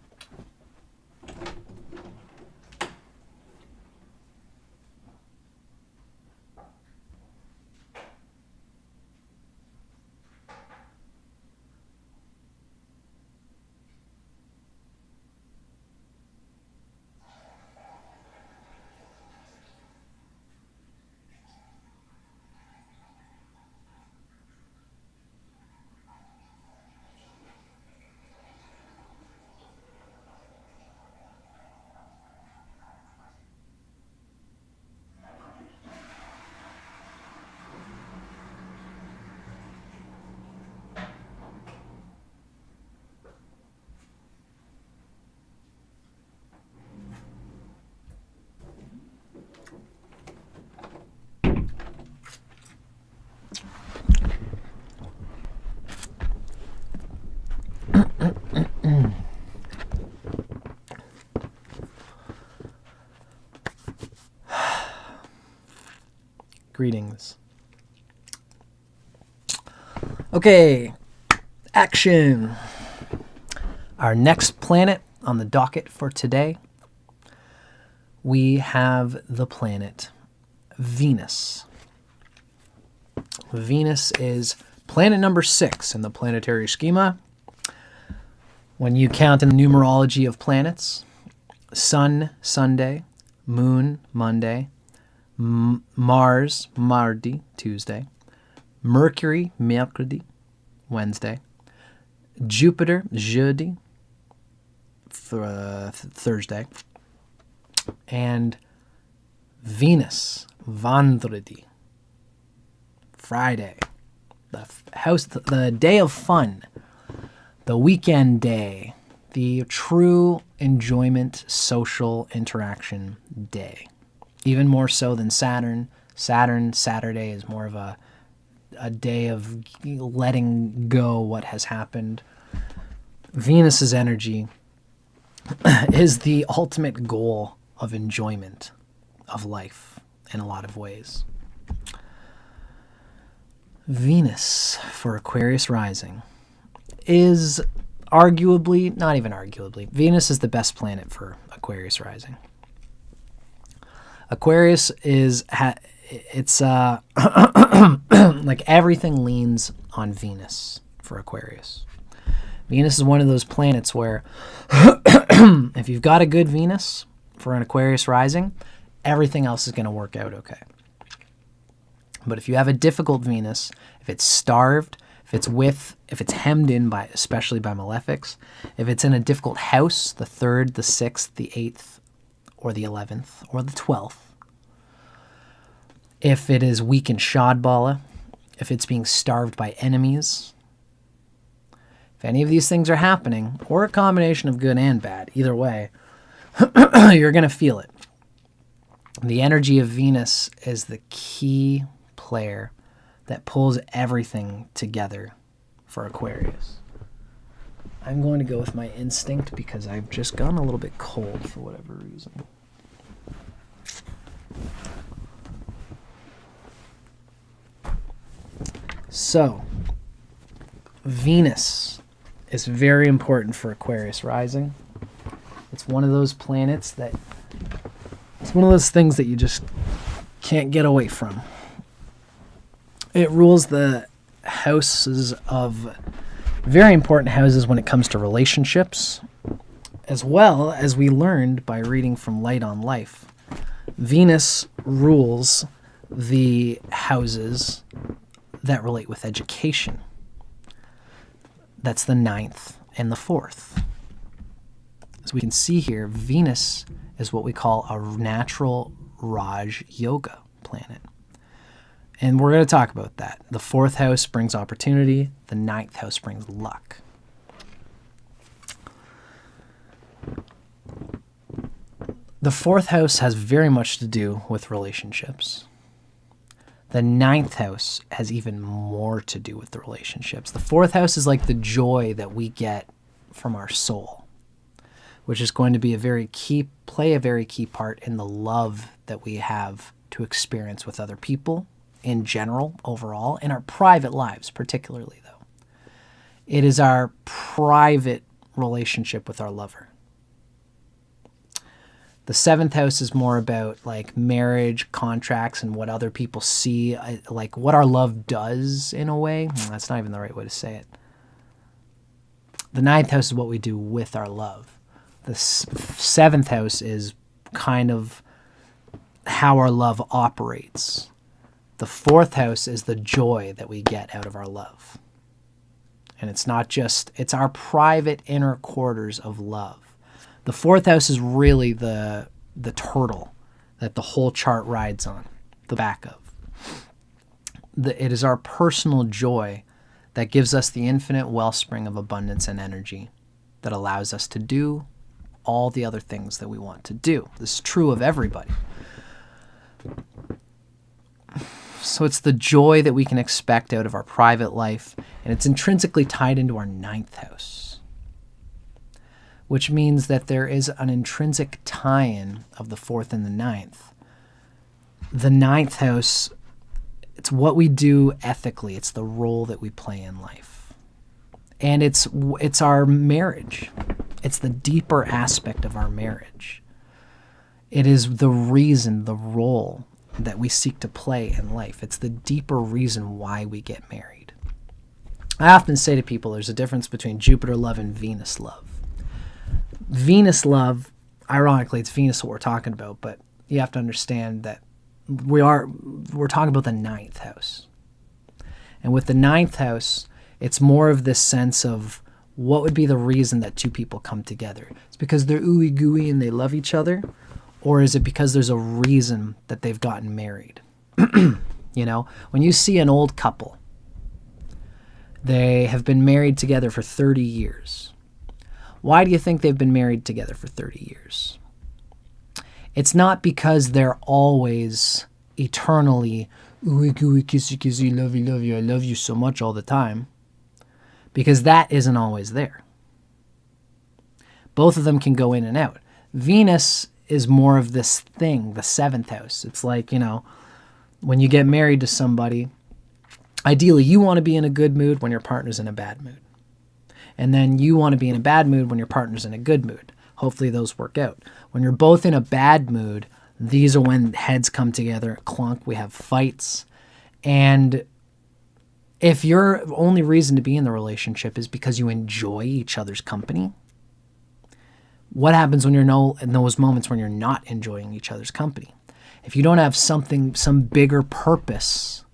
Greetings. Okay, action. Our next planet on the docket for today, we have the planet Venus. Venus is planet number 6 in the planetary schema. When you count in the numerology of planets, Sun, Sunday, Moon, Monday, Mars, Mardi, Tuesday, Mercury, Mercredi, Wednesday, Jupiter, Jeudi, Thursday, and Venus, Vendredi, Friday, the day of fun, the weekend day, the true enjoyment, social interaction day. Even more so than Saturn. Saturday is more of a day of letting go what has happened. Venus's energy is the ultimate goal of enjoyment of life in a lot of ways. Venus for Aquarius Rising is arguably, not even arguably, Venus is the best planet for Aquarius Rising. Aquarius is, it's like everything leans on Venus for Aquarius. Venus is one of those planets where if you've got a good Venus for an Aquarius rising, everything else is going to work out okay. But if you have a difficult Venus, if it's starved, if it's hemmed in by, especially by malefics, if it's in a difficult house, the 3rd, the 6th, the 8th, or the 11th, or the 12th, if it is weak in Shadbala, if it's being starved by enemies, if any of these things are happening, or a combination of good and bad, either way, you're going to feel it. The energy of Venus is the key player that pulls everything together for Aquarius. I'm going to go with my instinct because I've just gotten a little bit cold for whatever reason. So, Venus is very important for Aquarius rising. It's one of those planets that, it's one of those things that you just can't get away from. It rules the houses of, very important houses when it comes to relationships, as well as we learned by reading from Light on Life. Venus rules the houses that relate with education. That's the 9th and the 4th. As we can see here, Venus is what we call a natural Raj Yoga planet. And we're going to talk about that. The 4th house brings opportunity. The 9th house brings luck. The 4th house has very much to do with relationships. The 9th house has even more to do with the relationships. The 4th house is like the joy that we get from our soul, which is going to be play a very key part in the love that we have to experience with other people in general, overall, in our private lives, particularly though. It is our private relationship with our lover. The 7th house is more about like marriage, contracts, and what other people see, like what our love does in a way. That's not even the right way to say it. The 9th house is what we do with our love. The 7th house is kind of how our love operates. The 4th house is the joy that we get out of our love. And it's not just, it's our private inner quarters of love. The 4th house is really the turtle that the whole chart rides on, the back of. It is our personal joy that gives us the infinite wellspring of abundance and energy that allows us to do all the other things that we want to do. This is true of everybody. So it's the joy that we can expect out of our private life, and it's intrinsically tied into our 9th house, which means that there is an intrinsic tie-in of the 4th and the 9th. The 9th house, it's what we do ethically. It's the role that we play in life. And it's our marriage. It's the deeper aspect of our marriage. It is the reason, the role that we seek to play in life. It's the deeper reason why we get married. I often say to people there's a difference between Jupiter love and Venus love. Venus love, ironically, it's Venus what we're talking about, but you have to understand that we're talking about the 9th house. And with the 9th house, it's more of this sense of what would be the reason that two people come together. It's because they're ooey gooey and they love each other, or is it because there's a reason that they've gotten married? You know, when you see an old couple, they have been married together for 30 years. Why do you think they've been married together for 30 years? It's not because they're always eternally, ooey gooey, kissy kissy, lovey lovey, I love you so much all the time, because that isn't always there. Both of them can go in and out. Venus is more of this thing, the 7th house. It's like, you know, when you get married to somebody, ideally you want to be in a good mood when your partner's in a bad mood. And then you want to be in a bad mood when your partner's in a good mood. Hopefully those work out. When you're both in a bad mood, these are when heads come together, clunk, we have fights. And if your only reason to be in the relationship is because you enjoy each other's company, what happens when you're in those moments when you're not enjoying each other's company? If you don't have some bigger purpose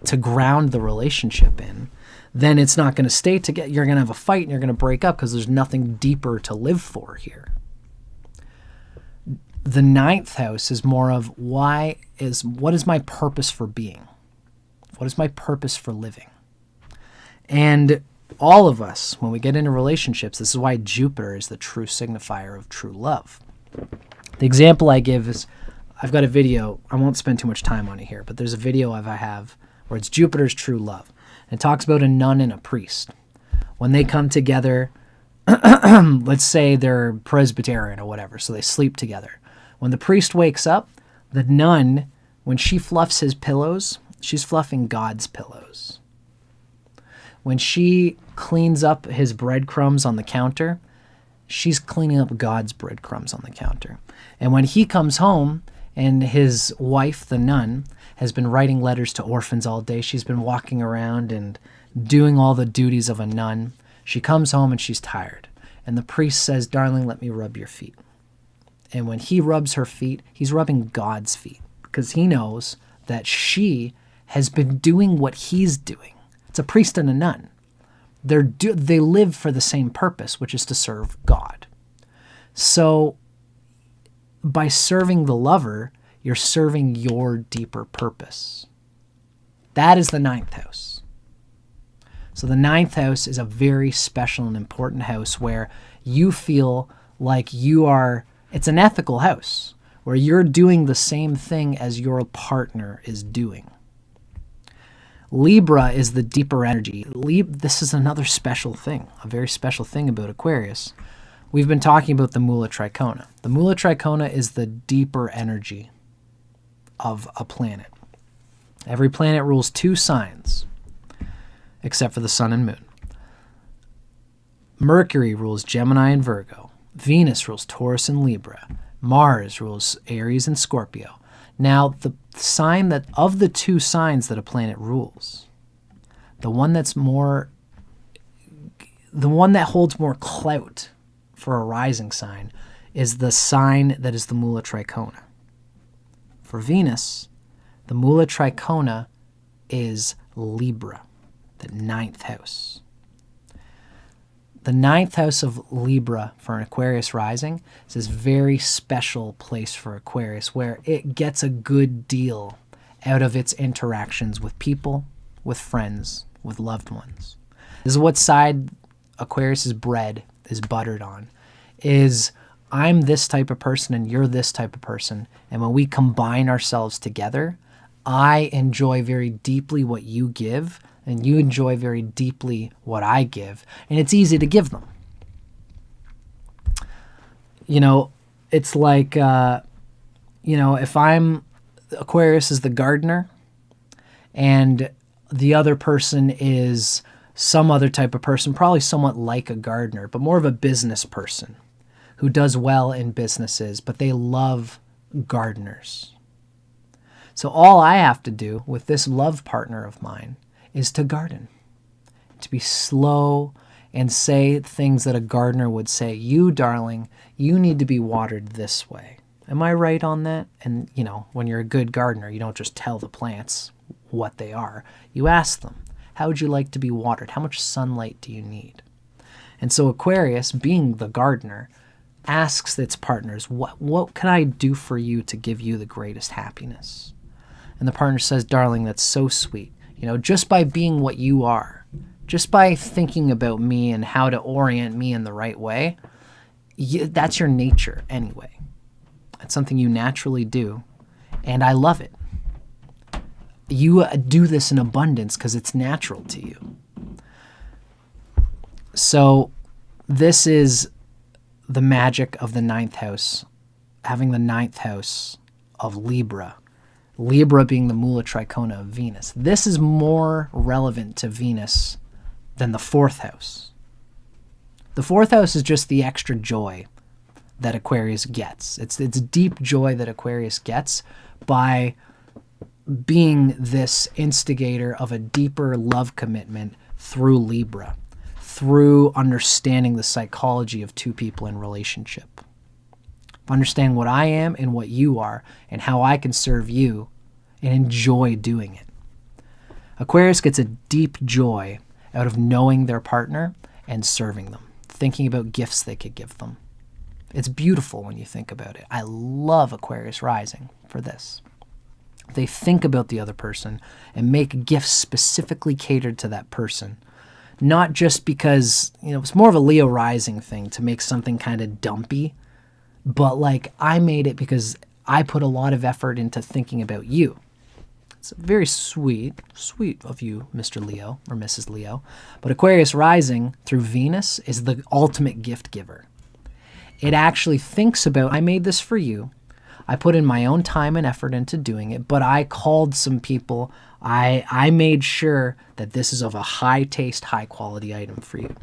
to ground the relationship in, then it's not going to stay together. You're going to have a fight and you're going to break up because there's nothing deeper to live for here. The 9th house is more of what is my purpose for being? What is my purpose for living? And all of us, when we get into relationships, this is why Jupiter is the true signifier of true love. The example I give is, I've got a video, I won't spend too much time on it here, but there's a video I have where it's Jupiter's true love. It talks about a nun and a priest. When they come together, let's say they're Presbyterian or whatever, so they sleep together. When the priest wakes up, the nun, when she fluffs his pillows, she's fluffing God's pillows. When she cleans up his breadcrumbs on the counter, she's cleaning up God's breadcrumbs on the counter. And when he comes home and his wife, the nun, has been writing letters to orphans all day, she's been walking around and doing all the duties of a nun, she comes home and she's tired. And the priest says, "Darling, let me rub your feet." And when he rubs her feet, he's rubbing God's feet because he knows that she has been doing what he's doing. It's a priest and a nun. They live for the same purpose, which is to serve God. So by serving the lover, you're serving your deeper purpose. That is the 9th house. So the 9th house is a very special and important house where you feel like you are It's an ethical house where you're doing the same thing as your partner is doing. Libra is the deeper energy. This is another special thing, a very special thing about Aquarius. We've been talking about the Mula Tricona. The Mula Tricona is the deeper energy of a planet. Every planet rules 2 signs, except for the Sun and Moon. Mercury rules Gemini and Virgo. Venus rules Taurus and Libra. Mars rules Aries and Scorpio. Now, the sign that of the 2 signs that a planet rules, the one that holds more clout for a rising sign is the sign that is the Mula Tricona. For Venus, the Mula Tricona is Libra, the 9th house. The 9th house of Libra for an Aquarius rising is this very special place for Aquarius where it gets a good deal out of its interactions with people, with friends, with loved ones. This is what side Aquarius's bread is buttered on, is I'm this type of person and you're this type of person. And when we combine ourselves together, I enjoy very deeply what you give and you enjoy very deeply what I give. And it's easy to give them. You know, it's like, if Aquarius is the gardener and the other person is some other type of person, probably somewhat like a gardener, but more of a business person who does well in businesses, but they love gardeners. So all I have to do with this love partner of mine is to garden, to be slow and say things that a gardener would say. You, darling, you need to be watered this way. Am I right on that? And, when you're a good gardener, you don't just tell the plants what they are. You ask them, how would you like to be watered? How much sunlight do you need? And so Aquarius, being the gardener, asks its partners, what can I do for you to give you the greatest happiness? And the partner says, darling, that's so sweet. Just by being what you are, just by thinking about me and how to orient me in the right way, that's your nature anyway. It's something you naturally do, and I love it. You do this in abundance because it's natural to you. So this is the magic of the 9th house, having the 9th house of Libra. Libra being the Mula Tricona of Venus. This is more relevant to Venus than the 4th house. The 4th house is just the extra joy that Aquarius gets. It's deep joy that Aquarius gets by being this instigator of a deeper love commitment through Libra, through understanding the psychology of 2 people in relationship. Understand what I am and what you are and how I can serve you and enjoy doing it. Aquarius gets a deep joy out of knowing their partner and serving them, thinking about gifts they could give them. It's beautiful when you think about it. I love Aquarius rising for this. They think about the other person and make gifts specifically catered to that person. Not just because, it's more of a Leo rising thing to make something kind of dumpy, but I made it because I put a lot of effort into thinking about you. It's very sweet of you, Mr. Leo or Mrs. Leo. But Aquarius rising through Venus is the ultimate gift giver. It actually thinks about, I made this for you. I put in my own time and effort into doing it, but I called some people. I made sure that this is of a high taste, high quality item for you.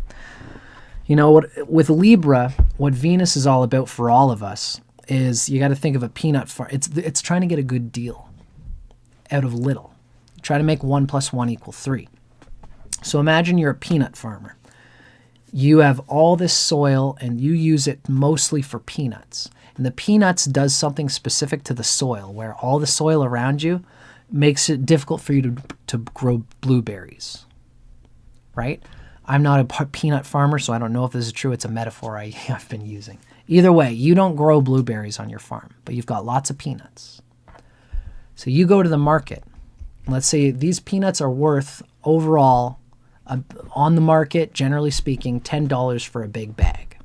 With Libra, what Venus is all about for all of us is you got to think of a peanut farm. It's trying to get a good deal out of little. Try to make 1 + 1 = 3. So imagine you're a peanut farmer. You have all this soil and you use it mostly for peanuts. And the peanuts does something specific to the soil where all the soil around you makes it difficult for you to grow blueberries, right? I'm not a peanut farmer, so I don't know if this is true. It's a metaphor I've been using. Either way, you don't grow blueberries on your farm, but you've got lots of peanuts. So you go to the market. Let's say these peanuts are worth overall, on the market, generally speaking, $10 for a big bag.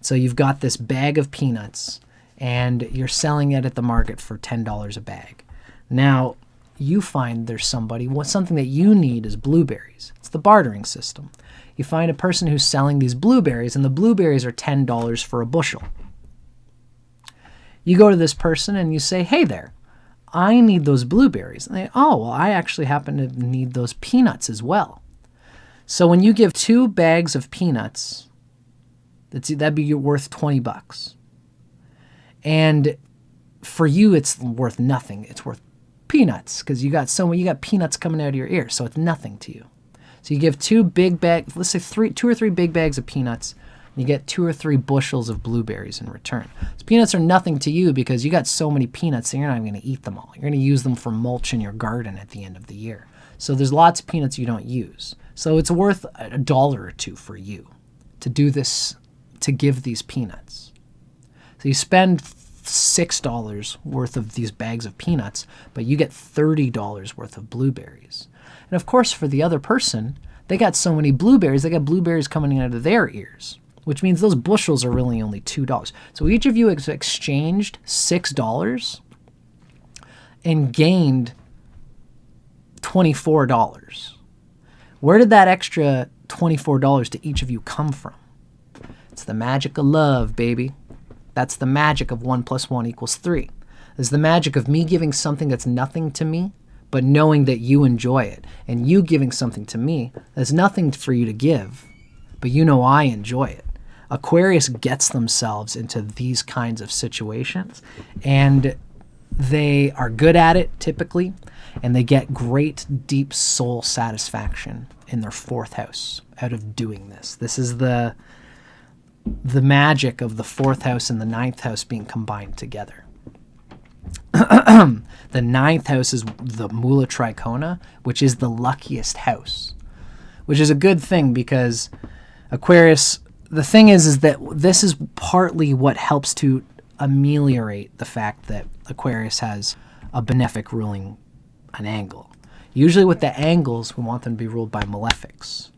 So you've got this bag of peanuts and you're selling it at the market for $10 a bag. Now, you find there's something that you need is blueberries. It's the bartering system. You find a person who's selling these blueberries, and the blueberries are $10 for a bushel. You go to this person and you say, hey there, I need those blueberries. And they, oh, well, I actually happen to need those peanuts as well. So when you give 2 bags of peanuts, that'd be worth $20. And for you, it's worth nothing. It's worth peanuts because you got peanuts coming out of your ear, so it's nothing to you. So you give 2 big bags, let's say 2 or 3 big bags of peanuts, and you get 2 or 3 bushels of blueberries in return. So peanuts are nothing to you because you got so many peanuts that you're not even going to eat them all. You're going to use them for mulch in your garden at the end of the year. So there's lots of peanuts you don't use. So it's worth $1 or $2 for you to do this, to give these peanuts. So you spend $6 worth of these bags of peanuts, but you get $30 worth of blueberries. And of course, for the other person, they got so many blueberries, they got blueberries coming out of their ears, which means those bushels are really only $2. So each of you exchanged $6 and gained $24. Where did that extra $24 to each of you come from? It's the magic of love, baby. That's the magic of 1 + 1 = 3. It's the magic of me giving something that's nothing to me, but knowing that you enjoy it. And you giving something to me that's nothing for you to give, but you know I enjoy it. Aquarius gets themselves into these kinds of situations, and they are good at it typically, and they get great deep soul satisfaction in their 4th house out of doing this. This is the magic of the 4th house and the 9th house being combined together. The 9th house is the Mula Tricona, which is the luckiest house, which is a good thing because Aquarius, the thing is that this is partly what helps to ameliorate the fact that Aquarius has a benefic ruling an angle. Usually with the angles, we want them to be ruled by malefics,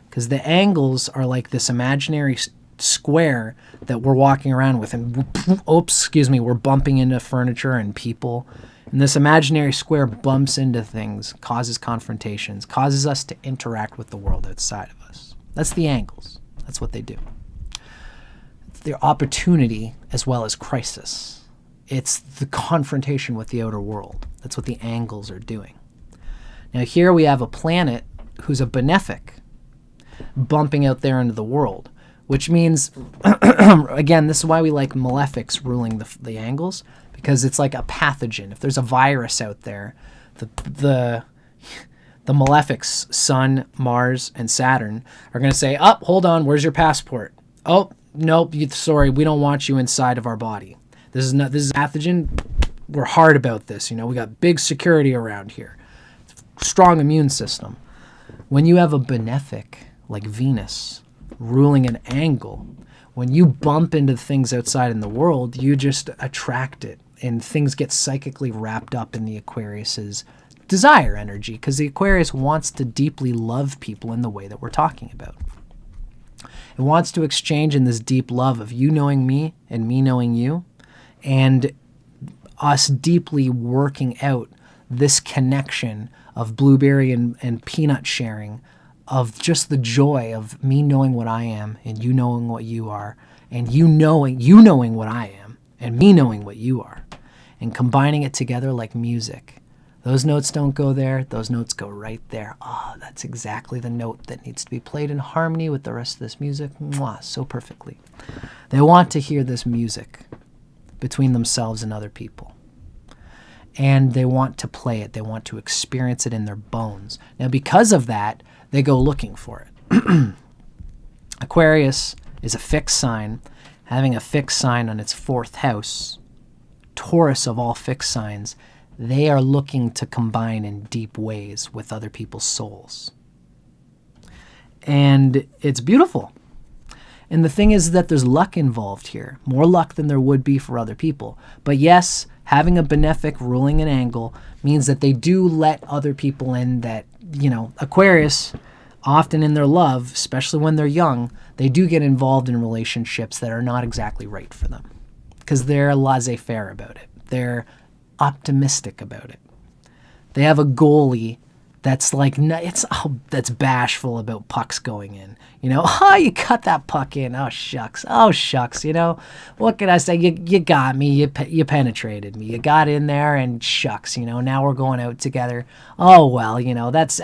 because the angles are like this imaginary square that we're walking around with, and we're bumping into furniture and people, and this imaginary square bumps into things, causes confrontations, causes us to interact with the world outside of us. That's the angles. That's what they do. It's their opportunity as well as crisis. It's the confrontation with the outer world. That's what the angles are doing. Now here we have a planet who's a benefic bumping out there into the world, which means, again, this is why we like malefics ruling the angles, because it's like a pathogen. If there's a virus out there, the malefics, Sun, Mars, and Saturn, are going to say, oh, hold on, where's your passport? Oh, nope, sorry, we don't want you inside of our body. This is a pathogen. We're hard about this. We got big security around here. Strong immune system. When you have a benefic like Venus ruling an angle, when you bump into things outside in the world, you just attract it, and things get psychically wrapped up in the Aquarius's desire energy, because the Aquarius wants to deeply love people in the way that we're talking about. It wants to exchange in this deep love of you knowing me and me knowing you, and us deeply working out this connection of blueberry and peanut sharing, of just the joy of me knowing what I am and you knowing what you are, and you knowing what I am and me knowing what you are, and combining it together like music. Those notes don't go there, those notes go right there. Oh, that's exactly the note that needs to be played in harmony with the rest of this music. Mwah, so perfectly. They want to hear this music between themselves and other people. And they want to play it. They want to experience it in their bones. Now, because of that, they go looking for it. Aquarius is a fixed sign. Having a fixed sign on its 4th house, Taurus of all fixed signs, they are looking to combine in deep ways with other people's souls. And it's beautiful. And the thing is that there's luck involved here, more luck than there would be for other people. But yes, having a benefic ruling an angle means that they do let other people in that, Aquarius often in their love, especially when they're young, they do get involved in relationships that are not exactly right for them because they're laissez-faire about it. They're optimistic about it. They have a goalie that's like, that's bashful about pucks going in. You know, oh, you cut that puck in. Oh, shucks. Oh, shucks. You know, what can I say? You got me. You penetrated me. You got in there and shucks, you know, now we're going out together. Oh, well, you know, let's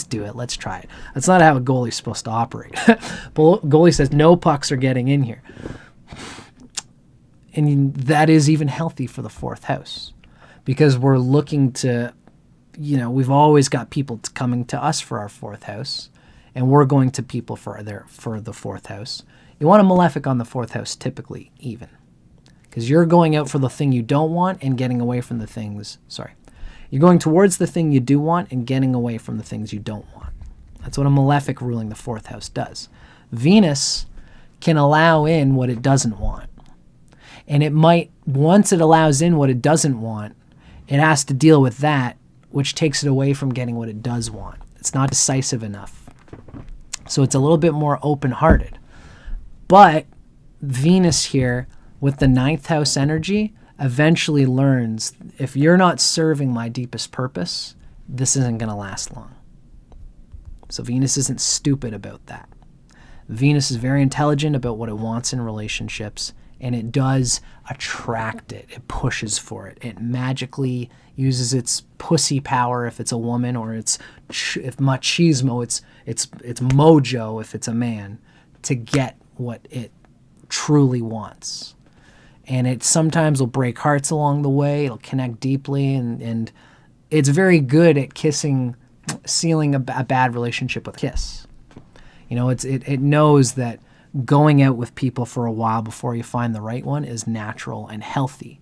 do it. Let's try it. That's not how a goalie's supposed to operate. Goalie says no pucks are getting in here. And that is even healthy for the fourth house because we're looking to, you know, we've always got people coming to us for our fourth house, and we're going to people for the fourth house. You want a malefic on the fourth house, typically, even. Because you're going out for the thing you don't want and getting away from the things, You're going towards the thing you do want and getting away from the things you don't want. That's what a malefic ruling the fourth house does. Venus can allow in what it doesn't want. And it might, once it allows in what it doesn't want, it has to deal with that, which takes it away from getting what it does want. It's not decisive enough. So it's a little bit more open-hearted. But Venus here, with the ninth house energy, eventually learns, if you're not serving my deepest purpose, this isn't going to last long. So Venus isn't stupid about that. Venus is very intelligent about what it wants in relationships, and it does attract it. It pushes for it. It magically uses its pussy power if it's a woman, or if machismo, it's mojo if it's a man, to get what it truly wants. And it sometimes will break hearts along the way. It'll connect deeply, and it's very good at sealing a bad relationship with a kiss. You know, it knows that going out with people for a while before you find the right one is natural and healthy.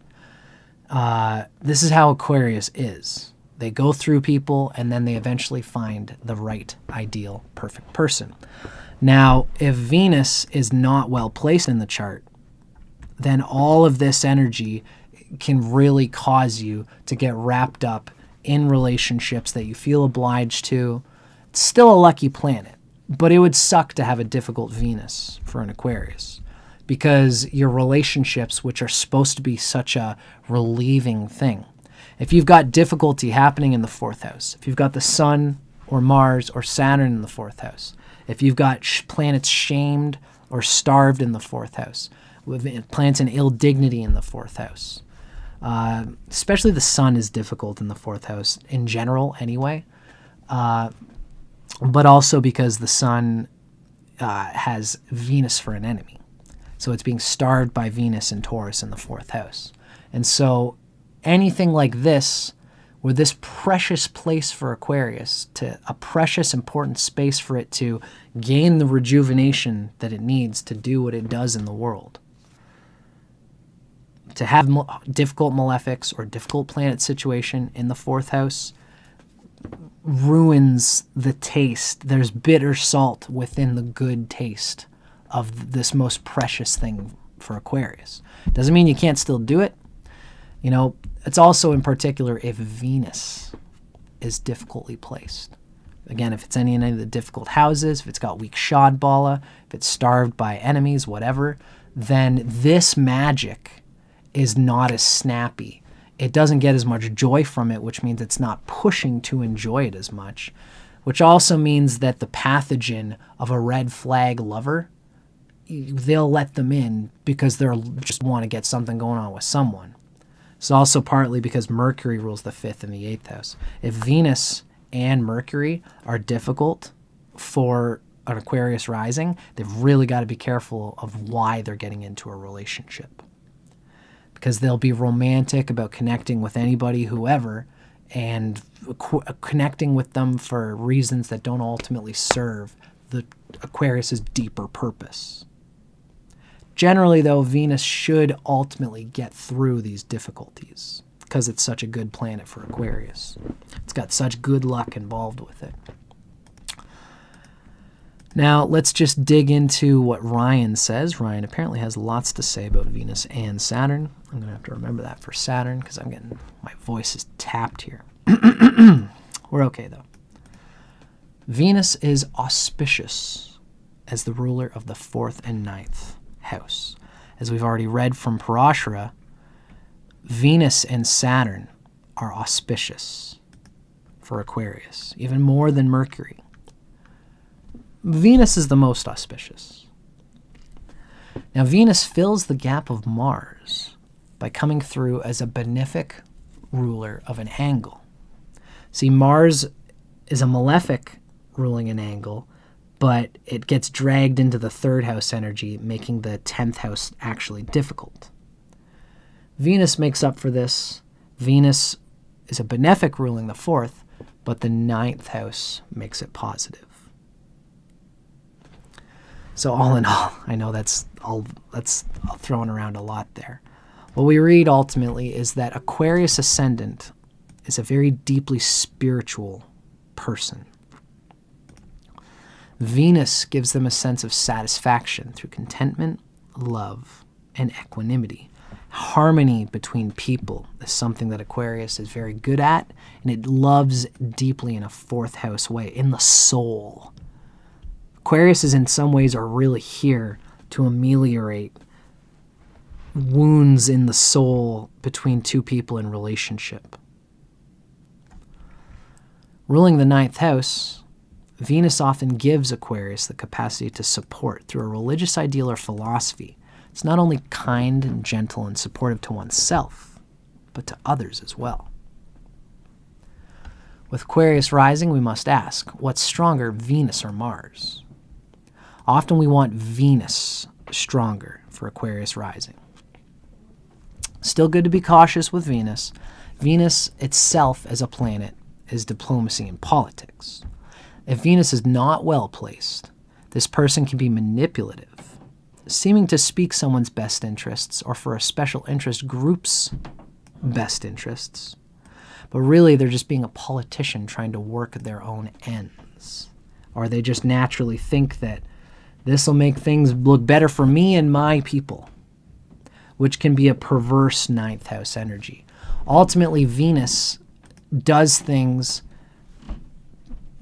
This is how Aquarius is. They go through people and then they eventually find the right, ideal, perfect person. Now, if Venus is not well placed in the chart, then all of this energy can really cause you to get wrapped up in relationships that you feel obliged to. It's still a lucky planet. But it would suck to have a difficult Venus for an Aquarius because your relationships, which are supposed to be such a relieving thing, if you've got difficulty happening in the fourth house, if you've got the Sun or Mars or Saturn in the fourth house, if you've got planets shamed or starved in the fourth house, with planets in ill dignity in the fourth house, especially the Sun is difficult in the fourth house in general anyway. But also because the Sun has Venus for an enemy. So it's being starved by Venus and Taurus in the fourth house. And so anything like this, where this precious place for Aquarius, a precious important space for it to gain the rejuvenation that it needs to do what it does in the world. To have difficult malefics or difficult planet situation in the fourth house ruins the taste. There's bitter salt within the good taste of this most precious thing for Aquarius. Doesn't mean you can't still do it. You know, it's also in particular if Venus is difficultly placed. Again, if it's in any of the difficult houses, if it's got weak Shadbala, if it's starved by enemies, whatever, then this magic is not as snappy. It doesn't get as much joy from it, which means it's not pushing to enjoy it as much, which also means that the pathogen of a red flag lover, they'll let them in because they'll just want to get something going on with someone. It's also partly because Mercury rules the 5th and the 8th house. If Venus and Mercury are difficult for an Aquarius rising, they've really got to be careful of why they're getting into a relationship. Because they'll be romantic about connecting with anybody, whoever, and connecting with them for reasons that don't ultimately serve the Aquarius's deeper purpose. Generally, though, Venus should ultimately get through these difficulties because it's such a good planet for Aquarius. It's got such good luck involved with it. Now, let's just dig into what Ryan says. Ryan apparently has lots to say about Venus and Saturn. I'm going to have to remember that for Saturn because my voice is tapped here. We're okay, though. Venus is auspicious as the ruler of the 4th and 9th house. As we've already read from Parashara, Venus and Saturn are auspicious for Aquarius, even more than Mercury. Venus is the most auspicious. Now, Venus fills the gap of Mars by coming through as a benefic ruler of an angle. See, Mars is a malefic ruling an angle, but it gets dragged into the 3rd house energy, making the 10th house actually difficult. Venus makes up for this. Venus is a benefic ruling the 4th, but the 9th house makes it positive. So all in all, I know that's thrown around a lot there. What we read ultimately is that Aquarius Ascendant is a very deeply spiritual person. Venus gives them a sense of satisfaction through contentment, love, and equanimity. Harmony between people is something that Aquarius is very good at, and it loves deeply in a 4th house way, in the soul. Aquarius is in some ways are really here to ameliorate wounds in the soul between two people in relationship. Ruling the 9th house, Venus often gives Aquarius the capacity to support through a religious ideal or philosophy. It's not only kind and gentle and supportive to oneself, but to others as well. With Aquarius rising, we must ask, what's stronger, Venus or Mars? Often we want Venus stronger for Aquarius rising. Still good to be cautious with Venus. Venus itself as a planet is diplomacy and politics. If Venus is not well placed, this person can be manipulative, seeming to speak someone's best interests or for a special interest group's best interests. But really, they're just being a politician trying to work their own ends. Or they just naturally think that this will make things look better for me and my people, which can be a perverse 9th house energy. Ultimately, Venus does things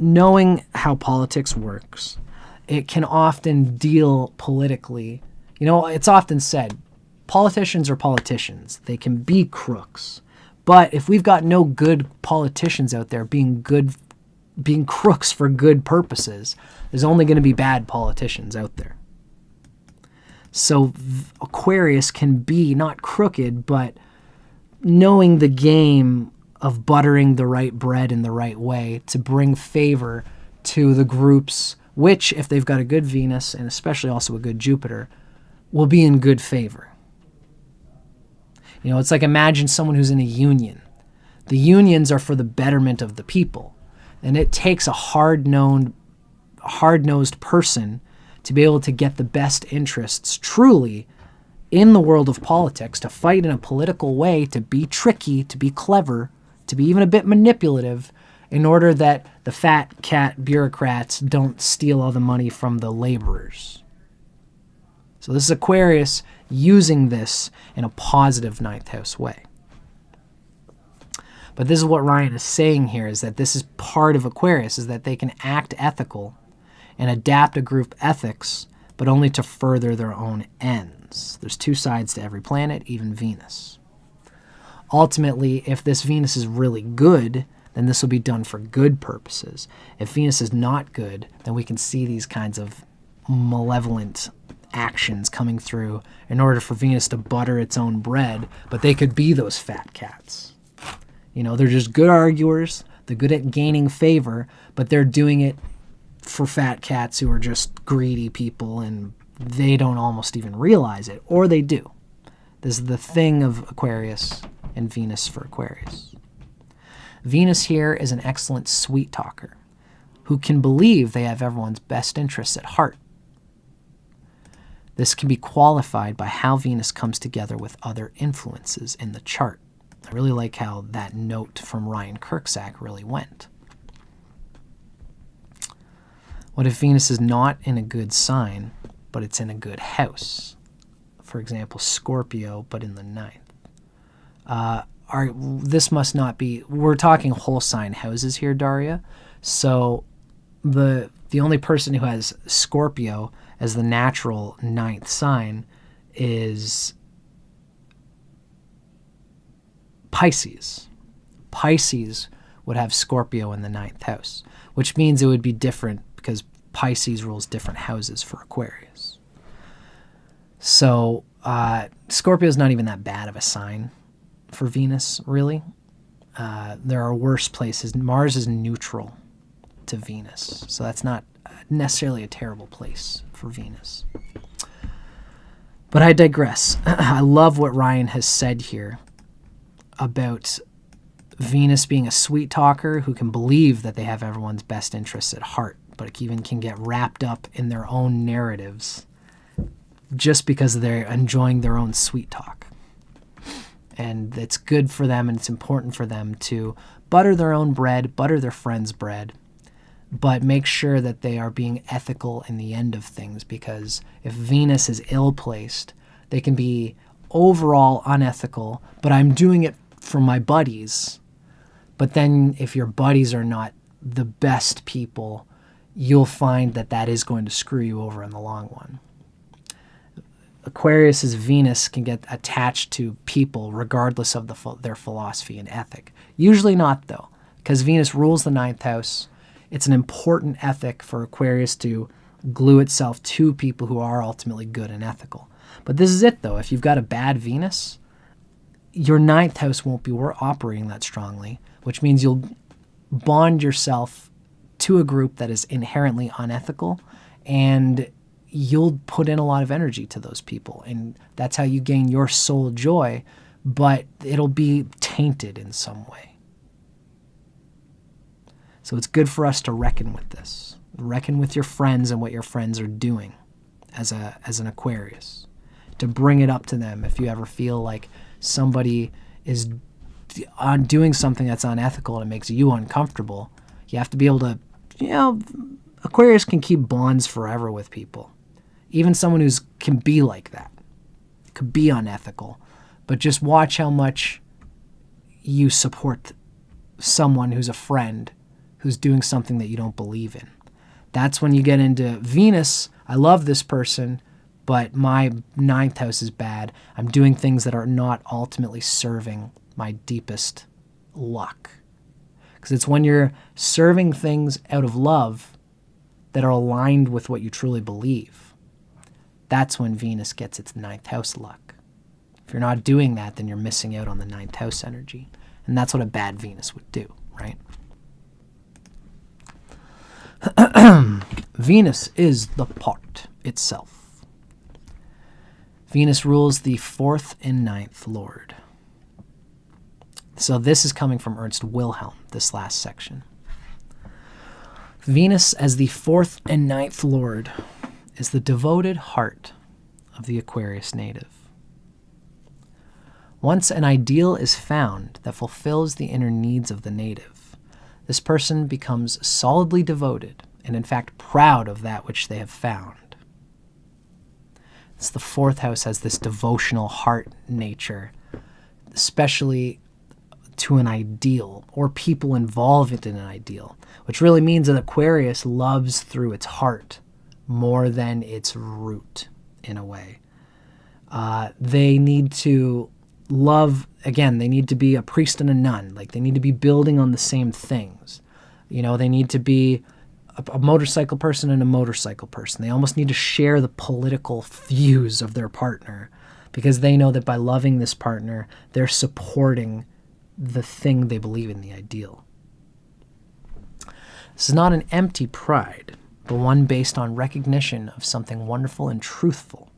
knowing how politics works. It can often deal politically. You know, it's often said, politicians are politicians. They can be crooks. But if we've got no good politicians out there being crooks for good purposes, there's only going to be bad politicians out there. So Aquarius can be not crooked, but knowing the game of buttering the right bread in the right way to bring favor to the groups, which, if they've got a good Venus, and especially also a good Jupiter, will be in good favor. You know, it's like imagine someone who's in a union. The unions are for the betterment of the people. And it takes a hard-nosed person to be able to get the best interests truly in the world of politics, to fight in a political way, to be tricky, to be clever, to be even a bit manipulative, in order that the fat cat bureaucrats don't steal all the money from the laborers. So this is Aquarius using this in a positive 9th house way. But this is what RYAN is saying here, is that this is part of Aquarius, is that they can act ethical and adapt a group ethics, but only to further their own ends. There's two sides to every planet, even Venus. Ultimately, if this Venus is really good, then this will be done for good purposes. If Venus is not good, then we can see these kinds of malevolent actions coming through in order for Venus to butter its own bread, but they could be those fat cats. You know, they're just good arguers, they're good at gaining favor, but they're doing it for fat cats who are just greedy people and they don't almost even realize it, or they do. This is the thing of Aquarius and Venus for Aquarius. Venus here is an excellent sweet talker who can believe they have everyone's best interests at heart. This can be qualified by how Venus comes together with other influences in the chart. I really like how that note from RYAN KURCZAK'S really went. What if Venus is not in a good sign, but it's in a good house? For example, Scorpio, but in the 9th. This must not be, we're talking whole sign houses here, Daria. So the only person who has Scorpio as the natural ninth sign is Pisces. Pisces would have Scorpio in the ninth house, which means it would be different because Pisces rules different houses for Aquarius. So Scorpio is not even that bad of a sign for Venus, really. There are worse places. Mars is neutral to Venus, so that's not necessarily a terrible place for Venus. But I digress. I love what Ryan has said here about Venus being a sweet talker who can believe that they have everyone's best interests at heart, but even can get wrapped up in their own narratives just because they're enjoying their own sweet talk. And it's good for them and it's important for them to butter their own bread, butter their friends' bread, but make sure that they are being ethical in the end of things, because if Venus is ill-placed, they can be overall unethical, but I'm doing it for my buddies. But then if your buddies are not the best people, you'll find that that is going to screw you over in the long run. Aquarius's Venus can get attached to people regardless of their philosophy and ethic. Usually not, though, because Venus rules the ninth house. It's an important ethic for Aquarius to glue itself to people who are ultimately good and ethical. But this is it, though. If you've got a bad Venus, your ninth house won't be operating that strongly, which means you'll bond yourself to a group that is inherently unethical, and you'll put in a lot of energy to those people. And that's how you gain your soul joy, but it'll be tainted in some way. So it's good for us to reckon with this. Reckon with your friends and what your friends are doing as an Aquarius. To bring it up to them if you ever feel like somebody is doing something that's unethical and it makes you uncomfortable. You have to be able to, Aquarius can keep bonds forever with people. Even someone who can be like that. Could be unethical. But just watch how much you support someone who's a friend who's doing something that you don't believe in. That's when you get into Venus. I love this person, but my ninth house is bad. I'm doing things that are not ultimately serving my deepest luck. Because it's when you're serving things out of love that are aligned with what you truly believe. That's when Venus gets its ninth house luck. If you're not doing that, then you're missing out on the ninth house energy. And that's what a bad Venus would do, right? Venus is the part itself. Venus rules the 4th and 9th lord. So this is coming from Ernst Wilhelm, this last section. Venus as the 4th and 9th lord is the devoted heart of the Aquarius native. Once an ideal is found that fulfills the inner needs of the native, this person becomes solidly devoted and in fact proud of that which they have found. It's the 4th house has this devotional heart nature, especially to an ideal or people involved in an ideal, which really means that Aquarius loves through its heart more than its root in a way. They need to love, again, they need to be a priest and a nun. Like they need to be building on the same things. They need to be a motorcycle person and a motorcycle person. They almost need to share the political views of their partner because they know that by loving this partner, they're supporting the thing they believe in, the ideal. This is not an empty pride, but one based on recognition of something wonderful and truthful.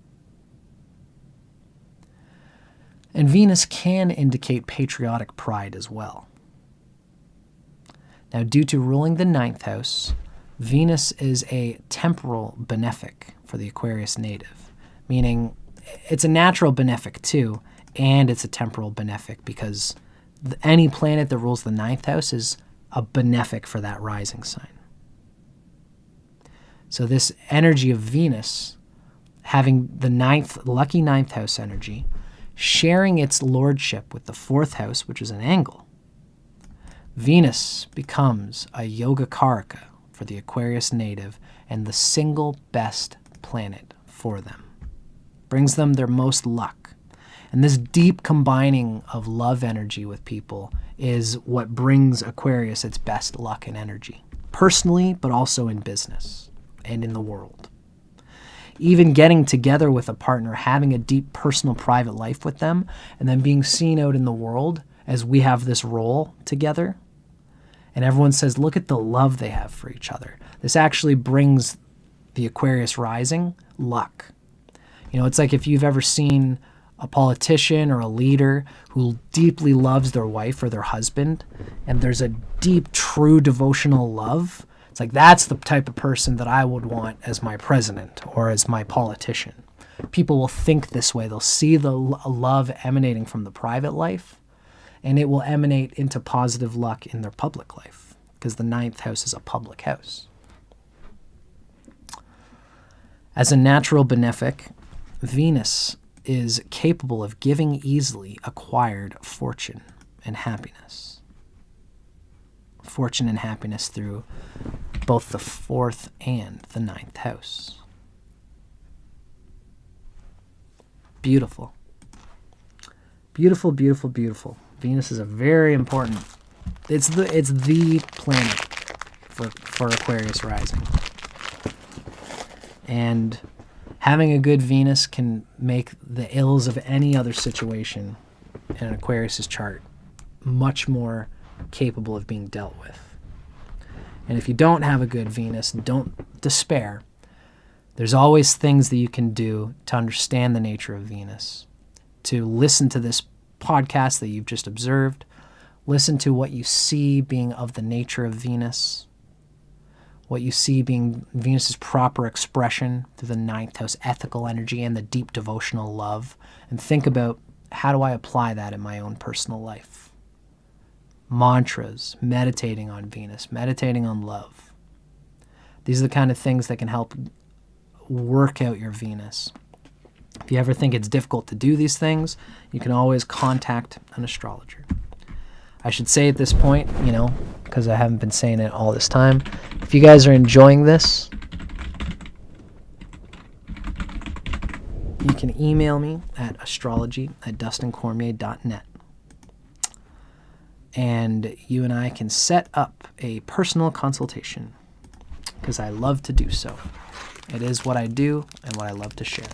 And Venus can indicate patriotic pride as well. Now, due to ruling the 9th house, Venus is a temporal benefic for the Aquarius native, meaning it's a natural benefic too, and it's a temporal benefic because any planet that rules the 9th house is a benefic for that rising sign. So this energy of Venus, having the lucky 9th house energy, sharing its lordship with the 4th house, which is an angle, Venus becomes a yoga karaka for for the Aquarius native and the single best planet for them. Brings them their most luck. And this deep combining of love energy with people is what brings Aquarius its best luck and energy, personally, but also in business and in the world. Even getting together with a partner, having a deep personal private life with them, and then being seen out in the world as we have this role together. And everyone says, look at the love they have for each other. This actually brings the Aquarius rising luck. You know, it's like if you've ever seen a politician or a leader who deeply loves their wife or their husband, and there's a deep, true devotional love. It's like, that's the type of person that I would want as my president or as my politician. People will think this way. They'll see the love emanating from the private life, and it will emanate into positive luck in their public life, because the 9th house is a public house. As a natural benefic, Venus is capable of giving easily acquired fortune and happiness. Fortune and happiness through both the 4th and the 9th house. Beautiful. Beautiful, beautiful, beautiful. Venus is a very important, it's the planet for Aquarius rising. And having a good Venus can make the ills of any other situation in an Aquarius's chart much more capable of being dealt with. And if you don't have a good Venus, don't despair. There's always things that you can do to understand the nature of Venus, to listen to this podcast that you've just observed, listen to what you see being of the nature of Venus, what you see being Venus's proper expression through the 9th house ethical energy and the deep devotional love, and think about, how do I apply that in my own personal life? Mantras, meditating on Venus, meditating on love. These are the kind of things that can help work out your Venus. If you ever think it's difficult to do these things, you can always contact an astrologer. I should say at this point, because I haven't been saying it all this time, if you guys are enjoying this, you can email me at astrology@dustincormier.net. And you and I can set up a personal consultation, because I love to do so. It is what I do and what I love to share.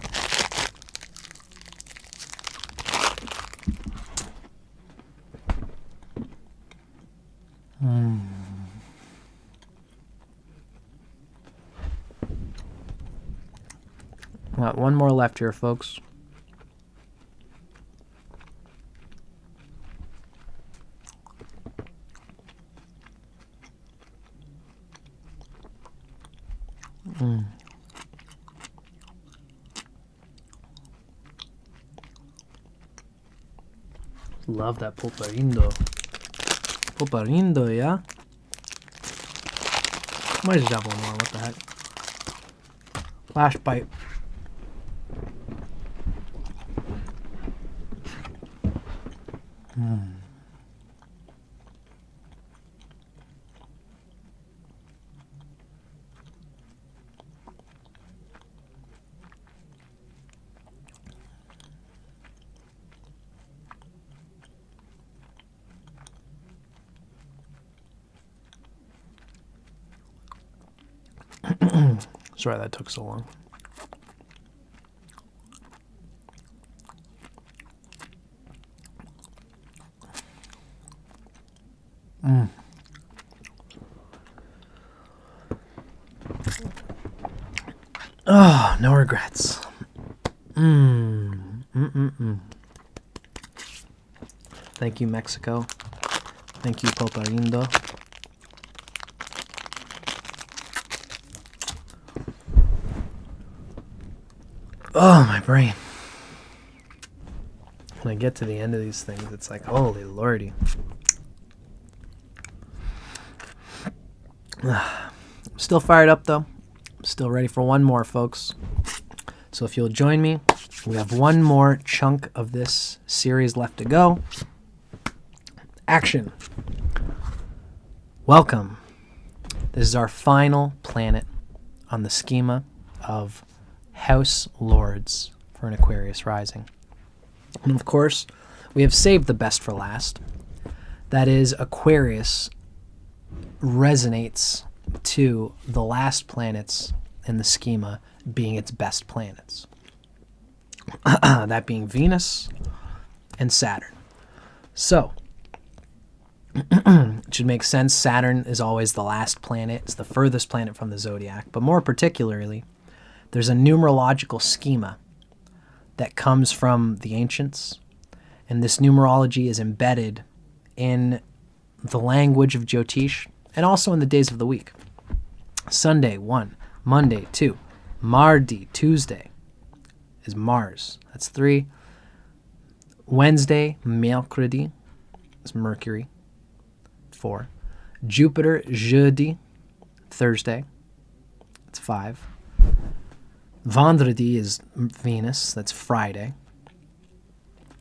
Got one more left here, folks. Love that pulparindo. Pulparindo, yeah? Might just have one more, what the heck. Flash bite. Sorry that took so long. Oh, no regrets. Thank you, Mexico. Thank you, Poparindo. Oh, my brain. When I get to the end of these things, it's like, holy lordy. I'm still fired up, though. I'm still ready for one more, folks. So if you'll join me, we have one more chunk of this series left to go. Action. Welcome. This is our final planet on the schema of house lords for an Aquarius rising. And of course, we have saved the best for last. That is, Aquarius resonates to the last planets in the schema being its best planets. That being Venus and Saturn. So, it should make sense. Saturn is always the last planet. It's the furthest planet from the zodiac. But more particularly, there's a numerological schema that comes from the ancients. And this numerology is embedded in the language of Jyotish and also in the days of the week. Sunday, 1. Monday, 2. Mardi, Tuesday, is Mars. That's 3. Wednesday, Mercredi, is Mercury. 4. Jupiter, Jeudi, Thursday. That's 5. Vendredi is Venus. That's Friday.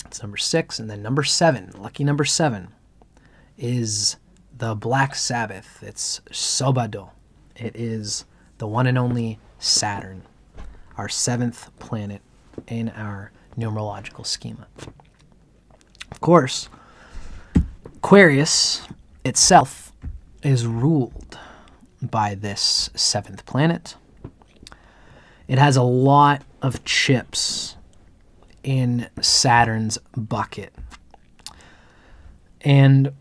That's number 6. And then number 7, lucky number 7, is the Black Sabbath. It's Svoboda. It is the one and only Saturn, our 7th planet in our numerological schema. Of course, Aquarius itself is ruled by this 7th planet. It has a lot of chips in Saturn's bucket. And,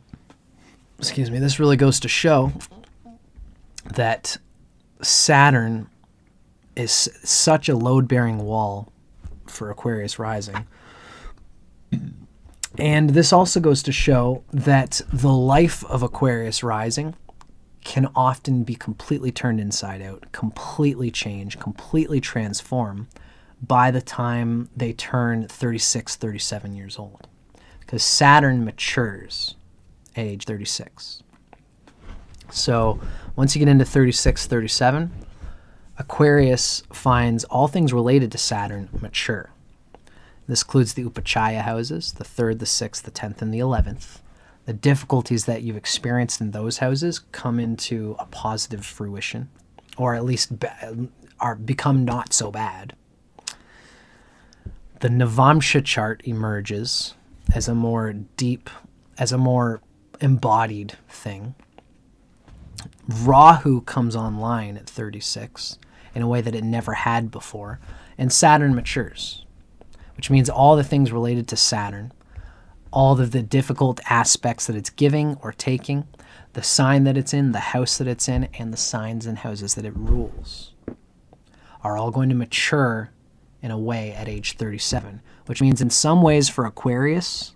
excuse me, this really goes to show that Saturn is such a load-bearing wall for Aquarius rising. And this also goes to show that the life of Aquarius rising can often be completely turned inside out, completely changed, completely transformed by the time they turn 36, 37 years old. Because Saturn matures at age 36. So once you get into 36, 37, Aquarius finds all things related to Saturn mature. This includes the Upachaya houses, the 3rd, the 6th, the 10th, and the 11th. The difficulties that you've experienced in those houses come into a positive fruition, or at least become not so bad. The Navamsha chart emerges as a more deep, as a more embodied thing. Rahu comes online at 36 in a way that it never had before, and Saturn matures, which means all the things related to Saturn, all of the difficult aspects that it's giving or taking, the sign that it's in, the house that it's in, and the signs and houses that it rules are all going to mature in a way at age 37, which means in some ways for Aquarius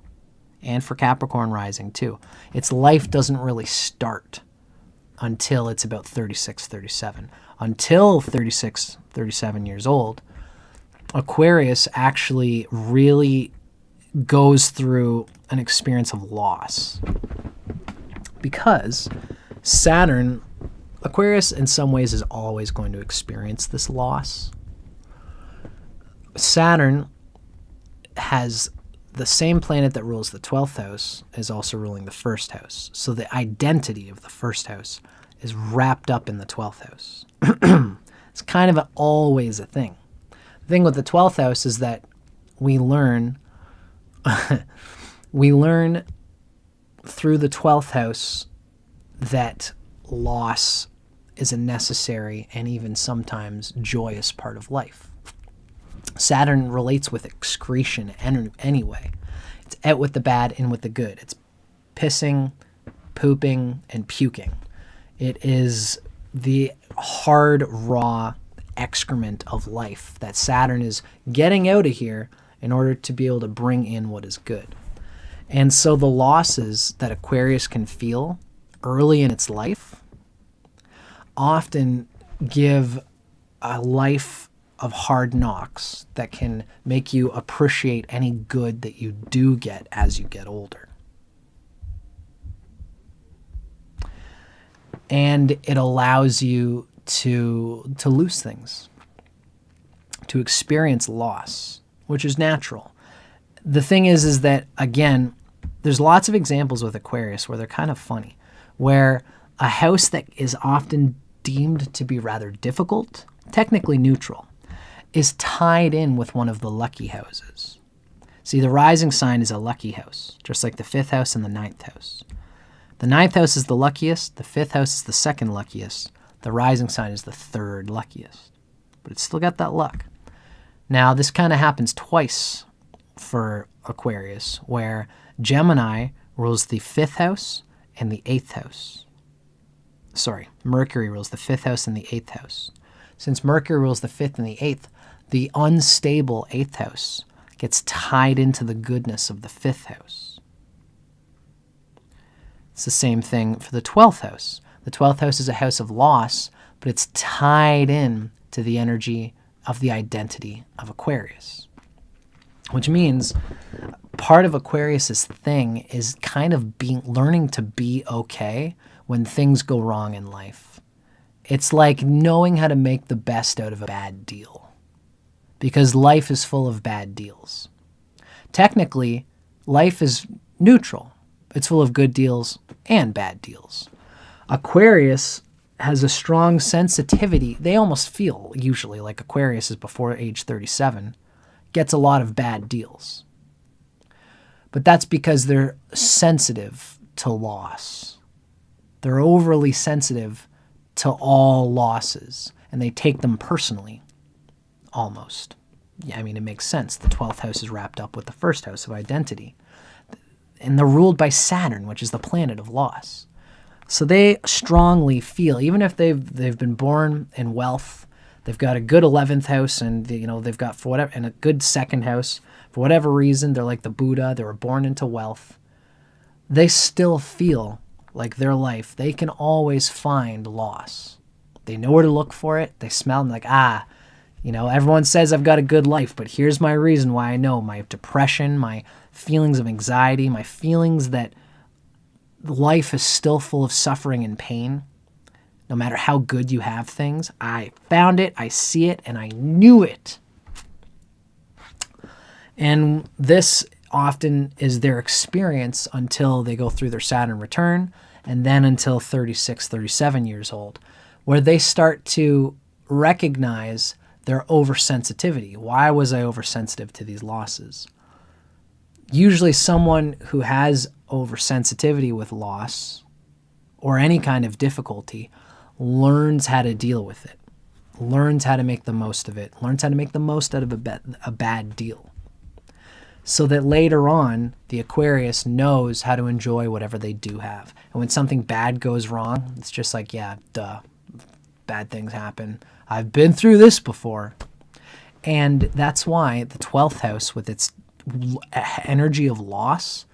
and for Capricorn rising too, its life doesn't really start until it's about 36, 37. Until 36, 37 years old, Aquarius actually really goes through an experience of loss. Because Saturn, Aquarius in some ways is always going to experience this loss. Saturn has the same planet that rules the 12th house is also ruling the 1st house. So the identity of the 1st house is wrapped up in the 12th house. It's kind of always a thing. The thing with the 12th house is that we learn through the 12th house that loss is a necessary and even sometimes joyous part of life. Saturn relates with excretion anyway. It's out with the bad, in with the good. It's pissing, pooping, and puking. It is the hard, raw excrement of life that Saturn is getting out of here in order to be able to bring in what is good. And so the losses that Aquarius can feel early in its life often give a life of hard knocks that can make you appreciate any good that you do get as you get older. And it allows you to lose things, to experience loss, which is natural. The thing is that, again, there's lots of examples with Aquarius where they're kind of funny, where a house that is often deemed to be rather difficult, technically neutral, is tied in with one of the lucky houses. See, the rising sign is a lucky house, just like the 5th house and the 9th house. The 9th house is the luckiest, the 5th house is the second luckiest, the rising sign is the third luckiest. But it's still got that luck. Now, this kind of happens twice for Aquarius, where Gemini rules the 5th house and the 8th house. Sorry, Mercury rules the 5th house and the 8th house. Since Mercury rules the 5th and the 8th, the unstable 8th house gets tied into the goodness of the 5th house. It's the same thing for the 12th house. The 12th house is a house of loss, but it's tied in to the energy of the identity of Aquarius. Which means part of Aquarius's thing is kind of learning to be okay when things go wrong in life. It's like knowing how to make the best out of a bad deal. Because life is full of bad deals. Technically, life is neutral. It's full of good deals and bad deals. Aquarius has a strong sensitivity. They almost feel, usually, like Aquarius is before age 37, gets a lot of bad deals. But that's because they're sensitive to loss. They're overly sensitive to all losses, and they take them personally, almost. Yeah, I mean, it makes sense. The 12th house is wrapped up with the 1st house of identity. And they're ruled by Saturn, which is the planet of loss. So they strongly feel, even if they've been born in wealth, they've got a good 11th house, and they've got and a good 2nd house. For whatever reason, they're like the Buddha. They were born into wealth. They still feel like their life, they can always find loss. They know where to look for it. They smell and like, everyone says I've got a good life, but here's my reason why I know. My depression, my feelings of anxiety, my feelings that life is still full of suffering and pain. No matter how good you have things, I found it, I see it, and I knew it. And this often is their experience until they go through their Saturn return, and then until 36, 37 years old, where they start to recognize their oversensitivity. Why was I oversensitive to these losses? Usually someone who has oversensitivity with loss or any kind of difficulty learns how to deal with it, learns how to make the most of it, learns how to make the most out of a bad deal. So that later on, the Aquarius knows how to enjoy whatever they do have. And when something bad goes wrong, it's just like, yeah, duh, bad things happen. I've been through this before. And that's why the 12th house, with its energy of loss,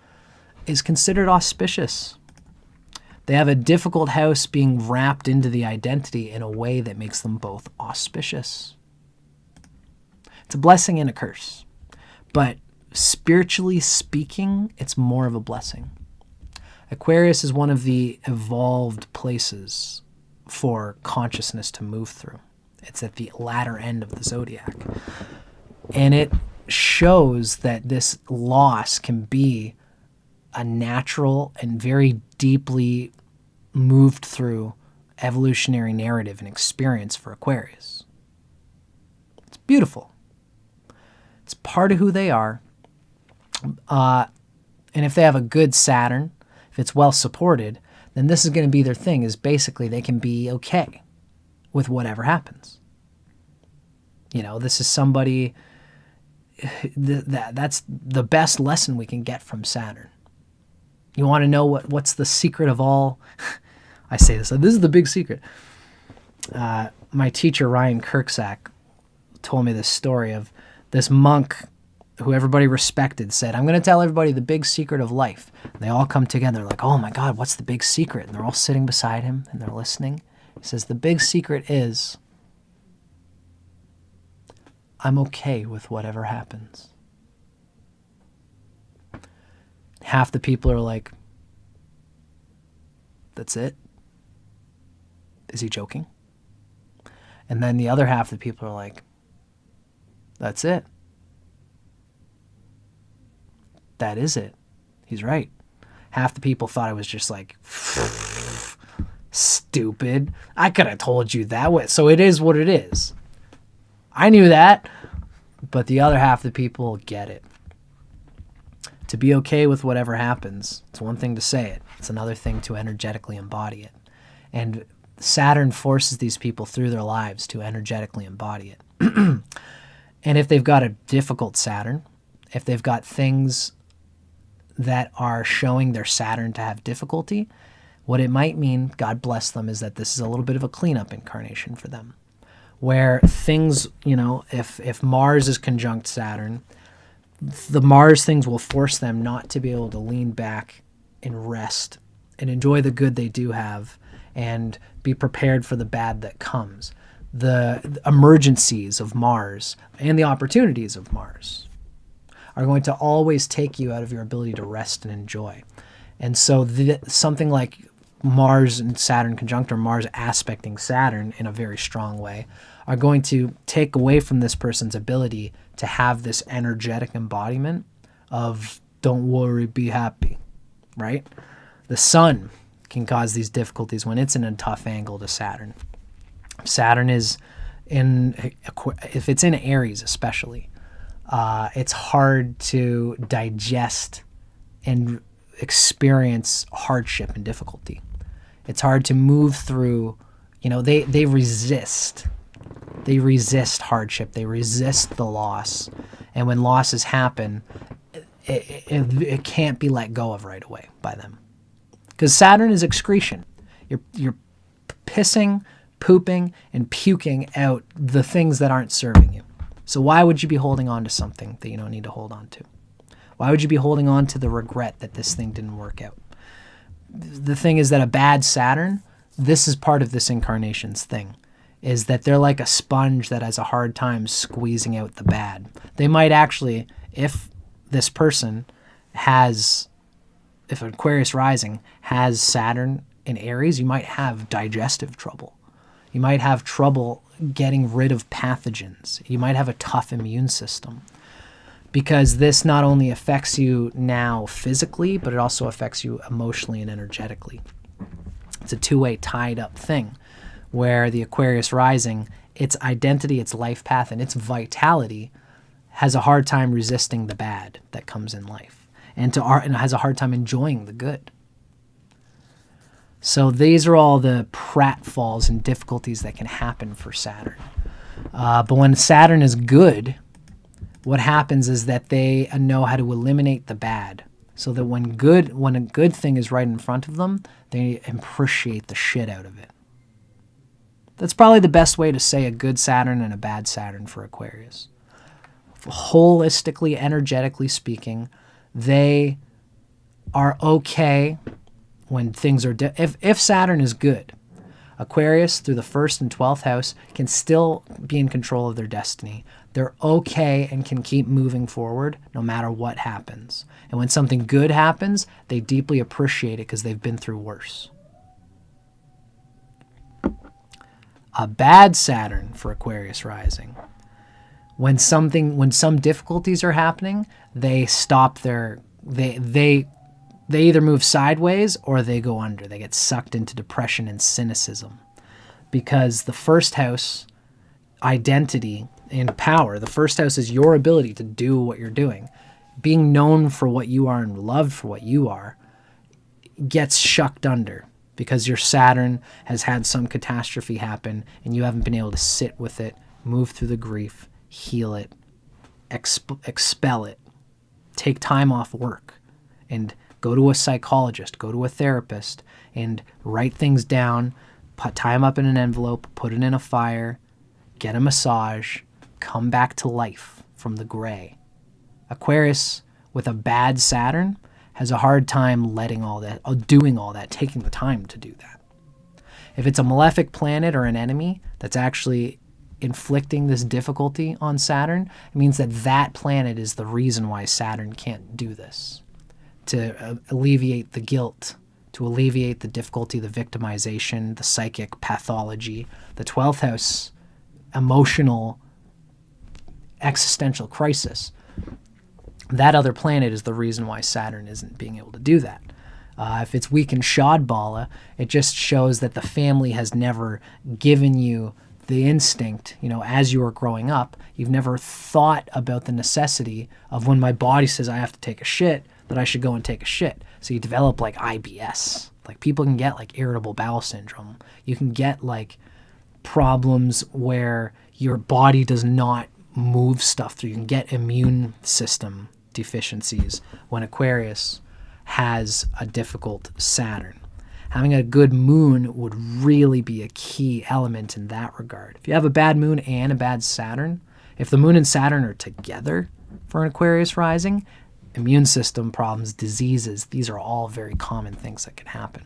is considered auspicious. They have a difficult house being wrapped into the identity in a way that makes them both auspicious. It's a blessing and a curse. But spiritually speaking, it's more of a blessing. Aquarius is one of the evolved places for consciousness to move through. It's at the latter end of the zodiac. And it shows that this loss can be a natural and very deeply moved through evolutionary narrative and experience for Aquarius. It's beautiful. It's part of who they are. And if they have a good Saturn, if it's well supported, then this is going to be their thing, is basically they can be okay with whatever happens. This is somebody, that's the best lesson we can get from Saturn. You want to know what's the secret of all? I say this is the big secret. My teacher, RYAN KURCZAK'S, told me this story of this monk who everybody respected said, I'm going to tell everybody the big secret of life. And they all come together like, oh my God, what's the big secret? And they're all sitting beside him and they're listening. He says, the big secret is I'm okay with whatever happens. Half the people are like, that's it? Is he joking? And then the other half of the people are like, that's it. That is it. He's right. Half the people thought I was just like Stupid. I could have told you that way. So it is what it is. I knew that, but the other half of the people get it. To be okay with whatever happens, it's one thing to say it. It's another thing to energetically embody it. And Saturn forces these people through their lives to energetically embody it. And if they've got a difficult Saturn, if they've got things that are showing their Saturn to have difficulty, what it might mean, God bless them, is that this is a little bit of a cleanup incarnation for them. Where things, if Mars is conjunct Saturn, the Mars things will force them not to be able to lean back and rest and enjoy the good they do have and be prepared for the bad that comes. The emergencies of Mars and the opportunities of Mars are going to always take you out of your ability to rest and enjoy. And so something like Mars and Saturn conjunct, or Mars aspecting Saturn in a very strong way, are going to take away from this person's ability to have this energetic embodiment of don't worry, be happy, right? The sun can cause these difficulties when it's in a tough angle to Saturn. Saturn is if it's in Aries especially, it's hard to digest and experience hardship and difficulty. It's hard to move through, they resist. They resist hardship. They resist the loss. And when losses happen, it can't be let go of right away by them. Because Saturn is excretion. You're pissing, pooping, and puking out the things that aren't serving you. So why would you be holding on to something that you don't need to hold on to? Why would you be holding on to the regret that this thing didn't work out? The thing is that a bad Saturn, this is part of this incarnation's thing, is that they're like a sponge that has a hard time squeezing out the bad. They might actually, if this person has, if Aquarius Rising has Saturn in Aries, you might have digestive trouble. You might have trouble getting rid of pathogens. You might have a tough immune system. Because this not only affects you now physically, but it also affects you emotionally and energetically. It's a two-way tied up thing where the Aquarius Rising, its identity, its life path, and its vitality has a hard time resisting the bad that comes in life and has a hard time enjoying the good. So these are all the pratfalls and difficulties that can happen for Saturn. But when Saturn is good, what happens is that they know how to eliminate the bad, so that when a good thing is right in front of them, they appreciate the shit out of it. That's probably the best way to say a good Saturn and a bad Saturn for Aquarius. Holistically, energetically speaking, they are okay when things are... If Saturn is good, Aquarius, through the 1st and 12th house, can still be in control of their destiny. They're okay and can keep moving forward no matter what happens. And when something good happens, they deeply appreciate it because they've been through worse. A bad Saturn for Aquarius Rising. When some difficulties are happening, they stop they either move sideways or they go under. They get sucked into depression and cynicism. Because the 1st house, identity and power, the 1st house is your ability to do what you're doing. Being known for what you are and loved for what you are gets shucked under because your Saturn has had some catastrophe happen and you haven't been able to sit with it, move through the grief, heal it, expel it, take time off work, and go to a psychologist, go to a therapist, and write things down, tie them up in an envelope, put it in a fire, get a massage, come back to life from the gray. Aquarius, with a bad Saturn, has a hard time letting all that, doing all that, taking the time to do that. If it's a malefic planet or an enemy that's actually inflicting this difficulty on Saturn, it means that that planet is the reason why Saturn can't do this. To alleviate the guilt, to alleviate the difficulty, the victimization, the psychic pathology, the 12th house emotional existential crisis. That other planet is the reason why Saturn isn't being able to do that. If it's weak and Shodbala, it just shows that the family has never given you the instinct, as you were growing up. You've never thought about the necessity of when my body says I have to take a shit, that I should go and take a shit. So you develop like IBS. Like people can get like irritable bowel syndrome. You can get like problems where your body does not move stuff through. You can get immune system deficiencies when Aquarius has a difficult Saturn. Having a good moon would really be a key element in that regard. If you have a bad moon and a bad Saturn, if the moon and Saturn are together for an Aquarius rising, immune system problems, diseases, these are all very common things that can happen.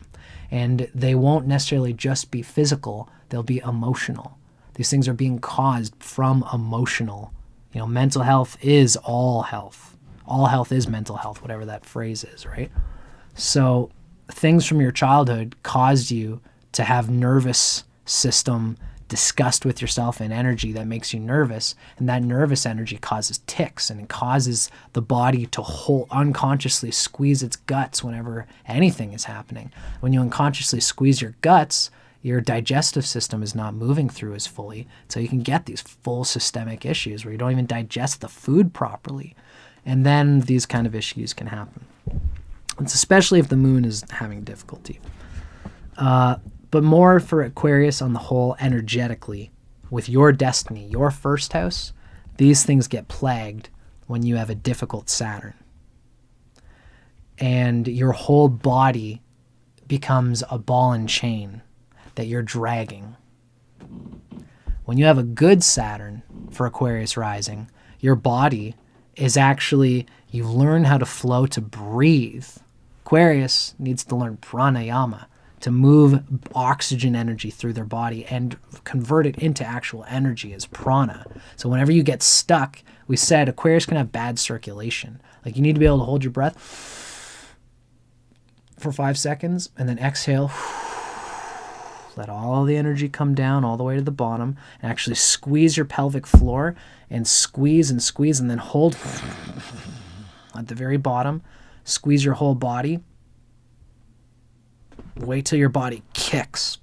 And they won't necessarily just be physical, they'll be emotional. These things are being caused from emotional. Mental health is all health. All health is mental health, whatever that phrase is, right? So things from your childhood caused you to have nervous system disgust with yourself and energy that makes you nervous, and that nervous energy causes tics, and it causes the body to unconsciously squeeze its guts whenever anything is happening. When you unconsciously squeeze your guts, your digestive system is not moving through as fully, so you can get these full systemic issues where you don't even digest the food properly, and then these kind of issues can happen. It's especially if the moon is having difficulty. But more for Aquarius on the whole, energetically, with your destiny, your first house, these things get plagued when you have a difficult Saturn. And your whole body becomes a ball and chain that you're dragging. When you have a good Saturn for Aquarius rising, your body is actually, you learn how to flow, to breathe. Aquarius needs to learn pranayama, to move oxygen energy through their body and convert it into actual energy as prana. So whenever you get stuck, we said Aquarius can have bad circulation. Like you need to be able to hold your breath for 5 seconds and then exhale. Let all the energy come down all the way to the bottom and actually squeeze your pelvic floor and squeeze and then hold at the very bottom. Squeeze your whole body. Wait till your body kicks.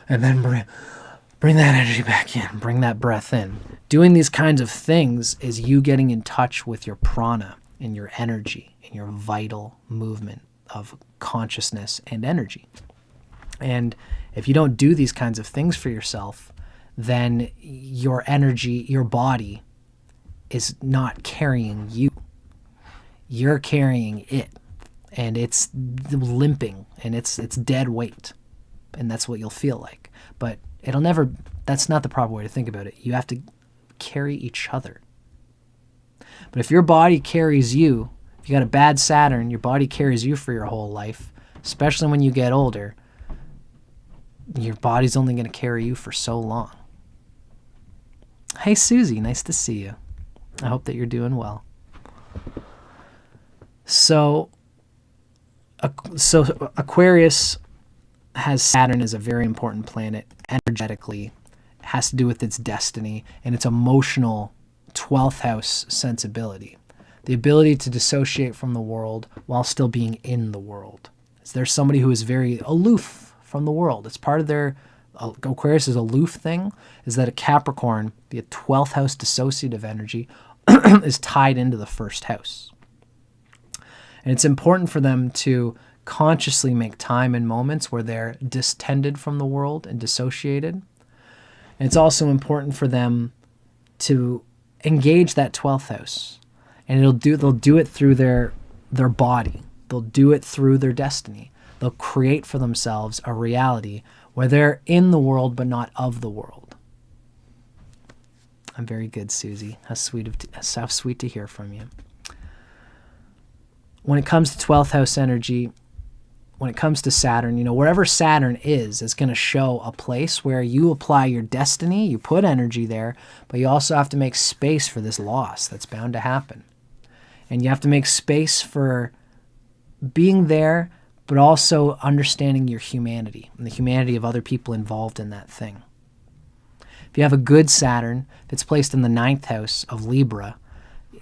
And then bring that energy back in. Bring that breath in. Doing these kinds of things is you getting in touch with your prana and your energy and your vital movement of consciousness and energy. And if you don't do these kinds of things for yourself, then your energy, your body is not carrying you. You're carrying it, and it's limping, and it's dead weight, and that's what you'll feel like. But it'll never, that's not the proper way to think about it. You have to carry each other. But if your body carries you, if you got a bad Saturn, your body carries you for your whole life, especially when you get older, your body's only going to carry you for so long. Hey, Susie, nice to see you. I hope that you're doing well. So Aquarius has Saturn as a very important planet energetically. It has to do with its destiny and its emotional 12th house sensibility. The ability to dissociate from the world while still being in the world. So there's somebody who is very aloof from the world. It's part of their Aquarius' aloof thing is that a Capricorn, the 12th house dissociative energy, is tied into the first house. And it's important for them to consciously make time and moments where they're distended from the world and dissociated. And it's also important for them to engage that 12th house. And they'll do it through their body. They'll do it through their destiny. They'll create for themselves a reality where they're in the world but not of the world. I'm very good, Susie. How sweet to hear from you. When it comes to 12th house energy, when it comes to Saturn, wherever Saturn is going to show a place where you apply your destiny, you put energy there, but you also have to make space for this loss that's bound to happen. And you have to make space for being there, but also understanding your humanity and the humanity of other people involved in that thing. If you have a good Saturn that's placed in the 9th house of Libra,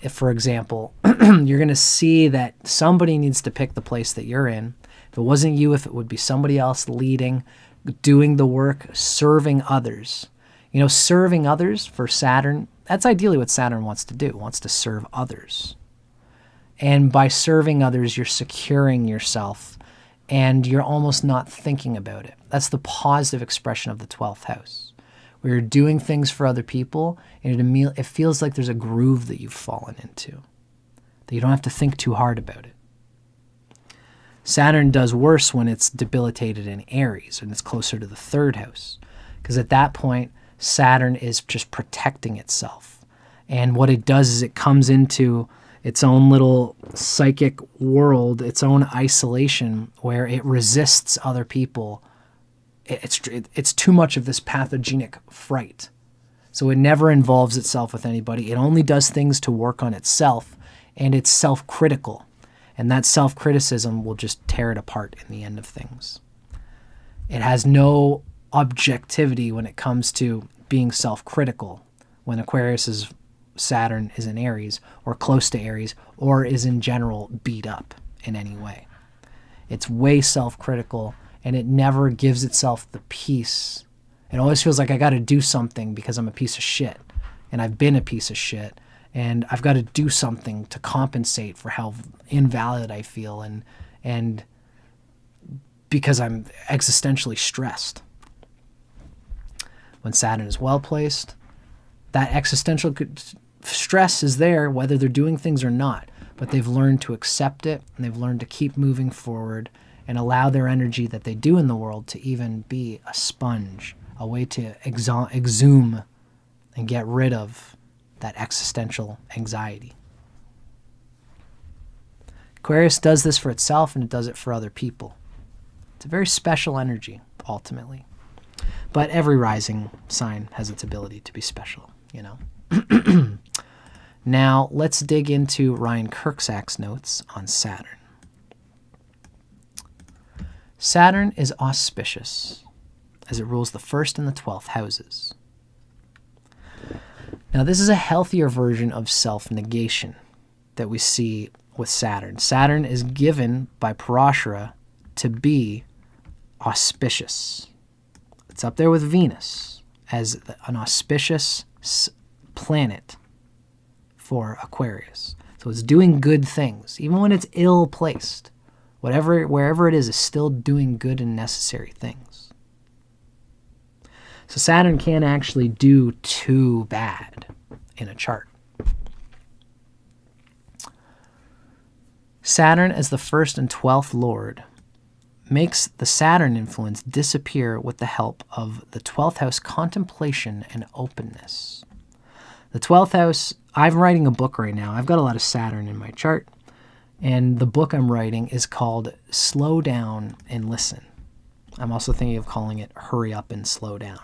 for example, you're going to see that somebody needs to pick the place that you're in. If it wasn't you, if it would be somebody else leading, doing the work, serving others. You know, serving others for Saturn, that's ideally what Saturn wants to do. It wants to serve others. And by serving others, you're securing yourself and you're almost not thinking about it. That's the positive expression of the 12th house, where you're doing things for other people and it feels like there's a groove that you've fallen into, that you don't have to think too hard about it. Saturn does worse when it's debilitated in Aries and it's closer to the 3rd house, because at that point, Saturn is just protecting itself. And what it does is it comes into its own little psychic world, its own isolation, where it resists other people. It's too much of this pathogenic fright. So it never involves itself with anybody. It only does things to work on itself, and it's self-critical. And that self-criticism will just tear it apart in the end of things. It has no objectivity when it comes to being self-critical when Aquarius's Saturn is in Aries or close to Aries or is in general beat up in any way. It's way self-critical and it never gives itself the peace. It always feels like I got to do something because I'm a piece of shit and I've been a piece of shit and I've got to do something to compensate for how invalid I feel and because I'm existentially stressed. When Saturn is well placed, that existential stress is there whether they're doing things or not, but they've learned to accept it and they've learned to keep moving forward and allow their energy that they do in the world to even be a sponge, a way to exhume and get rid of that existential anxiety. Aquarius does this for itself and it does it for other people. It's a very special energy, ultimately. But every rising sign has its ability to be special, you know. Now, let's dig into RYAN KURCZAK'S notes on Saturn. Saturn is auspicious, as it rules the 1st and the 12th houses. Now, this is a healthier version of self-negation that we see with Saturn. Saturn is given by Parashara to be auspicious. It's up there with Venus as an auspicious planet for Aquarius. So it's doing good things, even when it's ill-placed. Wherever it is still doing good and necessary things. So Saturn can't actually do too bad in a chart. Saturn as the 1st and 12th lord makes the Saturn influence disappear with the help of the 12th house contemplation and openness. The 12th house, I'm writing a book right now. I've got a lot of Saturn in my chart. And the book I'm writing is called Slow Down and Listen. I'm also thinking of calling it Hurry Up and Slow Down,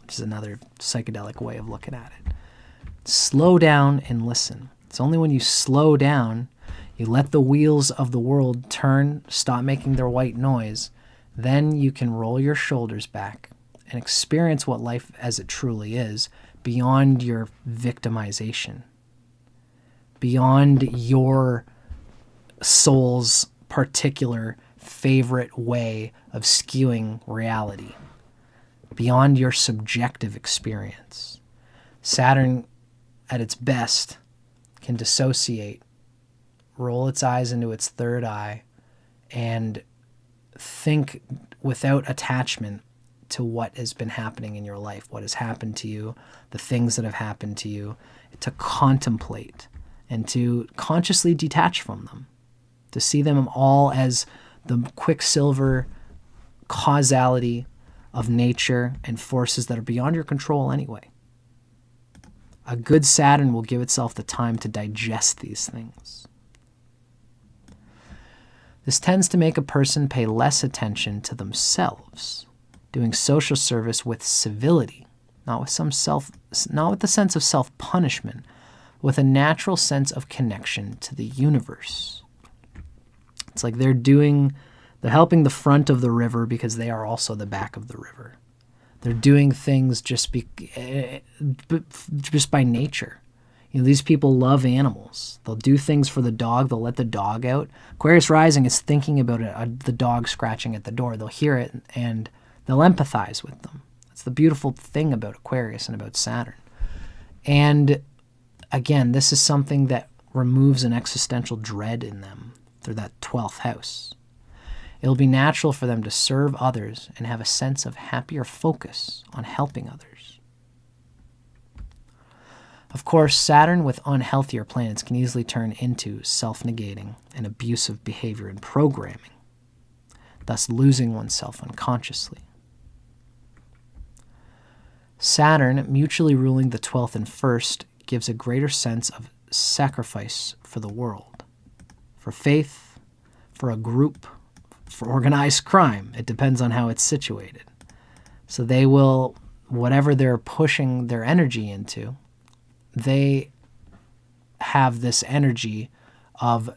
which is another psychedelic way of looking at it. Slow down and listen. It's only when you slow down, you let the wheels of the world turn, stop making their white noise, then you can roll your shoulders back and experience what life as it truly is beyond your victimization, beyond your soul's particular favorite way of skewing reality, beyond your subjective experience. Saturn, at its best, can dissociate, roll its eyes into its third eye, and think without attachment to what has been happening in your life, what has happened to you, the things that have happened to you, to contemplate and to consciously detach from them, to see them all as the quicksilver causality of nature and forces that are beyond your control anyway. A good Saturn will give itself the time to digest these things. This tends to make a person pay less attention to themselves, doing social service with civility, not with the sense of self-punishment, with a natural sense of connection to the universe. It's like they're helping the front of the river because they are also the back of the river. They're doing things just by nature. These people love animals. They'll do things for the dog. They'll let the dog out. Aquarius Rising is thinking about the dog scratching at the door. They'll hear it and they'll empathize with them. That's the beautiful thing about Aquarius and about Saturn. And again, this is something that removes an existential dread in them through that 12th house. It'll be natural for them to serve others and have a sense of happier focus on helping others. Of course, Saturn with unhealthier planets can easily turn into self-negating and abusive behavior and programming, thus losing oneself unconsciously. Saturn, mutually ruling the 12th and 1st, gives a greater sense of sacrifice for the world, for faith, for a group, for organized crime. It depends on how it's situated. So they will, whatever they're pushing their energy into, they have this energy of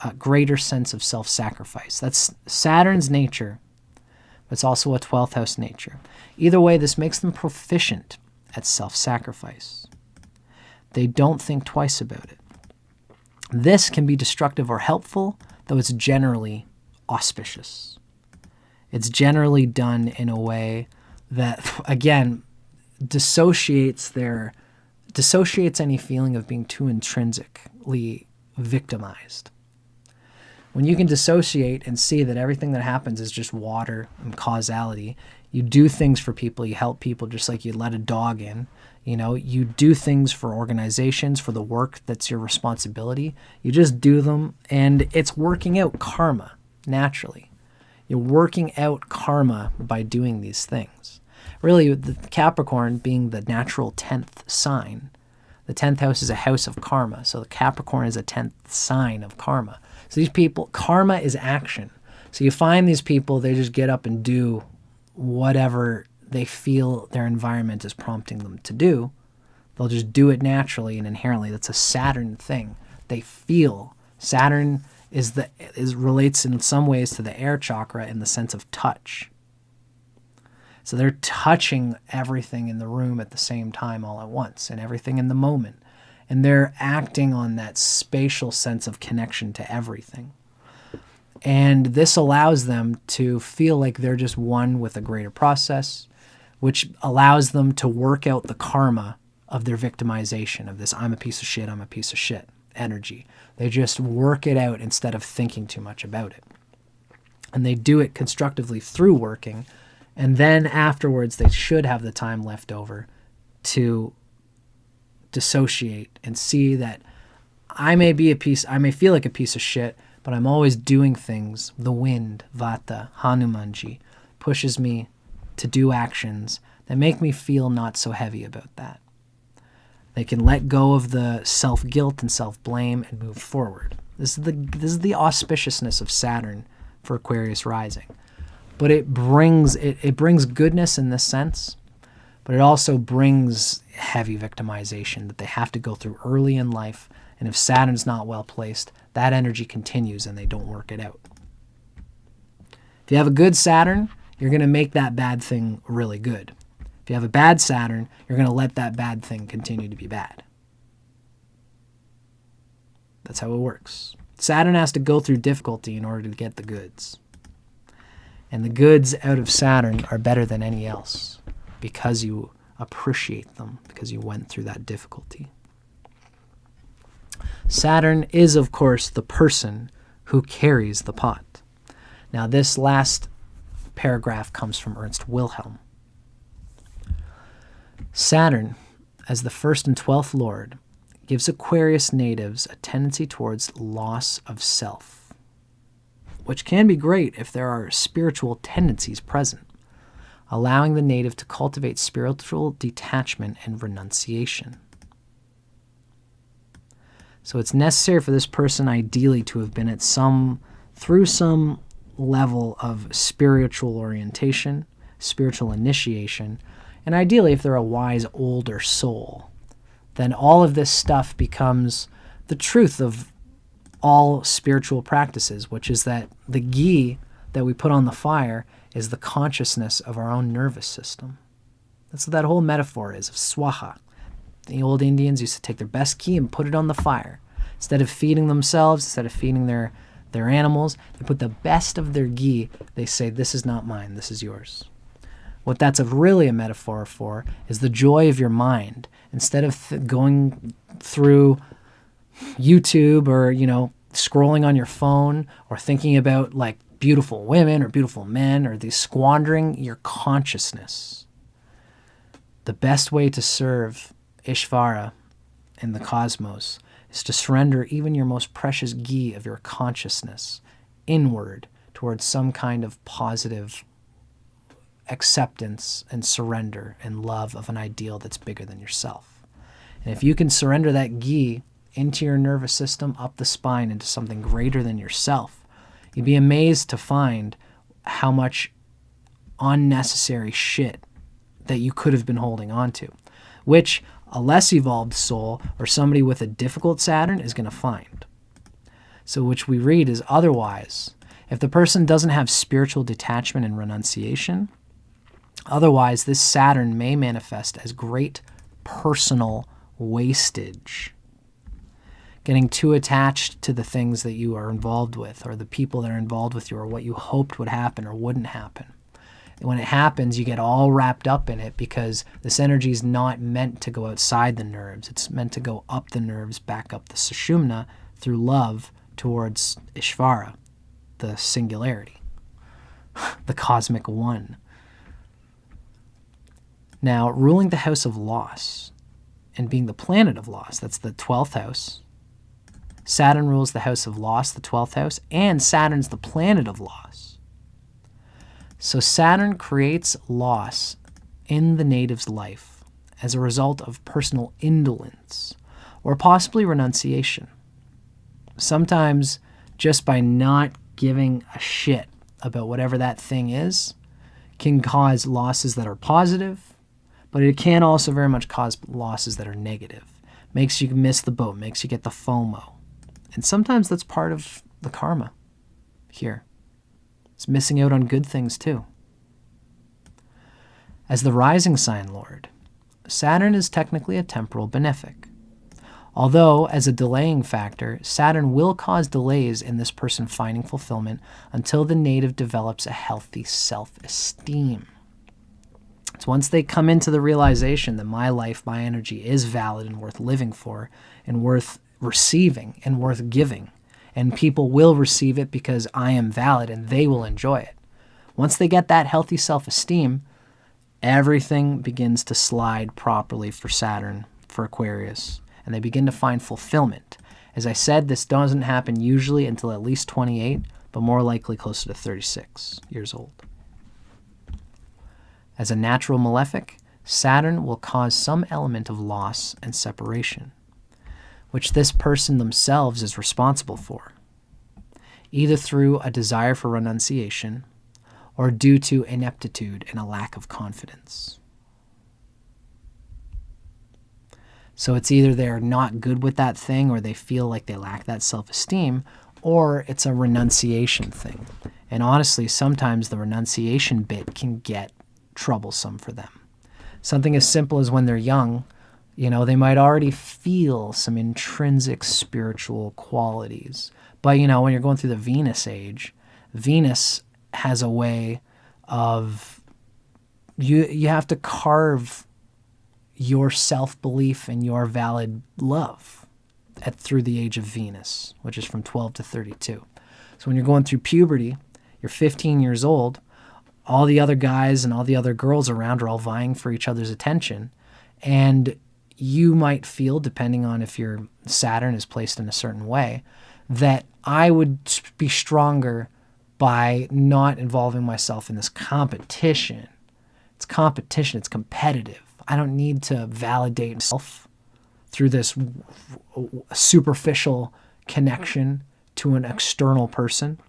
a greater sense of self-sacrifice. That's Saturn's nature, but it's also a 12th house nature. Either way, this makes them proficient at self-sacrifice. They don't think twice about it. This can be destructive or helpful, though it's generally auspicious. It's generally done in a way that, again, dissociates any feeling of being too intrinsically victimized. When you can dissociate and see that everything that happens is just water and causality, you do things for people, you help people just like you let a dog in. You do things for organizations, for the work that's your responsibility. You just do them, and it's working out karma naturally. You're working out karma by doing these things. Really, the Capricorn being the natural 10th sign, the 10th house is a house of karma, so the Capricorn is a 10th sign of karma. So these people, karma is action. So you find these people, they just get up and do whatever they feel their environment is prompting them to do. They'll just do it naturally and inherently. That's a Saturn thing. They feel. Saturn relates in some ways to the air chakra in the sense of touch. So they're touching everything in the room at the same time all at once, and everything in the moment. And they're acting on that spatial sense of connection to everything. And this allows them to feel like they're just one with a greater process, which allows them to work out the karma of their victimization of this I'm a piece of shit energy. They just work it out instead of thinking too much about it. And they do it constructively through working, and then afterwards they should have the time left over to dissociate and see that I may feel like a piece of shit, but I'm always doing things. The wind, Vata, Hanumanji, pushes me to do actions that make me feel not so heavy about that. They can let go of the self-guilt and self-blame and move forward. This is the auspiciousness of Saturn for Aquarius Rising. But it brings goodness in this sense, but it also brings heavy victimization that they have to go through early in life. And if Saturn's not well placed, that energy continues and they don't work it out. If you have a good Saturn, you're going to make that bad thing really good. If you have a bad Saturn, you're going to let that bad thing continue to be bad. That's how it works. Saturn has to go through difficulty in order to get the goods. And the goods out of Saturn are better than any else because you appreciate them, because you went through that difficulty. Saturn is, of course, the person who carries the pot. Now, this last paragraph comes from Ernst Wilhelm. Saturn, as the 1st and 12th lord, gives Aquarius natives a tendency towards loss of self, which can be great if there are spiritual tendencies present, allowing the native to cultivate spiritual detachment and renunciation. So it's necessary for this person ideally to have been through some level of spiritual orientation, spiritual initiation, and ideally if they're a wise older soul, then all of this stuff becomes the truth of all spiritual practices, which is that the ghee that we put on the fire is the consciousness of our own nervous system. That's what that whole metaphor is of swaha. The old Indians used to take their best ghee and put it on the fire. Instead of feeding themselves, instead of feeding their animals, they put the best of their ghee. They say, this is not mine, this is yours. What that's really a metaphor for is the joy of your mind. Instead of going through YouTube or, scrolling on your phone or thinking about like beautiful women or beautiful men, or these squandering your consciousness. The best way to serve Ishvara in the cosmos is to surrender even your most precious ghee of your consciousness inward towards some kind of positive acceptance and surrender and love of an ideal that's bigger than yourself. And if you can surrender that ghee into your nervous system, up the spine, into something greater than yourself, you'd be amazed to find how much unnecessary shit that you could have been holding on to, which a less evolved soul or somebody with a difficult Saturn is going to find. So which we read is otherwise, if the person doesn't have spiritual detachment and renunciation, otherwise this Saturn may manifest as great personal wastage. Getting too attached to the things that you are involved with, or the people that are involved with you, or what you hoped would happen or wouldn't happen. And when it happens, you get all wrapped up in it because this energy is not meant to go outside the nerves. It's meant to go up the nerves, back up the sushumna through love towards Ishvara, the singularity, the cosmic one. Now, ruling the house of loss and being the planet of loss, that's the 12th house. Saturn rules the house of loss, the 12th house, and Saturn's the planet of loss. So Saturn creates loss in the native's life as a result of personal indolence or possibly renunciation. Sometimes just by not giving a shit about whatever that thing is can cause losses that are positive, but it can also very much cause losses that are negative. Makes you miss the boat, makes you get the FOMO. And sometimes that's part of the karma here. It's missing out on good things too. As the rising sign lord, Saturn is technically a temporal benefic. Although, as a delaying factor, Saturn will cause delays in this person finding fulfillment until the native develops a healthy self-esteem. It's once they come into the realization that my life, my energy is valid and worth living for, and worth receiving and worth giving, and people will receive it because I am valid and they will enjoy it. Once they get that healthy self-esteem, everything begins to slide properly for Saturn, for Aquarius, and they begin to find fulfillment. As I said, this doesn't happen usually until at least 28, but more likely closer to 36 years old. As a natural malefic, Saturn will cause some element of loss and separation, which this person themselves is responsible for, either through a desire for renunciation or due to ineptitude and a lack of confidence. So it's either they're not good with that thing or they feel like they lack that self-esteem, or it's a renunciation thing. And honestly, sometimes the renunciation bit can get troublesome for them. Something as simple as when they're young, they might already feel some intrinsic spiritual qualities. But, when you're going through the Venus age, Venus has a way of, you have to carve your self-belief and your valid love through the age of Venus, which is from 12 to 32. So when you're going through puberty, you're 15 years old, all the other guys and all the other girls around are all vying for each other's attention. And you might feel, depending on if your Saturn is placed in a certain way, that I would be stronger by not involving myself in this competition. It's competition, it's competitive. I don't need to validate myself through this superficial connection to an external person.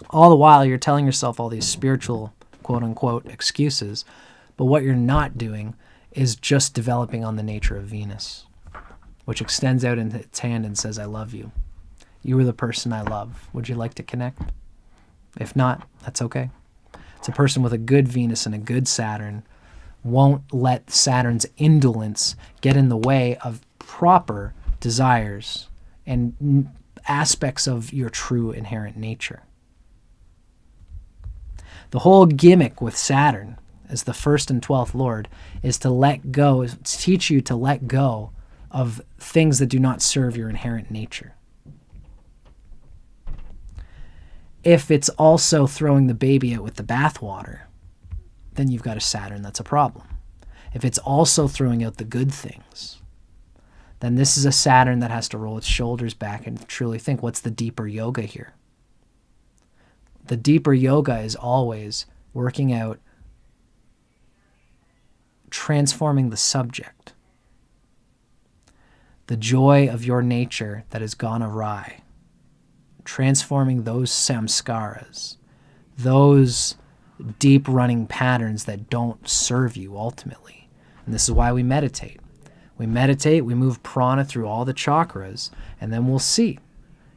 All the while, you're telling yourself all these spiritual, quote-unquote, excuses, but what you're not doing is just developing on the nature of Venus, which extends out in its hand and says, I love you. You are the person I love. Would you like to connect? If not, that's okay. It's a person with a good Venus and a good Saturn won't let Saturn's indolence get in the way of proper desires and aspects of your true inherent nature. The whole gimmick with Saturn as the 1st and 12th Lord is to let go, to teach you to let go of things that do not serve your inherent nature. If it's also throwing the baby out with the bathwater, then you've got a Saturn that's a problem. If it's also throwing out the good things, then this is a Saturn that has to roll its shoulders back and truly think, what's the deeper yoga here? The deeper yoga is always working out, transforming the subject. The joy of your nature that has gone awry. Transforming those samskaras, those deep running patterns that don't serve you ultimately. And this is why we meditate. We meditate, we move prana through all the chakras, and then we'll see.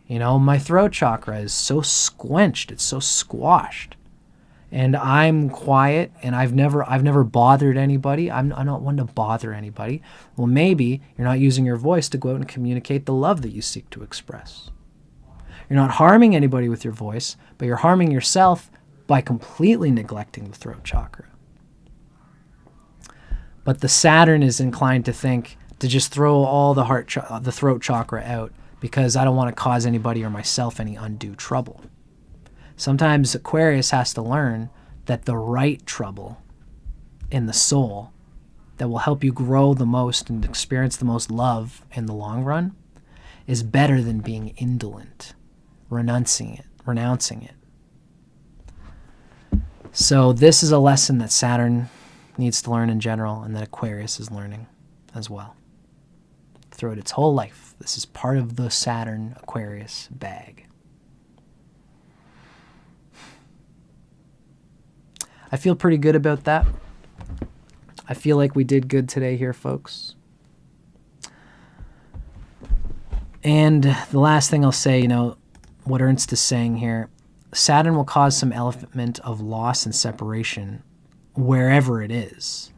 You know, my throat chakra is so squenched, it's so squashed. And I'm quiet, and I've never bothered anybody. I'm not one to bother anybody. Well, maybe you're not using your voice to go out and communicate the love that you seek to express. You're not harming anybody with your voice, but you're harming yourself by completely neglecting the throat chakra. But the Saturn is inclined to think to just throw all the throat chakra out because I don't want to cause anybody or myself any undue trouble. Sometimes Aquarius has to learn that the right trouble in the soul that will help you grow the most and experience the most love in the long run is better than being indolent, renouncing it. So this is a lesson that Saturn needs to learn in general, and that Aquarius is learning as well. Throughout its whole life, this is part of the Saturn-Aquarius bag. I feel pretty good about that. I feel like we did good today here, folks. And the last thing I'll say, you know, what Ernst is saying here, Saturn will cause some element of loss and separation wherever it is,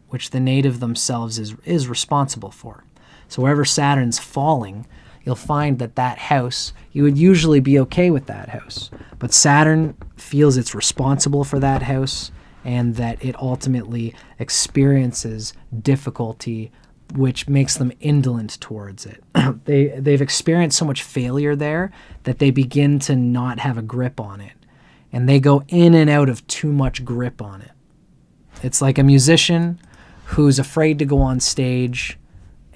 which the native themselves is responsible for. So wherever Saturn's falling, you'll find that that house, you would usually be okay with that house. But Saturn feels it's responsible for that house and that it ultimately experiences difficulty, which makes them indolent towards it. They've experienced so much failure there that they begin to not have a grip on it. And they go in and out of too much grip on it. It's like a musician who's afraid to go on stage.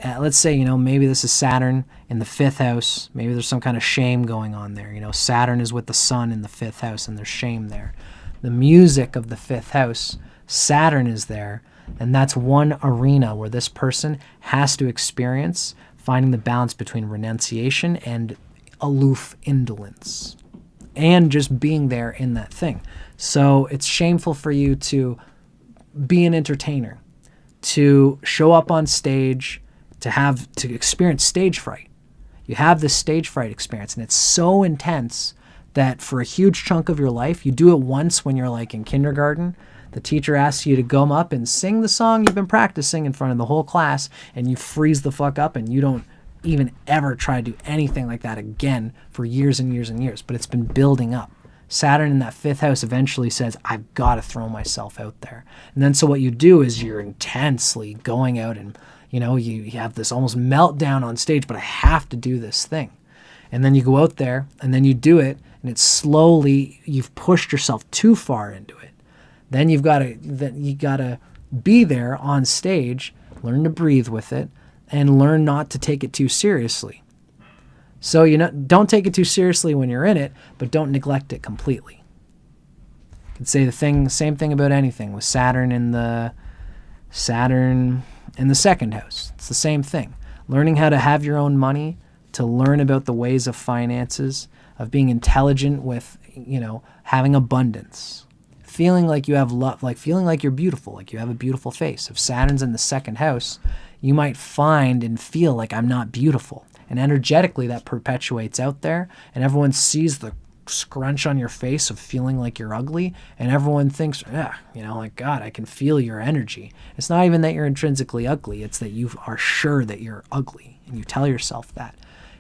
Let's say, you know, maybe this is Saturn in the 5th house. Maybe there's some kind of shame going on there. You know, Saturn is with the sun in the 5th house and there's shame there. The music of the 5th house, Saturn is there. And that's one arena where this person has to experience finding the balance between renunciation and aloof indolence. And just being there in that thing. So it's shameful for you to be an entertainer, to show up on stage, to experience stage fright. You have this stage fright experience, and it's so intense that for a huge chunk of your life, you do it once when you're like in kindergarten. The teacher asks you to go up and sing the song you've been practicing in front of the whole class, and you freeze the fuck up, and you don't even ever try to do anything like that again for years and years and years. But it's been building up. Saturn in that 5th house eventually says, I've got to throw myself out there. And then so what you do is you're intensely going out and, you know, you have this almost meltdown on stage, but I have to do this thing. And then you go out there and then you do it, and it's slowly, you've pushed yourself too far into it. Then you gotta be there on stage, learn to breathe with it, and learn not to take it too seriously. So don't take it too seriously when you're in it, but don't neglect it completely. You could say same thing about anything with Saturn in the 2nd house. It's the same thing. Learning how to have your own money, to learn about the ways of finances, of being intelligent with, you know, having abundance. Feeling like you have love, like feeling like you're beautiful, like you have a beautiful face. If Saturn's in the 2nd house, you might find and feel like I'm not beautiful. And energetically that perpetuates out there, and everyone sees the scrunch on your face of feeling like you're ugly, and everyone thinks, yeah, you know, like, God, I can feel your energy. It's not even that you're intrinsically ugly. It's that you are sure that you're ugly, and you tell yourself that.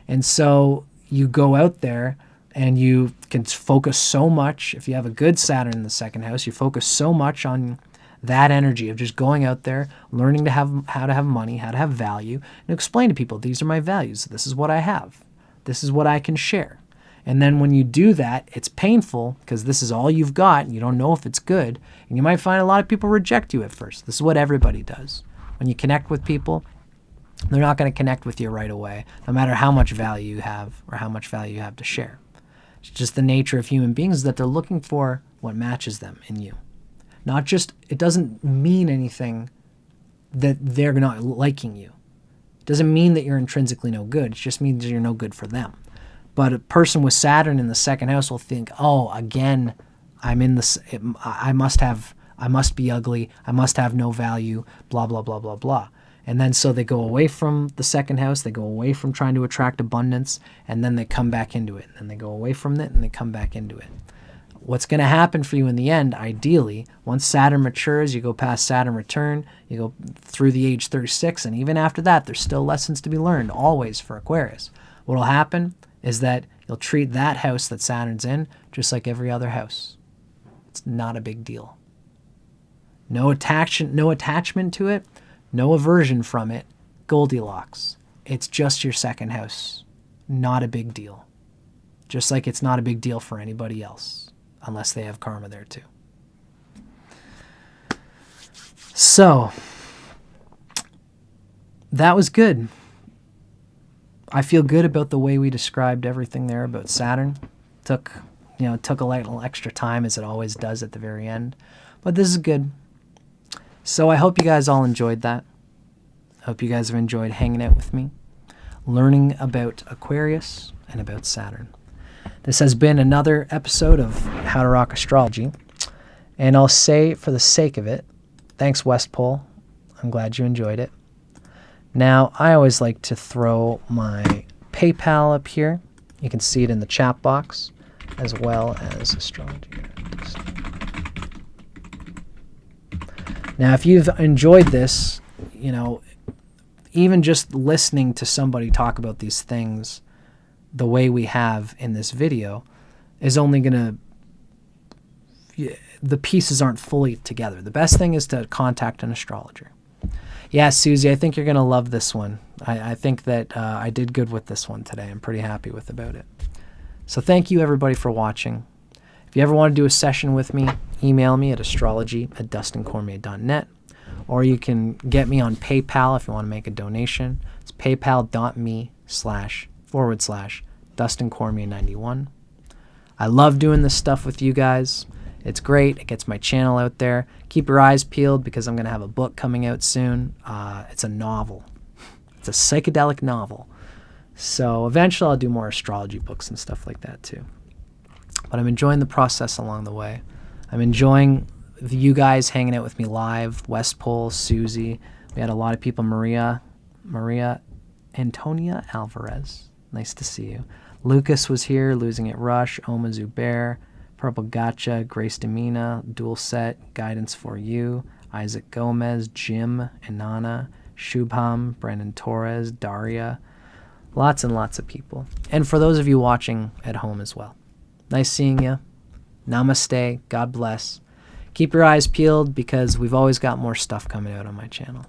And so you go out there and you can focus so much. If you have a good Saturn in the second house, you focus so much on that energy of just going out there, learning to have how to have money, how to have value, and explain to people, these are my values. This is what I have. This is what I can share. And then when you do that, it's painful because this is all you've got and you don't know if it's good. And you might find a lot of people reject you at first. This is what everybody does. When you connect with people, they're not going to connect with you right away, no matter how much value you have or how much value you have to share. It's just the nature of human beings that they're looking for what matches them in you. Not just, it doesn't mean anything that they're not liking you. It doesn't mean that you're intrinsically no good. It just means you're no good for them. But a person with Saturn in the second house will think, oh, again, I'm in this, I must be ugly. I must have no value, blah, blah, blah, blah, blah. And then so they go away from the second house. They go away from trying to attract abundance, and then they come back into it. And they go away from it, and they come back into it. What's going to happen for you in the end, ideally, once Saturn matures, you go past Saturn return, you go through the age 36, and even after that, there's still lessons to be learned, always, for Aquarius. What will happen is that you'll treat that house that Saturn's in just like every other house. It's not a big deal. No attachment to it, no aversion from it, Goldilocks. It's just your second house. Not a big deal. Just like it's not a big deal for anybody else. Unless they have karma there too. So, that was good. I feel good about the way we described everything there about Saturn. Took a little extra time, as it always does at the very end. But this is good. So I hope you guys all enjoyed that. I hope you guys have enjoyed hanging out with me, learning about Aquarius and about Saturn. This has been another episode of How to Rock Astrology. And I'll say, for the sake of it, thanks, West Pole. I'm glad you enjoyed it. Now, I always like to throw my PayPal up here. You can see it in the chat box, as well as astrology. Now, if you've enjoyed this, you know, even just listening to somebody talk about these things the way we have in this video is only going to, the pieces aren't fully together. The best thing is to contact an astrologer. Yeah, Susie, I think you're going to love this one. I think that I did good with this one today. I'm pretty happy about it. So thank you, everybody, for watching. If you ever want to do a session with me, email me at astrology@dustincormier.net, or you can get me on PayPal if you want to make a donation. It's paypal.me//DustinCormier91. I love doing this stuff with you guys. It's great. It gets my channel out there. Keep your eyes peeled because I'm going to have a book coming out soon. It's a novel. It's a psychedelic novel. So eventually I'll do more astrology books and stuff like that too. But I'm enjoying the process along the way. I'm enjoying you guys hanging out with me live. West Pole, Susie. We had a lot of people. Maria Antonia Alvarez. Nice to see you. Lucas was here, Losing It Rush, Oma Zubair, Purple Gotcha, Grace Demina, Dual Set, Guidance for You, Isaac Gomez, Jim, Inanna, Shubham, Brandon Torres, Daria. Lots and lots of people. And for those of you watching at home as well. Nice seeing you. Namaste. God bless. Keep your eyes peeled because we've always got more stuff coming out on my channel.